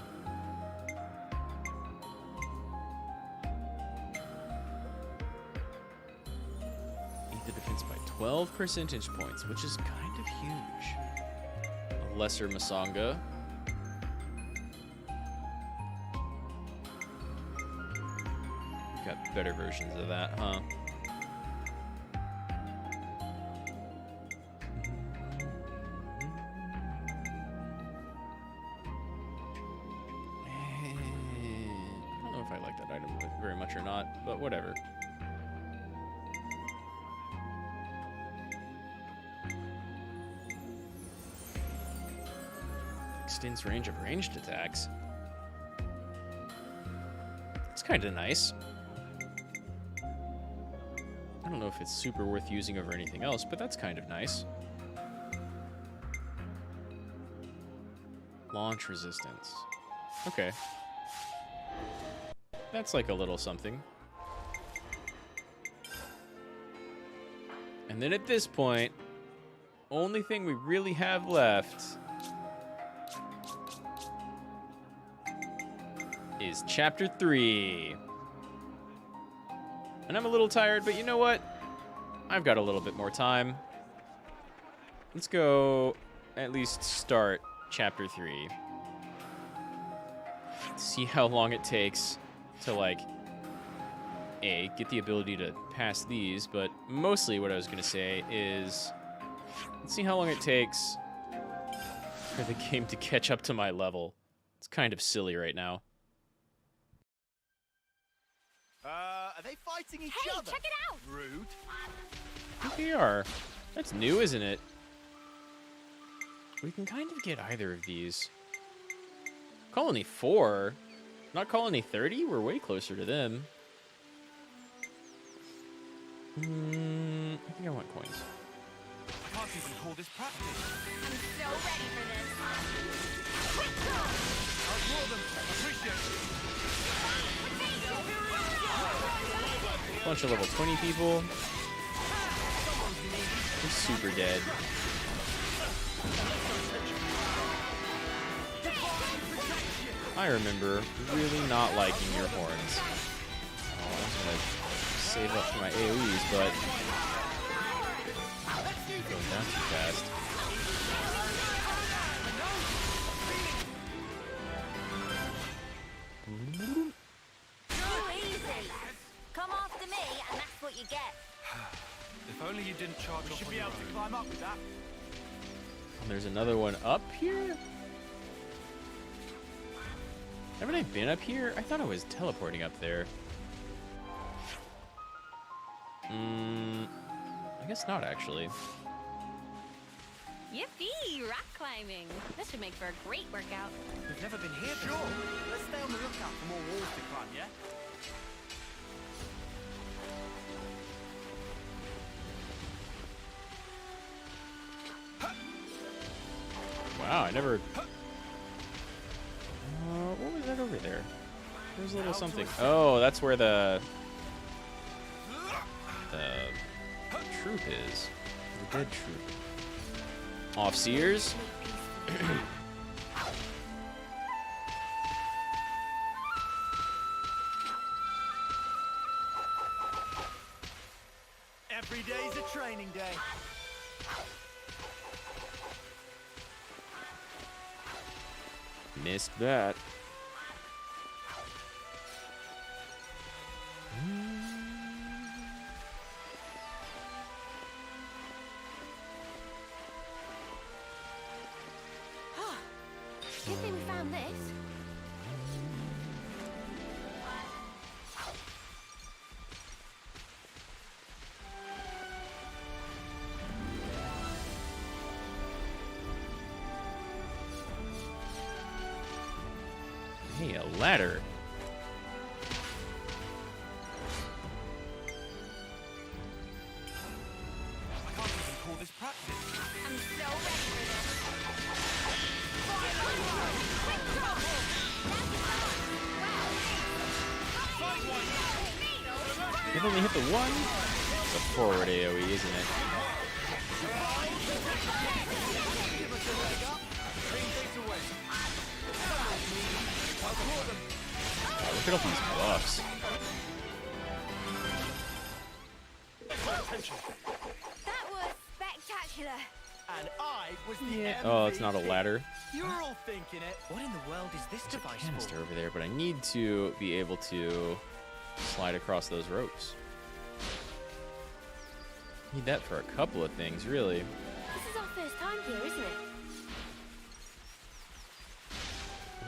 Either defense by 12 percentage points, which is kind of huge. A lesser Masanga. We've got better versions of that, huh? Very much or not, but whatever. Extends range of ranged attacks. It's kind of nice. I don't know if it's super worth using over anything else, but that's kind of nice. Launch resistance. Okay. That's like a little something. And then at this point, only thing we really have left is Chapter 3. And I'm a little tired, but you know what? I've got a little bit more time. Let's go at least start Chapter 3. See how long it takes to, like, get the ability to pass these, but mostly what I was going to say is, let's see how long it takes for the game to catch up to my level. It's kind of silly right now. Are they fighting each other? Check it out! Rude. I think they are. That's new, isn't it? We can kind of get either of these. Colony 4? Not Colony 30? We're way closer to them. I think I want coins. I can't even call this practice. I'm so ready for this. I'll draw them. Appreciate Bunch of level 20 people. They're super dead. I remember really not liking your horns. Oh, I was gonna save up for my AoEs, but going down too fast. Come after me, and that's what you get. If only you didn't charge off Should on be your able to own. climb up with that. And there's another one up here? Haven't I been up here? I thought I was teleporting up there. I guess not, actually. Yippee! Rock climbing. This should make for a great workout. We've never been here Sure. before. Let's stay on the lookout for more walls to climb, yeah? Wow, I never... There's a little something. Oh, that's where the troop is. The dead troop. Off Sears. Every day's a training day. Missed that. Good thing we found this. Hey, a ladder. I can't even call this practice. I'm so ready for this. They've only hit the one. It's a forward AoE, isn't it? Wow, look at all these buffs. That was spectacular. And I was the Yeah. MVP. Oh, it's not a ladder. You're all thinking it. What in the world is this There's a device canister for? over there, but I need to be able to slide across those ropes. Need that for a couple of things, really. This is our first time here, isn't it?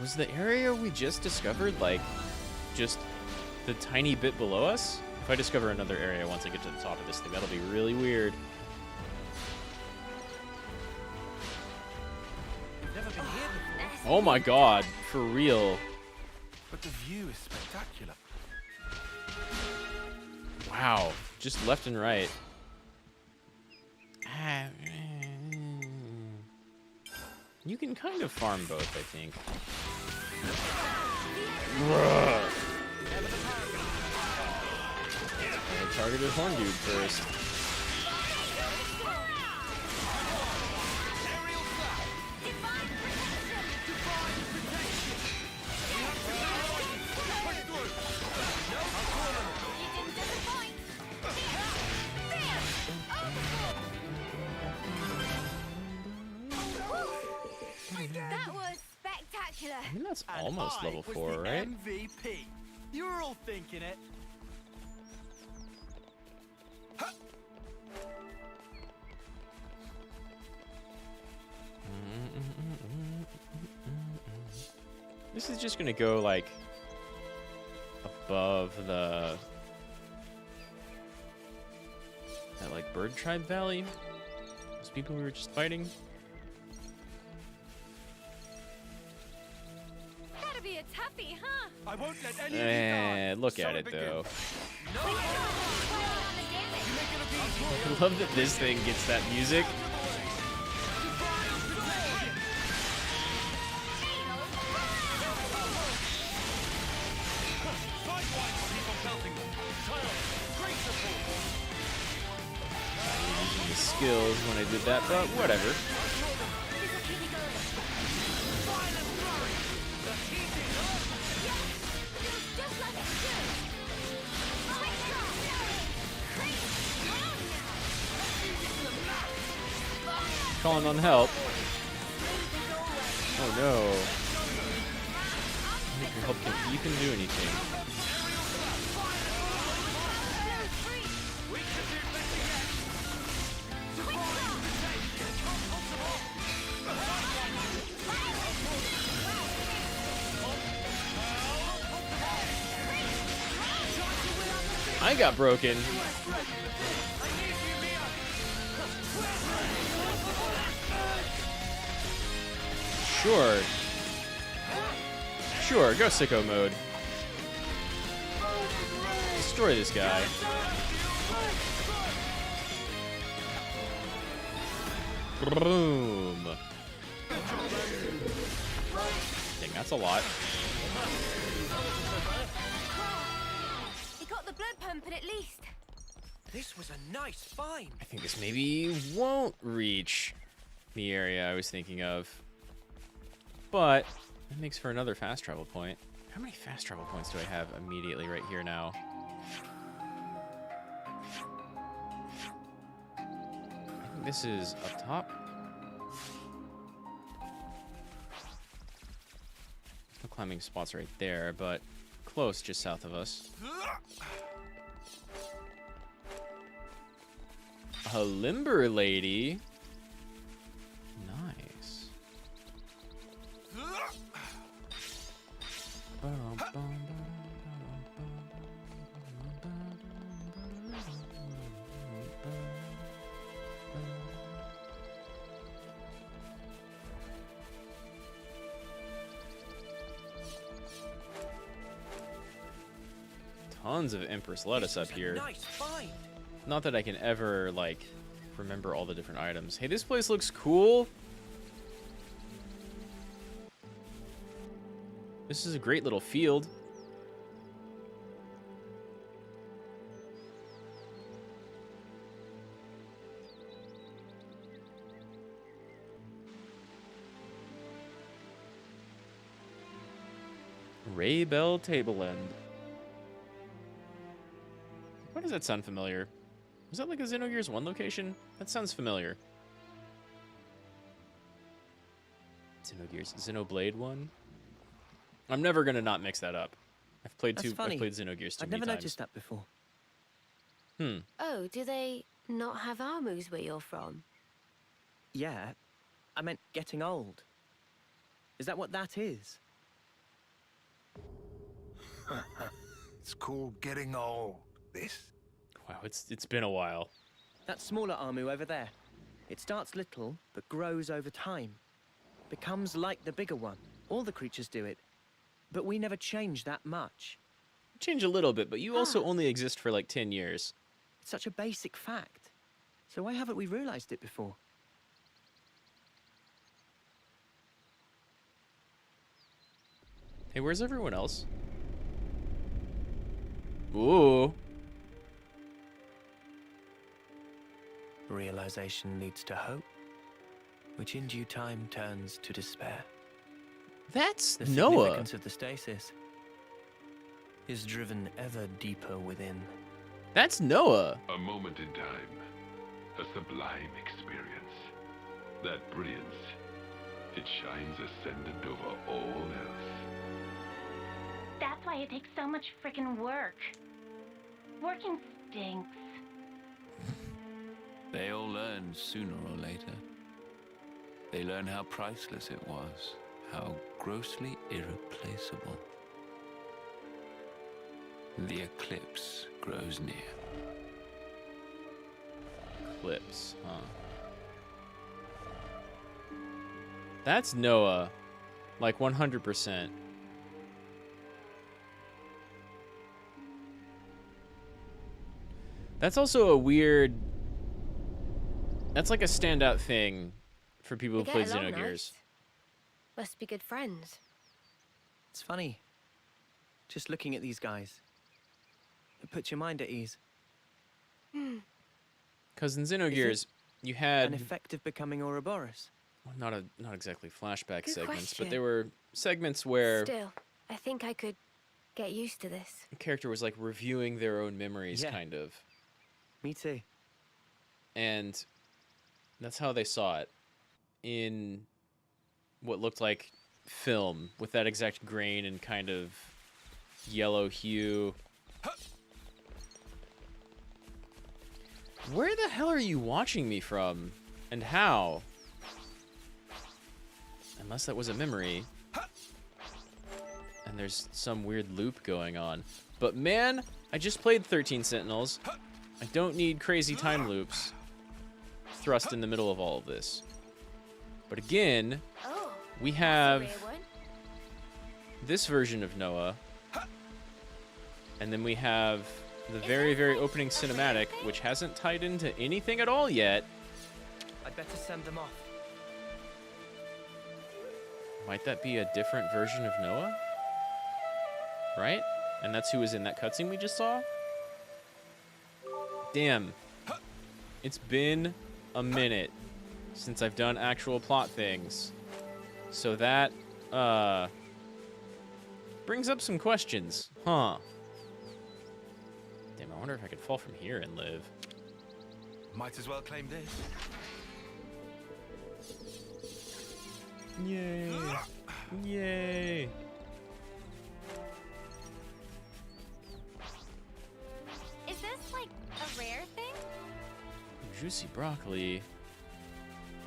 Was the area we just discovered, like, just the tiny bit below us? If I discover another area once I get to the top of this thing, that'll be really weird. We've never been here before. Oh my god, for real. But the view is spectacular. Wow, just left and right. You can kind of farm both, I think. I targeted Horn Dude first. That was spectacular. I mean, that's And almost I level was 4, the right? MVP. You're all thinking it. This is just gonna go, like, above the... that, like, Bird Tribe Valley? Those people we were just fighting? That'll be a toughie, huh? I won't let any of you die. Look So at it, begins. though. No. You make it a beat. I love that this thing gets that music. Using the skills when I did that, but whatever. Calling on help. Oh no. I think your help can even do anything. I got broken. Sure. Sure, go sicko mode. Destroy this guy. Boom. nothing. That's a lot. He got the blood pumping at least. This was a nice find. I think this maybe won't reach the area I was thinking of. But it makes for another fast travel point. How many fast travel points do I have immediately right here now? I think this is up top. No climbing spots right there, but close, just south of us. A limber lady. Nice. Tons of Empress lettuce up here. Nice find. Not that I can ever, like, remember all the different items. Hey, this place looks cool. This is a great little field. Ray Bell Table End. Why does that sound familiar? Was that like a Xenogears 1 location? That sounds familiar. Xenoblade 1? I'm never gonna not mix that up. I've played Xenogears too many times. I've never noticed that before. Oh, do they not have armus where you're from? Yeah, I meant getting old. Is that what that is? It's called getting old. This. Wow, it's been a while. That smaller armu over there. It starts little, but grows over time. Becomes like the bigger one. All the creatures do it. But we never change that much. Change a little bit, but you also only exist for like 10 years. It's such a basic fact. So why haven't we realized it before? Hey, where's everyone else? Ooh. Realization leads to hope, which in due time turns to despair. That's the Noah. The significance of the stasis is driven ever deeper within. That's Noah. A moment in time, a sublime experience. That brilliance, it shines ascendant over all else. That's why it takes so much frickin' work. Working stinks. They all learn sooner or later. They learn how priceless it was, how grossly irreplaceable. The eclipse grows near. Eclipse, huh? That's Noah. Like 100%. That's also a weird... That's like a standout thing for people who They played get along Xenogears. nice. Must be good friends. It's funny. Just looking at these guys. It puts your mind at ease. Because in Xenogears, you had... An effect of becoming Ouroboros. Well, not exactly flashback Good segments, question. but there were segments where Still, I think I could get used to this. the character was like reviewing their own memories, kind of. Me too. And that's how they saw it in what looked like film with that exact grain and kind of yellow hue. Where the hell are you watching me from? And how? Unless that was a memory. And there's some weird loop going on. But man, I just played 13 Sentinels. I don't need crazy time loops thrust in the middle of all of this. But again, we have this version of Noah. And then we have the very, very opening cinematic, which hasn't tied into anything at all yet. I'd better send them off. Might that be a different version of Noah? Right? And that's who was in that cutscene we just saw? Damn. It's been a minute since I've done actual plot things. So that, brings up some questions. Huh. Damn, I wonder if I could fall from here and live. Might as well claim this. Yay. Yay. Is this, like, a rare thing? Juicy broccoli.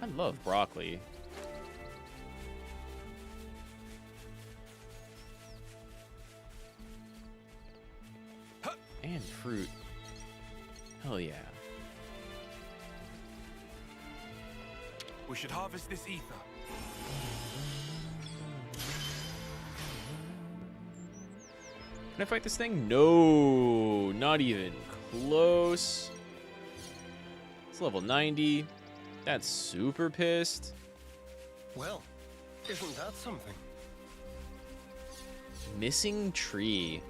I love broccoli. And fruit. Hell yeah. We should harvest this ether. Can I fight this thing? No, not even close. It's level 90. That's super pissed. Well, isn't that something? Missing tree.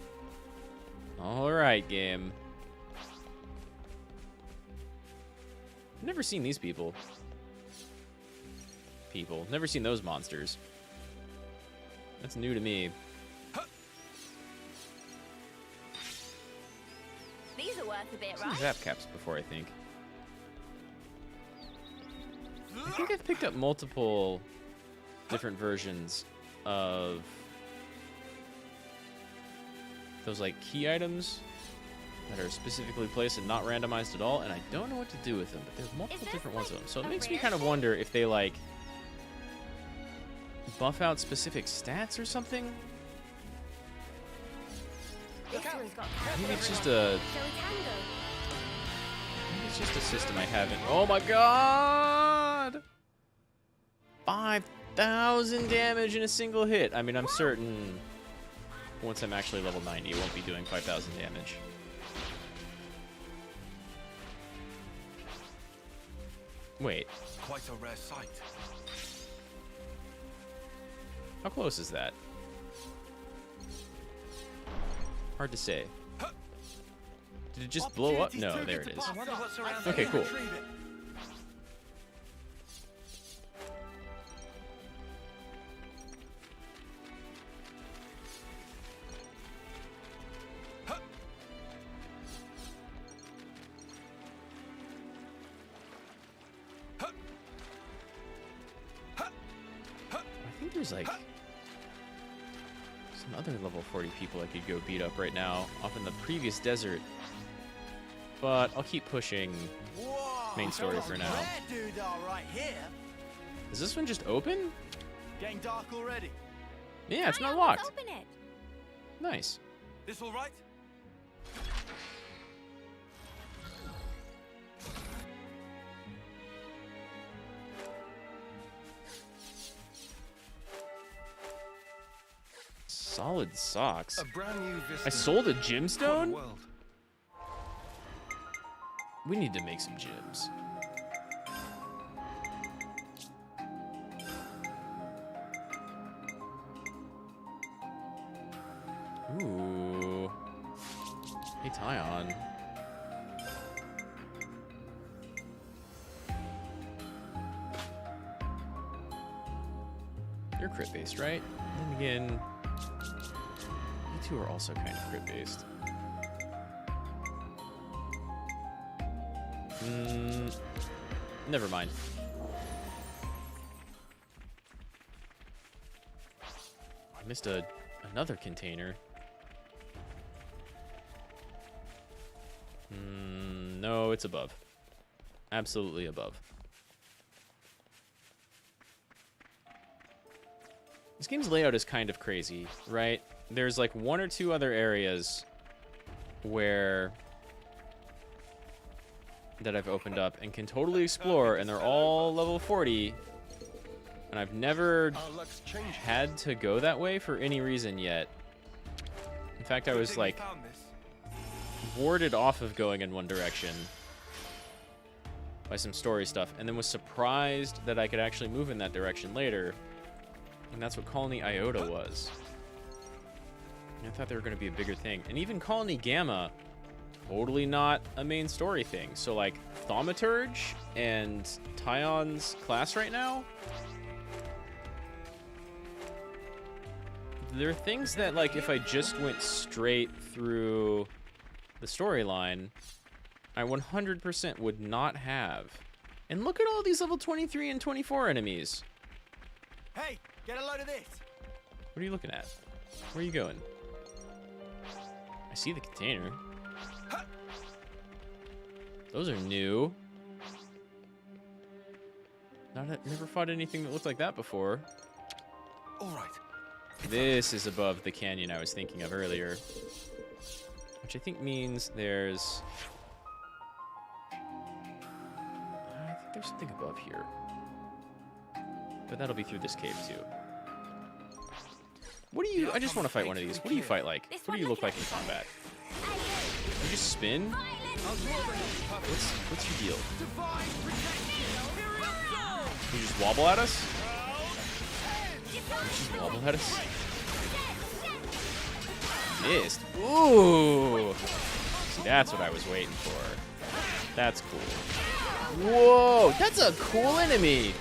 All right, game. I've never seen these people. Never seen those monsters. That's new to me. These are worth a bit, Some right? zap caps before, I think. I think I've picked up multiple different versions of those like key items that are specifically placed and not randomized at all, and I don't know what to do with them, but there's multiple different ones of them. So it makes me kind of wonder if they like buff out specific stats or something. Maybe it's just a system I haven't. Oh my god! 5,000 damage in a single hit. I mean, I'm certain once I'm actually level 90, it won't be doing 5,000 damage. Wait. Quite a rare sight. How close is that? Hard to say. Did it just blow up? No, there it is. Okay, cool. I think there's like some other level 40 people I could go beat up right now off in the previous desert. But I'll keep pushing main story for now. Is this one just open? Getting dark already. Yeah, it's not locked. Open it. Nice. This all right? Solid socks. A brand new vista. I sold a gemstone? We need to make some gems. Ooh. Hey, Tyon. You're crit based, right? Then again, you two are also kind of crit based. Never mind. I missed another container. No, it's above. Absolutely above. This game's layout is kind of crazy, right? There's like one or two other areas where that I've opened up and can totally explore, and they're all level 40, and I've never had to go that way for any reason yet. In fact, I was like warded off of going in one direction by some story stuff, and then was surprised that I could actually move in that direction later And that's what Colony Iota was. And I thought they were going to be a bigger thing. And even Colony Gamma, totally not a main story thing. So, like, Thaumaturge and Tyon's class right now, there are things that, like, if I just went straight through the storyline, I 100% would not have. And look at all these level 23 and 24 enemies. Hey, get a load of this. What are you looking at? Where are you going? I see the container. Those are new. Never fought anything that looked like that before. All right. This is above the canyon I was thinking of earlier. Which I think means there's... I think there's something above here. But that'll be through this cave, too. What do you... I just want to fight one of these. What do you fight like? What do you look like in combat? You just spin? What's your deal? You just wobble at us? You just wobble at us? Missed. Ooh! See, that's what I was waiting for. That's cool. Whoa! That's a cool enemy!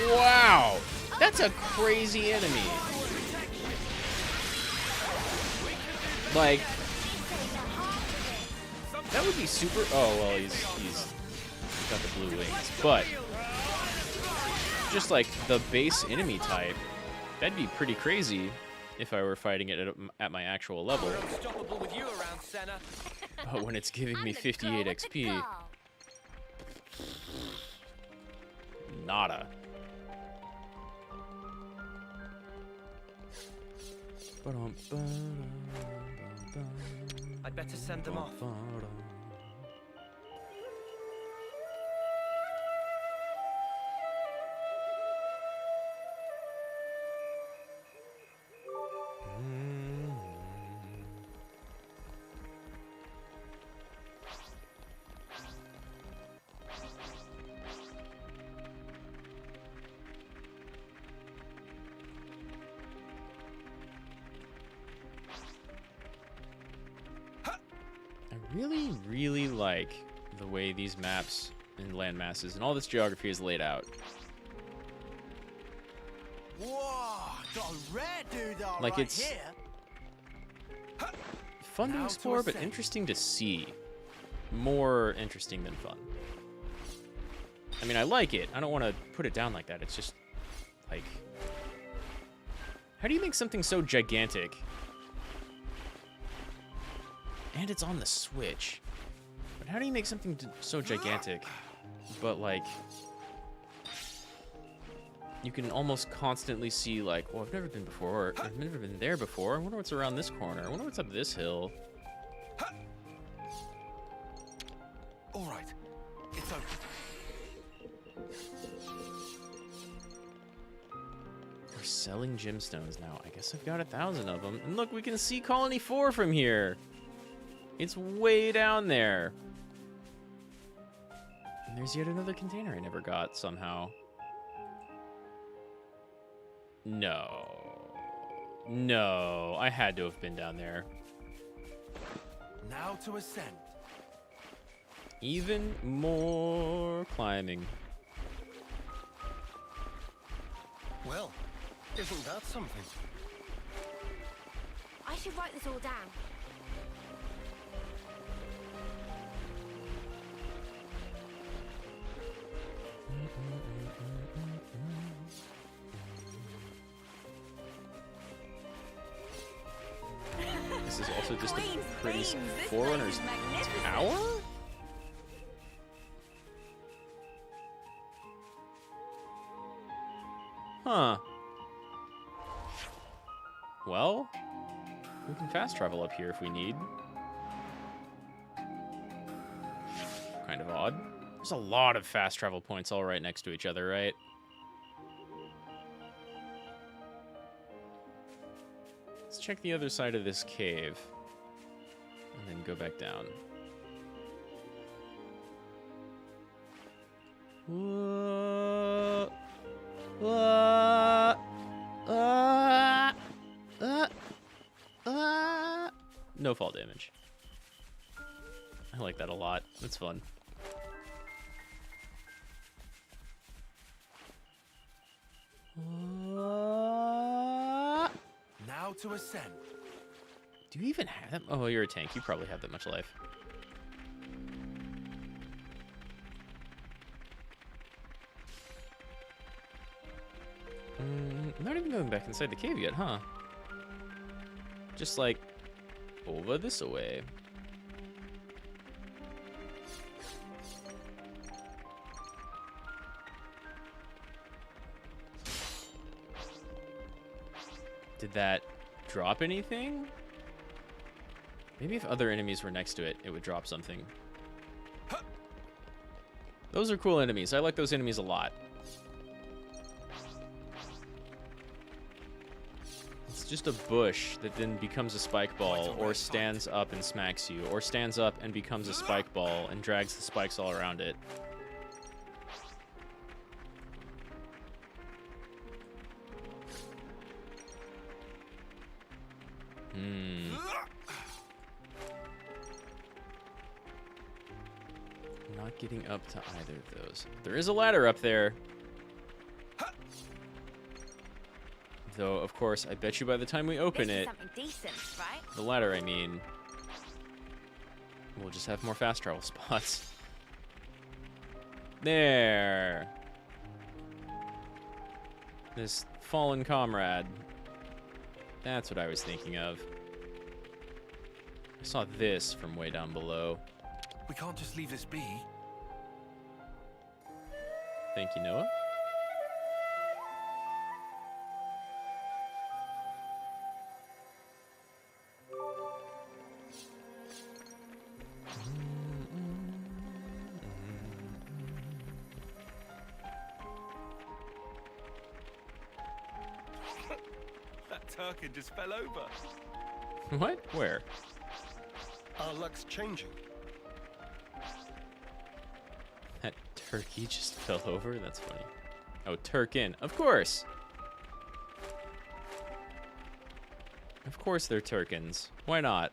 Wow! That's a crazy enemy. Like, that would be super... Oh, well, he's got the blue wings. But, just like the base enemy type, that'd be pretty crazy if I were fighting it at my actual level. But when it's giving me 58 XP... Nada. I'd better send them off. Really like the way these maps and land masses and all this geography is laid out. Whoa, got a rare dude Like, right it's here. fun to explore, but interesting to see. More interesting than fun. I mean, I like it. I don't want to put it down like that. It's just, like... How do you make something so gigantic? And it's on the Switch. But how do you make something so gigantic, but, like... You can almost constantly see, like, well, I've never been before. I've never been there before. I wonder what's around this corner. I wonder what's up this hill. All right, it's open. We're selling gemstones now. I guess I've got 1,000 of them. And look, we can see Colony 4 from here. It's way down there. And there's yet another container I never got somehow. No. No, I had to have been down there. Now to ascend. Even more climbing. Well, isn't that something? I should write this all down. This is also just a pretty Forerunner's tower? Huh. Well, we can fast travel up here if we need. Kind of odd. There's a lot of fast travel points all right next to each other, right? Let's check the other side of this cave. And then go back down. No fall damage. I like that a lot. That's fun. Now to ascend. Do you even have that? Oh, you're a tank. You probably have that much life. I'm not even going back inside the cave yet, huh? Just like over this way. Did that drop anything? Maybe if other enemies were next to it, it would drop something. Those are cool enemies. I like those enemies a lot. It's just a bush that then becomes a spike ball, or stands up and smacks you, or stands up and becomes a spike ball and drags the spikes all around it. Not getting up to either of those. There is a ladder up there. Though, of course, I bet you by the time we open it, Something decent, right? the ladder, I mean, we'll just have more fast travel spots. There. This fallen comrade. That's what I was thinking of. I saw this from way down below. We can't just leave this be. Thank you, Noah. That Turkin just fell over. What? Where? Our luck's changing. That turkey just fell over? That's funny. Oh, Turkin. Of course! Of course they're Turkins. Why not?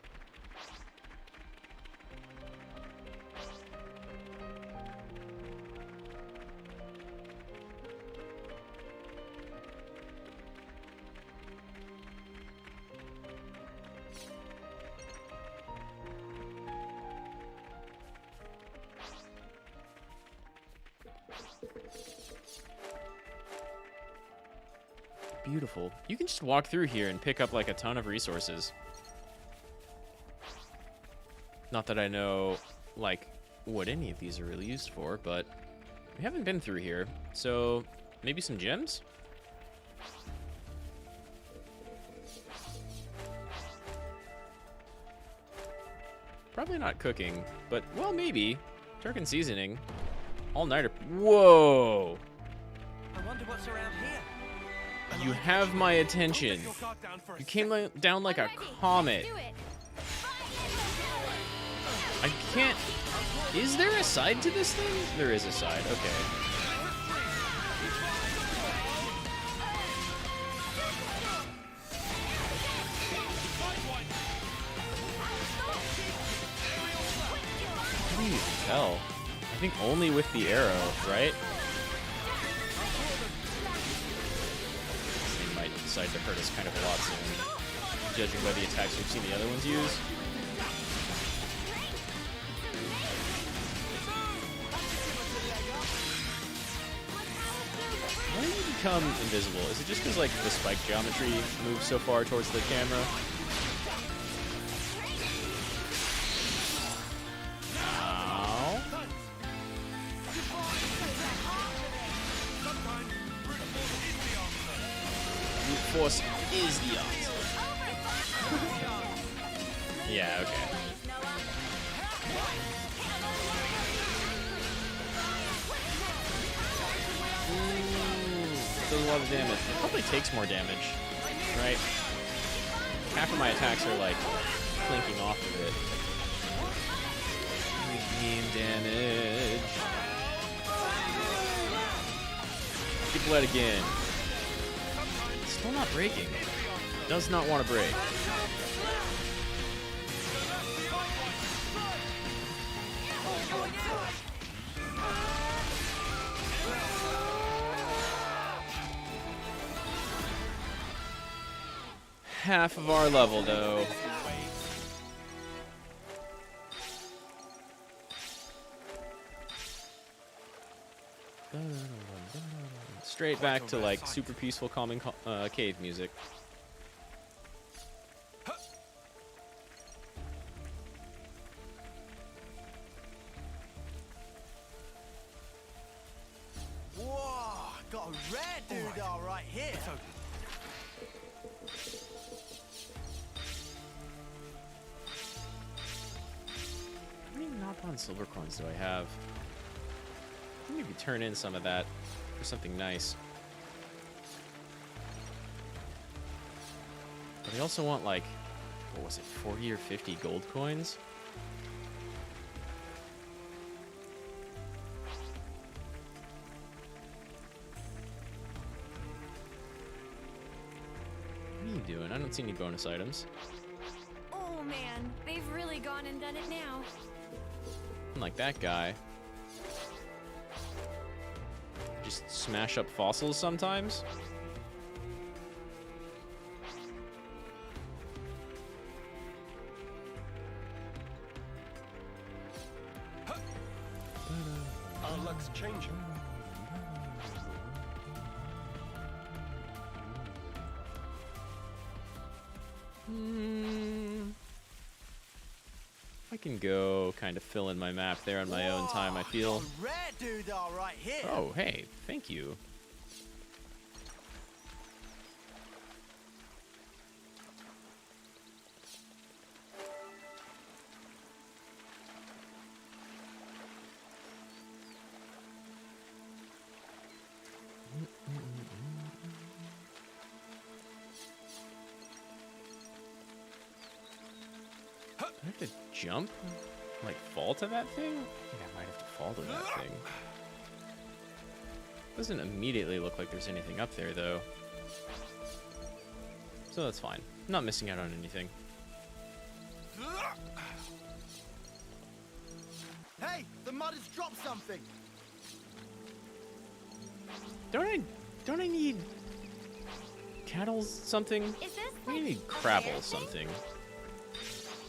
Beautiful. You can just walk through here and pick up like a ton of resources. Not that I know like what any of these are really used for, but we haven't been through here, so maybe some gems? Probably not cooking, but well, maybe. Turkin seasoning. All-nighter. Whoa! I wonder what's around here. You have my attention. You came down like a comet. I can't... Is there a side to this thing? There is a side, okay. How do you tell? I think only with the arrow, right? Decide to hurt us kind of a lot soon, judging by the attacks we've seen the other ones use. How do you become invisible? Is it just because like the spike geometry moves so far towards the camera? Ow. Force is the answer. Yeah, okay. Does a lot of damage. It probably takes more damage, right? Half of my attacks are like clinking off of it. Game damage. fled again. Still not breaking. Does not want to break. Half of our level, though. Straight back to like super peaceful, calming cave music. Whoa, got a rare doodah right here. How many knock-on silver coins do I have? Maybe turn in some of that for something nice. But I also want like, what was it, 40 or 50 gold coins? What are you doing? I don't see any bonus items. Oh man, they've really gone and done it now. Unlike that guy. Just smash up fossils sometimes. Our luck's changing. I can go kind of fill in my map there on my own time, I feel. Rare doodah right here. Oh, hey, thank you. Do I have to jump? Like, fall to that thing? I think I might have to fall to that thing. Doesn't immediately look like there's anything up there, though. So that's fine. I'm not missing out on anything. Hey, the mud has dropped something. Don't I need cattle something? Is this I like need a crabble rare thing? something.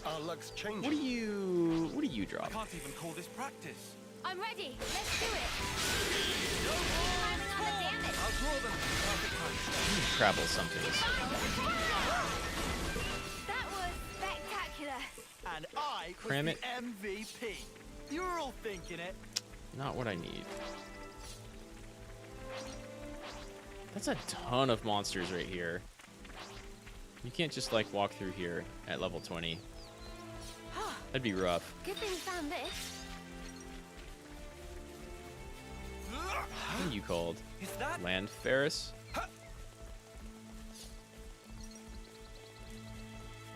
Our luck's changing. What do you drop? I can't even call this practice. I'm ready. Let's do it. Climbing on the damage. I'll draw them. I need crabble somethings. That was spectacular. And I was Cram the it. MVP. You were all thinking it. Not what I need. That's a ton of monsters right here. You can't just like walk through here at level 20. That'd be rough. Good thing we found this. What are you called? Is that? Land Ferris?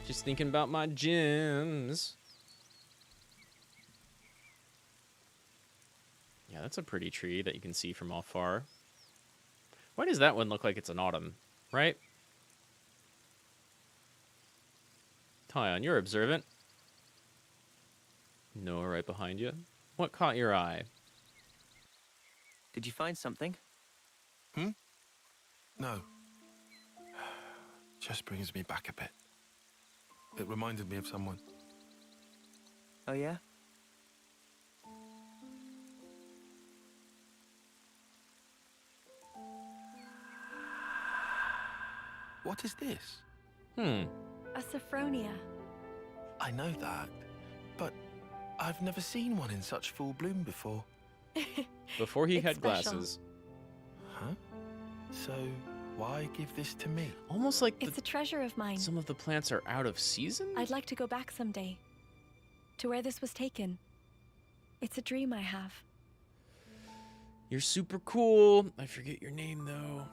Just thinking about my gems. Yeah, that's a pretty tree that you can see from all far. Why does that one look like it's an autumn, right? Tyon, you're observant. Noah right behind you. What caught your eye? Did you find something? No. Just brings me back a bit. It reminded me of someone. Oh, yeah? What is this? A Sophronia. I know that, but I've never seen one in such full bloom before. Before he It's had special. glasses. Huh? So, why give this to me? Almost like It's a treasure of mine. some of the plants are out of season? I'd like to go back someday. To where this was taken. It's a dream I have. You're super cool. I forget your name, though.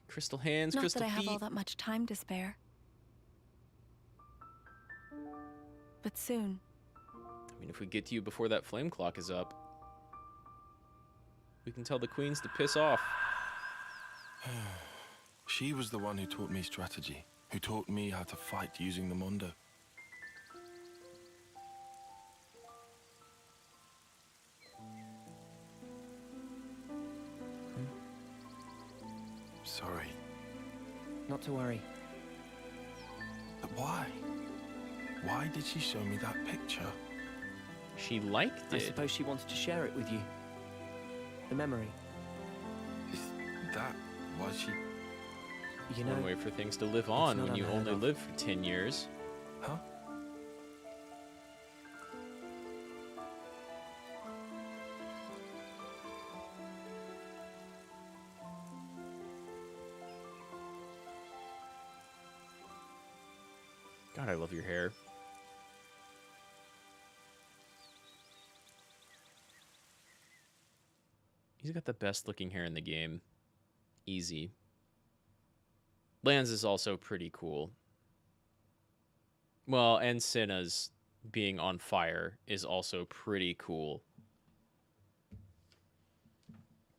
Crystal hands, Not crystal that I have feet. all that much time to spare. But soon. I mean, if we get to you before that flame clock is up. We can tell the queens to piss off. She was the one who taught me strategy, who taught me how to fight using the Mondo. Sorry. Not to worry. But why? Why did she show me that picture? She liked I it. suppose she wanted to share it with you. The memory. Is that why she... You know, one way for things to live on not when you unheard only of. live for 10 years. Huh? God, I love your hair. He's got the best looking hair in the game. Easy. Lance is also pretty cool. Well, and Cinna's being on fire is also pretty cool.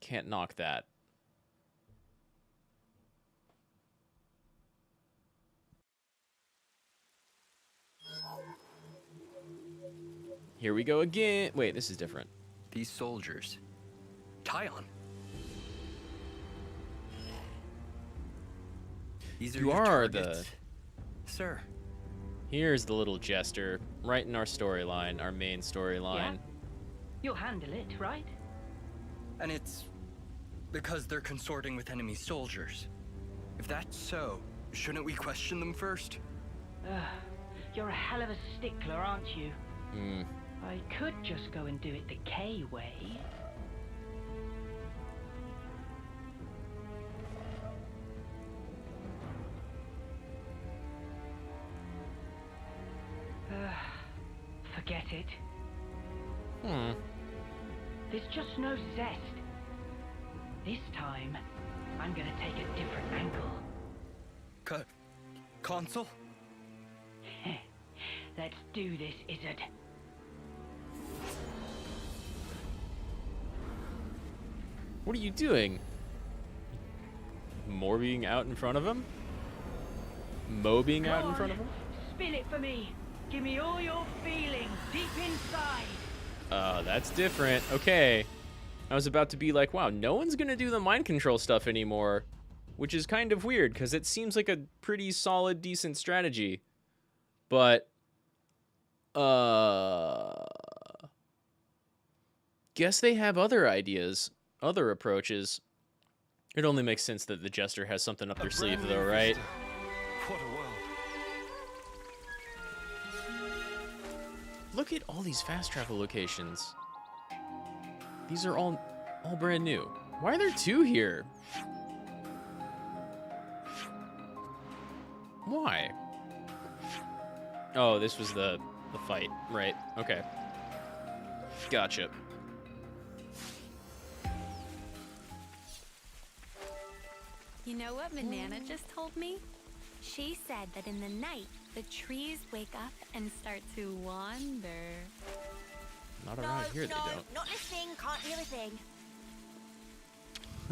Can't knock that. Here we go again. Wait, this is different. These soldiers. Tyon. These are You your are targets, the... Sir. Here's the little jester, right in our storyline, our main storyline. Yeah. You'll handle it, right? And it's because they're consorting with enemy soldiers. If that's so, shouldn't we question them first? You're a hell of a stickler, aren't you? Hmm. I could just go and do it the K way. Forget it. Hmm. There's just no zest. This time, I'm gonna take a different angle. Consul? Let's do this, Izzard. What are you doing? Morbing out in front of him? Mobbing out in front of him? Spill it for me. Give me all your feelings deep inside. That's different. Okay. I was about to be like, wow, no one's gonna do the mind control stuff anymore. Which is kind of weird, because it seems like a pretty solid, decent strategy. But, guess they have other ideas, other approaches. It only makes sense that the Jester has something up their sleeve, though, right? What a world. Look at all these fast travel locations. These are all brand new. Why are there two here? Why? Oh, this was the fight, right? Okay. Gotcha. You know what Banana just told me? She said that in the night, the trees wake up and start to wander. Not around here, they don't. Not listening, can't hear a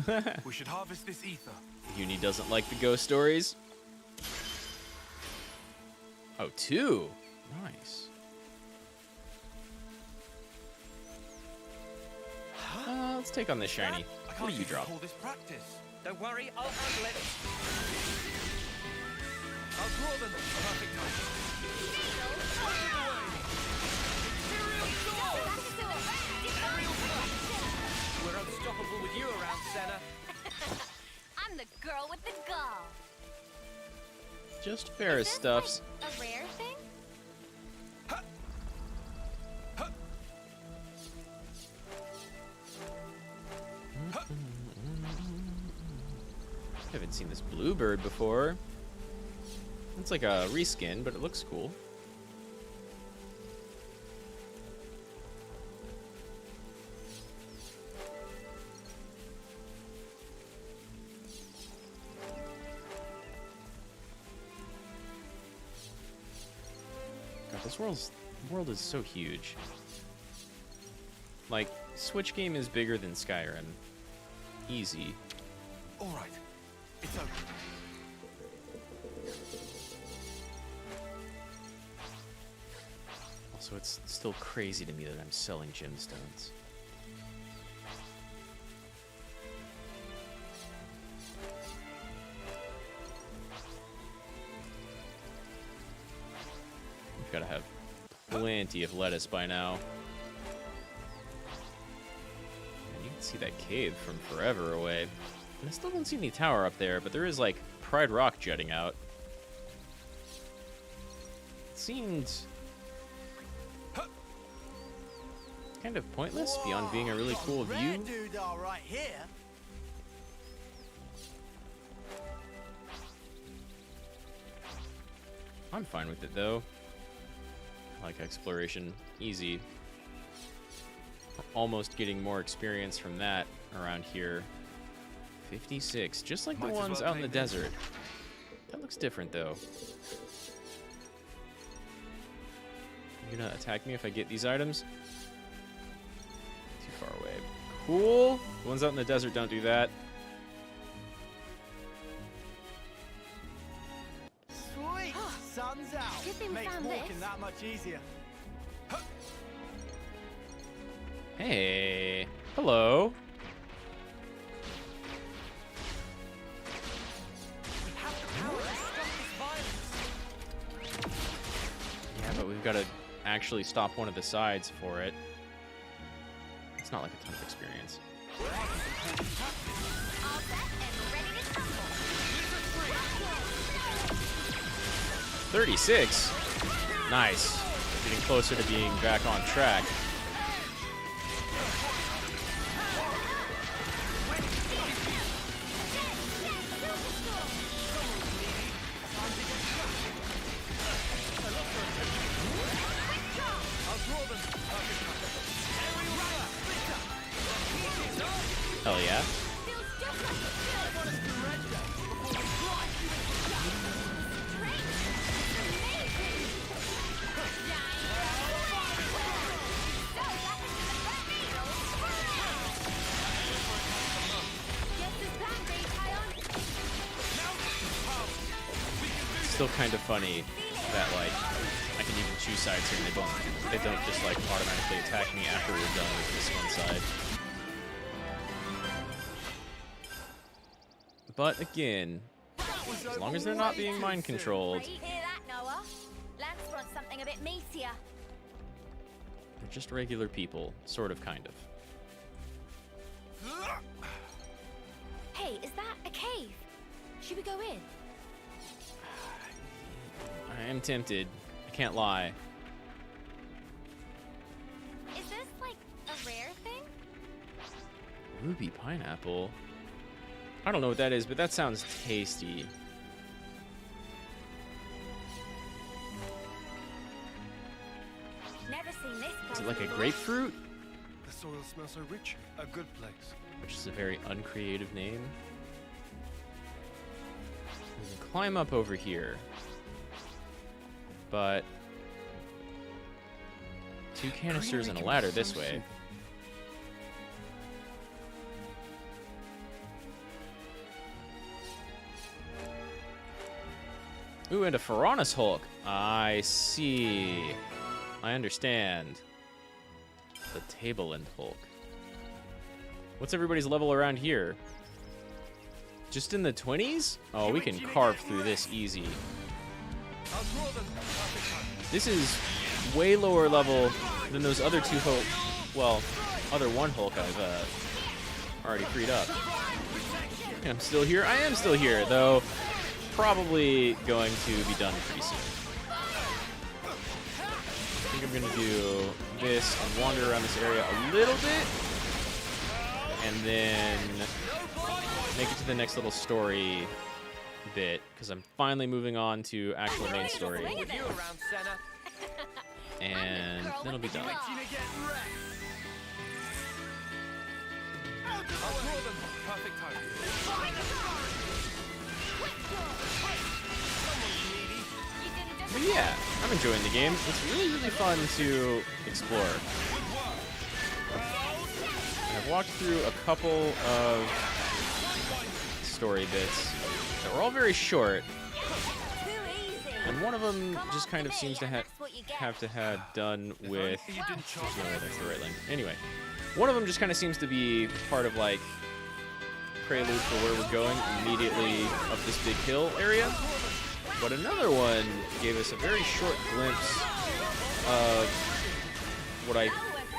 thing. We should harvest this ether. Uni doesn't like the ghost stories. Oh, two. Nice. Let's take on this shiny. What do you drop? Call this practice. Don't worry, I'll handle it. I'll draw them. Perfect We're unstoppable with you around, Senna. I'm the girl with the gall. Just Ferris stuffs. A rare thing? I haven't seen this bluebird before. It's like a reskin, but it looks cool. God, this world is so huge. Like, Switch game is bigger than Skyrim. Easy. All right. It's open. Also, it's still crazy to me that I'm selling gemstones. We've got to have plenty of lettuce by now. And you can see that cave from forever away. And I still don't see any tower up there, but there is, like, Pride Rock jutting out. It seemed kind of pointless beyond being a really cool view. Dude, all right here. I'm fine with it, though. I like exploration. Easy. We're almost getting more experience from that around here. 56, just like the ones out in the desert. That looks different, though. You gonna attack me if I get these items? Too far away. Cool. The ones out in the desert don't do that. Sweet, sun's out. Good thing we Makes found walking this. that much easier. Hey. Hello. Yeah, but we've got to actually stop one of the sides for it. It's not like a ton of experience. 36. Nice. Getting closer to being back on track. Hell yeah. It's still kind of funny that, like, I can even choose sides here and they don't just, like, automatically attack me after we're done with this one side. But again, as long as they're not being mind controlled, Hear that, Noah? Lance wants something a bit meatier. they're just regular people, sort of, kind of. Hey, is that a cave? Should we go in? I am tempted. I can't lie. Is this like a rare thing? Ruby pineapple? I don't know what that is, but that sounds tasty. Never seen this place Is it like a before. grapefruit? The soil smells so rich. A good place. Which is a very uncreative name. We can climb up over here. But 2 canisters and a ladder this way. Ooh, and a Pharaonis Hulk. I see. I understand. The Table and Hulk. What's everybody's level around here? Just in the 20s? Oh, we can carve through this easy. This is way lower level than those other 2 Hulk. Well, other 1 Hulk I've already freed up. And I'm still here. I am still here, though. Probably going to be done pretty soon. I think I'm going to do this and wander around this area a little bit. And then make it to the next little story bit, because I'm finally moving on to actual main story. And then it'll be done. But yeah, I'm enjoying the game. It's really, really fun to explore. I've walked through a couple of story bits that were all very short, and one of them just kind of seems to have to have done with. No, that's the right link. Anyway, one of them just kind of seems to be part of like prelude for where we're going immediately up this big hill area. But another one gave us a very short glimpse of what I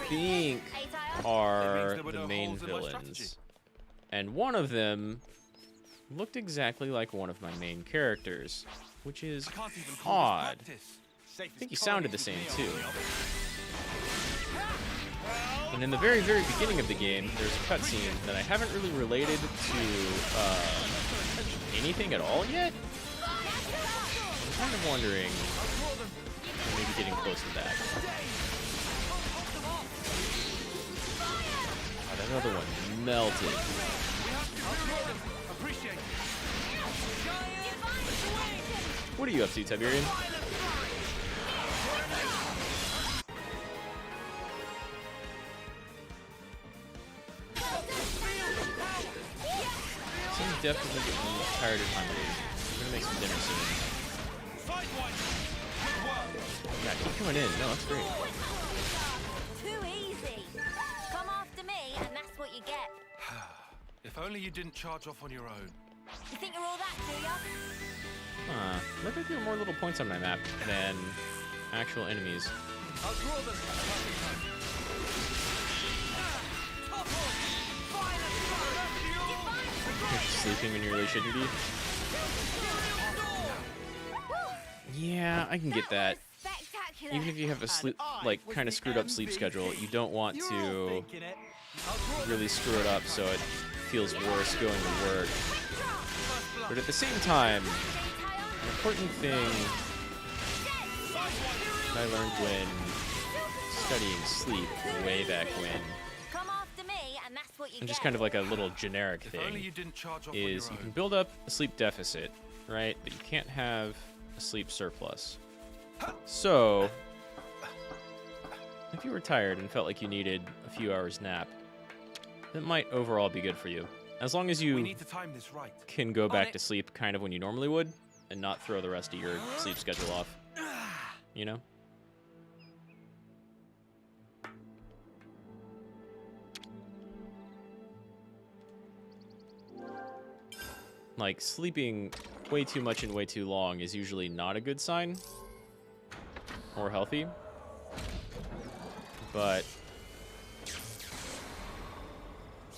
think are the main villains. And one of them looked exactly like one of my main characters, which is odd. I think he sounded the same too. And in the very, very beginning of the game, there's a cutscene that I haven't really related to anything at all yet. I'm kind of wondering if maybe getting close to that. Oh, that other one melted. What are you up to, Tiberian? I'm definitely getting tired of my mood. I'm gonna make some dinner soon. Yeah, keep coming in. No, that's great. Too easy. Come after me, and that's what you get. If only you didn't charge off on your own. You think you're all that, do ya? Huh. Look like there are more little points on my map than actual enemies. You're sleeping when you really shouldn't be. Yeah, I can get that. Even if you have a sleep, like, kind of screwed up sleep schedule, you don't want to really screw it up so it feels worse going to work. But at the same time, an important thing I learned when studying sleep way back when, and just kind of like a little generic thing, is you can build up a sleep deficit, right? But you can't have a sleep surplus. So, if you were tired and felt like you needed a few hours nap, that might overall be good for you. As long as you can go back to sleep kind of when you normally would, and not throw the rest of your sleep schedule off. You know? Like, sleeping way too much and way too long is usually not a good sign. Or healthy. But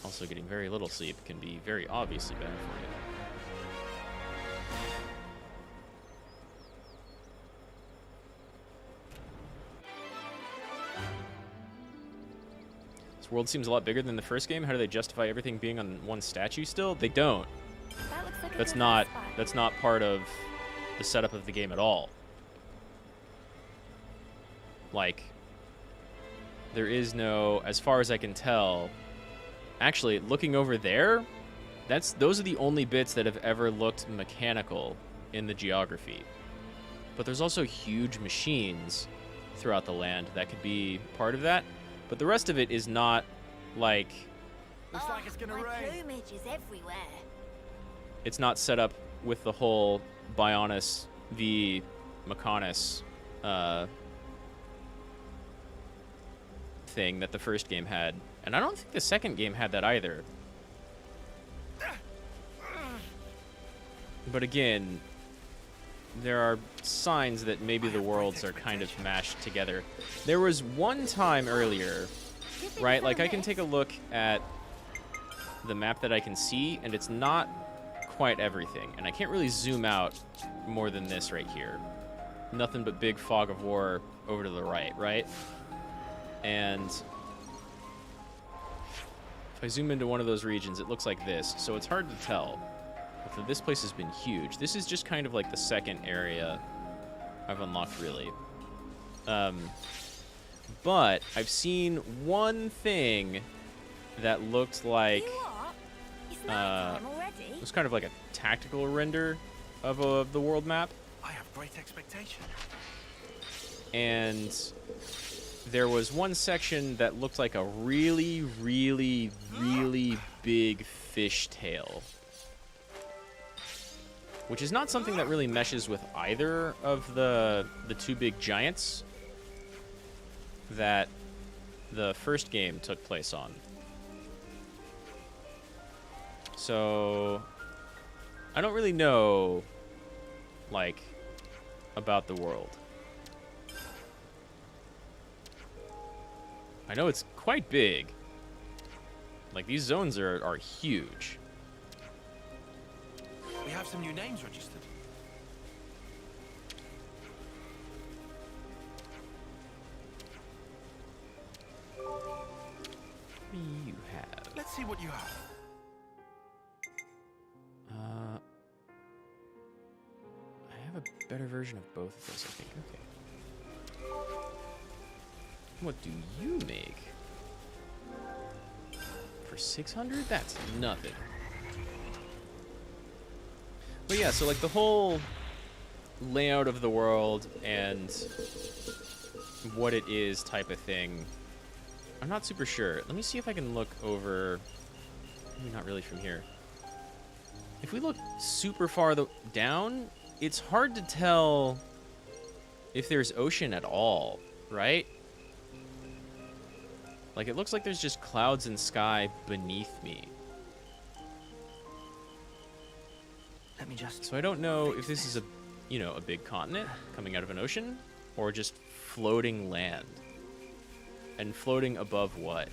also getting very little sleep can be very obviously bad for you. This world seems a lot bigger than the first game. How do they justify everything being on one statue still? They don't. That's not part of the setup of the game at all. Like, there is no, as far as I can tell, actually looking over there, those are the only bits that have ever looked mechanical in the geography. But there's also huge machines throughout the land that could be part of that. But the rest of it is not like, Looks like it's gonna rain. Plumage is everywhere. It's not set up with the whole Bionis v. Mechonis thing that the first game had. And I don't think the second game had that either. But again, there are signs that maybe the worlds are kind of mashed together. There was one time earlier, right? Like, I can take a look at the map that I can see, and it's not quite everything. And I can't really zoom out more than this right here. Nothing but big fog of war over to the right? And if I zoom into one of those regions, it looks like this. So it's hard to tell. But this place has been huge. This is just kind of like the second area I've unlocked, really. But I've seen one thing that looked like it was kind of like a tactical render of the world map. I have great expectation. And there was one section that looked like a really, really, really big fishtail. Which is not something that really meshes with either of the two big giants that the first game took place on. So I don't really know, like, about the world. I know it's quite big. Like, these zones are huge. We have some new names registered. What do you have? Let's see what you have. I have a better version of both of those, I think. Okay. What do you make? For 600? That's nothing. But yeah, so like the whole layout of the world and what it is type of thing, I'm not super sure. Let me see if I can look over. Maybe not really from here. If we look super far down, it's hard to tell if there's ocean at all, right? Like, it looks like there's just clouds and sky beneath me. Let me just... So I don't know if this is a, you know, a big continent coming out of an ocean, or just floating land. And floating above what?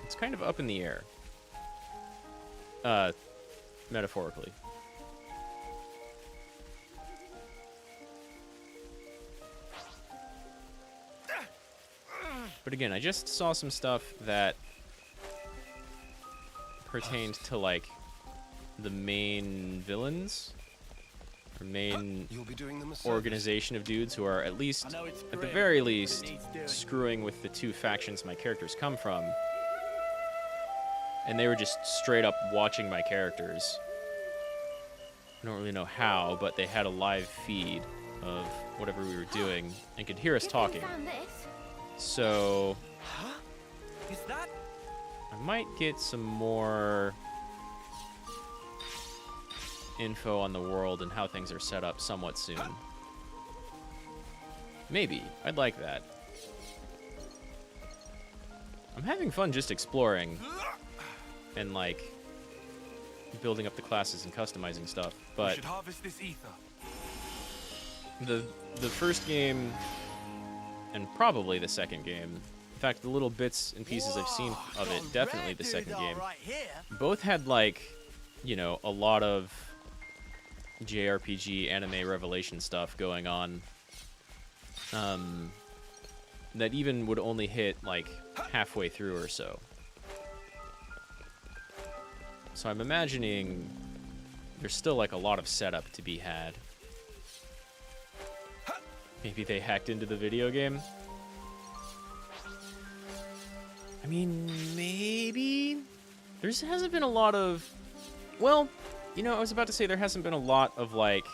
It's kind of up in the air. Metaphorically. But again, I just saw some stuff that pertained to, like, the main villains, or main organization of dudes who are at least, at the very least, screwing with the two factions my characters come from. And they were just straight up watching my characters. I don't really know how, but they had a live feed of whatever we were doing and could hear us talking. So Is that? I might get some more info on the world and how things are set up somewhat soon. Maybe. I'd like that. I'm having fun just exploring and, like, building up the classes and customizing stuff, but We should harvest this ether. the first game and probably the second game, in fact, the little bits and pieces I've seen of it, definitely the second game, both had, like, you know, a lot of JRPG anime revelation stuff going on, that even would only hit, like, halfway through or so. So I'm imagining there's still, like, a lot of setup to be had. Maybe they hacked into the video game? I mean, maybe? There hasn't been a lot of... Well, you know, I was about to say there hasn't been a lot of, like,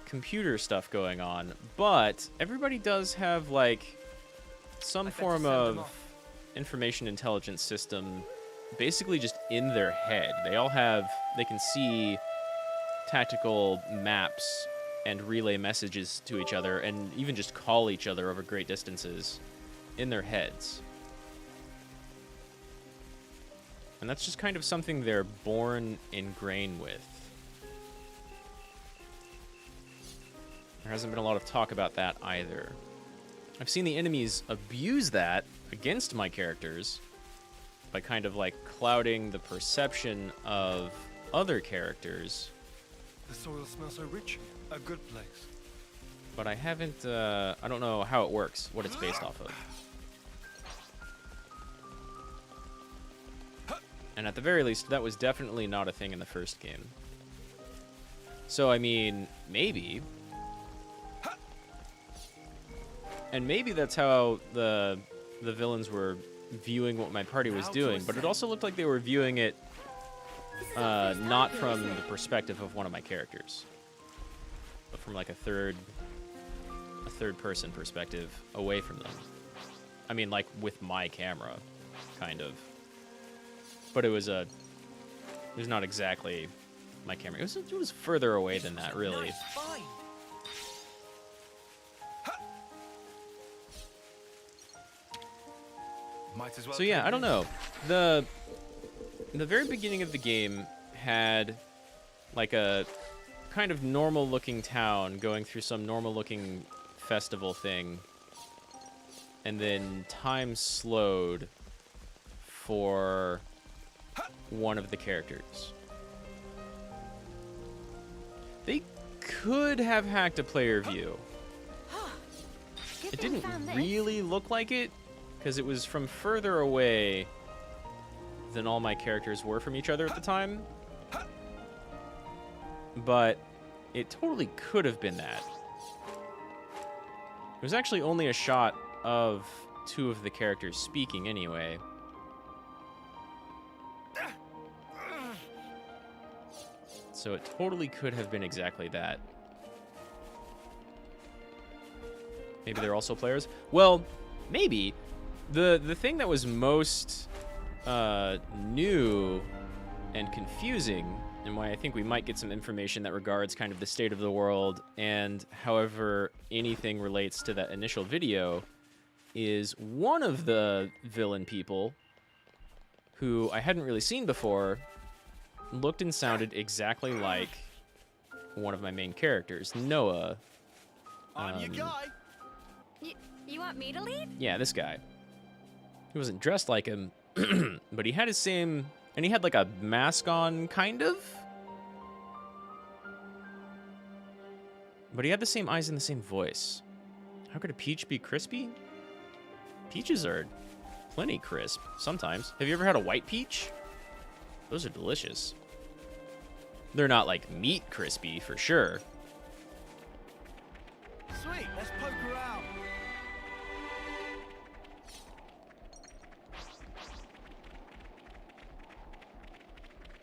computer stuff going on, but everybody does have, like, some form of information intelligence system basically just in their head. They all have... They can see tactical maps and relay messages to each other, and even just call each other over great distances in their heads. And that's just kind of something they're born ingrained with. There hasn't been a lot of talk about that either. I've seen the enemies abuse that against my characters by kind of, like, clouding the perception of other characters. The soil smells so rich. A good place. But I haven't, I don't know how it works, what it's based off of. And at the very least, that was definitely not a thing in the first game. So, I mean, maybe. And maybe that's how the villains were viewing what my party was doing, but it also looked like they were viewing it not from the perspective of one of my characters. but from like a third person perspective away from them. I mean, like with my camera, kind of. But it was not exactly my camera. It was further away than that, really. Nice find. Might as well. So yeah, I don't know. The very beginning of the game had like a kind of normal looking town going through some normal looking festival thing, and then time slowed for one of the characters. They could have hacked a player view. It didn't really look like it, because it was from further away than all my characters were from each other at the time. But it totally could have been that. It was actually only a shot of two of the characters speaking anyway. So it totally could have been exactly that. Maybe they're also players? Well, maybe. The thing that was most new and confusing, and why I think we might get some information that regards kind of the state of the world and however anything relates to that initial video, is one of the villain people, who I hadn't really seen before, looked and sounded exactly like one of my main characters, Noah. I'm your guy. You want me to lead? Yeah, this guy. He wasn't dressed like him, but he had his same, and he had like a mask on, kind of. But he had the same eyes and the same voice. How could a peach be crispy? Peaches are plenty crisp, sometimes. Have you ever had a white peach? Those are delicious. They're not like meat crispy, for sure. Sweet, let's poke around.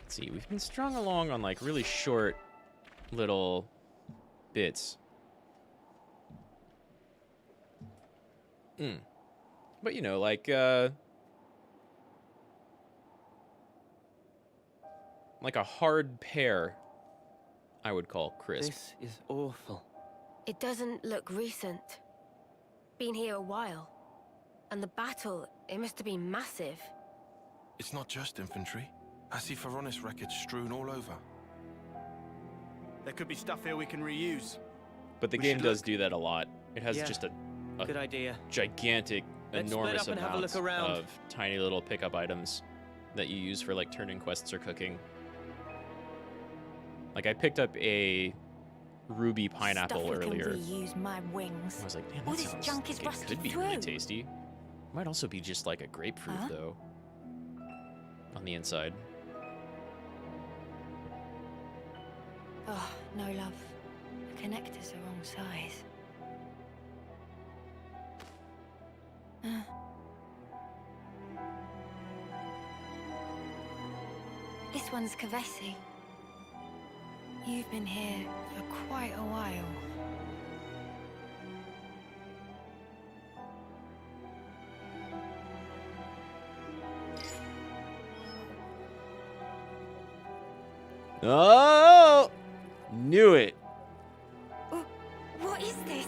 Let's see, we've been strung along on like really short little bits. But you know, like a hard pear, I would call crisp. This is awful. It doesn't look recent. Been here a while. And the battle, it must have been massive. It's not just infantry. I see Feronis wreckage strewn all over. There could be stuff here we can reuse. But the game does do that a lot. It has just a good idea. Gigantic, enormous and have a amount look around. of tiny little pickup items that you use for like turning quests or cooking. Like I picked up a ruby pineapple Stuff we earlier. Can reuse my wings. I was like, man, All that this sounds junk is like it rusted could be through. really tasty. Might also be just like a grapefruit though. On the inside. Oh, no love. The connector's the wrong size. This one's Kavesi. You've been here for quite a while. Oh! Knew it. What is this?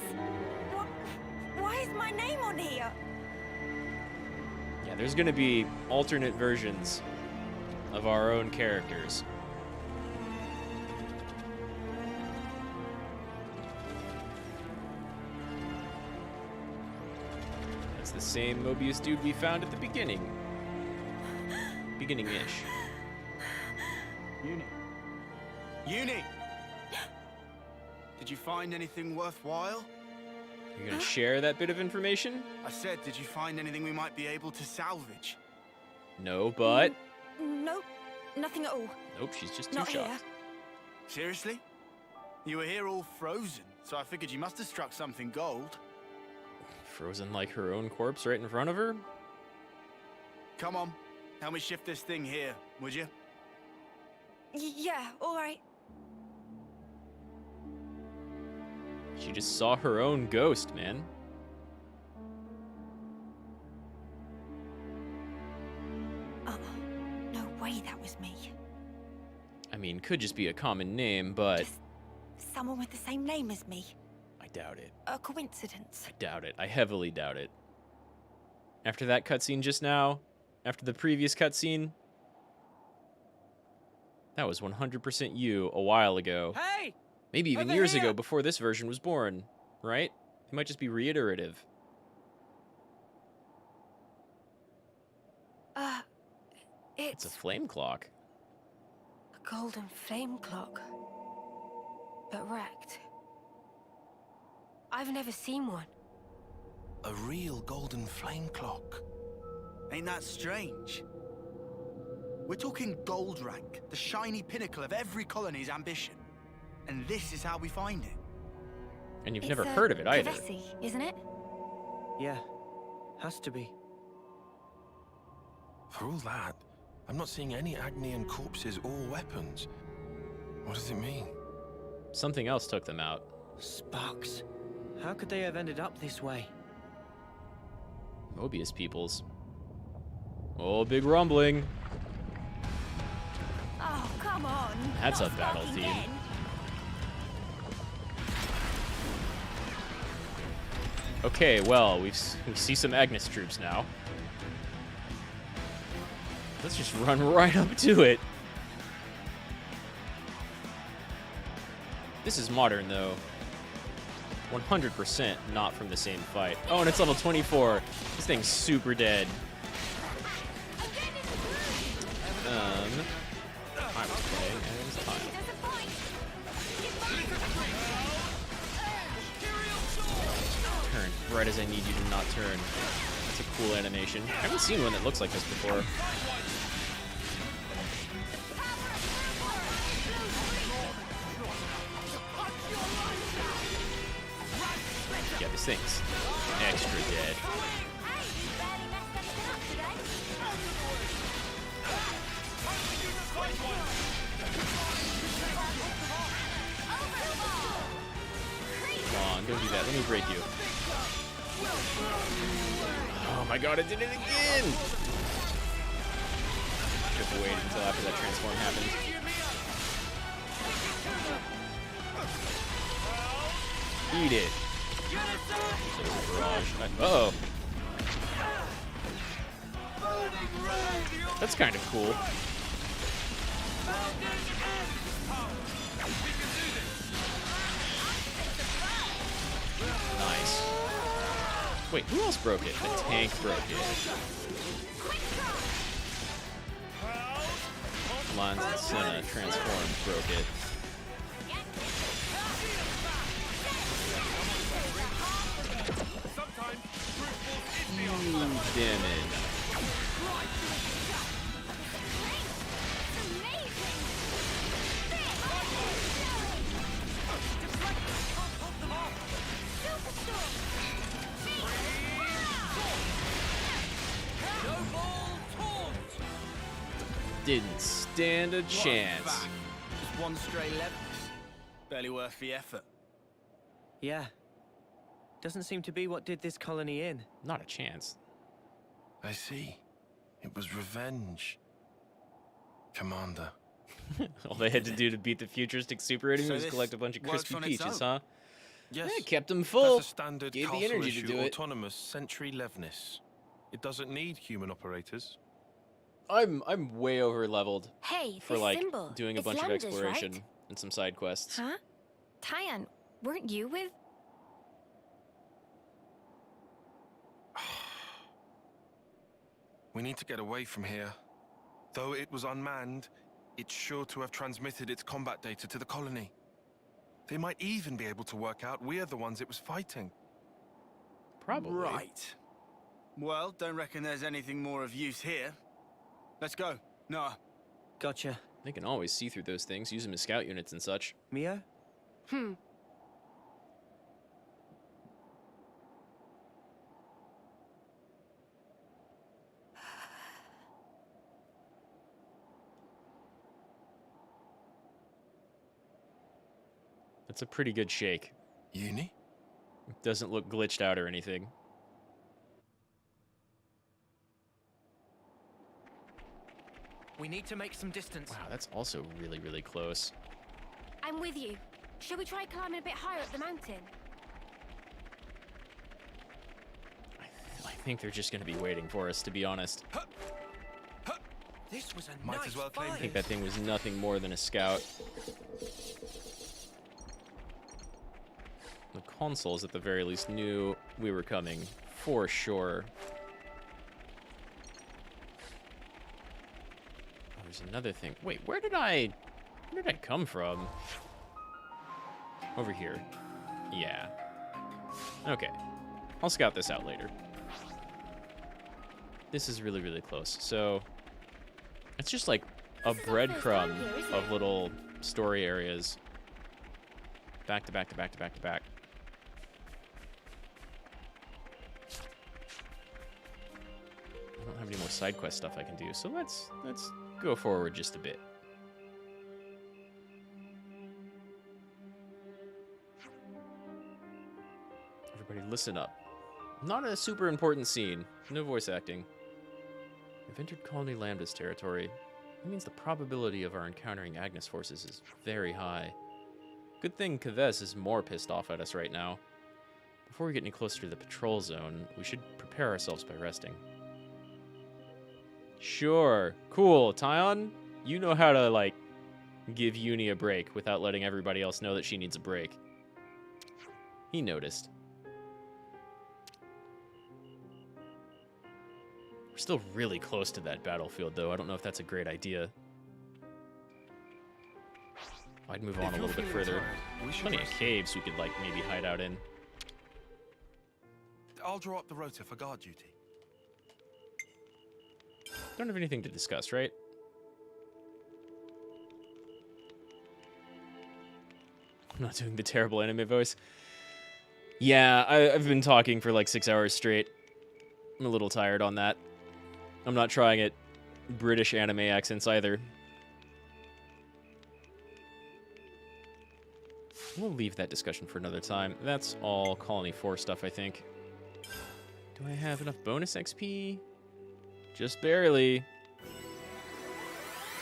Why is my name on here? Yeah, there's gonna be alternate versions of our own characters. That's the same Mobius dude we found at the beginning. Beginning-ish. Uni! Did you find anything worthwhile? You're gonna share that bit of information? I said, did you find anything we might be able to salvage? No, but... Nope, nothing at all. Nope, she's just too Not shocked. here. Seriously? You were here all frozen, so I figured you must have struck something gold. Frozen like her own corpse right in front of her? Come on, help me shift this thing here, would you? Yeah, all right. She just saw her own ghost, man. No way that was me. I mean, could just be a common name, but Just someone with the same name as me. I doubt it. A coincidence. I doubt it. I heavily doubt it. After that cutscene just now, after the previous cutscene, that was 100% you a while ago. Hey! Maybe even Over years here! ago before this version was born, right? It might just be reiterative. It's a flame clock. a golden flame clock. But wrecked. I've never seen one. A real golden flame clock. Ain't that strange? We're talking gold rank, the shiny pinnacle of every colony's ambition. And this is how we find it. And you've never heard of it either. Kavesi, isn't it? Yeah, has to be. For all that, I'm not seeing any Agnian corpses or weapons. What does it mean? Something else took them out. Sparks. How could they have ended up this way? Mobius peoples. Oh, big rumbling. Oh, come on. That's Not a battle sparking theme. then. Okay, well, we see some Agnes troops now. Let's just run right up to it. This is modern, though. 100% not from the same fight. Oh, and it's level 24. This thing's super dead. I was playing, and it was time. Turn right as I need you to not turn. That's a cool animation. I haven't seen one that looks like this before. Yeah, this thing's extra dead. Come on, don't do that. Let me break you. Oh my god, it did it again! Should have waited until after that transform happened. Eat it. Barrage. Uh-oh. That's kind of cool. Nice. Wait, who else broke it? The tank broke it. Lance and Senna transformed broke it. Huge damage. Didn't stand a chance. Just one stray levels. Barely worth the effort. Yeah. Doesn't seem to be what did this colony in. Not a chance. I see. It was revenge. Commander. All they had to do to beat the futuristic super enemy So was this collect a bunch of works crispy on its peaches, own? huh? Yes. Yeah, kept them full. That's a standard Gave the castle energy to issue do it. autonomous sentry Levnis. It doesn't need human operators. I'm way over leveled Hey, for this like symbol. doing a It's bunch of Lambda's, exploration right? and some side quests. Huh? Tyan, weren't you with... We need to get away from here. Though it was unmanned, it's sure to have transmitted its combat data to the colony. They might even be able to work out we're the ones it was fighting. Probably. Right. Well, don't reckon there's anything more of use here. Let's go. Noah. Gotcha. They can always see through those things, use them as scout units and such. Mio? That's a pretty good shake. Uni? It doesn't look glitched out or anything. We need to make some distance. Wow, that's also really, really close. I'm with you. Shall we try climbing a bit higher up the mountain? I think they're just going to be waiting for us, to be honest. This was a Might nice as well claim I think that thing was nothing more than a scout. The consoles, at the very least, knew we were coming, for sure. Oh, there's another thing. Wait, where did I come from? Over here. Yeah. Okay. I'll scout this out later. This is really, really close. So, it's just like a breadcrumb of little story areas. Back to back to back to back to back. I don't have any more side quest stuff I can do, so let's go forward just a bit. Everybody listen up. Not a super important scene. No voice acting. We've entered Colony Lambda's territory. That means the probability of our encountering Agnes forces is very high. Good thing Kavez is more pissed off at us right now. Before we get any closer to the patrol zone, we should prepare ourselves by resting. Sure. Cool. Tyon, you know how to, like, give Uni a break without letting everybody else know that she needs a break. He noticed. We're still really close to that battlefield, though. I don't know if that's a great idea. I'd move on a little bit further. Plenty of caves we could, like, maybe hide out in. I'll draw up the rota for guard duty. Don't have anything to discuss, right? I'm not doing the terrible anime voice. Yeah, I've been talking for like 6 hours straight. I'm a little tired on that. I'm not trying it British anime accents either. We'll leave that discussion for another time. That's all Colony 4 stuff, I think. Do I have enough bonus XP? Just barely.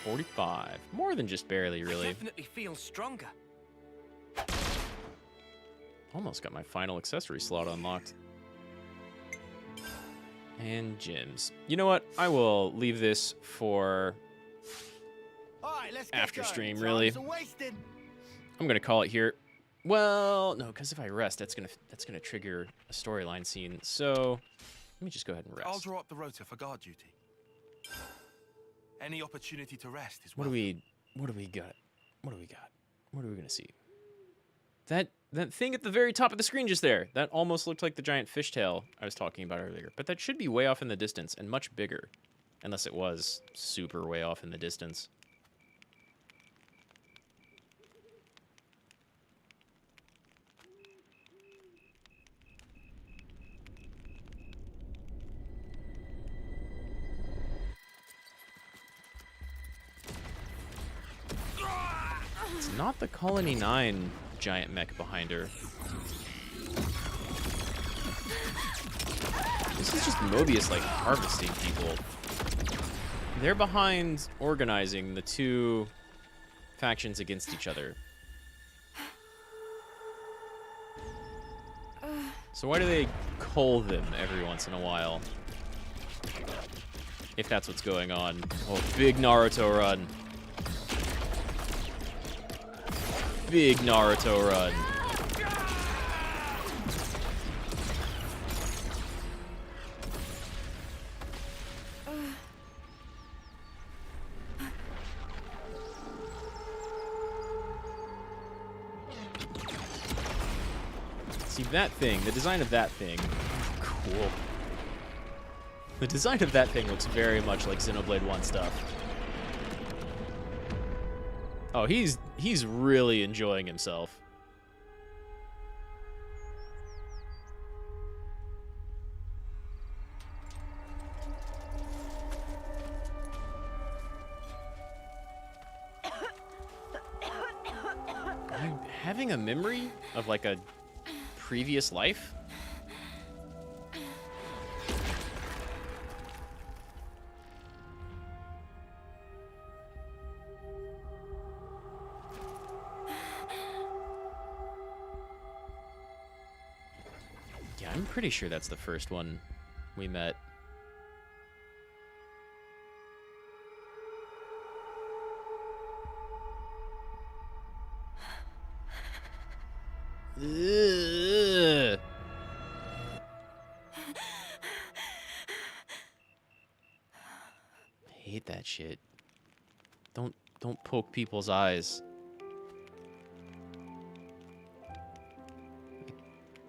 45. More than just barely, really. I definitely feel stronger. Almost got my final accessory slot unlocked. And gyms. You know what? I will leave this for after stream, really. I'm gonna call it here. Well, no, because if I rest, that's gonna trigger a storyline scene. So let me just go ahead and rest. I'll draw up the rota for guard duty. Any opportunity to rest is What do we got? What do we got? What are we gonna see? That thing at the very top of the screen just there. That almost looked like the giant fishtail I was talking about earlier. But that should be way off in the distance and much bigger. Unless it was super way off in the distance. It's not the Colony 9 giant mech behind her. This is just Mobius, like, harvesting people. They're behind organizing the two factions against each other. So why do they cull them every once in a while? If that's what's going on. Oh, big Naruto run. Big Naruto run. See, that thing, the design of that thing, cool. The design of that thing looks very much like Xenoblade 1 stuff. Oh, he's really enjoying himself. I'm having a memory of like a previous life? Yeah, I'm pretty sure that's the first one we met. Ugh. I hate that shit. Don't poke people's eyes.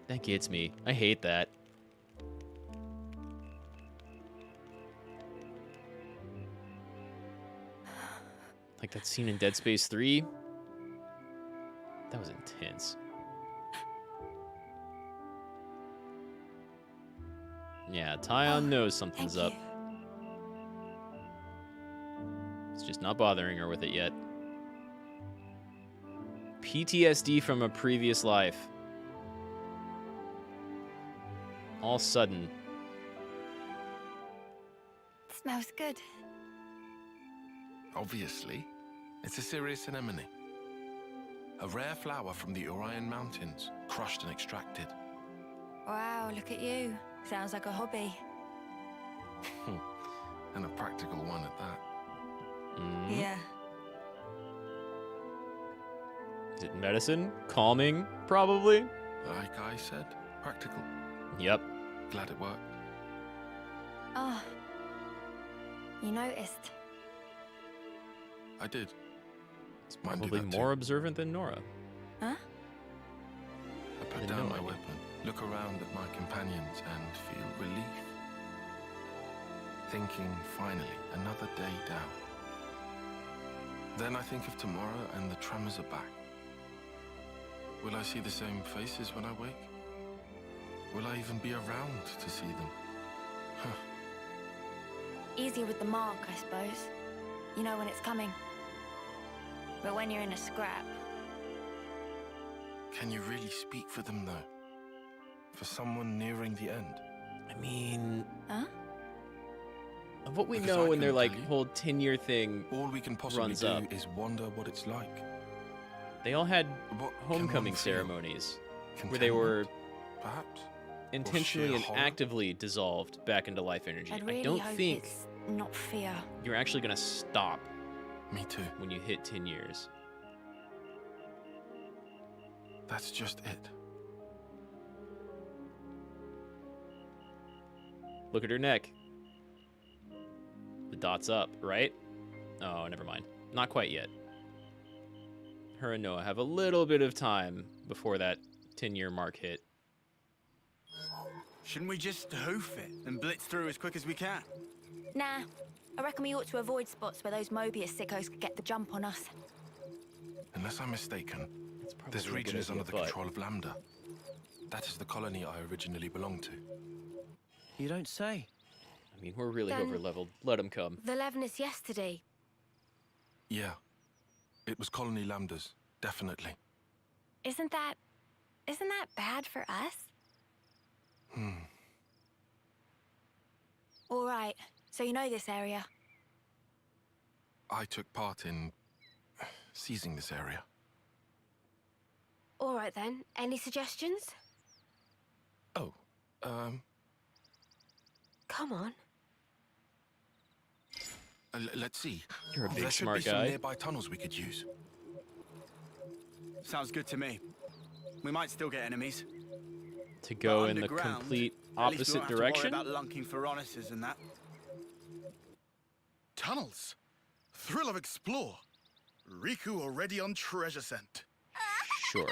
That gets me. I hate that. Like that scene in Dead Space 3. That was intense. Yeah, Tyon knows something's up. It's just not bothering her with it yet. PTSD from a previous life. All sudden. Smells good. Obviously, it's a serious anemone. A rare flower from the Orion Mountains, crushed and extracted. Wow, look at you. Sounds like a hobby. And a practical one at that. Yeah. Is it medicine? Calming? Probably? Like I said, practical. Yep. Glad it worked. Oh. You noticed. I did. It's probably more observant than Nora. Huh? I put down my weapon, look around at my companions, and feel relief. Thinking, finally, another day down. Then I think of tomorrow and the tremors are back. Will I see the same faces when I wake? Will I even be around to see them? Huh. Easy with the mark, I suppose. You know when it's coming. But when you're in a scrap... Can you really speak for them, though? For someone nearing the end? I mean... Huh? Of what we Because know I when their, couldn't like, tell you. whole 10-year thing All we can possibly runs do up. is wonder what it's like. They all had What can homecoming one feel? ceremonies where they were Perhaps? intentionally sheer and horror? actively dissolved back into life energy. I'd really I don't hope think it's not fear. you're actually going to stop Me too. when you hit 10 years. That's just it. Look at her neck. The dot's up, right? Oh, never mind. Not quite yet. Her and Noah have a little bit of time before that 10-year mark hit. Shouldn't we just hoof it and blitz through as quick as we can? Nah. I reckon we ought to avoid spots where those Mobius sickos could get the jump on us. Unless I'm mistaken, this a good region is idea, under the but- control of Lambda. That is the colony I originally belonged to. You don't say. I mean, we're really Then- over-leveled. Let them come. The Levinus yesterday. Yeah. It was Colony Lambda's, definitely. Isn't that bad for us? All right. So you know this area. I took part in seizing this area. All right then. Any suggestions? Oh, Come on. let's see. You're a big there should smart be some guy. nearby tunnels we could use. Sounds good to me. We might still get enemies. To go But in the underground, complete at least we opposite won't have direction? to worry about lunking for honesters and that. Tunnels. Thrill of explore. Riku already on treasure scent. Sure.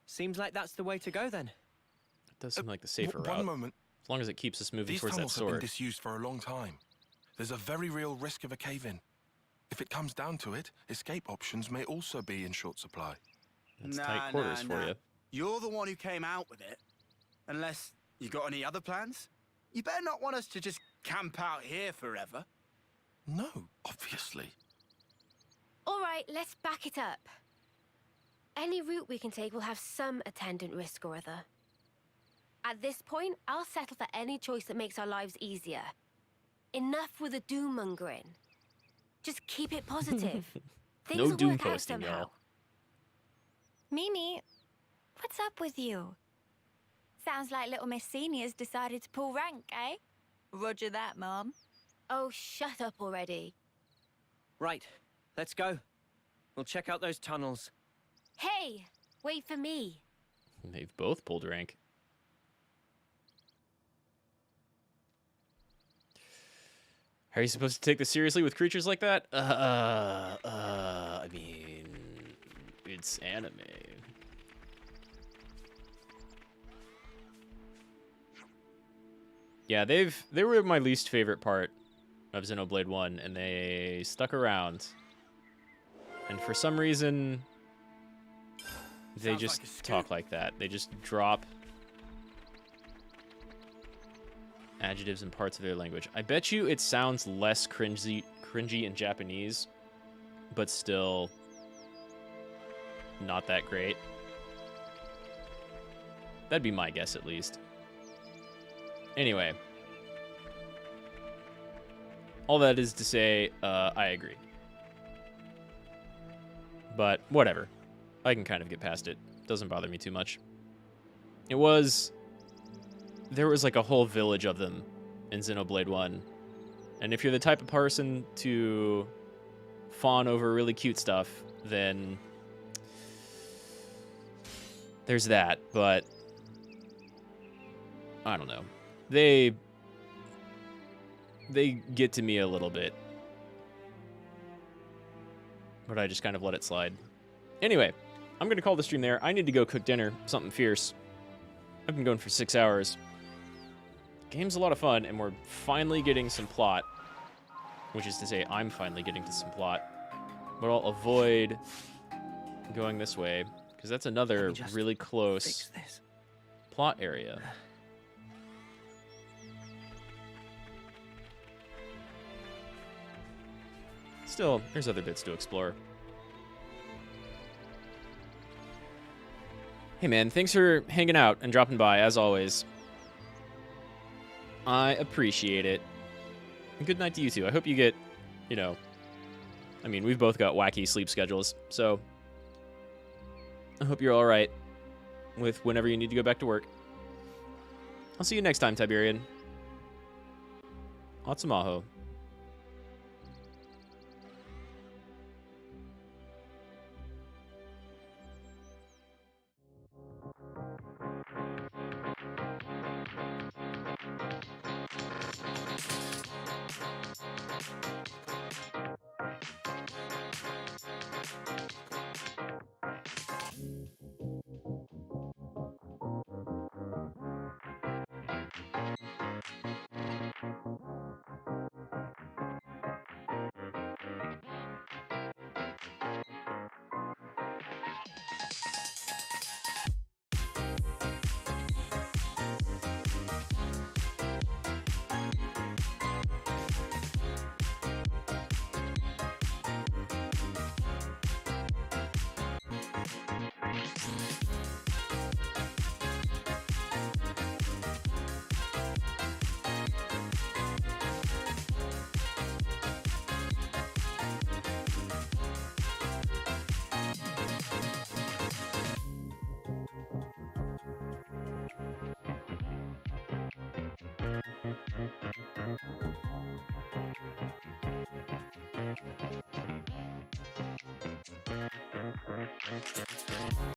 Seems like that's the way to go then. It does seem like the safer One route. moment. As long as it keeps us moving These towards that tunnels have been sword. disused for a long time. There's a very real risk of a cave-in. If it comes down to it, escape options may also be in short supply. That's tight quarters for you. You're the one who came out with it. Unless you got any other plans? You better not want us to just camp out here forever. No, obviously. All right, let's back it up. Any route we can take will have some attendant risk or other. At this point, I'll settle for any choice that makes our lives easier. Enough with the doom-mongering. Just keep it positive. Things No will doom work out posting, somehow. y'all. Mimi, what's up with you? Sounds like little Miss Senior's decided to pull rank, eh? Roger that, Mom. Oh, shut up already. Right, let's go. We'll check out those tunnels. Hey, wait for me. They've both pulled rank. Are you supposed to take this seriously with creatures like that? I mean, it's anime. Yeah, they were my least favorite part of Xenoblade 1, and they stuck around. And for some reason, they just talk like that. They just drop adjectives and parts of their language. I bet you it sounds less cringy in Japanese, but still not that great. That'd be my guess, at least. Anyway, all that is to say, I agree. But whatever. I can kind of get past it. Doesn't bother me too much. There was like a whole village of them in Xenoblade 1. And if you're the type of person to fawn over really cute stuff, then there's that. But I don't know. They get to me a little bit. But I just kind of let it slide. Anyway, I'm going to call the stream there. I need to go cook dinner, something fierce. I've been going for 6 hours. Game's a lot of fun, and we're finally getting some plot. Which is to say, I'm finally getting to some plot. But I'll avoid going this way, because that's another really close plot area. Still, there's other bits to explore. Hey man, thanks for hanging out and dropping by, as always. I appreciate it. And good night to you too. I hope you get, you know, I mean, we've both got wacky sleep schedules, so I hope you're alright with whenever you need to go back to work. I'll see you next time, Tiberian. Atsumahou.